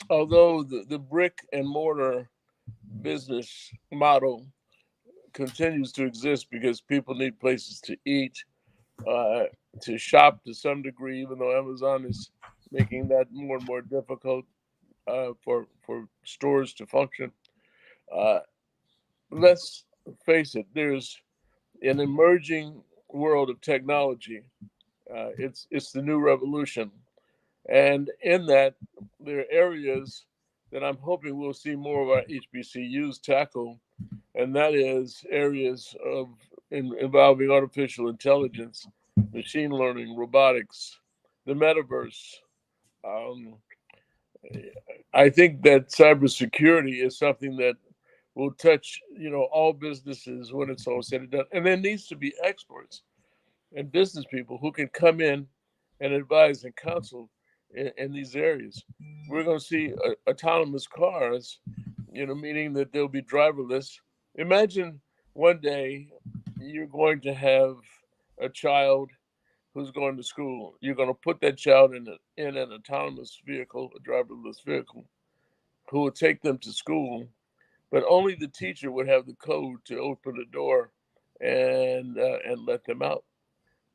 although the brick and mortar business model continues to exist because people need places to eat, to shop to some degree, even though Amazon is making that more and more difficult for stores to function. Let's face it, there's an emerging world of technology. It's the new revolution, and in that, there are areas that I'm hoping we'll see more of our HBCUs tackle, and that is areas of involving artificial intelligence, machine learning, robotics, the metaverse. Um, I think that cybersecurity is something that will touch, all businesses when it's all said and done. And there needs to be experts and business people who can come in and advise and counsel in these areas. We're going to see autonomous cars, meaning that they'll be driverless. Imagine one day you're going to have a child who's going to school. You're going to put that child in an autonomous vehicle, a driverless vehicle, who will take them to school, but only the teacher would have the code to open the door and let them out.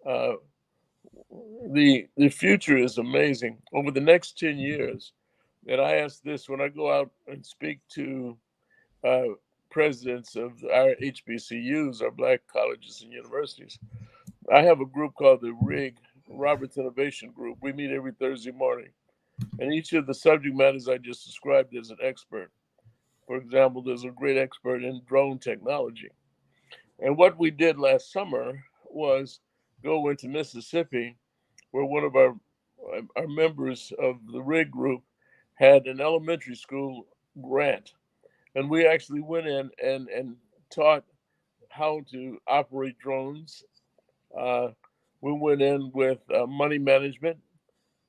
Uh, the future is amazing. Over the next 10 years, and I ask this when I go out and speak to presidents of our HBCUs, our Black colleges and universities. I have a group called the RIG, Roberts Innovation Group. We meet every Thursday morning. And each of the subject matters I just described is an expert. For example, there's a great expert in drone technology. And what we did last summer was go into Mississippi, where one of our members of the RIG group had an elementary school grant. And we actually went in and taught how to operate drones. We went in with money management.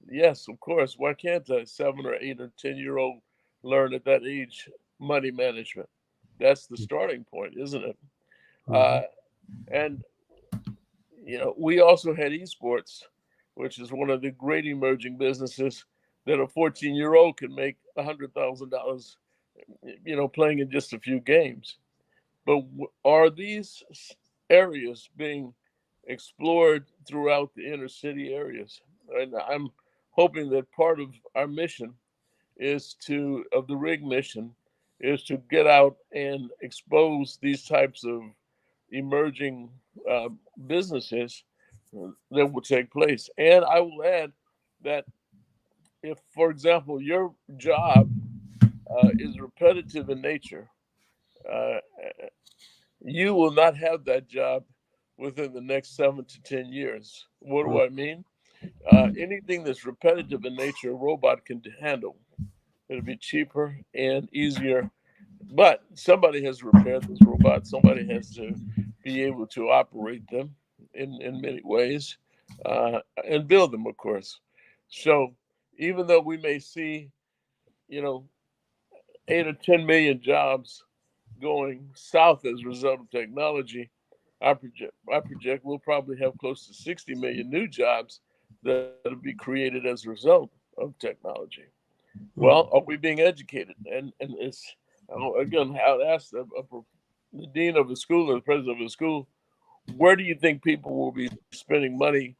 Yes, of course. Why can't a 7 or 8 or 10-year-old learn at that age money management? That's the starting point, isn't it? And we also had esports, which is one of the great emerging businesses that a 14-year-old can make $100,000, playing in just a few games. But are these areas being explored throughout the inner city areas? And I'm hoping that part of our mission of the RIG mission is to get out and expose these types of emerging businesses that will take place. And I will add that if, for example, your job is repetitive in nature, you will not have that job within the next 7 to 10 years. What do I mean? Anything that's repetitive in nature, a robot can handle. It'll be cheaper and easier. But somebody has to repair those robots. Somebody has to be able to operate them in many ways and build them, of course. So even though we may see, 8 or 10 million jobs going south as a result of technology, I project we'll probably have close to 60 million new jobs that will be created as a result of technology. Well, are we being educated? And it's, again, I would ask the dean of the school or the president of the school, where do you think people will be spending money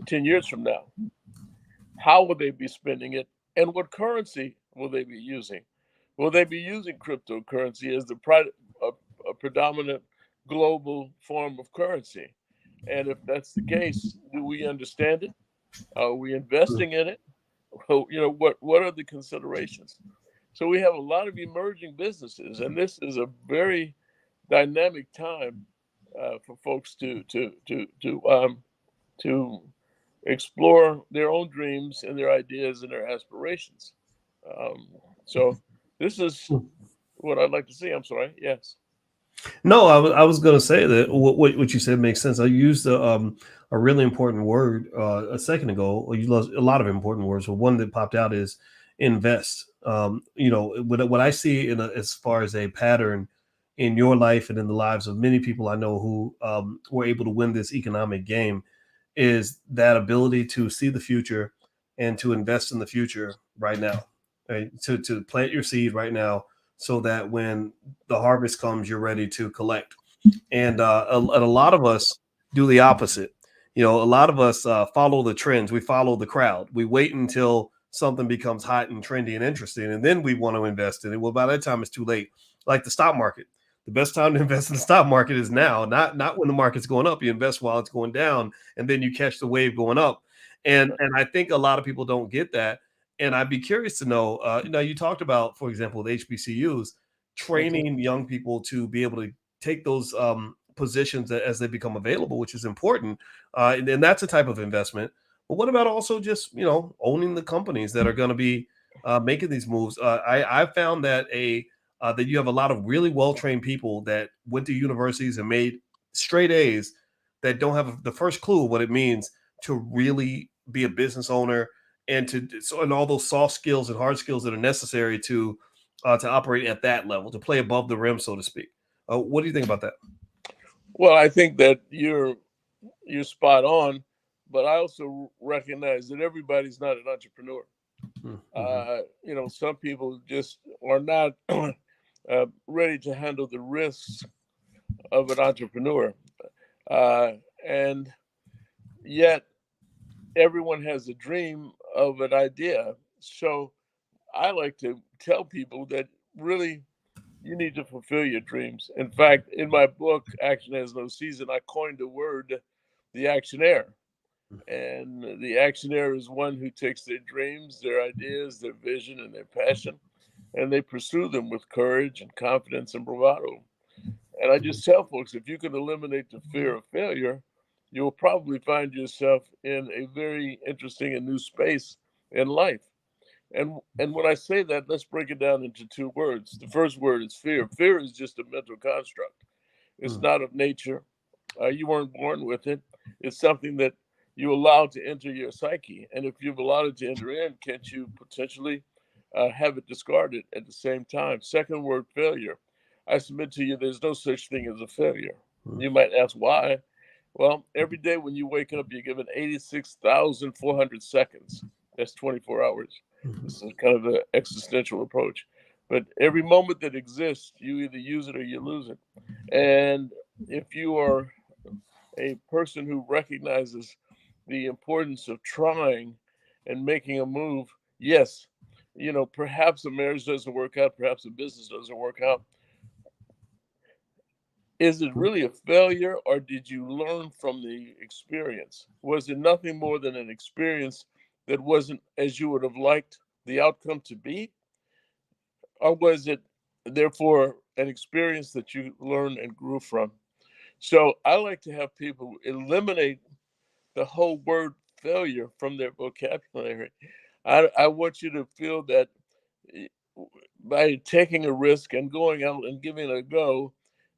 10 years from now? How will they be spending it? And what currency will they be using? Will they be using cryptocurrency as the a predominant global form of currency? And if that's the case, do we understand it? Are we investing in it? Well, what are the considerations? So we have a lot of emerging businesses, and this is a very dynamic time for folks to explore their own dreams and their ideas and their aspirations. So this is what I'd like to see. I'm sorry. Yes. No, I was going to say that what you said makes sense. I used a really important word a second ago. Or you used a lot of important words, but one that popped out is invest. What I see as far as a pattern in your life and in the lives of many people I know who were able to win this economic game is that ability to see the future and to invest in the future right now, right? To plant your seed right now so that when the harvest comes, you're ready to collect. And a lot of us do the opposite. You know, a lot of us follow the trends. We follow the crowd. We wait until something becomes hot and trendy and interesting, and then we want to invest in it. Well, by that time, it's too late. Like the stock market. The best time to invest in the stock market is now, not when the market's going up. You invest while it's going down, and then you catch the wave going up. And I think a lot of people don't get that. And I'd be curious to know, you talked about, for example, the HBCUs training young people to be able to take those positions as they become available, which is important. And that's a type of investment. But what about also just, owning the companies that are going to be making these moves? I found that that you have a lot of really well-trained people that went to universities and made straight A's that don't have the first clue what it means to really be a business owner and and all those soft skills and hard skills that are necessary to operate at that level, to play above the rim, so to speak. What do you think about that? Well, I think that you're spot on, but I also recognize that everybody's not an entrepreneur. Mm-hmm. Some people just are not ready to handle the risks of an entrepreneur, and yet everyone has a dream of an idea. So I like to tell people that really you need to fulfill your dreams. In fact, in my book, Action Has No Season, I coined the word the actionaire. And the actionaire is one who takes their dreams, their ideas, their vision, and their passion, and they pursue them with courage and confidence and bravado. And I just tell folks, if you can eliminate the fear of failure, you'll probably find yourself in a very interesting and new space in life. And when I say that, let's break it down into two words. The first word is fear. Fear is just a mental construct. It's not of nature. You weren't born with it. It's something that you allowed to enter your psyche. And if you've allowed it to enter in, can't you potentially have it discarded at the same time? Second word, failure. I submit to you, there's no such thing as a failure. You might ask why. Well, every day when you wake up, you're given 86,400 seconds. That's 24 hours. This is kind of an existential approach. But every moment that exists, you either use it or you lose it. And if you are a person who recognizes the importance of trying and making a move, yes, perhaps a marriage doesn't work out, perhaps a business doesn't work out. Is it really a failure, or did you learn from the experience? Was it nothing more than an experience that wasn't as you would have liked the outcome to be? Or was it, therefore, an experience that you learned and grew from? So I like to have people eliminate the whole word failure from their vocabulary. I want you to feel that by taking a risk and going out and giving it a go,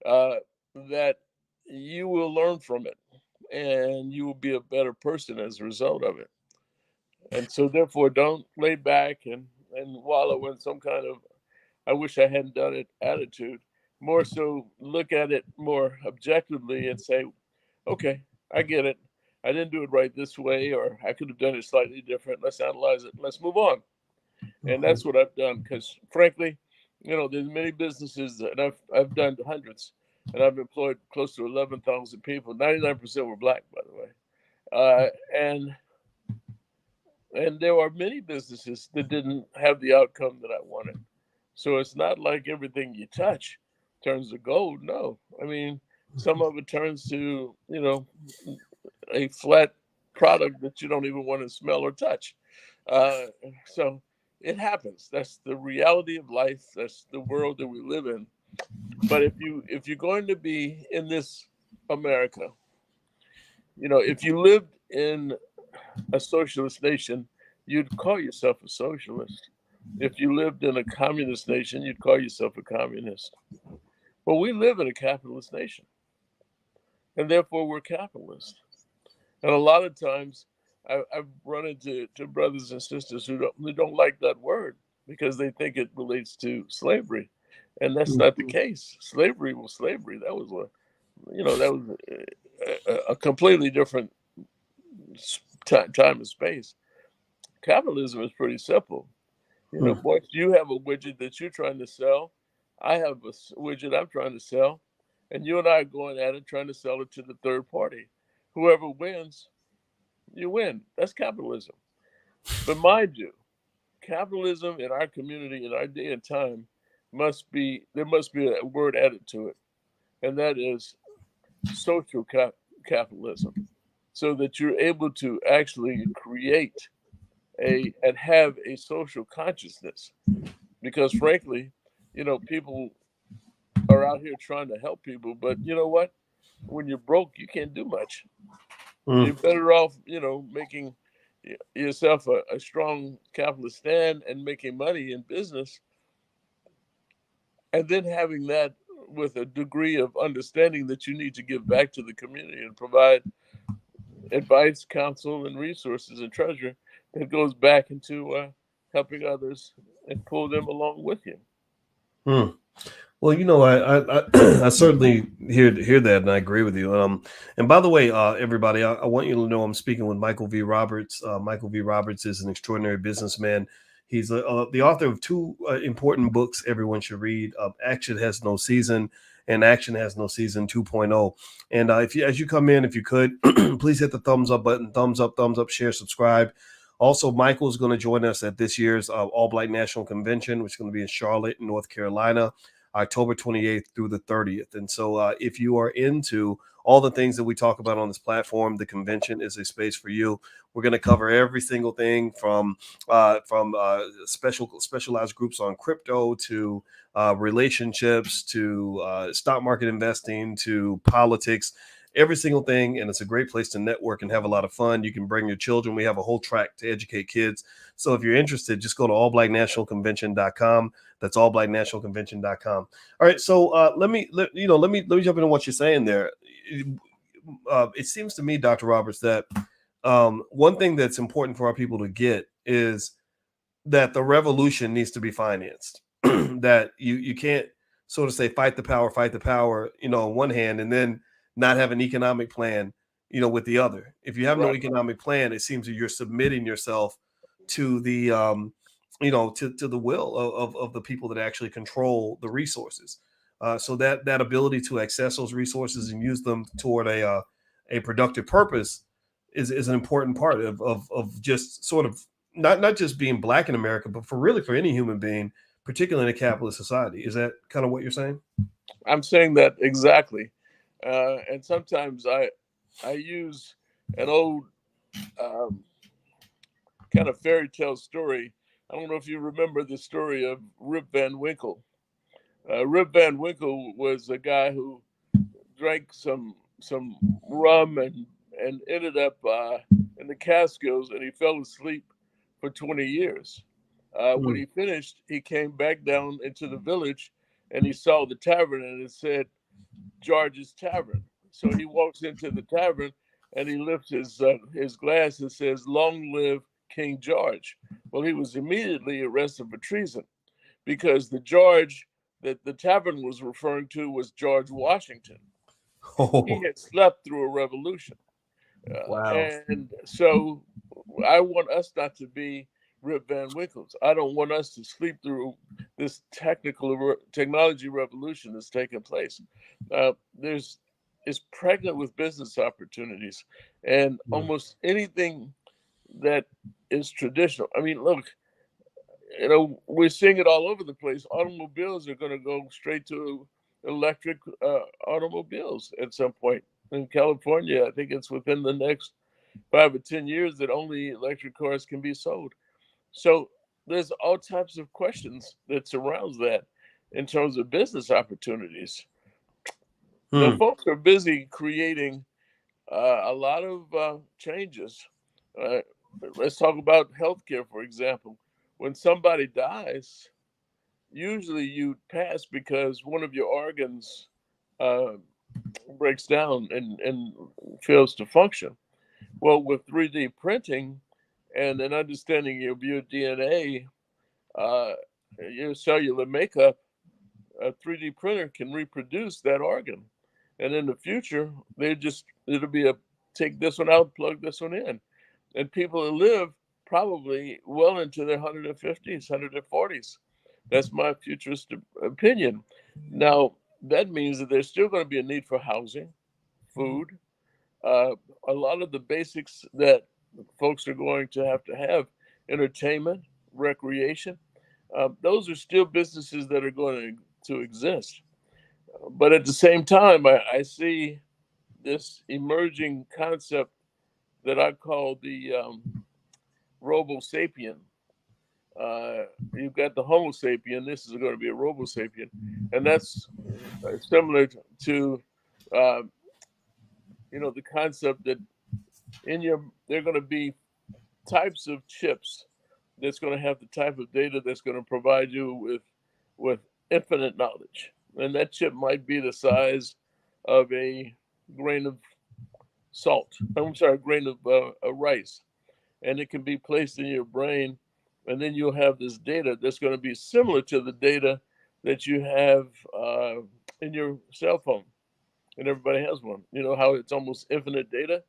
that you will learn from it and you will be a better person as a result of it. And so therefore don't lay back and wallow in some kind of I wish I hadn't done it attitude. More so look at it more objectively and say, okay, I get it. I didn't do it right this way, or I could have done it slightly different. Let's analyze it. Let's move on. And that's what I've done. Because frankly, there's many businesses that I've done hundreds, and I've employed close to 11,000 people. 99% were Black, by the way. And there are many businesses that didn't have the outcome that I wanted. So it's not like everything you touch turns to gold. No, I mean, some of it turns to, a flat product that you don't even want to smell or touch. So it happens. That's the reality of life. That's the world that we live in. But if you're going to be in this America, if you lived in a socialist nation, you'd call yourself a socialist. If you lived in a communist nation, you'd call yourself a communist. Well, we live in a capitalist nation, and therefore we're capitalists. And a lot of times I've run into brothers and sisters who don't like that word because they think it relates to slavery. And that's not the case. Slavery was slavery. That was a completely different time and space. Capitalism is pretty simple. You know, Boyce, you have a widget that you're trying to sell. I have a widget I'm trying to sell. And you and I are going at it, trying to sell it to the third party. Whoever wins, you win. That's capitalism. But mind you, capitalism in our community, in our day and time, there must be a word added to it. And that is social capitalism. So that you're able to actually create and have a social consciousness. Because frankly, you know, people are out here trying to help people, but you know what? When you're broke, you can't do much. You're better off, you know, making yourself a strong capitalist stand and making money in business, and then having that with a degree of understanding that you need to give back to the community and provide advice, counsel, and resources and treasure that goes back into helping others and pull them along with you. Well, you know, I certainly hear that, and I agree with you. And by the way, everybody, I want you to know I'm speaking with Michael V. Roberts. Michael V. Roberts is an extraordinary businessman. He's the author of two important books everyone should read: Action Has No Season and Action Has No Season 2.0. And as you come in, if you could, please hit the thumbs up button, thumbs up, share, subscribe. Also, Michael is going to join us at this year's All Black National Convention, which is going to be in Charlotte, North Carolina, October 28th through the 30th. And so if you are into all the things that we talk about on this platform, the convention is a space for you. We're going to cover every single thing from specialized groups on crypto to relationships to stock market investing to politics, every single thing. And it's a great place to network and have a lot of fun. You can bring your children. We have a whole track to educate kids. So if you're interested, just go to allblacknationalconvention.com. That's allblacknationalconvention.com. All right. So let me jump into what you're saying there. It seems to me, Dr. Roberts, that one thing that's important for our people to get is that the revolution needs to be financed. That you can't sort of say fight the power, you know, on one hand, and then not have an economic plan, you know, with the other. If you have no economic plan, it seems that you're submitting yourself to the to the will of the people that actually control the resources. So that ability to access those resources and use them toward a productive purpose is an important part of just sort of not just being Black in America, but for any human being, particularly in a capitalist society. Is that kind of what you're saying? I'm saying that exactly. And sometimes I use an old kind of fairy tale story. I don't know if you remember the story of Rip Van Winkle. Rip Van Winkle was a guy who drank some rum and ended up in the Catskills, and he fell asleep for 20 years. When he finished, he came back down into the village, and he saw the tavern, and it said George's Tavern. So he walks into the tavern, and he lifts his glass and says, "Long live King George." Well, he was immediately arrested for treason, because the George that the tavern was referring to was George Washington. He had slept through a revolution. Wow. And so I want us not to be Rip Van Winkles. I don't want us to sleep through this technology revolution that's taking place. It's pregnant with business opportunities, and almost anything that is traditional. I mean, look, you know, we're seeing it all over the place. Automobiles are going to go straight to electric automobiles at some point. In California, I think it's within the next 5 or 10 years that only electric cars can be sold. So there's all types of questions that surrounds that in terms of business opportunities. The folks are busy creating a lot of changes. Let's talk about healthcare, for example. When somebody dies, usually you pass because one of your organs breaks down and fails to function. Well, with 3D printing and an understanding of your DNA, your cellular makeup, a 3D printer can reproduce that organ. And in the future, it'll be take this one out, plug this one in. and people that live probably well into their 150s, 140s. That's my futurist opinion. Now, that means that there's still going to be a need for housing, food, uh, a lot of the basics that folks are going to have, entertainment, recreation. Those are still businesses that are going to exist. But at the same time, I see this emerging concept that I call the Robo sapien. You've got the Homo sapien. This is going to be a Robo sapien, and that's similar to uh, the concept that they're going to be types of chips that's going to have the type of data that's going to provide you with infinite knowledge, and that chip might be the size of a grain of salt. I'm sorry, a grain of rice, and it can be placed in your brain, and then you'll have this data that's going to be similar to the data that you have in your cell phone, and everybody has one. You know how it's almost infinite data.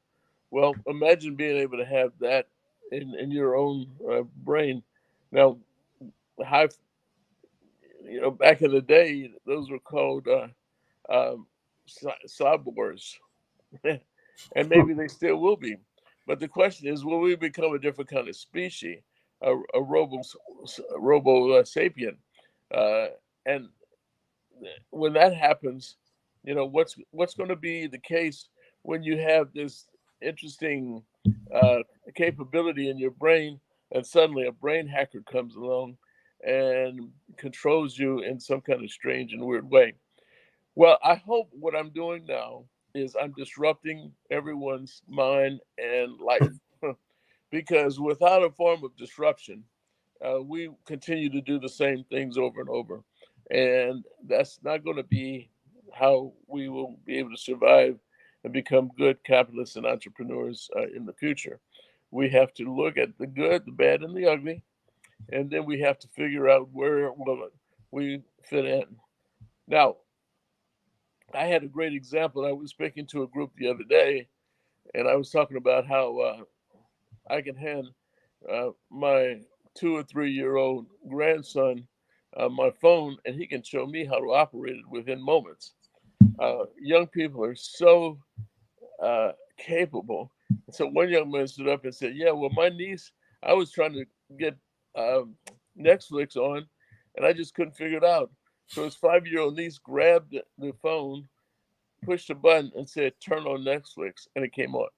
Well, imagine being able to have that in your own brain. Now, high, back in the day, those were called cyborgs, and maybe they still will be. But the question is, will we become a different kind of species, a robo sapien? And when that happens, what's going to be the case when you have this interesting capability in your brain, and suddenly a brain hacker comes along and controls you in some kind of strange and weird way. Well, I hope what I'm doing now is I'm disrupting everyone's mind and life. Because without a form of disruption, we continue to do the same things over and over. And that's not going to be how we will be able to survive and become good capitalists and entrepreneurs in the future. We have to look at the good, the bad, and the ugly, and then we have to figure out where will we fit in. Now, I had a great example. I was speaking to a group the other day, and I was talking about how I can hand my 2 or 3 year old grandson my phone, and he can show me how to operate it within moments. Young people are so capable. So one young man stood up and said, "Yeah, well, my niece, I was trying to get Netflix on, and I just couldn't figure it out. So his 5-year-old niece grabbed the phone, pushed a button, and said, 'Turn on Netflix,' and it came on."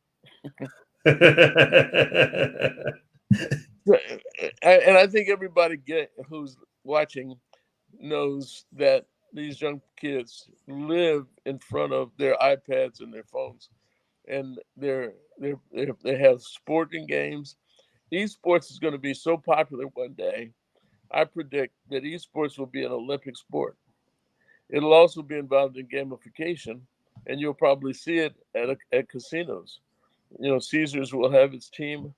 And I think everybody who's watching knows that these young kids live in front of their iPads and their phones, and they have sporting games. Esports is going to be so popular one day. I predict that esports will be an Olympic sport. It'll also be involved in gamification, and you'll probably see it at casinos. Caesars will have its team,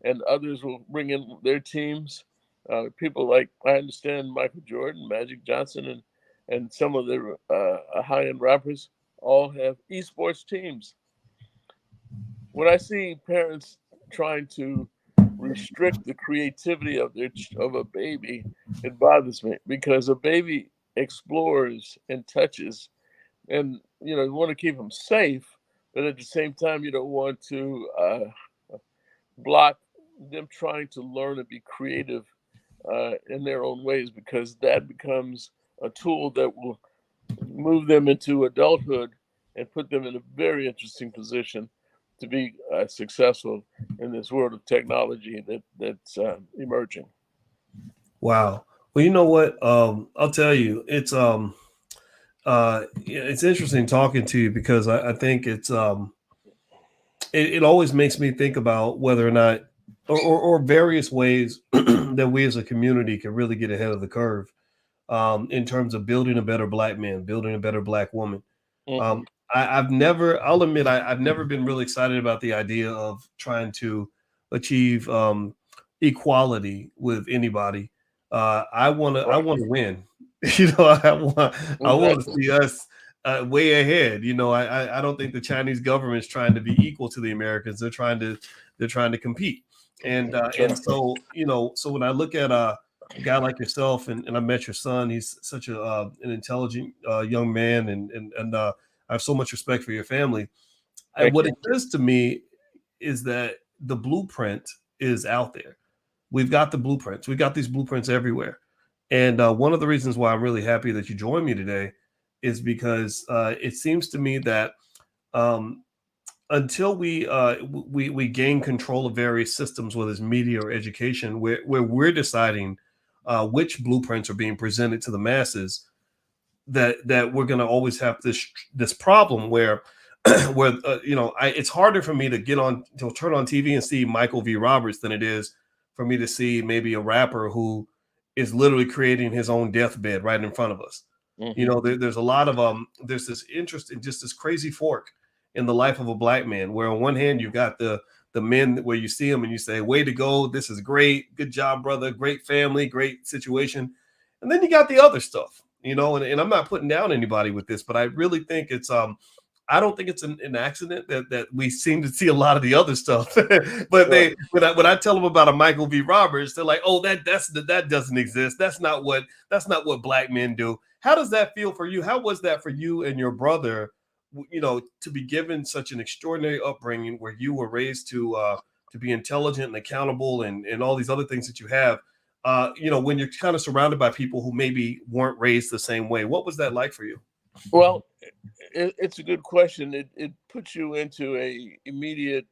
and others will bring in their teams. People like, I understand, Michael Jordan, Magic Johnson, and some of the high-end rappers all have esports teams. When I see parents trying to restrict the creativity of a baby, it bothers me, because a baby explores and touches, and you want to keep them safe, but at the same time you don't want to block them trying to learn and be creative in their own ways, because that becomes a tool that will move them into adulthood and put them in a very interesting position to be successful in this world of technology that's emerging. Wow. Well, you know what? I'll tell you, it's interesting talking to you, because I think it always makes me think about whether or not, or various ways that we as a community can really get ahead of the curve in terms of building a better Black man, building a better Black woman. Mm-hmm. I'll admit, I've never been really excited about the idea of trying to achieve equality with anybody. I want to win. I want to see us way ahead. You know, I don't think the Chinese government is trying to be equal to the Americans. They're trying to compete. And so, you know, so when I look at a guy like yourself, and I met your son, he's such an intelligent young man, and I have so much respect for your family. What it says to me is that the blueprint is out there. We've got the blueprints. We've got these blueprints everywhere. And one of the reasons why I'm really happy that you joined me today is because it seems to me that until we gain control of various systems, whether it's media or education, where we're deciding which blueprints are being presented to the masses, that we're going to always have this problem where you know, it's harder for me to turn on TV and see Michael V. Roberts than it is for me to see maybe a rapper who is literally creating his own deathbed right in front of us. Mm-hmm. You know, there's a lot of there's this interest in just this crazy fork in the life of a black man, where on one hand you've got the men where you see them and you say, way to go, this is great, good job, brother, great family, great situation. And then you got the other stuff, you know, and I'm not putting down anybody with this, but I really think it's I don't think it's an accident that we seem to see a lot of the other stuff. But when I tell them about a Michael V. Roberts, they're like, oh, that doesn't exist. That's not what black men do. How does that feel for you? How was that for you and your brother, you know, to be given such an extraordinary upbringing where you were raised to be intelligent and accountable and all these other things that you have, you know, when you're kind of surrounded by people who maybe weren't raised the same way? What was that like for you? Well, it's a good question. It puts you into a immediate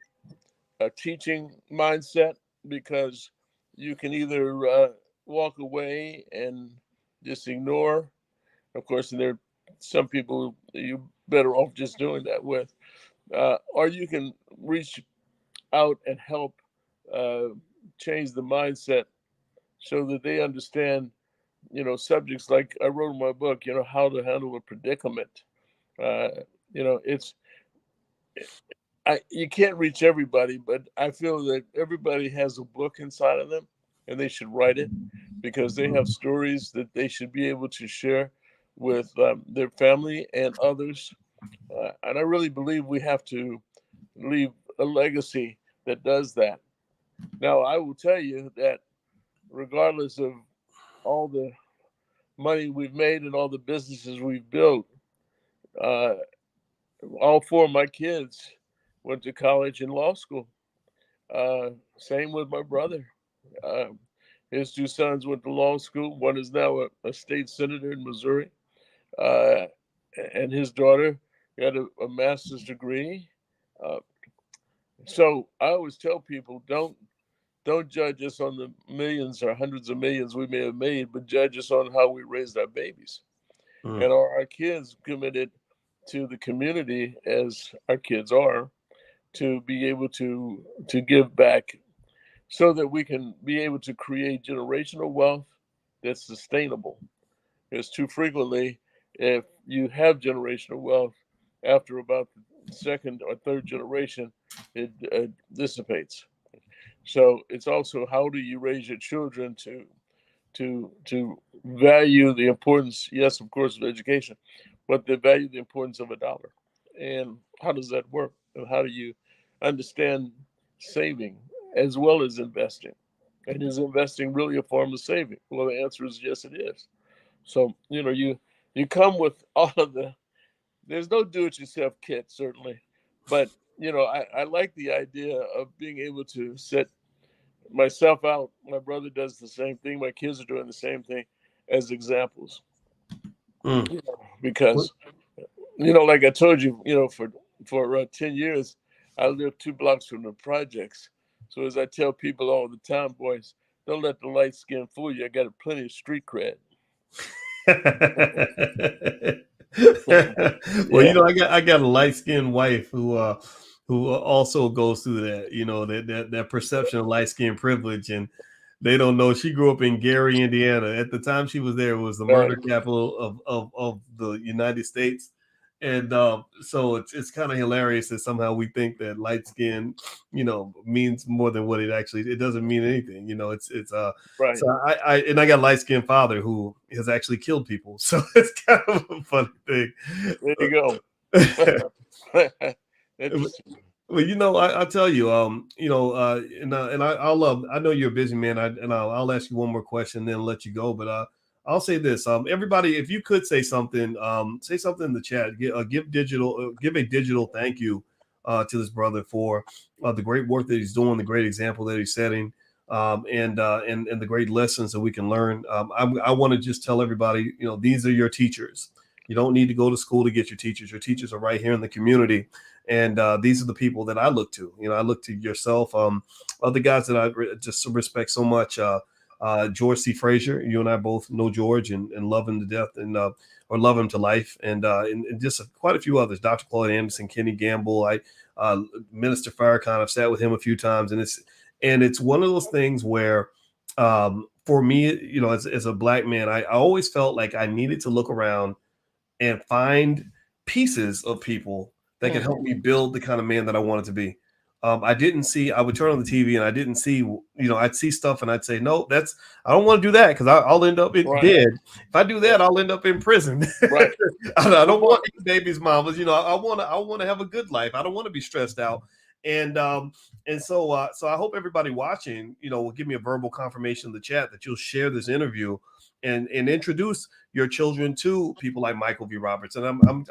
teaching mindset, because you can either walk away and just ignore. Of course, and there are some people you're better off just doing that with, or you can reach out and help change the mindset so that they understand, you know, subjects like I wrote in my book, you know, how to handle a predicament. You know, you can't reach everybody, but I feel that everybody has a book inside of them and they should write it, because they have stories that they should be able to share with their family and others. And I really believe we have to leave a legacy that does that. Now, I will tell you that regardless of all the money we've made and all the businesses we've built, all four of my kids went to college and law school. Same with my brother. His two sons went to law school. One is now a state senator in Missouri. And his daughter got a master's degree. So I always tell people, don't judge us on the millions or hundreds of millions we may have made, but judge us on how we raised our babies. And are our kids committed to the community, as our kids are, to be able to give back, so that we can be able to create generational wealth that's sustainable. Because too frequently, if you have generational wealth, after about the second or third generation, it dissipates. So it's also, how do you raise your children to value the importance, yes, of course, of education, but they value the importance of a dollar. And how does that work? And how do you understand saving as well as investing? And is investing really a form of saving? Well, the answer is yes, it is. So, you know, you come with all of there's no do-it-yourself kit, certainly. But, you know, I like the idea of being able to set myself out. My brother does the same thing. My kids are doing the same thing, as examples. You know, because, you know, like I told you, you know, for 10 years, I lived 2 blocks from the projects. So as I tell people all the time, boys, don't let the light skin fool you. I got plenty of street cred. Well, you know, I got a light skinned wife who also goes through that, you know, that perception of light skin privilege, and they don't know she grew up in Gary, Indiana. At the time she was there, it was the murder capital of the United States, And so it's kind of hilarious that somehow we think that light skin, means more than what it doesn't mean anything. Right. So I got a light skinned father who has actually killed people. So it's kind of a funny thing. There you go. Interesting. Well, I tell you, I know you're a busy man, I'll ask you one more question, then let you go. But I'll say this, everybody, if you could say something in the chat, give a digital thank you to this brother for the great work that he's doing, the great example that he's setting, and the great lessons that we can learn. I want to just tell everybody, these are your teachers. You don't need to go to school to get your teachers. Your teachers are right here in the community. And these are the people that I look to. I look to yourself, other guys that I just respect so much. George C. Frazier, you and I both know George and love him to death, and or love him to life, and just quite a few others. Dr. Claude Anderson, Kenny Gamble, Minister Farrakhan. I've sat with him a few times, and it's one of those things where, for me, as a black man, I always felt like I needed to look around and find pieces of people that could help me build the kind of man that I wanted to be. I would turn on the TV and I didn't see, I'd see stuff and I'd say, no, I don't want to do that because I'll end up dead. If I do that, I'll end up in prison. Right. I don't want these babies' mamas. I want to have a good life. I don't want to be stressed out. So I hope everybody watching, will give me a verbal confirmation in the chat that you'll share this interview and introduce your children to people like Michael V. Roberts. And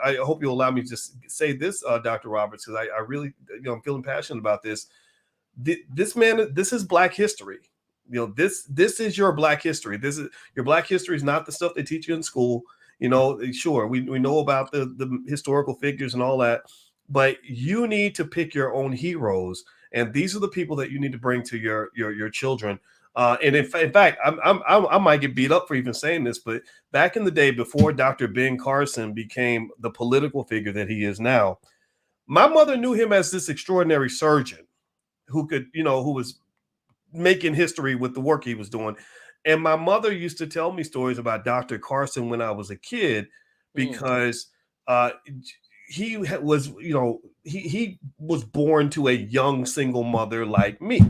I hope you'll allow me to just say this, Dr. Roberts, because I really, I'm feeling passionate about this. This is Black history. This is your Black history. Your Black history is not the stuff they teach you in school. Sure, we know about the historical figures and all that, but you need to pick your own heroes. And these are the people that you need to bring to your children. And in fact, I might get beat up for even saying this, but back in the day before Dr. Ben Carson became the political figure that he is now, my mother knew him as this extraordinary surgeon who was making history with the work he was doing. And my mother used to tell me stories about Dr. Carson when I was a kid, because he was, he was born to a young single mother like me.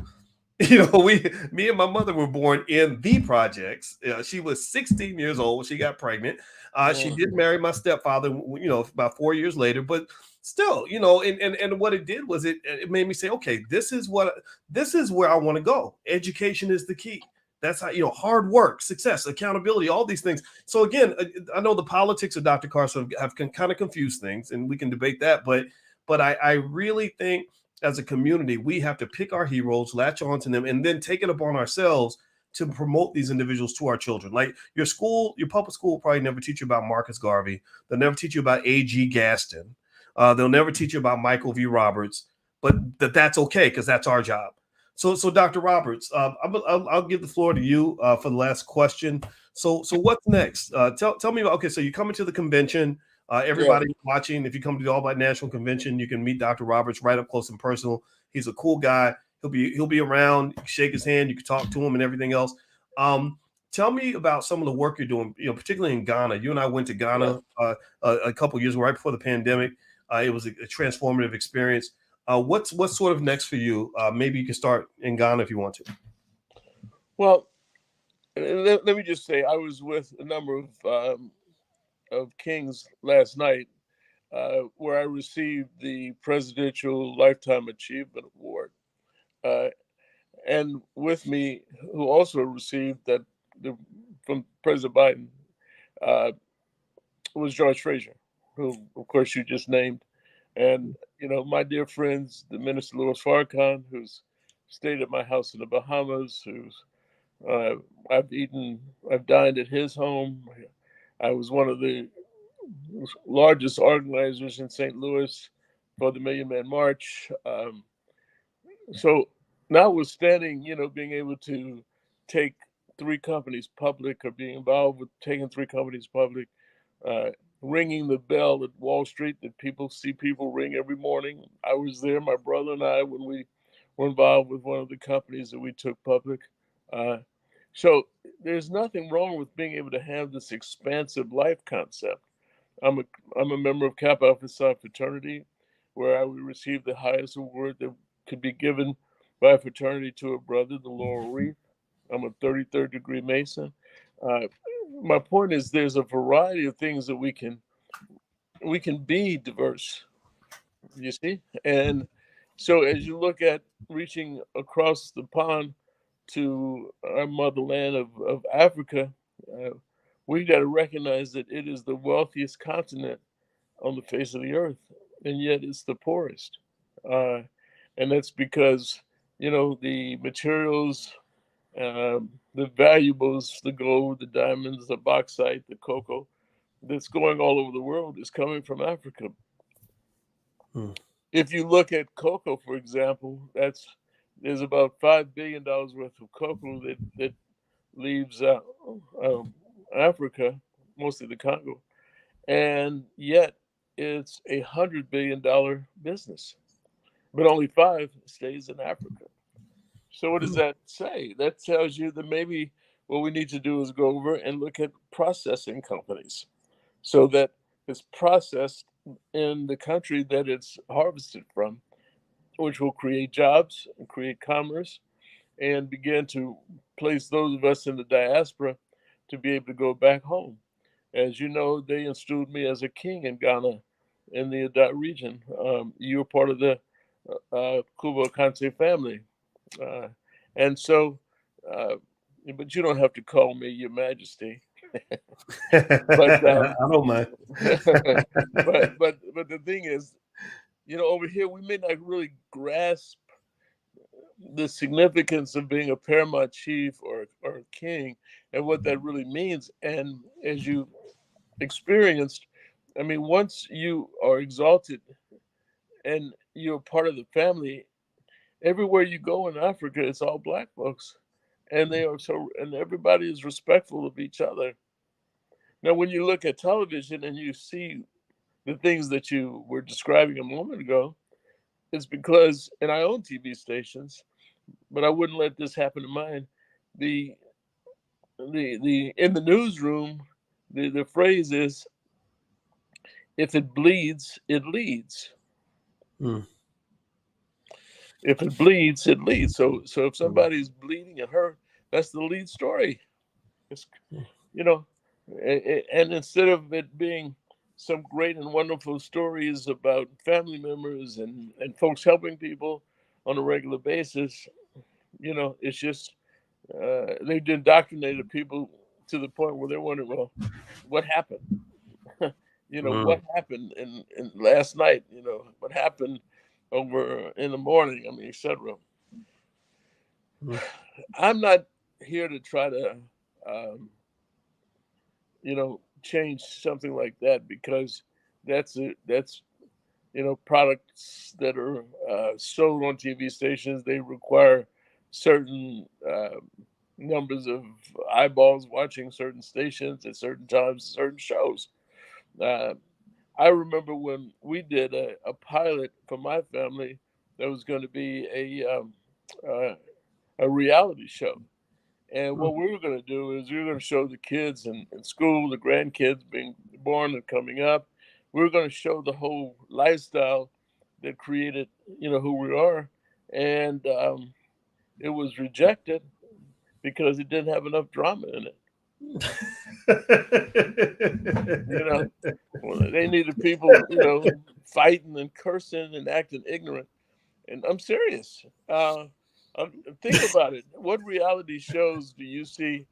Me and my mother were born in the projects. She was 16 years old when she got pregnant. She did marry my stepfather, about 4 years later, but still, and what it did was it made me say, okay, this is where I want to go. Education is the key. That's how, hard work, success, accountability, all these things. So again, I know the politics of Dr. Carson have kind of confused things, and we can debate that, but I really think as a community, we have to pick our heroes, latch on to them, and then take it upon ourselves to promote these individuals to our children. Like your public school will probably never teach you about Marcus Garvey. They'll never teach you about A.G. Gaston. They'll never teach you about Michael V. Roberts, but that's okay because that's our job. So Dr. Roberts, I'll give the floor to you for the last question. So what's next? Tell me about, okay, so you're coming to the convention. Everybody watching, if you come to the All Black National Convention, you can meet Dr. Roberts right up close and personal. He's a cool guy. He'll be around. You can shake his hand. You can talk to him and everything else. Tell me about some of the work you're doing, particularly in Ghana. You and I went to Ghana a couple years ago, right before the pandemic. It was a transformative experience. What's sort of next for you? Maybe you can start in Ghana if you want to. Well, let me just say, I was with a number of kings last night, where I received the Presidential Lifetime Achievement Award, and with me, who also received that from President Biden, was George Frazier, who, of course, you just named, and my dear friends, the Minister Louis Farrakhan, who's stayed at my house in the Bahamas, who's I've dined at his home. I was one of the largest organizers in St. Louis for the Million Man March. So notwithstanding, being able to take 3 companies public, or being involved with taking 3 companies public, ringing the bell at Wall Street that people ring every morning. I was there, my brother and I, when we were involved with one of the companies that we took public. So there's nothing wrong with being able to have this expansive life concept. I'm a member of Kappa Alpha Psi fraternity, where I would receive the highest award that could be given by a fraternity to a brother, the Laurel Wreath. I'm a 33rd degree Mason. Uh, my point is, there's a variety of things that we can be diverse. You see, and so as you look at reaching across the pond to our motherland of Africa, uh, we got to recognize that it is the wealthiest continent on the face of the earth, and yet it's the poorest. Uh, and that's because, the materials, the valuables, the gold, the diamonds, the bauxite, the cocoa that's going all over the world is coming from Africa. If you look at cocoa, for example, there's about $5 billion worth of cocoa that leaves Africa, mostly the Congo, and yet it's $100 billion business, but only 5 stays in Africa. So what does that say? That tells you that maybe what we need to do is go over and look at processing companies, so that it's processed in the country that it's harvested from, which will create jobs and create commerce and begin to place those of us in the diaspora to be able to go back home. As you know, they installed me as a king in Ghana, in the Adat region. You're part of the Kubo Kante family. Uh, and so, uh, but you don't have to call me Your Majesty. But I don't mind. but the thing is, over here we may not really grasp the significance of being a paramount chief or a king and what that really means. And as you experienced, I mean, once you are exalted and you're part of the family, everywhere you go in Africa, it's all black folks, and and everybody is respectful of each other. Now, when you look at television and you see the things that you were describing a moment ago, it's because, and I own TV stations, but I wouldn't let this happen to mine. The in the newsroom, the phrase is, if it bleeds, it leads. If it bleeds, it leads. So if somebody's bleeding and hurt, that's the lead story. It's, you know, and instead of it being some great and wonderful stories about family members and folks helping people on a regular basis, it's just they've indoctrinated people to the point where they're wondering, well, what happened? What happened in last night? What happened over in the morning? I mean, etc. I'm not here to try to, change something like that, because that's products that are sold on TV stations. They require certain numbers of eyeballs watching certain stations at certain times, certain shows. I remember when we did a pilot for my family that was going to be a reality show. And what we were going to do is we were going to show the kids in school, the grandkids being born and coming up. We were going to show the whole lifestyle that created, who we are. And it was rejected because it didn't have enough drama in it. They needed people, fighting and cursing and acting ignorant. And I'm serious. Think about it. What reality shows do you see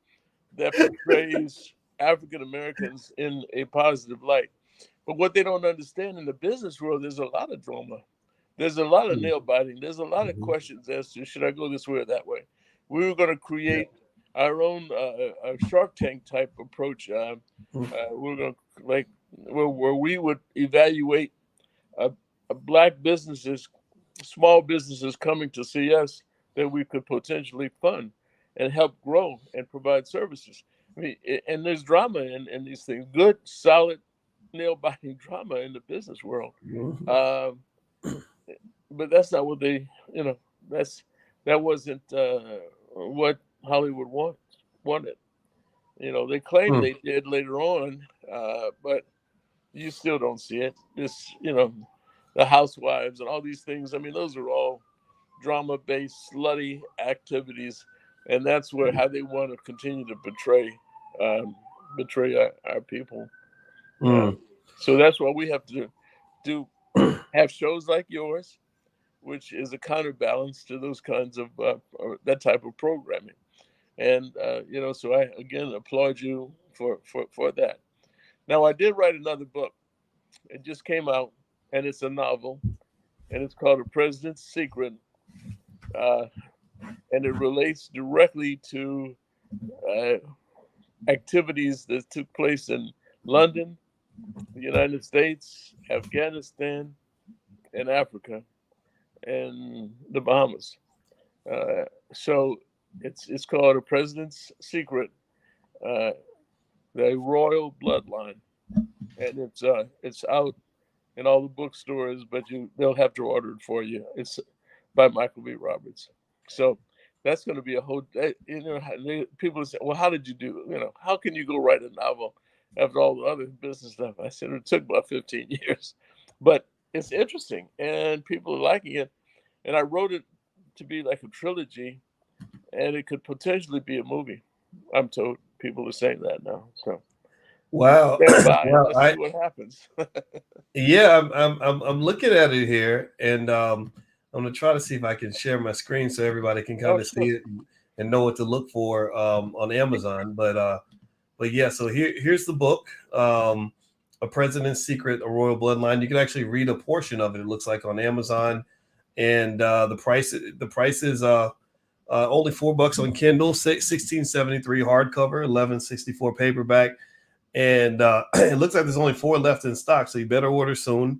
that portrays African Americans in a positive light? But what they don't understand, in the business world, there's a lot of drama. There's a lot of nail biting. There's a lot of questions as to, should I go this way or that way? We were going to create our own Shark Tank type approach. We're going to where we would evaluate black businesses, small businesses coming to see us that we could potentially fund and help grow and provide services. I mean, and there's drama in these things, good, solid, nail-biting drama in the business world. But that's not what they, that wasn't what Hollywood wanted. They claimed they did later on, but you still don't see it. This, the housewives and all these things. I mean, those are all drama-based, slutty activities, and that's how they want to continue to betray our people. So that's why we have to have shows like yours, which is a counterbalance to those kinds of that type of programming. And so I again applaud you for that. Now, I did write another book. It just came out, and it's a novel, and it's called "The President's Secret," and it relates directly to activities that took place in London, the United States, Afghanistan, and Africa, and the Bahamas. So it's called "A President's Secret," the Royal Bloodline, and it's out in all the bookstores, but they'll have to order it for you. It's by Michael B. Roberts. So that's going to be a whole. People say, "Well, how did you do? How can you go write a novel after all the other business stuff?" I said it took about 15 years, but it's interesting and people are liking it. And I wrote it to be like a trilogy, and it could potentially be a movie. I'm told people are saying that now. So wow, let's see what happens. Yeah, I'm looking at it here, and I'm gonna try to see if I can share my screen so everybody can kind of see it and know what to look for on Amazon. But yeah, so here's the book, A President's Secret: A Royal Bloodline. You can actually read a portion of it. It looks like on Amazon, and the price is only $4 on Kindle, $16.73 hardcover, $11.64 paperback. And it looks like there's only 4 left in stock, so you better order soon.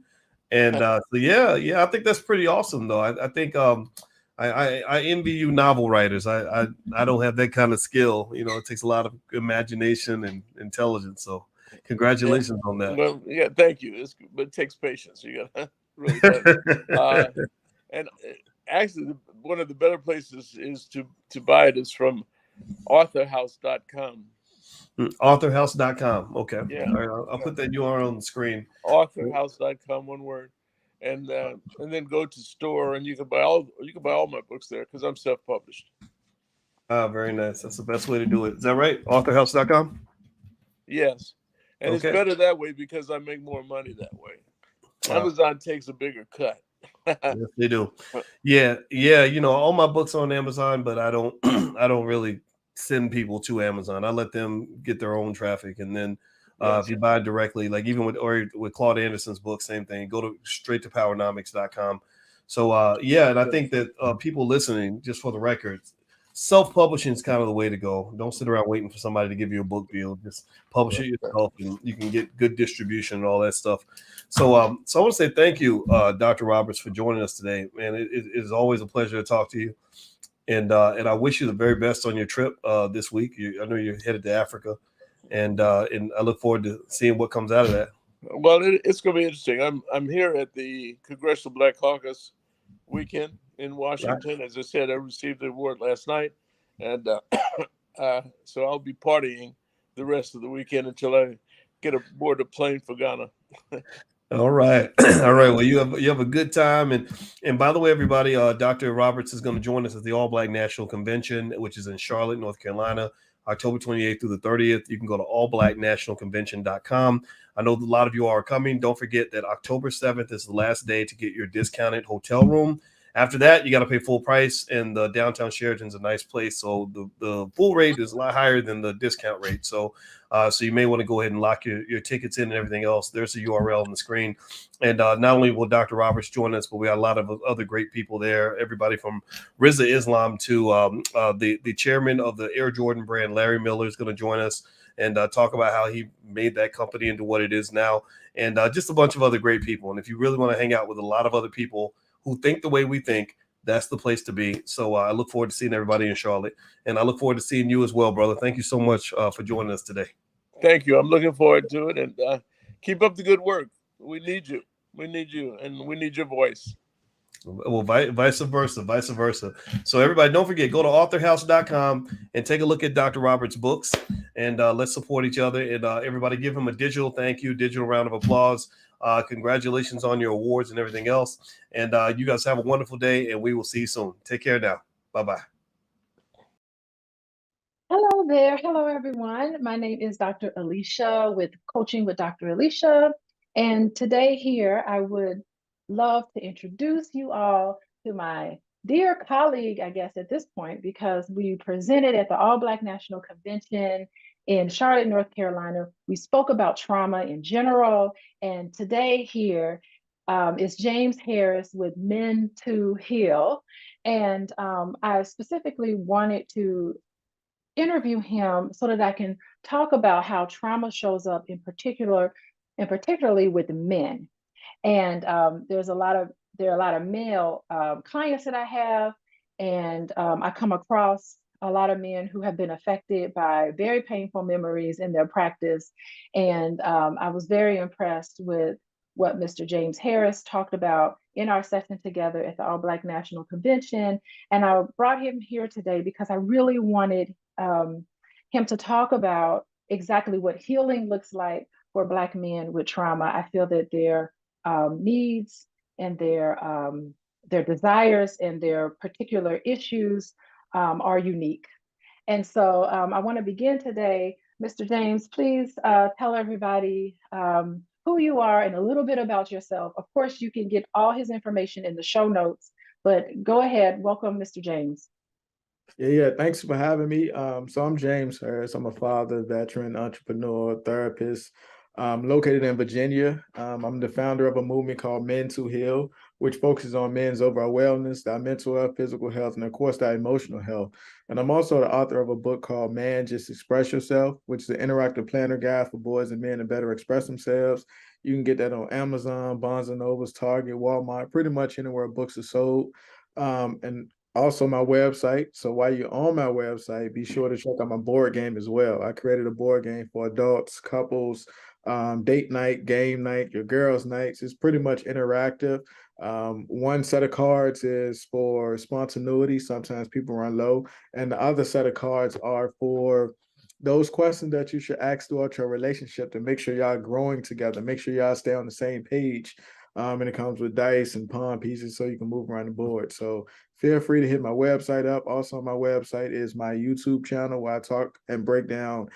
And so yeah, I think that's pretty awesome, though. I think I envy you novel writers. I don't have that kind of skill. It takes a lot of imagination and intelligence. So congratulations on that. Well, yeah, thank you. But it takes patience. You got really does. And actually, one of the better places is to buy it is from authorhouse.com. Authorhouse.com. Okay. Yeah. All right, I'll put that URL on the screen. Authorhouse.com, one word, and then go to store, and you can buy all my books there because I'm self-published. Very nice. That's the best way to do it. Is that right? Authorhouse.com. Yes, and It's better that way because I make more money that way. Amazon takes a bigger cut. Yes, they do. Yeah. All my books on Amazon, but I don't really send people to Amazon. I let them get their own traffic, and then if you buy directly, like even with Claude Anderson's book, same thing. Go to straight to powernomics.com. So and I think that people listening, just for the record, self-publishing is kind of the way to go. Don't sit around waiting for somebody to give you a book deal. Just publish it yourself, and you can get good distribution and all that stuff. So I want to say thank you, Dr. Roberts, for joining us today. Man, it is always a pleasure to talk to you. And I wish you the very best on your trip this week. I know you're headed to Africa, and I look forward to seeing what comes out of that. Well, it's going to be interesting. I'm here at the Congressional Black Caucus weekend in Washington. As I said, I received the award last night, and so I'll be partying the rest of the weekend until I get aboard a plane for Ghana. All right. All right. Well, you have a good time. And by the way, everybody, Dr. Roberts is going to join us at the All Black National Convention, which is in Charlotte, North Carolina, October 28th through the 30th. You can go to allblacknationalconvention.com. I know a lot of you are coming. Don't forget that October 7th is the last day to get your discounted hotel room. After that, you got to pay full price, and the downtown Sheraton's a nice place. So the full rate is a lot higher than the discount rate. So you may want to go ahead and lock your tickets in and everything else. There's a URL on the screen. And not only will Dr. Roberts join us, but we got a lot of other great people there. Everybody from Rizza Islam to the chairman of the Air Jordan brand, Larry Miller, is going to join us and talk about how he made that company into what it is now. And just a bunch of other great people. And if you really want to hang out with a lot of other people who think the way we think, that's the place to be. So I look forward to seeing everybody in Charlotte, and I look forward to seeing you as well, brother. Thank you so much for joining us today. Thank you. I'm looking forward to it, and keep up the good work. We need you. We need you, and we need your voice. Well, vice versa. So everybody, don't forget, go to authorhouse.com and take a look at Dr. Roberts' books, and let's support each other. And everybody give him a digital thank you, digital round of applause. Congratulations on your awards and everything else. And you guys have a wonderful day, and we will see you soon. Take care now. Bye-bye. Hello there. Hello, everyone. My name is Dr. Alicia with Coaching with Dr. Alicia. And today here, I would love to introduce you all to my dear colleague, I guess, at this point, because we presented at the All Black National Convention in Charlotte, North Carolina. We spoke about trauma in general. And today here is James Harris with Men to Heal. And I specifically wanted to interview him so that I can talk about how trauma shows up in particular, and particularly with men. And there are a lot of male clients that I have, and I come across a lot of men who have been affected by very painful memories in their practice. And I was very impressed with what Mr. James Harris talked about in our session together at the All Black National Convention. And I brought him here today because I really wanted him to talk about exactly what healing looks like for Black men with trauma. I feel that their needs and their desires and their particular issues are unique. And so I want to begin today. Mr. James, please tell everybody who you are and a little bit about yourself. Of course, you can get all his information in the show notes, but go ahead. Welcome, Mr. James. Yeah. Thanks for having me. So I'm James Harris. I'm a father, veteran, entrepreneur, therapist. Located in Virginia. I'm the founder of a movement called Men to Heal, which focuses on men's overall wellness, their mental health, physical health, and of course, their emotional health. And I'm also the author of a book called Man, Just Express Yourself, which is an interactive planner guide for boys and men to better express themselves. You can get that on Amazon, Barnes and Nobles, Target, Walmart, pretty much anywhere books are sold. And also my website. So while you're on my website, be sure to check out my board game as well. I created a board game for adults, couples, date night, game night, your girls' nights. It's pretty much interactive. One set of cards is for spontaneity. Sometimes people run low. And the other set of cards are for those questions that you should ask throughout your relationship to make sure y'all growing together, make sure y'all stay on the same page. And it comes with dice and pawn pieces so you can move around the board. So feel free to hit my website up. Also, on my website is my YouTube channel where I talk and break down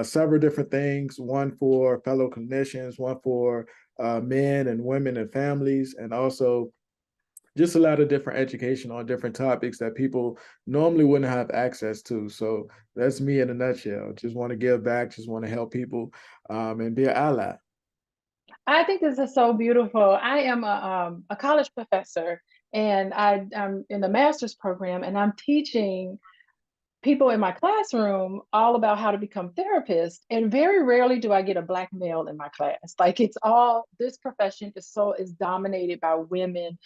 several different things, one for fellow clinicians, one for men and women and families, and also just a lot of different education on different topics that people normally wouldn't have access to. So that's me in a nutshell. Just want to give back, just want to help people and be an ally. I think this is so beautiful. I am a college professor, and I'm in the master's program, and I'm teaching people in my classroom all about how to become therapists. And very rarely do I get a Black male in my class. Like, it's all, this profession is dominated by women,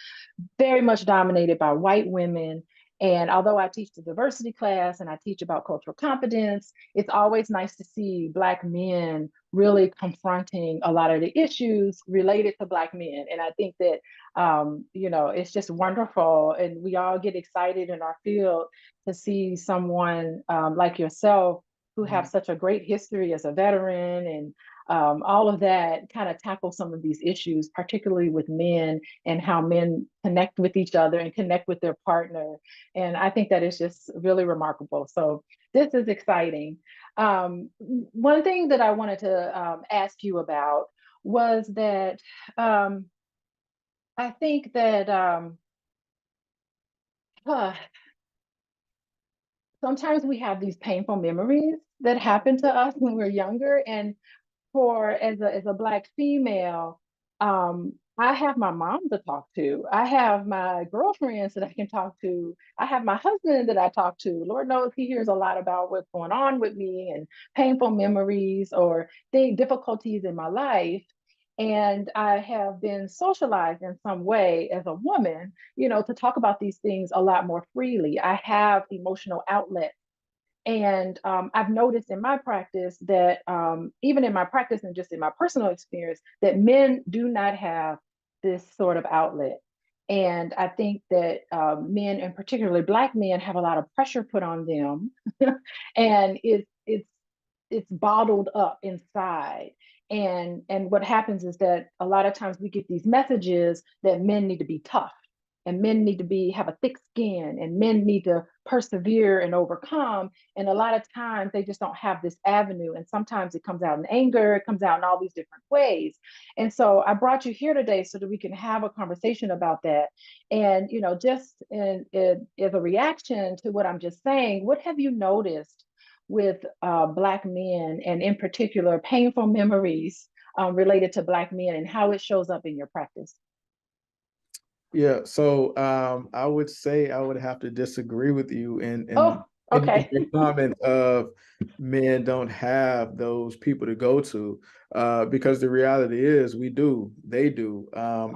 very much dominated by white women. And although I teach the diversity class and I teach about cultural competence, it's always nice to see Black men really confronting a lot of the issues related to Black men. And I think that, it's just wonderful. And we all get excited in our field to see someone like yourself who have such a great history as a veteran and all of that kind of tackle some of these issues, particularly with men and how men connect with each other and connect with their partner. And I think that is just really remarkable. So this is exciting. One thing that I wanted to ask you about was that I think that sometimes we have these painful memories that happen to us when we're younger. And as a Black female, I have my mom to talk to. I have my girlfriends that I can talk to. I have my husband that I talk to. Lord knows he hears a lot about what's going on with me and painful memories or difficulties in my life. And I have been socialized in some way as a woman, to talk about these things a lot more freely. I have emotional outlets. And I've noticed in my practice that even in my practice and just in my personal experience, that men do not have this sort of outlet. And I think that men, and particularly Black men, have a lot of pressure put on them, and it's bottled up inside. And what happens is that a lot of times we get these messages that men need to be tough, and men need to be have a thick skin, and men need to persevere and overcome. And a lot of times they just don't have this avenue, and sometimes it comes out in anger, it comes out in all these different ways. And so I brought you here today so that we can have a conversation about that. And just as a reaction to what I'm just saying, what have you noticed with Black men, and in particular painful memories related to Black men, and how it shows up in your practice? Yeah, so I would say I would have to disagree with you Oh, in okay. your comment of men don't have those people to go to, because the reality is we do, they do.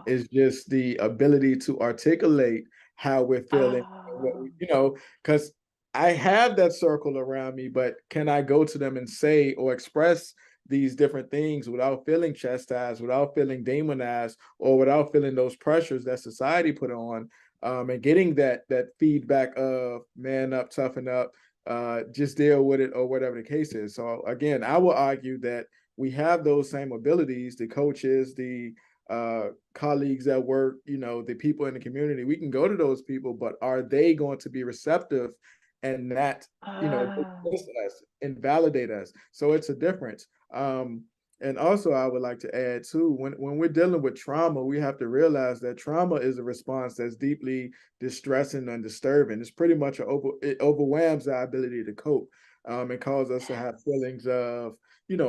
It's just the ability to articulate how we're feeling, Oh, because I have that circle around me, but can I go to them and say or express these different things without feeling chastised, without feeling demonized, or without feeling those pressures that society put on, and getting that feedback of man up, toughen up, just deal with it, or whatever the case is. So again, I will argue that we have those same abilities, the coaches, the colleagues at work, the people in the community. We can go to those people, but are they going to be receptive and not, ah, dismiss us and validate us? So it's a difference. And also, I would like to add too, when we're dealing with trauma, we have to realize that trauma is a response that's deeply distressing and disturbing. It's pretty much it overwhelms our ability to cope, and causes us to have feelings of,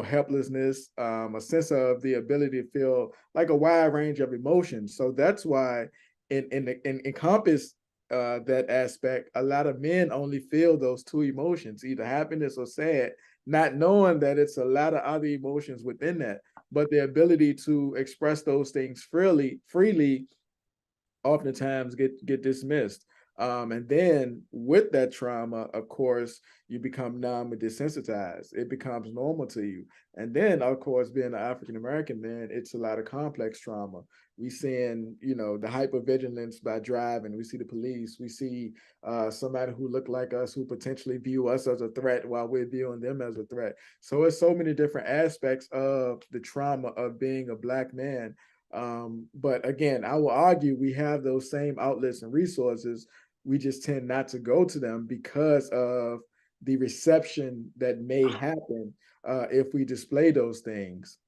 helplessness, a sense of the ability to feel like a wide range of emotions. So that's why in encompass that aspect, a lot of men only feel those two emotions, either happiness or sad, not knowing that it's a lot of other emotions within that. But the ability to express those things freely oftentimes get dismissed. And then with that trauma, of course, you become numb and desensitized. It becomes normal to you. And then, of course, being an African American man, it's a lot of complex trauma. We seeing, the hypervigilance by driving. We see the police. We see somebody who look like us, who potentially view us as a threat while we're viewing them as a threat. So it's so many different aspects of the trauma of being a Black man. But again, I will argue we have those same outlets and resources. We just tend not to go to them because of the reception that may happen if we display those things.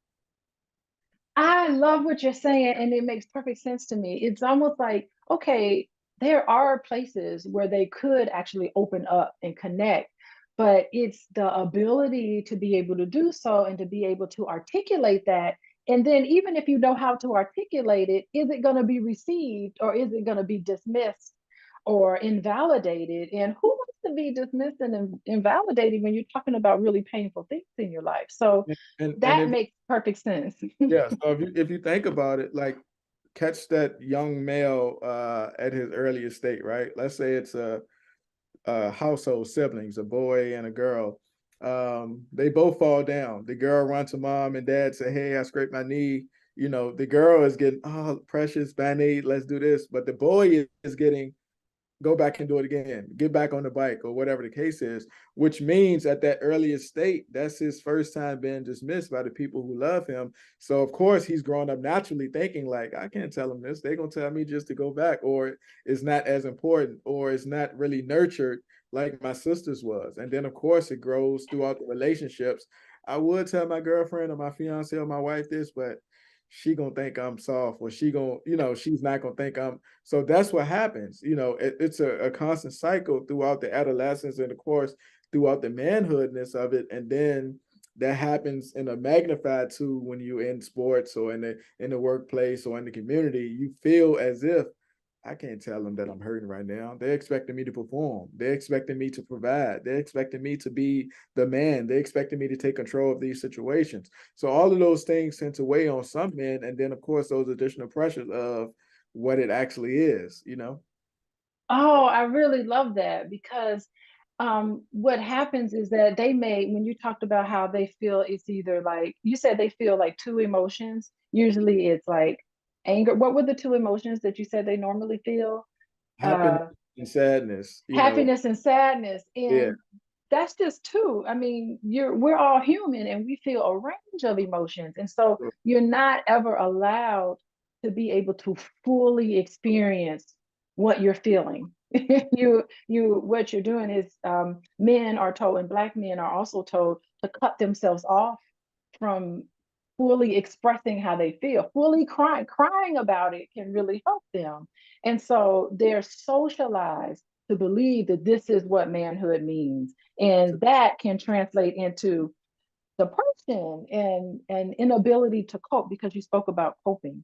I love what you're saying, and it makes perfect sense to me. It's almost like, okay, there are places where they could actually open up and connect, but it's the ability to be able to do so and to be able to articulate that. And then, even if you know how to articulate it, is it going to be received, or is it going to be dismissed or invalidated? And who wants to be dismissed and invalidated when you're talking about really painful things in your life? So And that if makes perfect sense. yeah, so if you think about it, like catch that young male at his earliest state, right? Let's say it's a household siblings, a boy and a girl. They both fall down. The girl runs to mom and dad, say, "Hey, I scraped my knee." The girl is getting, "Oh, precious band-aid, let's do this." But the boy is getting, "Go back and do it again, get back on the bike," or whatever the case is, which means at that earliest state, that's his first time being dismissed by the people who love him. So of course he's growing up naturally thinking like, I can't tell them this, they're going to tell me just to go back, or it's not as important, or it's not really nurtured like my sister's was. And then of course it grows throughout the relationships. I would tell my girlfriend or my fiance or my wife this, but she gonna think I'm soft, or she gonna, she's not gonna think I'm. So that's what happens. It's a constant cycle throughout the adolescence, and of course throughout the manhoodness of it. And then that happens in a magnified too when you're in sports or in the workplace or in the community. You feel as if I can't tell them that I'm hurting right now. They're expecting me to perform. They're expecting me to provide. They're expecting me to be the man. They're expecting me to take control of these situations. So all of those things tend to weigh on some men. And then of course those additional pressures of what it actually is. Oh, I really love that, because what happens is that when you talked about how they feel, it's either like you said, they feel like two emotions. Usually it's like anger. What were the two emotions that you said they normally feel? Happiness and sadness, Happiness and sadness. Yeah. And that's just two. I mean, we're all human and we feel a range of emotions. And so you're not ever allowed to be able to fully experience what you're feeling. What you're doing is men are told, and Black men are also told to cut themselves off from fully expressing how they feel. Fully crying about it can really help them. And so they're socialized to believe that this is what manhood means. And that can translate into depression and inability to cope, because you spoke about coping.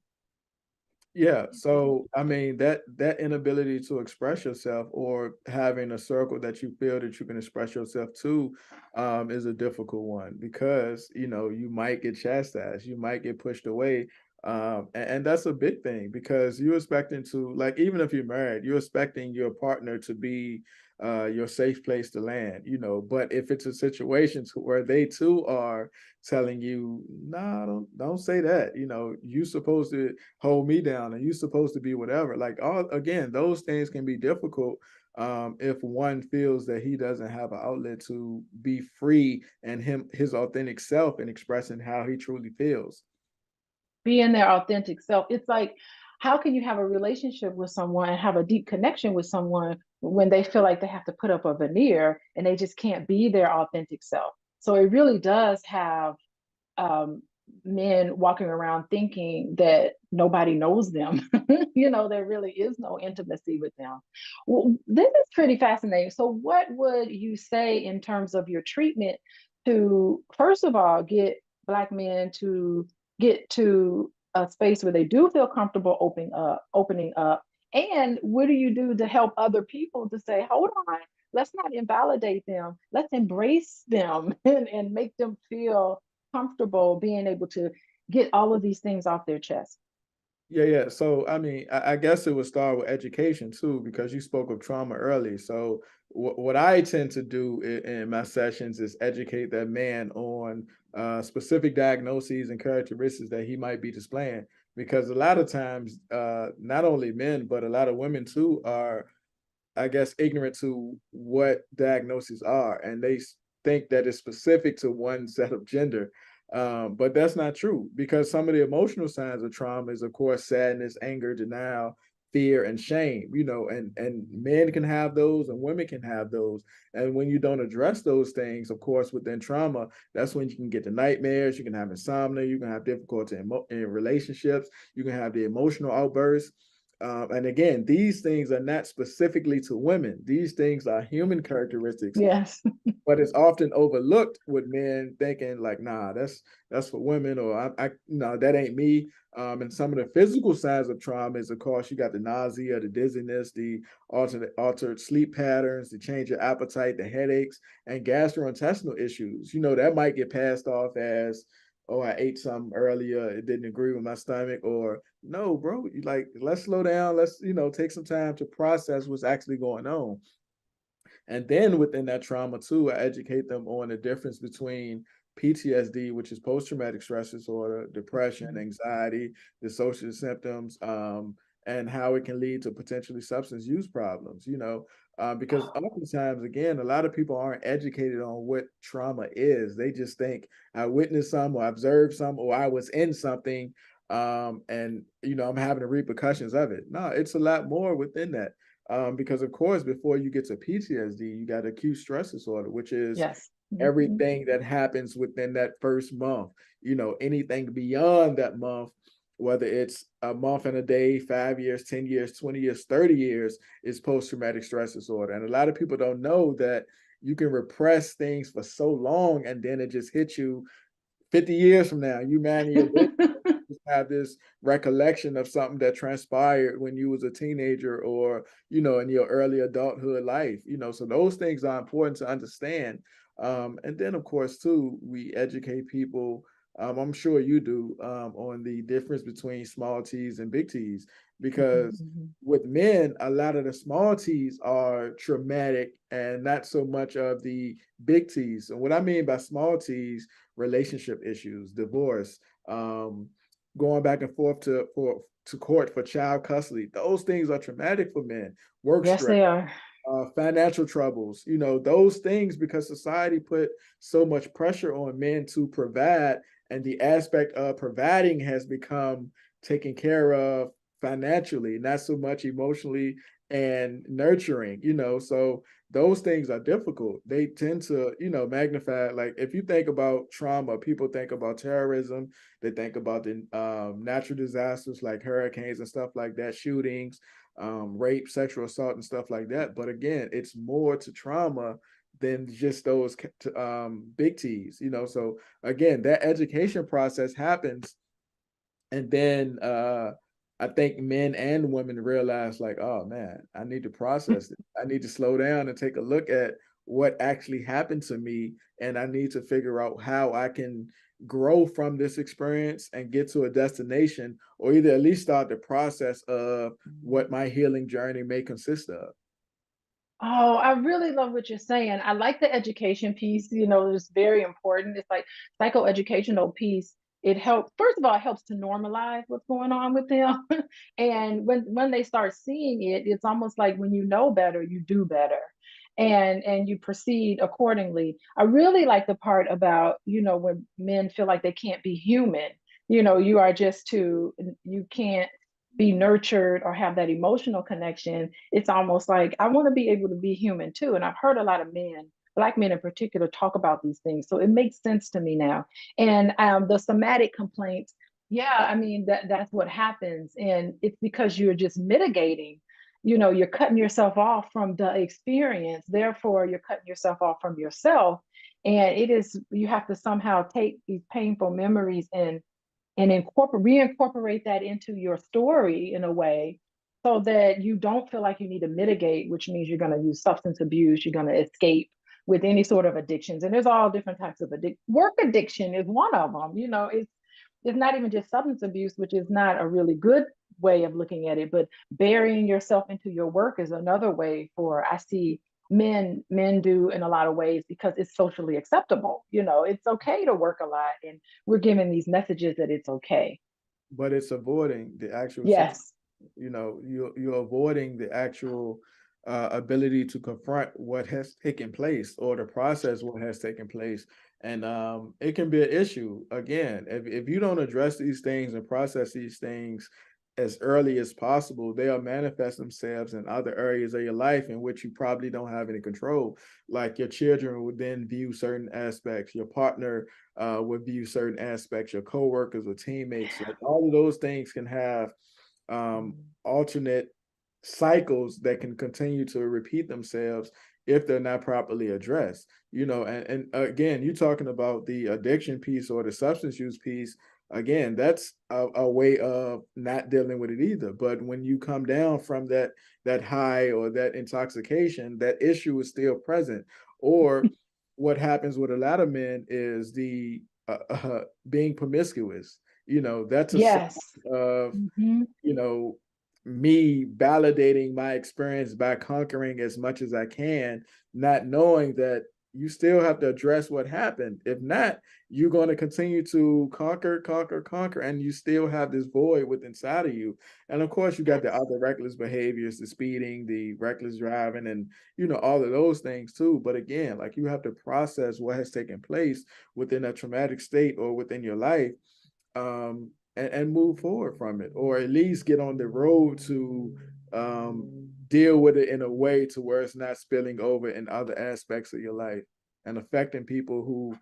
Yeah, so I mean that inability to express yourself, or having a circle that you feel that you can express yourself to, is a difficult one, because you might get chastised, you might get pushed away, and that's a big thing, because you're expecting to, like, even if you're married, you're expecting your partner to be your safe place to land, but if it's a situation where they too are telling you, nah, don't say that, you supposed to hold me down and you're supposed to be whatever, like, all again, those things can be difficult, if one feels that he doesn't have an outlet to be free and his authentic self and expressing how he truly feels. Being their authentic self. It's like, how can you have a relationship with someone and have a deep connection with someone when they feel like they have to put up a veneer and they just can't be their authentic self? So it really does have um, men walking around thinking that nobody knows them. There really is no intimacy with them. Well, this is pretty fascinating. So, what would you say in terms of your treatment to, first of all, get Black men to get to a space where they do feel comfortable opening up? And what do you do to help other people to say, hold on, let's not invalidate them, let's embrace them and make them feel comfortable being able to get all of these things off their chest? Yeah. So, I mean, I guess it would start with education too, because you spoke of trauma early. So, what I tend to do in my sessions is educate that man on specific diagnoses and characteristics that he might be displaying. Because a lot of times, not only men, but a lot of women too are, I guess, ignorant to what diagnoses are, and they think that it's specific to one set of gender. But that's not true, because some of the emotional signs of trauma is, of course, sadness, anger, denial, fear, and shame. And men can have those, and women can have those. And when you don't address those things, of course, within trauma, that's when you can get the nightmares. You can have insomnia. You can have difficulty in relationships. You can have the emotional outbursts. And again, these things are not specifically to women. These things are human characteristics, Yes. but it's often overlooked with men, thinking like, nah, that's for women, or I no, that ain't me. And some of the physical signs of trauma is, of course, you got the nausea, the dizziness, the altered sleep patterns, the change of appetite, the headaches, and gastrointestinal issues. That might get passed off as, oh, I ate something earlier, it didn't agree with my stomach, or no, bro, like, let's slow down, let's take some time to process what's actually going on. And then within that trauma too, I educate them on the difference between PTSD, which is post-traumatic stress disorder, depression, anxiety, the social symptoms, and how it can lead to potentially substance use problems, because oftentimes, again, a lot of people aren't educated on what trauma is. They just think, I witnessed some, or observed some, or I was in something, and I'm having the repercussions of it. No, it's a lot more within that. Because, of course, before you get to PTSD, you got acute stress disorder, which is Yes. everything that happens within that first month. Anything beyond that month, whether it's a month and a day, 5 years, 10 years, 20 years, 30 years, is post-traumatic stress disorder. And a lot of people don't know that you can repress things for so long, and then it just hits you 50 years from now. You man, your have this recollection of something that transpired when you was a teenager, or in your early adulthood life. So those things are important to understand. And then, of course, too, we educate people, I'm sure you do, on the difference between small t's and big t's, because with men, a lot of the small t's are traumatic and not so much of the big t's. And what I mean by small t's: relationship issues, divorce, going back and forth to court for child custody. Those things are traumatic for men. Work Yes, stress, they are. financial troubles, those things, because society put so much pressure on men to provide, and the aspect of providing has become taken care of financially, not so much emotionally and nurturing, so those things are difficult. They tend to, magnify. Like, if you think about trauma, people think about terrorism, they think about the natural disasters like hurricanes and stuff like that, shootings, rape, sexual assault, and stuff like that. But again, it's more to trauma than just those big T's, So again, that education process happens, and then I think men and women realize, like, oh man, I need to process it. I need to slow down and take a look at what actually happened to me, and I need to figure out how I can grow from this experience and get to a destination, or either at least start the process of what my healing journey may consist of. Oh, I really love what you're saying. I like the education piece, it's very important. It's like psychoeducational piece. It helps, first of all, it helps to normalize what's going on with them. And when they start seeing it, it's almost like when you know better, you do better. And you proceed accordingly. I really like the part about, when men feel like they can't be human, you are just too, you can't be nurtured or have that emotional connection. It's almost like I want to be able to be human too. And I've heard a lot of men, Black men in particular, talk about these things. So it makes sense to me now. And the somatic complaints, yeah, I mean, that's what happens. And it's because you're just mitigating. You're cutting yourself off from the experience. Therefore, you're cutting yourself off from yourself. And you have to somehow take these painful memories and reincorporate that into your story in a way, so that you don't feel like you need to mitigate, which means you're going to use substance abuse, you're going to escape with any sort of addictions. And there's all different types of addiction. Work addiction is one of them. It's not even just substance abuse, which is not a really good way of looking at it, but burying yourself into your work is another way. For I see men do in a lot of ways, because it's socially acceptable. It's okay to work a lot, and we're given these messages that it's okay. But it's avoiding the actual Yes. you're avoiding the actual ability to confront what has taken place, or to process what has taken place. And it can be an issue. Again, if you don't address these things and process these things as early as possible, they'll manifest themselves in other areas of your life in which you probably don't have any control. Like, your children would then view certain aspects, your partner would view certain aspects, your coworkers or teammates. Like, all of those things can have alternate cycles that can continue to repeat themselves if they're not properly addressed. And again, you're talking about the addiction piece or the substance use piece. Again, that's a way of not dealing with it either. But when you come down from that high or that intoxication, that issue is still present. Or what happens with a lot of men is the being promiscuous. That's a sign Yes. of Mm-hmm. me validating my experience by conquering as much as I can, not knowing that you still have to address what happened. If not, you're going to continue to conquer, and you still have this void within inside of you. And of course, you got the other reckless behaviors, the speeding, the reckless driving, and all of those things too. But again, like, you have to process what has taken place within a traumatic state or within your life, and move forward from it, or at least get on the road to deal with it in a way to where it's not spilling over in other aspects of your life and affecting people who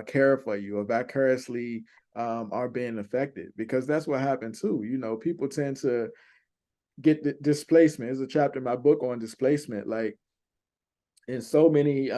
care for you, or vicariously are being affected, because that's what happened too. People tend to get displacement. There's a chapter in my book on displacement, like, in so many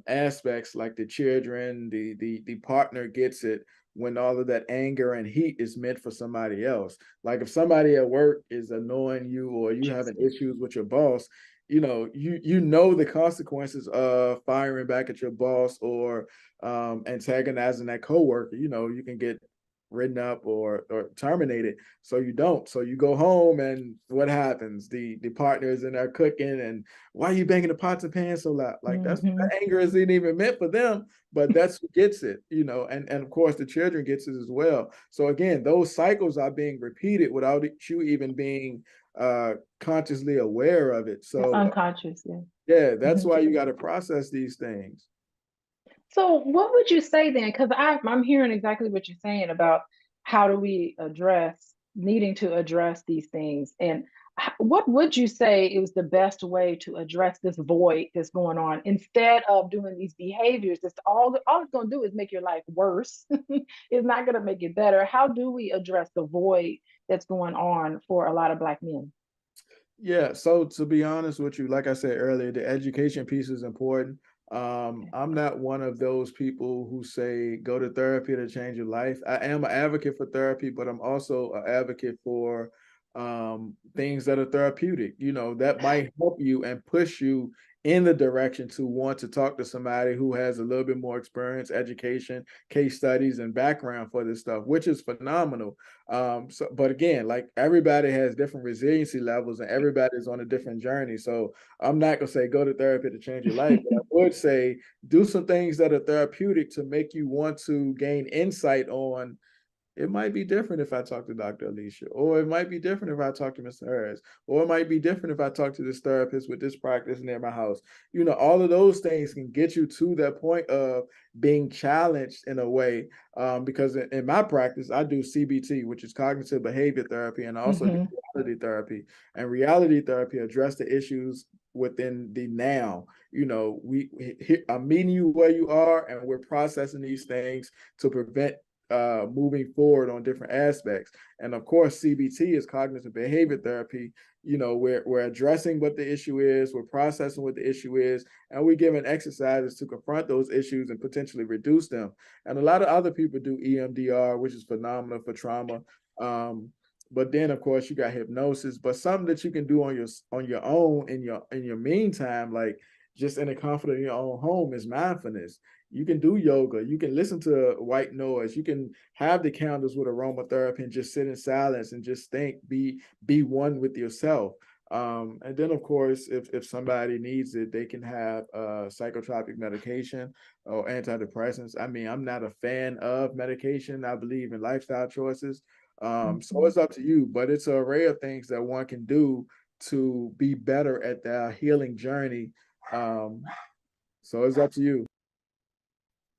aspects. Like, the children, the partner gets it when all of that anger and heat is meant for somebody else. Like, if somebody at work is annoying you, or you having issues with your boss, you know the consequences of firing back at your boss, or antagonizing that coworker. You can get written up or terminated. So you don't. So you go home, and what happens? The partner is in there cooking, and why are you banging the pots and pans so loud? Like that anger isn't even meant for them, but that's who gets it, and of course the children gets it as well. So again, those cycles are being repeated without you even being consciously aware of it. So unconscious, yeah. Yeah, that's why you got to process these things. So what would you say then? Because I'm hearing exactly what you're saying about how do we address needing to address these things. And what would you say is the best way to address this void that's going on instead of doing these behaviors? That's all it's going to do is make your life worse. It's not going to make it better. How do we address the void that's going on for a lot of Black men? Yeah, so to be honest with you, like I said earlier, the education piece is important. I'm not one of those people who say go to therapy to change your life. I am an advocate for therapy, but I'm also an advocate for things that are therapeutic, that might help you and push you in the direction to want to talk to somebody who has a little bit more experience, education, case studies, and background for this stuff, which is phenomenal. But again, like everybody has different resiliency levels and everybody's on a different journey. So I'm not gonna say go to therapy to change your life, but I would say do some things that are therapeutic to make you want to gain insight on it might be different if I talk to Dr. Alicia, or it might be different if I talk to Mr. Harris, or it might be different if I talk to this therapist with this practice near my house. All of those things can get you to that point of being challenged in a way. Because in my practice, I do CBT, which is cognitive behavior therapy, and I also do reality therapy. And reality therapy address the issues within the now. I'm meeting you where you are, and we're processing these things to prevent moving forward on different aspects. And of course, CBT is cognitive behavior therapy. We're addressing what the issue is, we're processing what the issue is, and we're giving exercises to confront those issues and potentially reduce them. And a lot of other people do EMDR, which is phenomenal for trauma. But then, of course, you got hypnosis. But something that you can do on your own in your meantime, like just in the comfort of your own home, is mindfulness. You can do yoga. You can listen to white noise. You can have the candles with aromatherapy and just sit in silence and just think, be one with yourself. And then, of course, if somebody needs it, they can have psychotropic medication or antidepressants. I mean, I'm not a fan of medication. I believe in lifestyle choices. So it's up to you, but it's an array of things that one can do to be better at their healing journey. So it's up to you.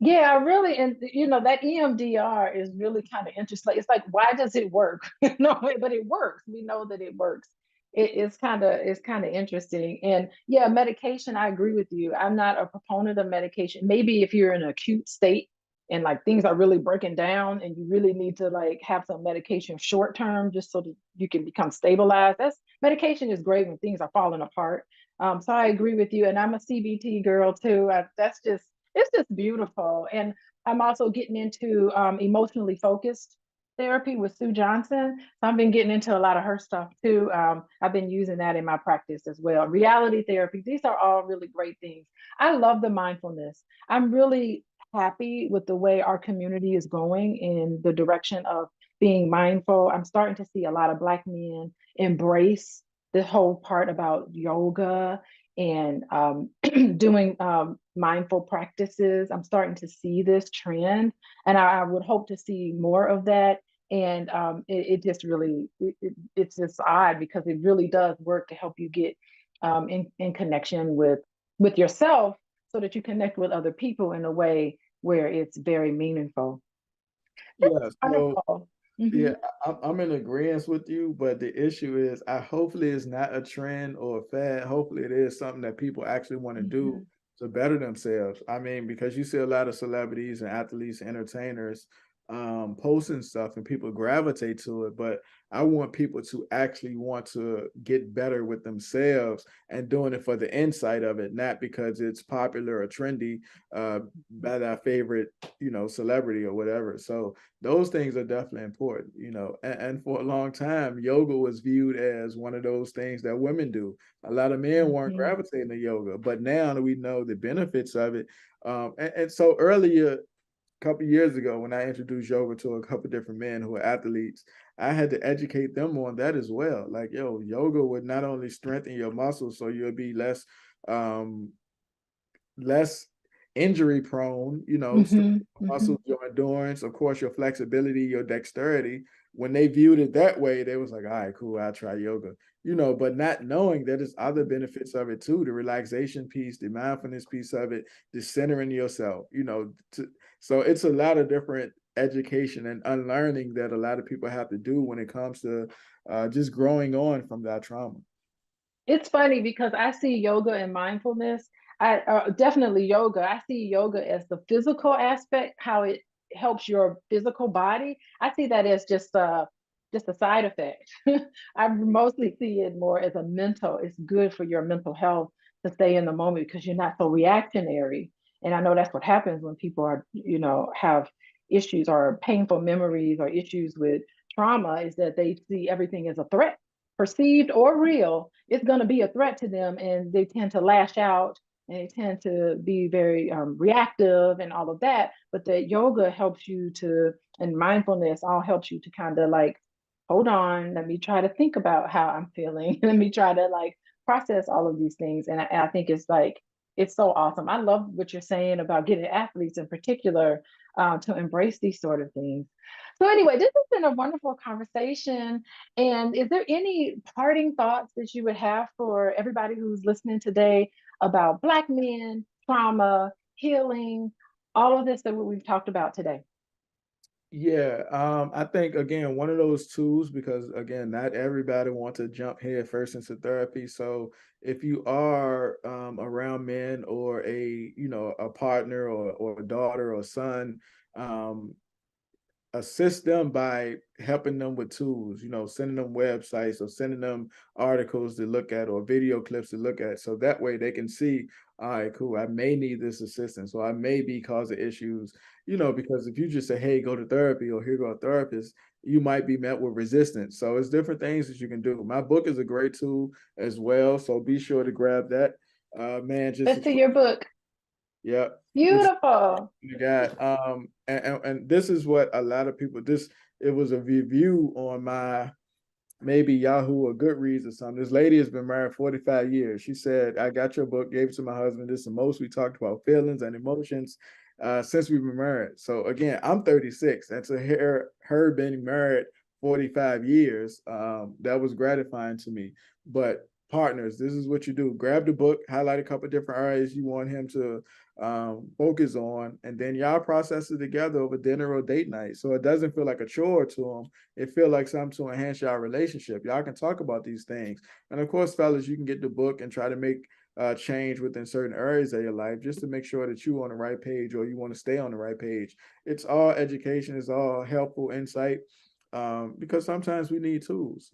Yeah, really, and that EMDR is really kind of interesting. It's like, why does it work? No, but it works. We know that it works. It's kind of interesting. And yeah, medication, I agree with you. I'm not a proponent of medication. Maybe if you're in an acute state and like things are really breaking down and you really need to like have some medication short term just so that you can become stabilized. That's medication is great when things are falling apart. So I agree with you. And I'm a CBT girl too. It's just beautiful. And I'm also getting into emotionally focused therapy with Sue Johnson. So I've been getting into a lot of her stuff too. I've been using that in my practice as well. Reality therapy, these are all really great things. I love the mindfulness. I'm really happy with the way our community is going in the direction of being mindful. I'm starting to see a lot of Black men embrace the whole part about yoga and doing mindful practices. I'm starting to see this trend, and I would hope to see more of that. And it just really, it's just odd because it really does work to help you get in connection with yourself, so that you connect with other people in a way where it's very meaningful. Yeah, so Wonderful. yeah, I'm in agreement with you, but the issue is, hopefully it's not a trend or a fad. Hopefully it is something that people actually want to do to better themselves. I mean, because you see a lot of celebrities and athletes and entertainers posting stuff and people gravitate to it, but I want people to actually want to get better with themselves and doing it for the insight of it, not because it's popular or trendy by their favorite, celebrity or whatever. So those things are definitely important, and for a long time, yoga was viewed as one of those things that women do. A lot of men weren't gravitating to yoga, but now we know the benefits of it. And so earlier, couple years ago when I introduced yoga to a couple different men who are athletes, I had to educate them on that as well. Like, yo, yoga would not only strengthen your muscles, so you'll be less injury prone, muscles, your endurance, of course, your flexibility, your dexterity. When they viewed it that way, they was like, all right, cool, I'll try yoga, but not knowing that there's other benefits of it too, the relaxation piece, the mindfulness piece of it, the centering yourself, so it's a lot of different education and unlearning that a lot of people have to do when it comes to just growing on from that trauma. It's funny because I see yoga and mindfulness. I definitely yoga. I see yoga as the physical aspect, how it helps your physical body. I see that as just a side effect. I mostly see it more as a mental. It's good for your mental health to stay in the moment because you're not so reactionary. And I know that's what happens when people are, have issues or painful memories or issues with trauma, is that they see everything as a threat, perceived or real. It's going to be a threat to them, and they tend to lash out and they tend to be very reactive and all of that. But the yoga helps you to, and mindfulness all helps you to kind of like, hold on, let me try to think about how I'm feeling. Let me try to like process all of these things. And I think it's like, it's so awesome. I love what you're saying about getting athletes in particular to embrace these sort of things. So anyway, this has been a wonderful conversation. And is there any parting thoughts that you would have for everybody who's listening today about Black men, trauma, healing, all of this that we've talked about today? Yeah, I think again, one of those tools, because again, not everybody wants to jump head first into therapy. So if you are around men or a partner or a daughter or son, um, assist them by helping them with tools, sending them websites or sending them articles to look at or video clips to look at. So that way they can see, all right, cool, I may need this assistance or I may be causing issues, because if you just say, hey, go to therapy or here go a therapist, you might be met with resistance. So it's different things that you can do. My book is a great tool as well. So be sure to grab that. Man, just Let's see your book. yeah. Beautiful. You got and this is what a lot of people, it was a review on my maybe Yahoo or Goodreads or something. This lady has been married 45 years. She said, I got your book, gave it to my husband. This is the most we talked about feelings and emotions since we've been married. So again, I'm 36. And to hear her being married 45 years, that was gratifying to me. But partners, this is what you do. Grab the book, highlight a couple of different areas you want him to focus on, and then y'all process it together over dinner or date night. So it doesn't feel like a chore to them. It feels like something to enhance y'all relationship. Y'all can talk about these things. And of course, fellas, you can get the book and try to make change within certain areas of your life just to make sure that you're on the right page or you want to stay on the right page. It's all education. It's all helpful insight because sometimes we need tools,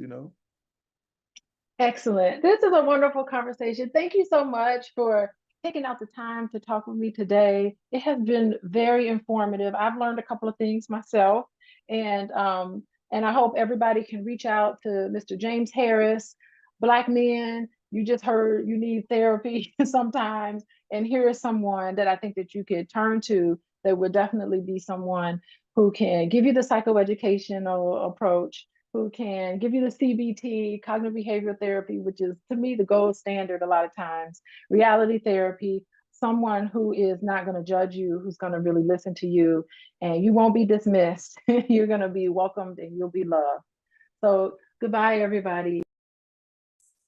Excellent. This is a wonderful conversation. Thank you so much for taking out the time to talk with me today. It has been very informative. I've learned a couple of things myself, and I hope everybody can reach out to Mr. James Harris. Black men, you just heard you need therapy sometimes, and here is someone that I think that you could turn to that would definitely be someone who can give you the psychoeducational approach, who can give you the CBT, cognitive behavioral therapy, which is to me the gold standard a lot of times, reality therapy, someone who is not going to judge you, who's going to really listen to you, and you won't be dismissed. You're going to be welcomed and you'll be loved. So goodbye, everybody.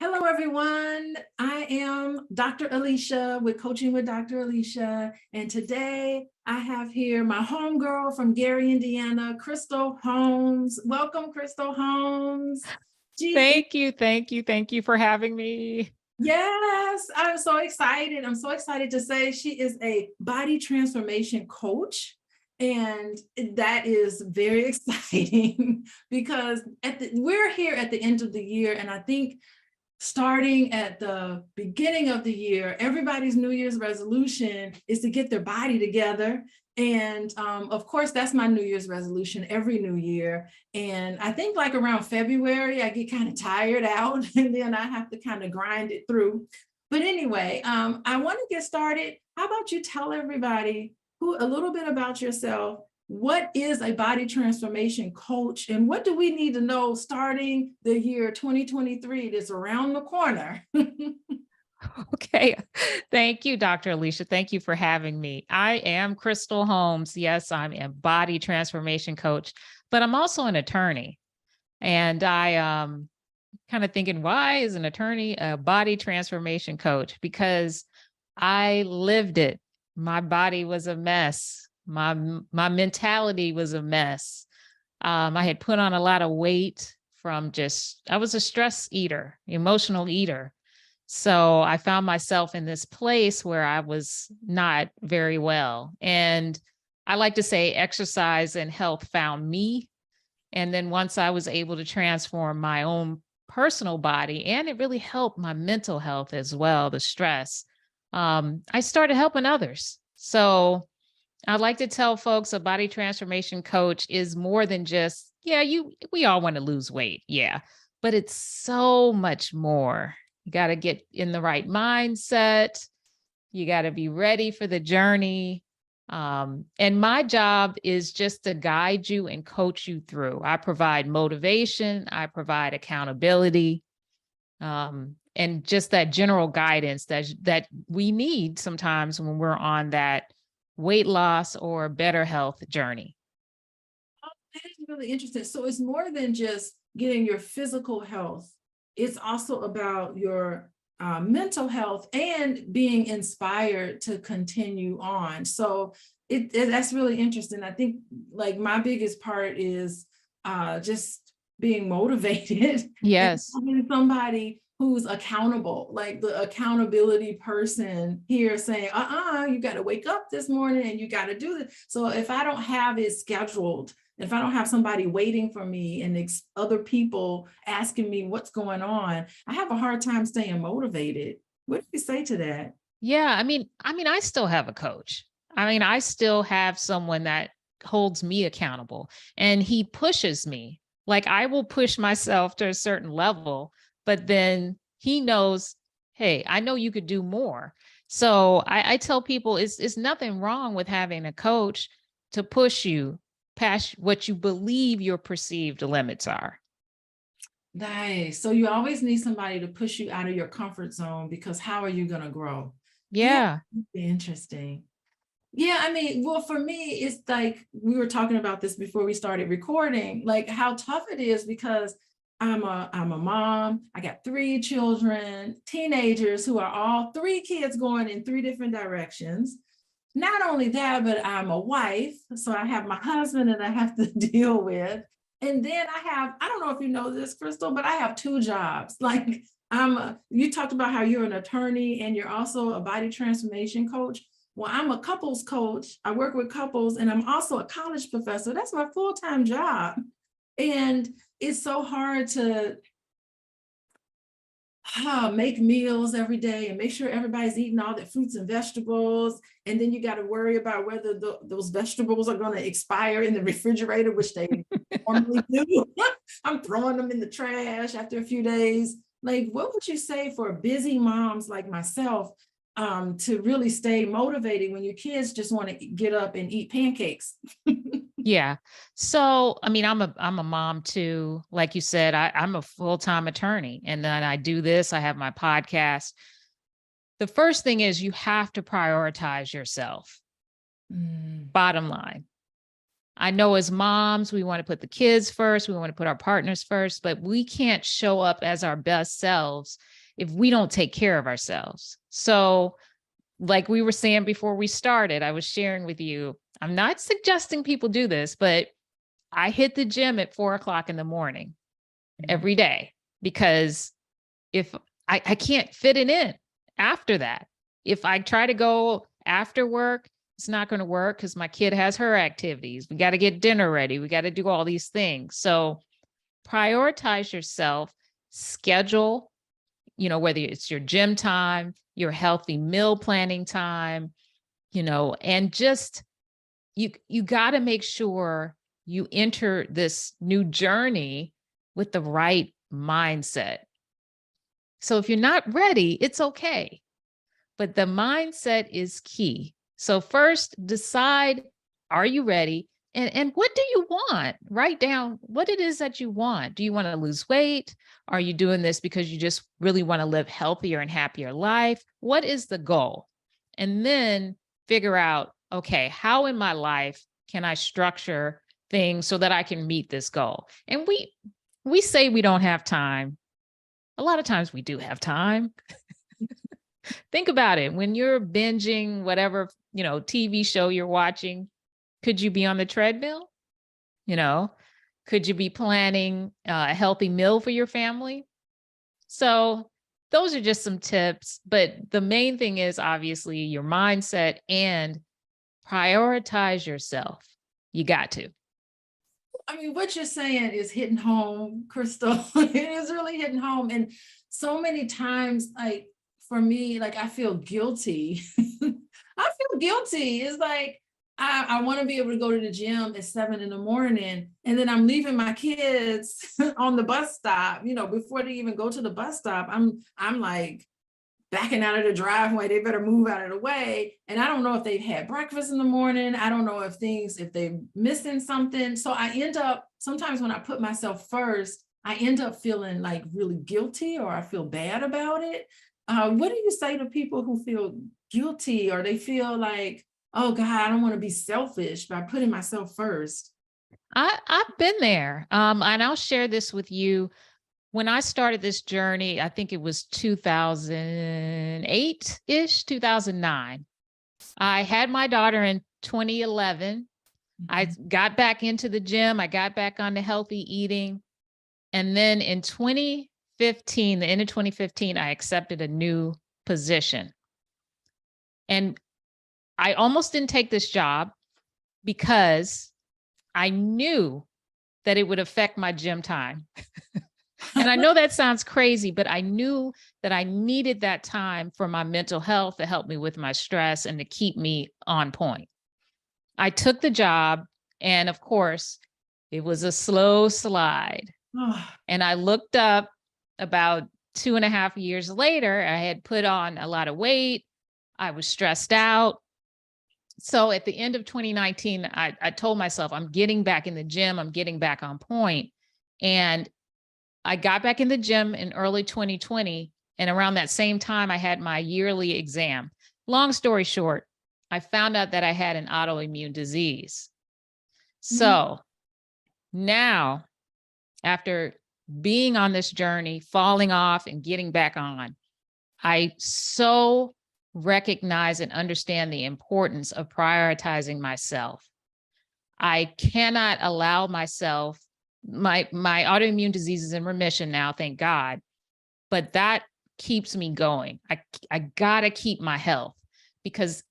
Hello, everyone. I am Dr. Alicia with Coaching with Dr. Alicia. And today I have here my homegirl from Gary, Indiana, Crystal Holmes. Welcome, Crystal Holmes. Thank you for having me. Yes, I'm so excited. I'm so excited to say she is a body transformation coach. And that is very exciting because we're here at the end of the year. And I think starting at the beginning of the year, everybody's New Year's resolution is to get their body together. And of course, that's my New Year's resolution every new year. And I think like around February, I get kind of tired out and then I have to kind of grind it through. But anyway, I want to get started. How about you tell everybody a little bit about yourself. What is a body transformation coach, and what do we need to know starting the year 2023 that's around the corner? Okay. Thank you, Dr. Alicia. Thank you for having me. I am Crystal Holmes. Yes, I'm a body transformation coach, but I'm also an attorney. And I kind of thinking, why is an attorney a body transformation coach? Because I lived it. My body was a mess. My mentality was a mess. I had put on a lot of weight from I was a stress eater, emotional eater. So I found myself in this place where I was not very well. And I like to say exercise and health found me. And then once I was able to transform my own personal body, and it really helped my mental health as well, the stress, I started helping others. So I'd like to tell folks a body transformation coach is more than just, we all want to lose weight. Yeah. But it's so much more. You got to get in the right mindset. You got to be ready for the journey. And my job is just to guide you and coach you through. I provide motivation, I provide accountability, and just that general guidance that we need sometimes when we're on that weight loss or better health journey. Oh, that is really interesting. So it's more than just getting your physical health. It's also about your mental health and being inspired to continue on. So that's really interesting. I think like my biggest part is just being motivated. Yes. And having somebody who's accountable, like the accountability person here saying, you got to wake up this morning and you got to do this. So if I don't have it scheduled, if I don't have somebody waiting for me and other people asking me what's going on, I have a hard time staying motivated. What do you say to that? Yeah, I mean, I still have a coach. I still have someone that holds me accountable, and he pushes me. Like I will push myself to a certain level, but then he knows, hey, I know you could do more. So I tell people it's nothing wrong with having a coach to push you past what you believe your perceived limits are. Nice. So you always need somebody to push you out of your comfort zone, because how are you going to grow? Yeah. Interesting. Yeah, I mean, well, for me, it's like we were talking about this before we started recording, like how tough it is, because I'm a mom. I got 3 children, teenagers who are all 3 kids going in 3 different directions. Not only that, but I'm a wife. So I have my husband that I have to deal with. And then I don't know if you know this, Crystal, but I have 2 jobs. Like you talked about how you're an attorney and you're also a body transformation coach. Well, I'm a couples coach. I work with couples, and I'm also a college professor. That's my full-time job. And it's so hard to make meals every day and make sure everybody's eating all the fruits and vegetables. And then you got to worry about whether those vegetables are going to expire in the refrigerator, which they normally do. I'm throwing them in the trash after a few days. Like, what would you say for busy moms like myself to really stay motivated when your kids just want to get up and eat pancakes? Yeah. So, I'm a mom too. Like you said, I'm a full-time attorney, and then I do this. I have my podcast. The first thing is you have to prioritize yourself. Bottom line. I know as moms, we want to put the kids first. We want to put our partners first, but we can't show up as our best selves if we don't take care of ourselves. So like we were saying before we started, I was sharing with you, I'm not suggesting people do this, but I hit the gym at 4:00 in the morning every day, because if I can't fit it in after that. If I try to go after work, it's not going to work because my kid has her activities. We got to get dinner ready. We got to do all these things. So prioritize yourself, schedule, whether it's your gym time, your healthy meal planning time, and just you got to make sure you enter this new journey with the right mindset. So if you're not ready, it's okay. But the mindset is key. So first decide, are you ready? And what do you want? Write down what it is that you want. Do you want to lose weight? Are you doing this because you just really want to live healthier and happier life? What is the goal? And then figure out, okay, how in my life can I structure things so that I can meet this goal? And we say we don't have time. A lot of times we do have time. Think about it. When you're binging whatever, TV show you're watching, could you be on the treadmill? Could you be planning a healthy meal for your family? So those are just some tips. But the main thing is obviously your mindset and prioritize yourself. You got to. I mean, what you're saying is hitting home, Crystal. It is really hitting home. And so many times, like for me, like I feel guilty. I feel guilty. It's like, I want to be able to go to the gym at 7 a.m. and then I'm leaving my kids on the bus stop, before they even go to the bus stop. I'm like backing out of the driveway. They better move out of the way. And I don't know if they've had breakfast in the morning. I don't know if they're missing something. So I end up, sometimes when I put myself first, I end up feeling like really guilty, or I feel bad about it. What do you say to people who feel guilty, or they feel like, oh God, I don't want to be selfish by putting myself first? I've been there. And I'll share this with you. When I started this journey, I think it was 2008-ish, 2009. I had my daughter in 2011. I got back into the gym. I got back onto healthy eating. And then in 2015, the end of 2015, I accepted a new position. And I almost didn't take this job because I knew that it would affect my gym time. And I know that sounds crazy, but I knew that I needed that time for my mental health to help me with my stress and to keep me on point. I took the job, and of course, it was a slow slide. And I looked up about 2.5 years later, I had put on a lot of weight. I was stressed out. So at the end of 2019, I told myself, I'm getting back in the gym. I'm getting back on point. And I got back in the gym in early 2020. And around that same time, I had my yearly exam. Long story short, I found out that I had an autoimmune disease. So now, after being on this journey, falling off and getting back on, I so recognize and understand the importance of prioritizing myself. I cannot allow myself, my autoimmune disease is in remission now, thank God, but that keeps me going. I gotta keep my health, because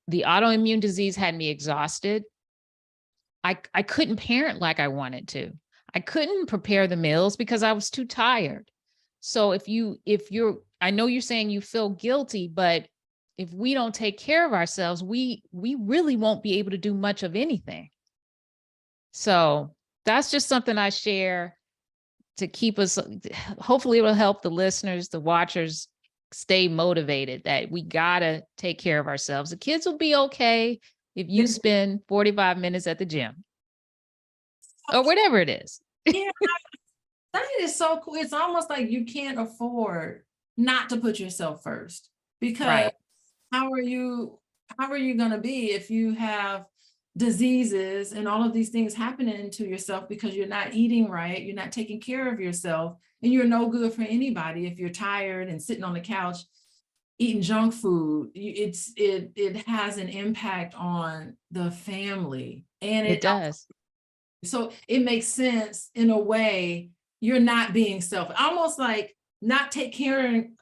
the autoimmune disease had me exhausted. I couldn't parent like I wanted to. I couldn't prepare the meals because I was too tired. So if you're, I know you're saying you feel guilty, but if we don't take care of ourselves, we really won't be able to do much of anything. So that's just something I share to keep us, hopefully it will help the listeners, the watchers stay motivated, that we gotta take care of ourselves. The kids will be okay if you spend 45 minutes at the gym or whatever it is. Yeah, that is so cool. It's almost like you can't afford not to put yourself first, because Right. how are you going to be if you have diseases and all of these things happening to yourself because you're not eating right, you're not taking care of yourself, and you're no good for anybody if you're tired and sitting on the couch eating junk food. It has an impact on the family, and It does. so it makes sense in a way. You're not being selfish, almost like not taking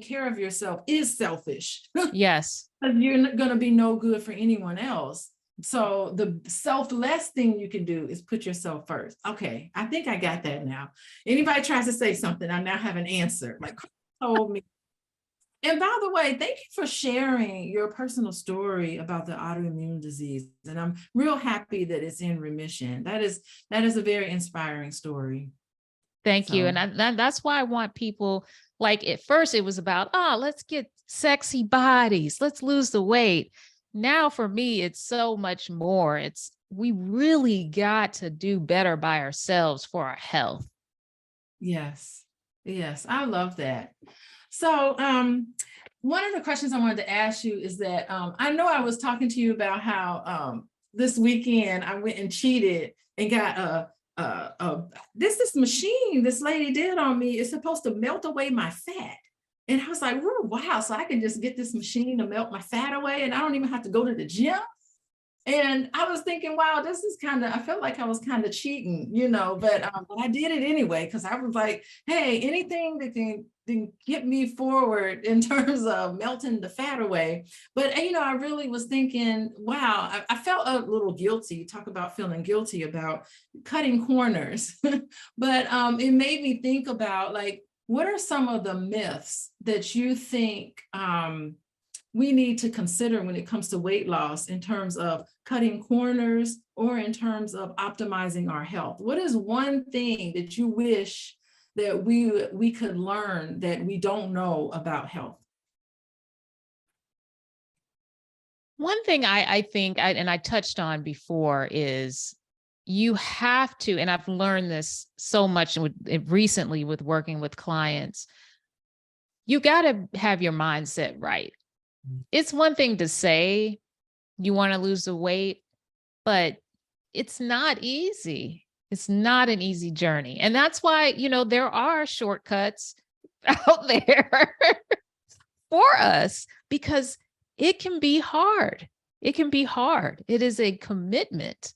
care of yourself is selfish. Yes. You're not going to be no good for anyone else. So the selfless thing you can do is put yourself first. Okay, I think I got that now. Anybody tries to say something, I now have an answer. Like told me. And by the way, thank you for sharing your personal story about the autoimmune disease. And I'm real happy that it's in remission. That is a very inspiring story. Thank you. And that's why I want people, like at first it was about, let's get sexy bodies. Let's lose the weight. Now for me, it's so much more. We really got to do better by ourselves for our health. Yes. Yes. I love that. So, one of the questions I wanted to ask you is that I know I was talking to you about how this weekend I went and cheated and got this machine this lady did on me is supposed to melt away my fat. And I was like, "Ooh, wow, so I can just get this machine to melt my fat away and I don't even have to go to the gym." And I was thinking, wow, this is I felt like I was kind of cheating, but I did it anyway, because I was like, hey, anything that can get me forward in terms of melting the fat away. But, I really was thinking, wow, I felt a little guilty. Talk about feeling guilty about cutting corners. But it made me think about, like, what are some of the myths that you think we need to consider when it comes to weight loss in terms of cutting corners or in terms of optimizing our health? What is one thing that you wish that we could learn that we don't know about health? One thing I think, and I touched on before, is you have to, and I've learned this so much recently with working with clients, you got to have your mindset right. It's one thing to say you want to lose the weight, but it's not easy. It's not an easy journey. And that's why, there are shortcuts out there for us, because it can be hard. It can be hard. It is a commitment.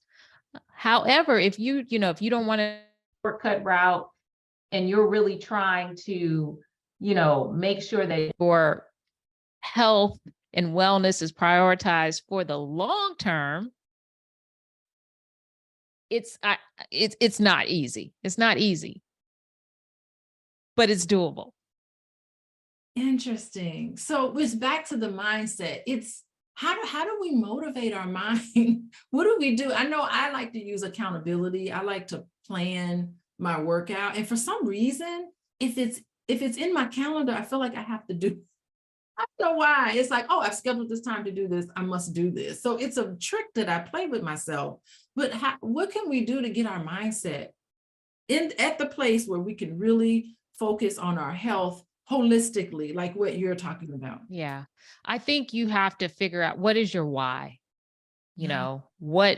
However, if you don't want to shortcut route and you're really trying to, make sure that your health and wellness is prioritized for the long term, it's not easy. It's not easy, but it's doable. Interesting. So it's back to the mindset. It's how do we motivate our mind? What do we do? I know I like to use accountability. I like to plan my workout. And for some reason, if it's in my calendar, I feel like I have to do. I don't know why. It's like, oh, I've scheduled this time to do this. I must do this. So it's a trick that I play with myself. But what can we do to get our mindset at the place where we can really focus on our health holistically, like what you're talking about? Yeah. I think you have to figure out, what is your why?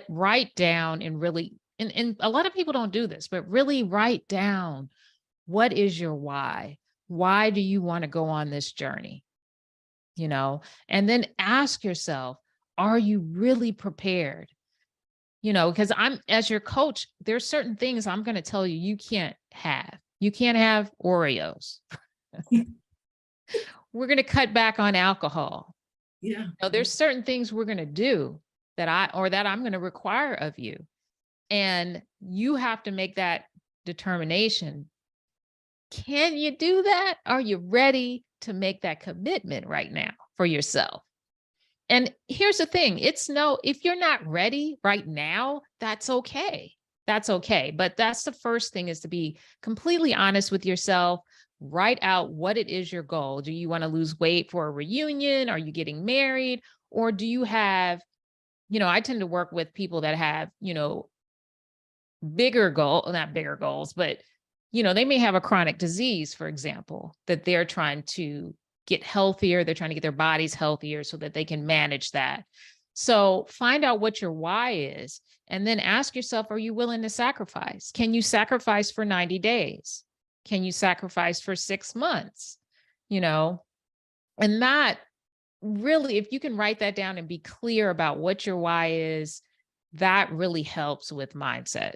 Write down and really, and a lot of people don't do this, but really write down, what is your why? Why do you want to go on this journey? And then ask yourself, are you really prepared? Because as your coach, there's certain things I'm going to tell you, you can't have. You can't have Oreos. We're going to cut back on alcohol. Yeah. There's certain things we're going to do that I'm going to require of you. And you have to make that determination. Can you do that? Are you ready to make that commitment right now for yourself? And here's the thing, if you're not ready right now, that's okay. That's okay. But that's the first thing, is to be completely honest with yourself. Write out what it is your goal. Do you want to lose weight for a reunion? Are you getting married? Or do you have, I tend to work with people that have, not bigger goals, but they may have a chronic disease, for example, that they're trying to get healthier. They're trying to get their bodies healthier so that they can manage that. So find out what your why is, and then ask yourself, are you willing to sacrifice? Can you sacrifice for 90 days? Can you sacrifice for 6 months? And that really, if you can write that down and be clear about what your why is, that really helps with mindset.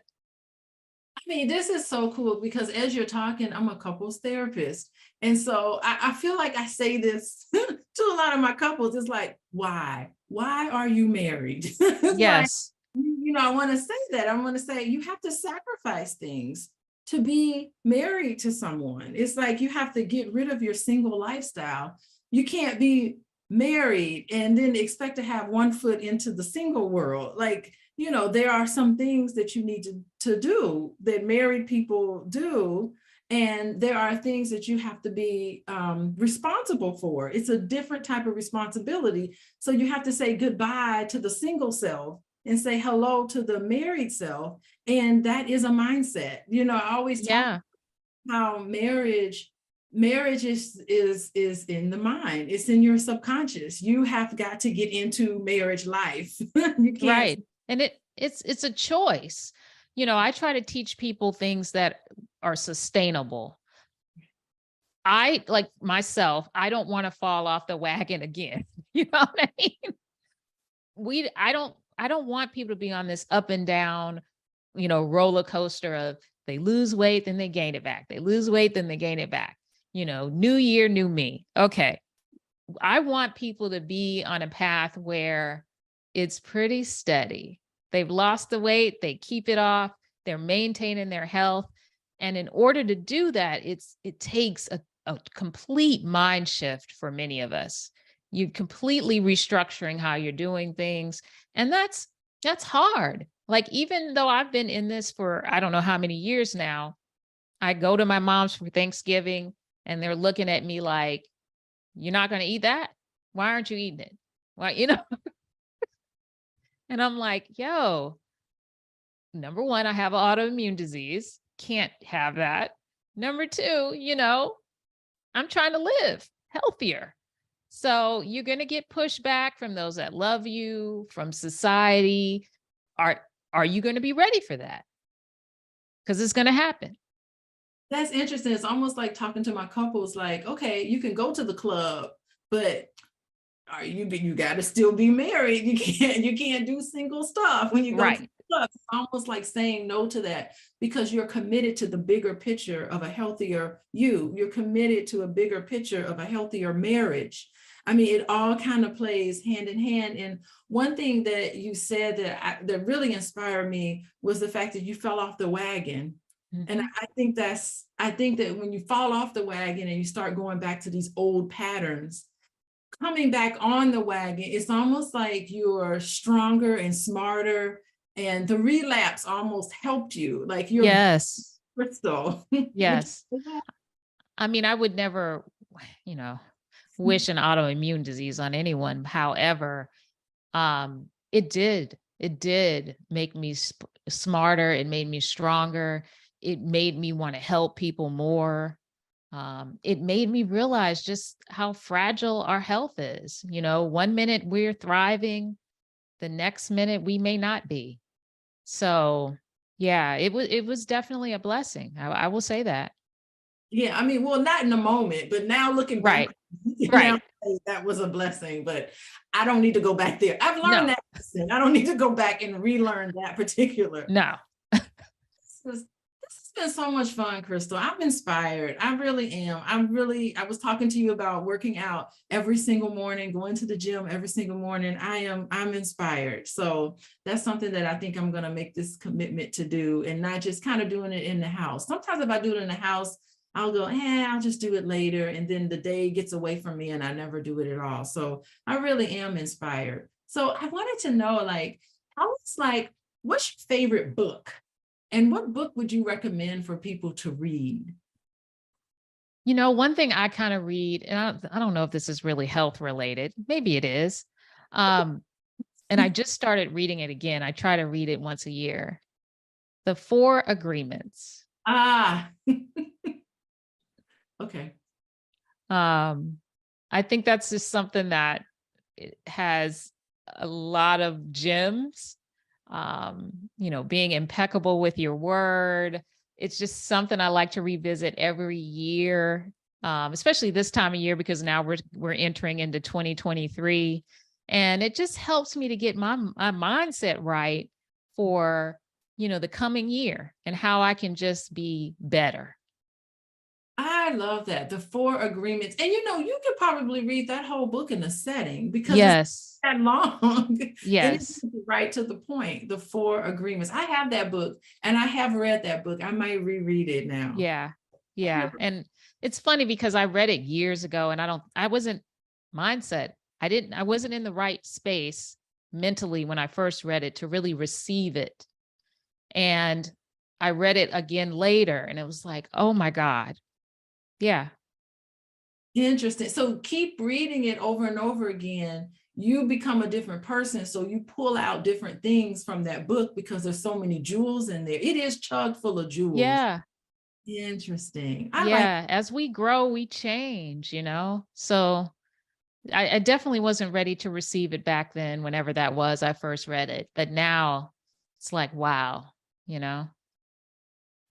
I mean, this is so cool, because as you're talking, I'm a couples therapist. And so I feel like I say this to a lot of my couples. It's like, why? Why are you married? Yes. Like, I want to say that. I want to say you have to sacrifice things to be married to someone. It's like you have to get rid of your single lifestyle. You can't be married and then expect to have one foot into the single world. Like, there are some things that you need to do that married people do. And there are things that you have to be responsible for. It's a different type of responsibility. So you have to say goodbye to the single self and say hello to the married self. And that is a mindset. You know, I always talk how marriage is in the mind. It's in your subconscious. You have got to get into marriage life. You can't. Right. And it's a choice. You know, I try to teach people things that are sustainable. I, like myself, I don't want to fall off the wagon again. You know what I mean? I don't want people to be on this up and down, you know, roller coaster of they lose weight, then they gain it back. They lose weight, then they gain it back. You know, new year, new me. Okay. I want people to be on a path where it's pretty steady. They've lost the weight, they keep it off, they're maintaining their health. And in order to do that, it takes a complete mind shift for many of us. You're completely restructuring how you're doing things. And that's hard. Like, even though I've been in this for, I don't know how many years now, I go to my mom's for Thanksgiving and they're looking at me like, you're not going to eat that? Why aren't you eating it? Why, you know? And I'm like, yo, number one, I have an autoimmune disease. Can't have that. Number two, you know, I'm trying to live healthier. So you're going to get pushback from those that love you, from society. Are you going to be ready for that? Because it's going to happen. That's interesting. It's almost like talking to my couples, like, okay, you can go to the club, but you got to still be married. You can't do single stuff when you go to the club. It's almost like saying no to that, because you're committed to the bigger picture of a healthier you. You're committed to a bigger picture of a healthier marriage. I mean, it all kind of plays hand in hand. And one thing that you said that really inspired me was the fact that you fell off the wagon. Mm-hmm. And I think that when you fall off the wagon and you start going back to these old patterns, coming back on the wagon, it's almost like you're stronger and smarter, and the relapse almost helped you. Like you're crystal. Yes. I mean, I would never, you know, wish an autoimmune disease on anyone. However, it did make me smarter. It made me stronger. It made me want to help people more. It made me realize just how fragile our health is. You know, one minute we're thriving, the next minute we may not be. So yeah, it was definitely a blessing. I will say that. Yeah, I mean, well, not in the moment, but now looking back, now, that was a blessing, but I don't need to go back there. I've learned that lesson. I don't need to go back and relearn that particular. No. This has been so much fun, Crystal. I'm inspired. I really am. I was talking to you about working out every single morning, going to the gym every single morning. I'm inspired. So that's something that I think I'm going to make this commitment to do, and not just kind of doing it in the house. Sometimes if I do it in the house, I'll go, I'll just do it later. And then the day gets away from me and I never do it at all. So I really am inspired. So I wanted to know, what's your favorite book? And what book would you recommend for people to read? You know, one thing I kind of read, and I don't know if this is really health related. Maybe it is. And I just started reading it again. I try to read it once a year. The 4 Agreements. Okay. I think that's just something that it has a lot of gems. You know, being impeccable with your word. It's just something I like to revisit every year, especially this time of year, because now we're entering into 2023, and it just helps me to get my mindset right for, you know, the coming year and how I can just be better. I love that. The 4 Agreements. And you know, you could probably read that whole book in a setting, because it's that long. Yes. And it's right to the point. The 4 Agreements. I have that book and I have read that book. I might reread it now. Yeah. Yeah. And it's funny because I read it years ago and I wasn't in the right space mentally when I first read it to really receive it. And I read it again later and it was like, oh my God. Yeah. Interesting. So keep reading it over and over again. You become a different person. So you pull out different things from that book because there's so many jewels in there. It is chock full of jewels. Yeah. Interesting. Yeah. As we grow, we change, you know? So I definitely wasn't ready to receive it back then, whenever that was, I first read it. But now it's like, wow, you know?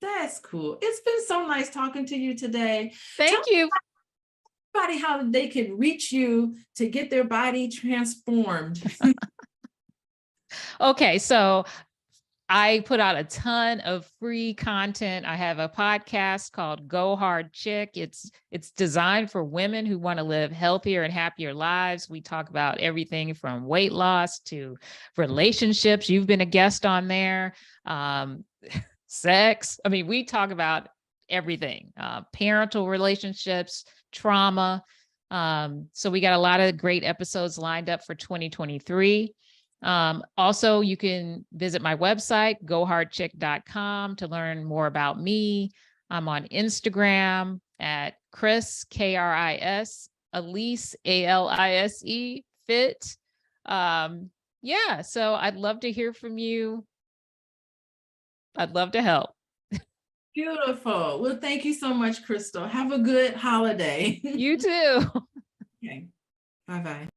That's cool. It's been so nice talking to you today. Thank you. Everybody how they can reach you to get their body transformed. Okay, so I put out a ton of free content. I have a podcast called Go Hard Chick. It's designed for women who want to live healthier and happier lives. We talk about everything from weight loss to relationships. You've been a guest on there. Sex. I mean, we talk about everything, parental relationships, trauma. So we got a lot of great episodes lined up for 2023. Also, you can visit my website, gohardchick.com, to learn more about me. I'm on Instagram at Chris, K-R-I-S, Alice, A-L-I-S-E, fit. Yeah, so I'd love to hear from you. I'd love to help. Beautiful. Well, thank you so much, Crystal. Have a good holiday. You too. Okay. Bye-bye.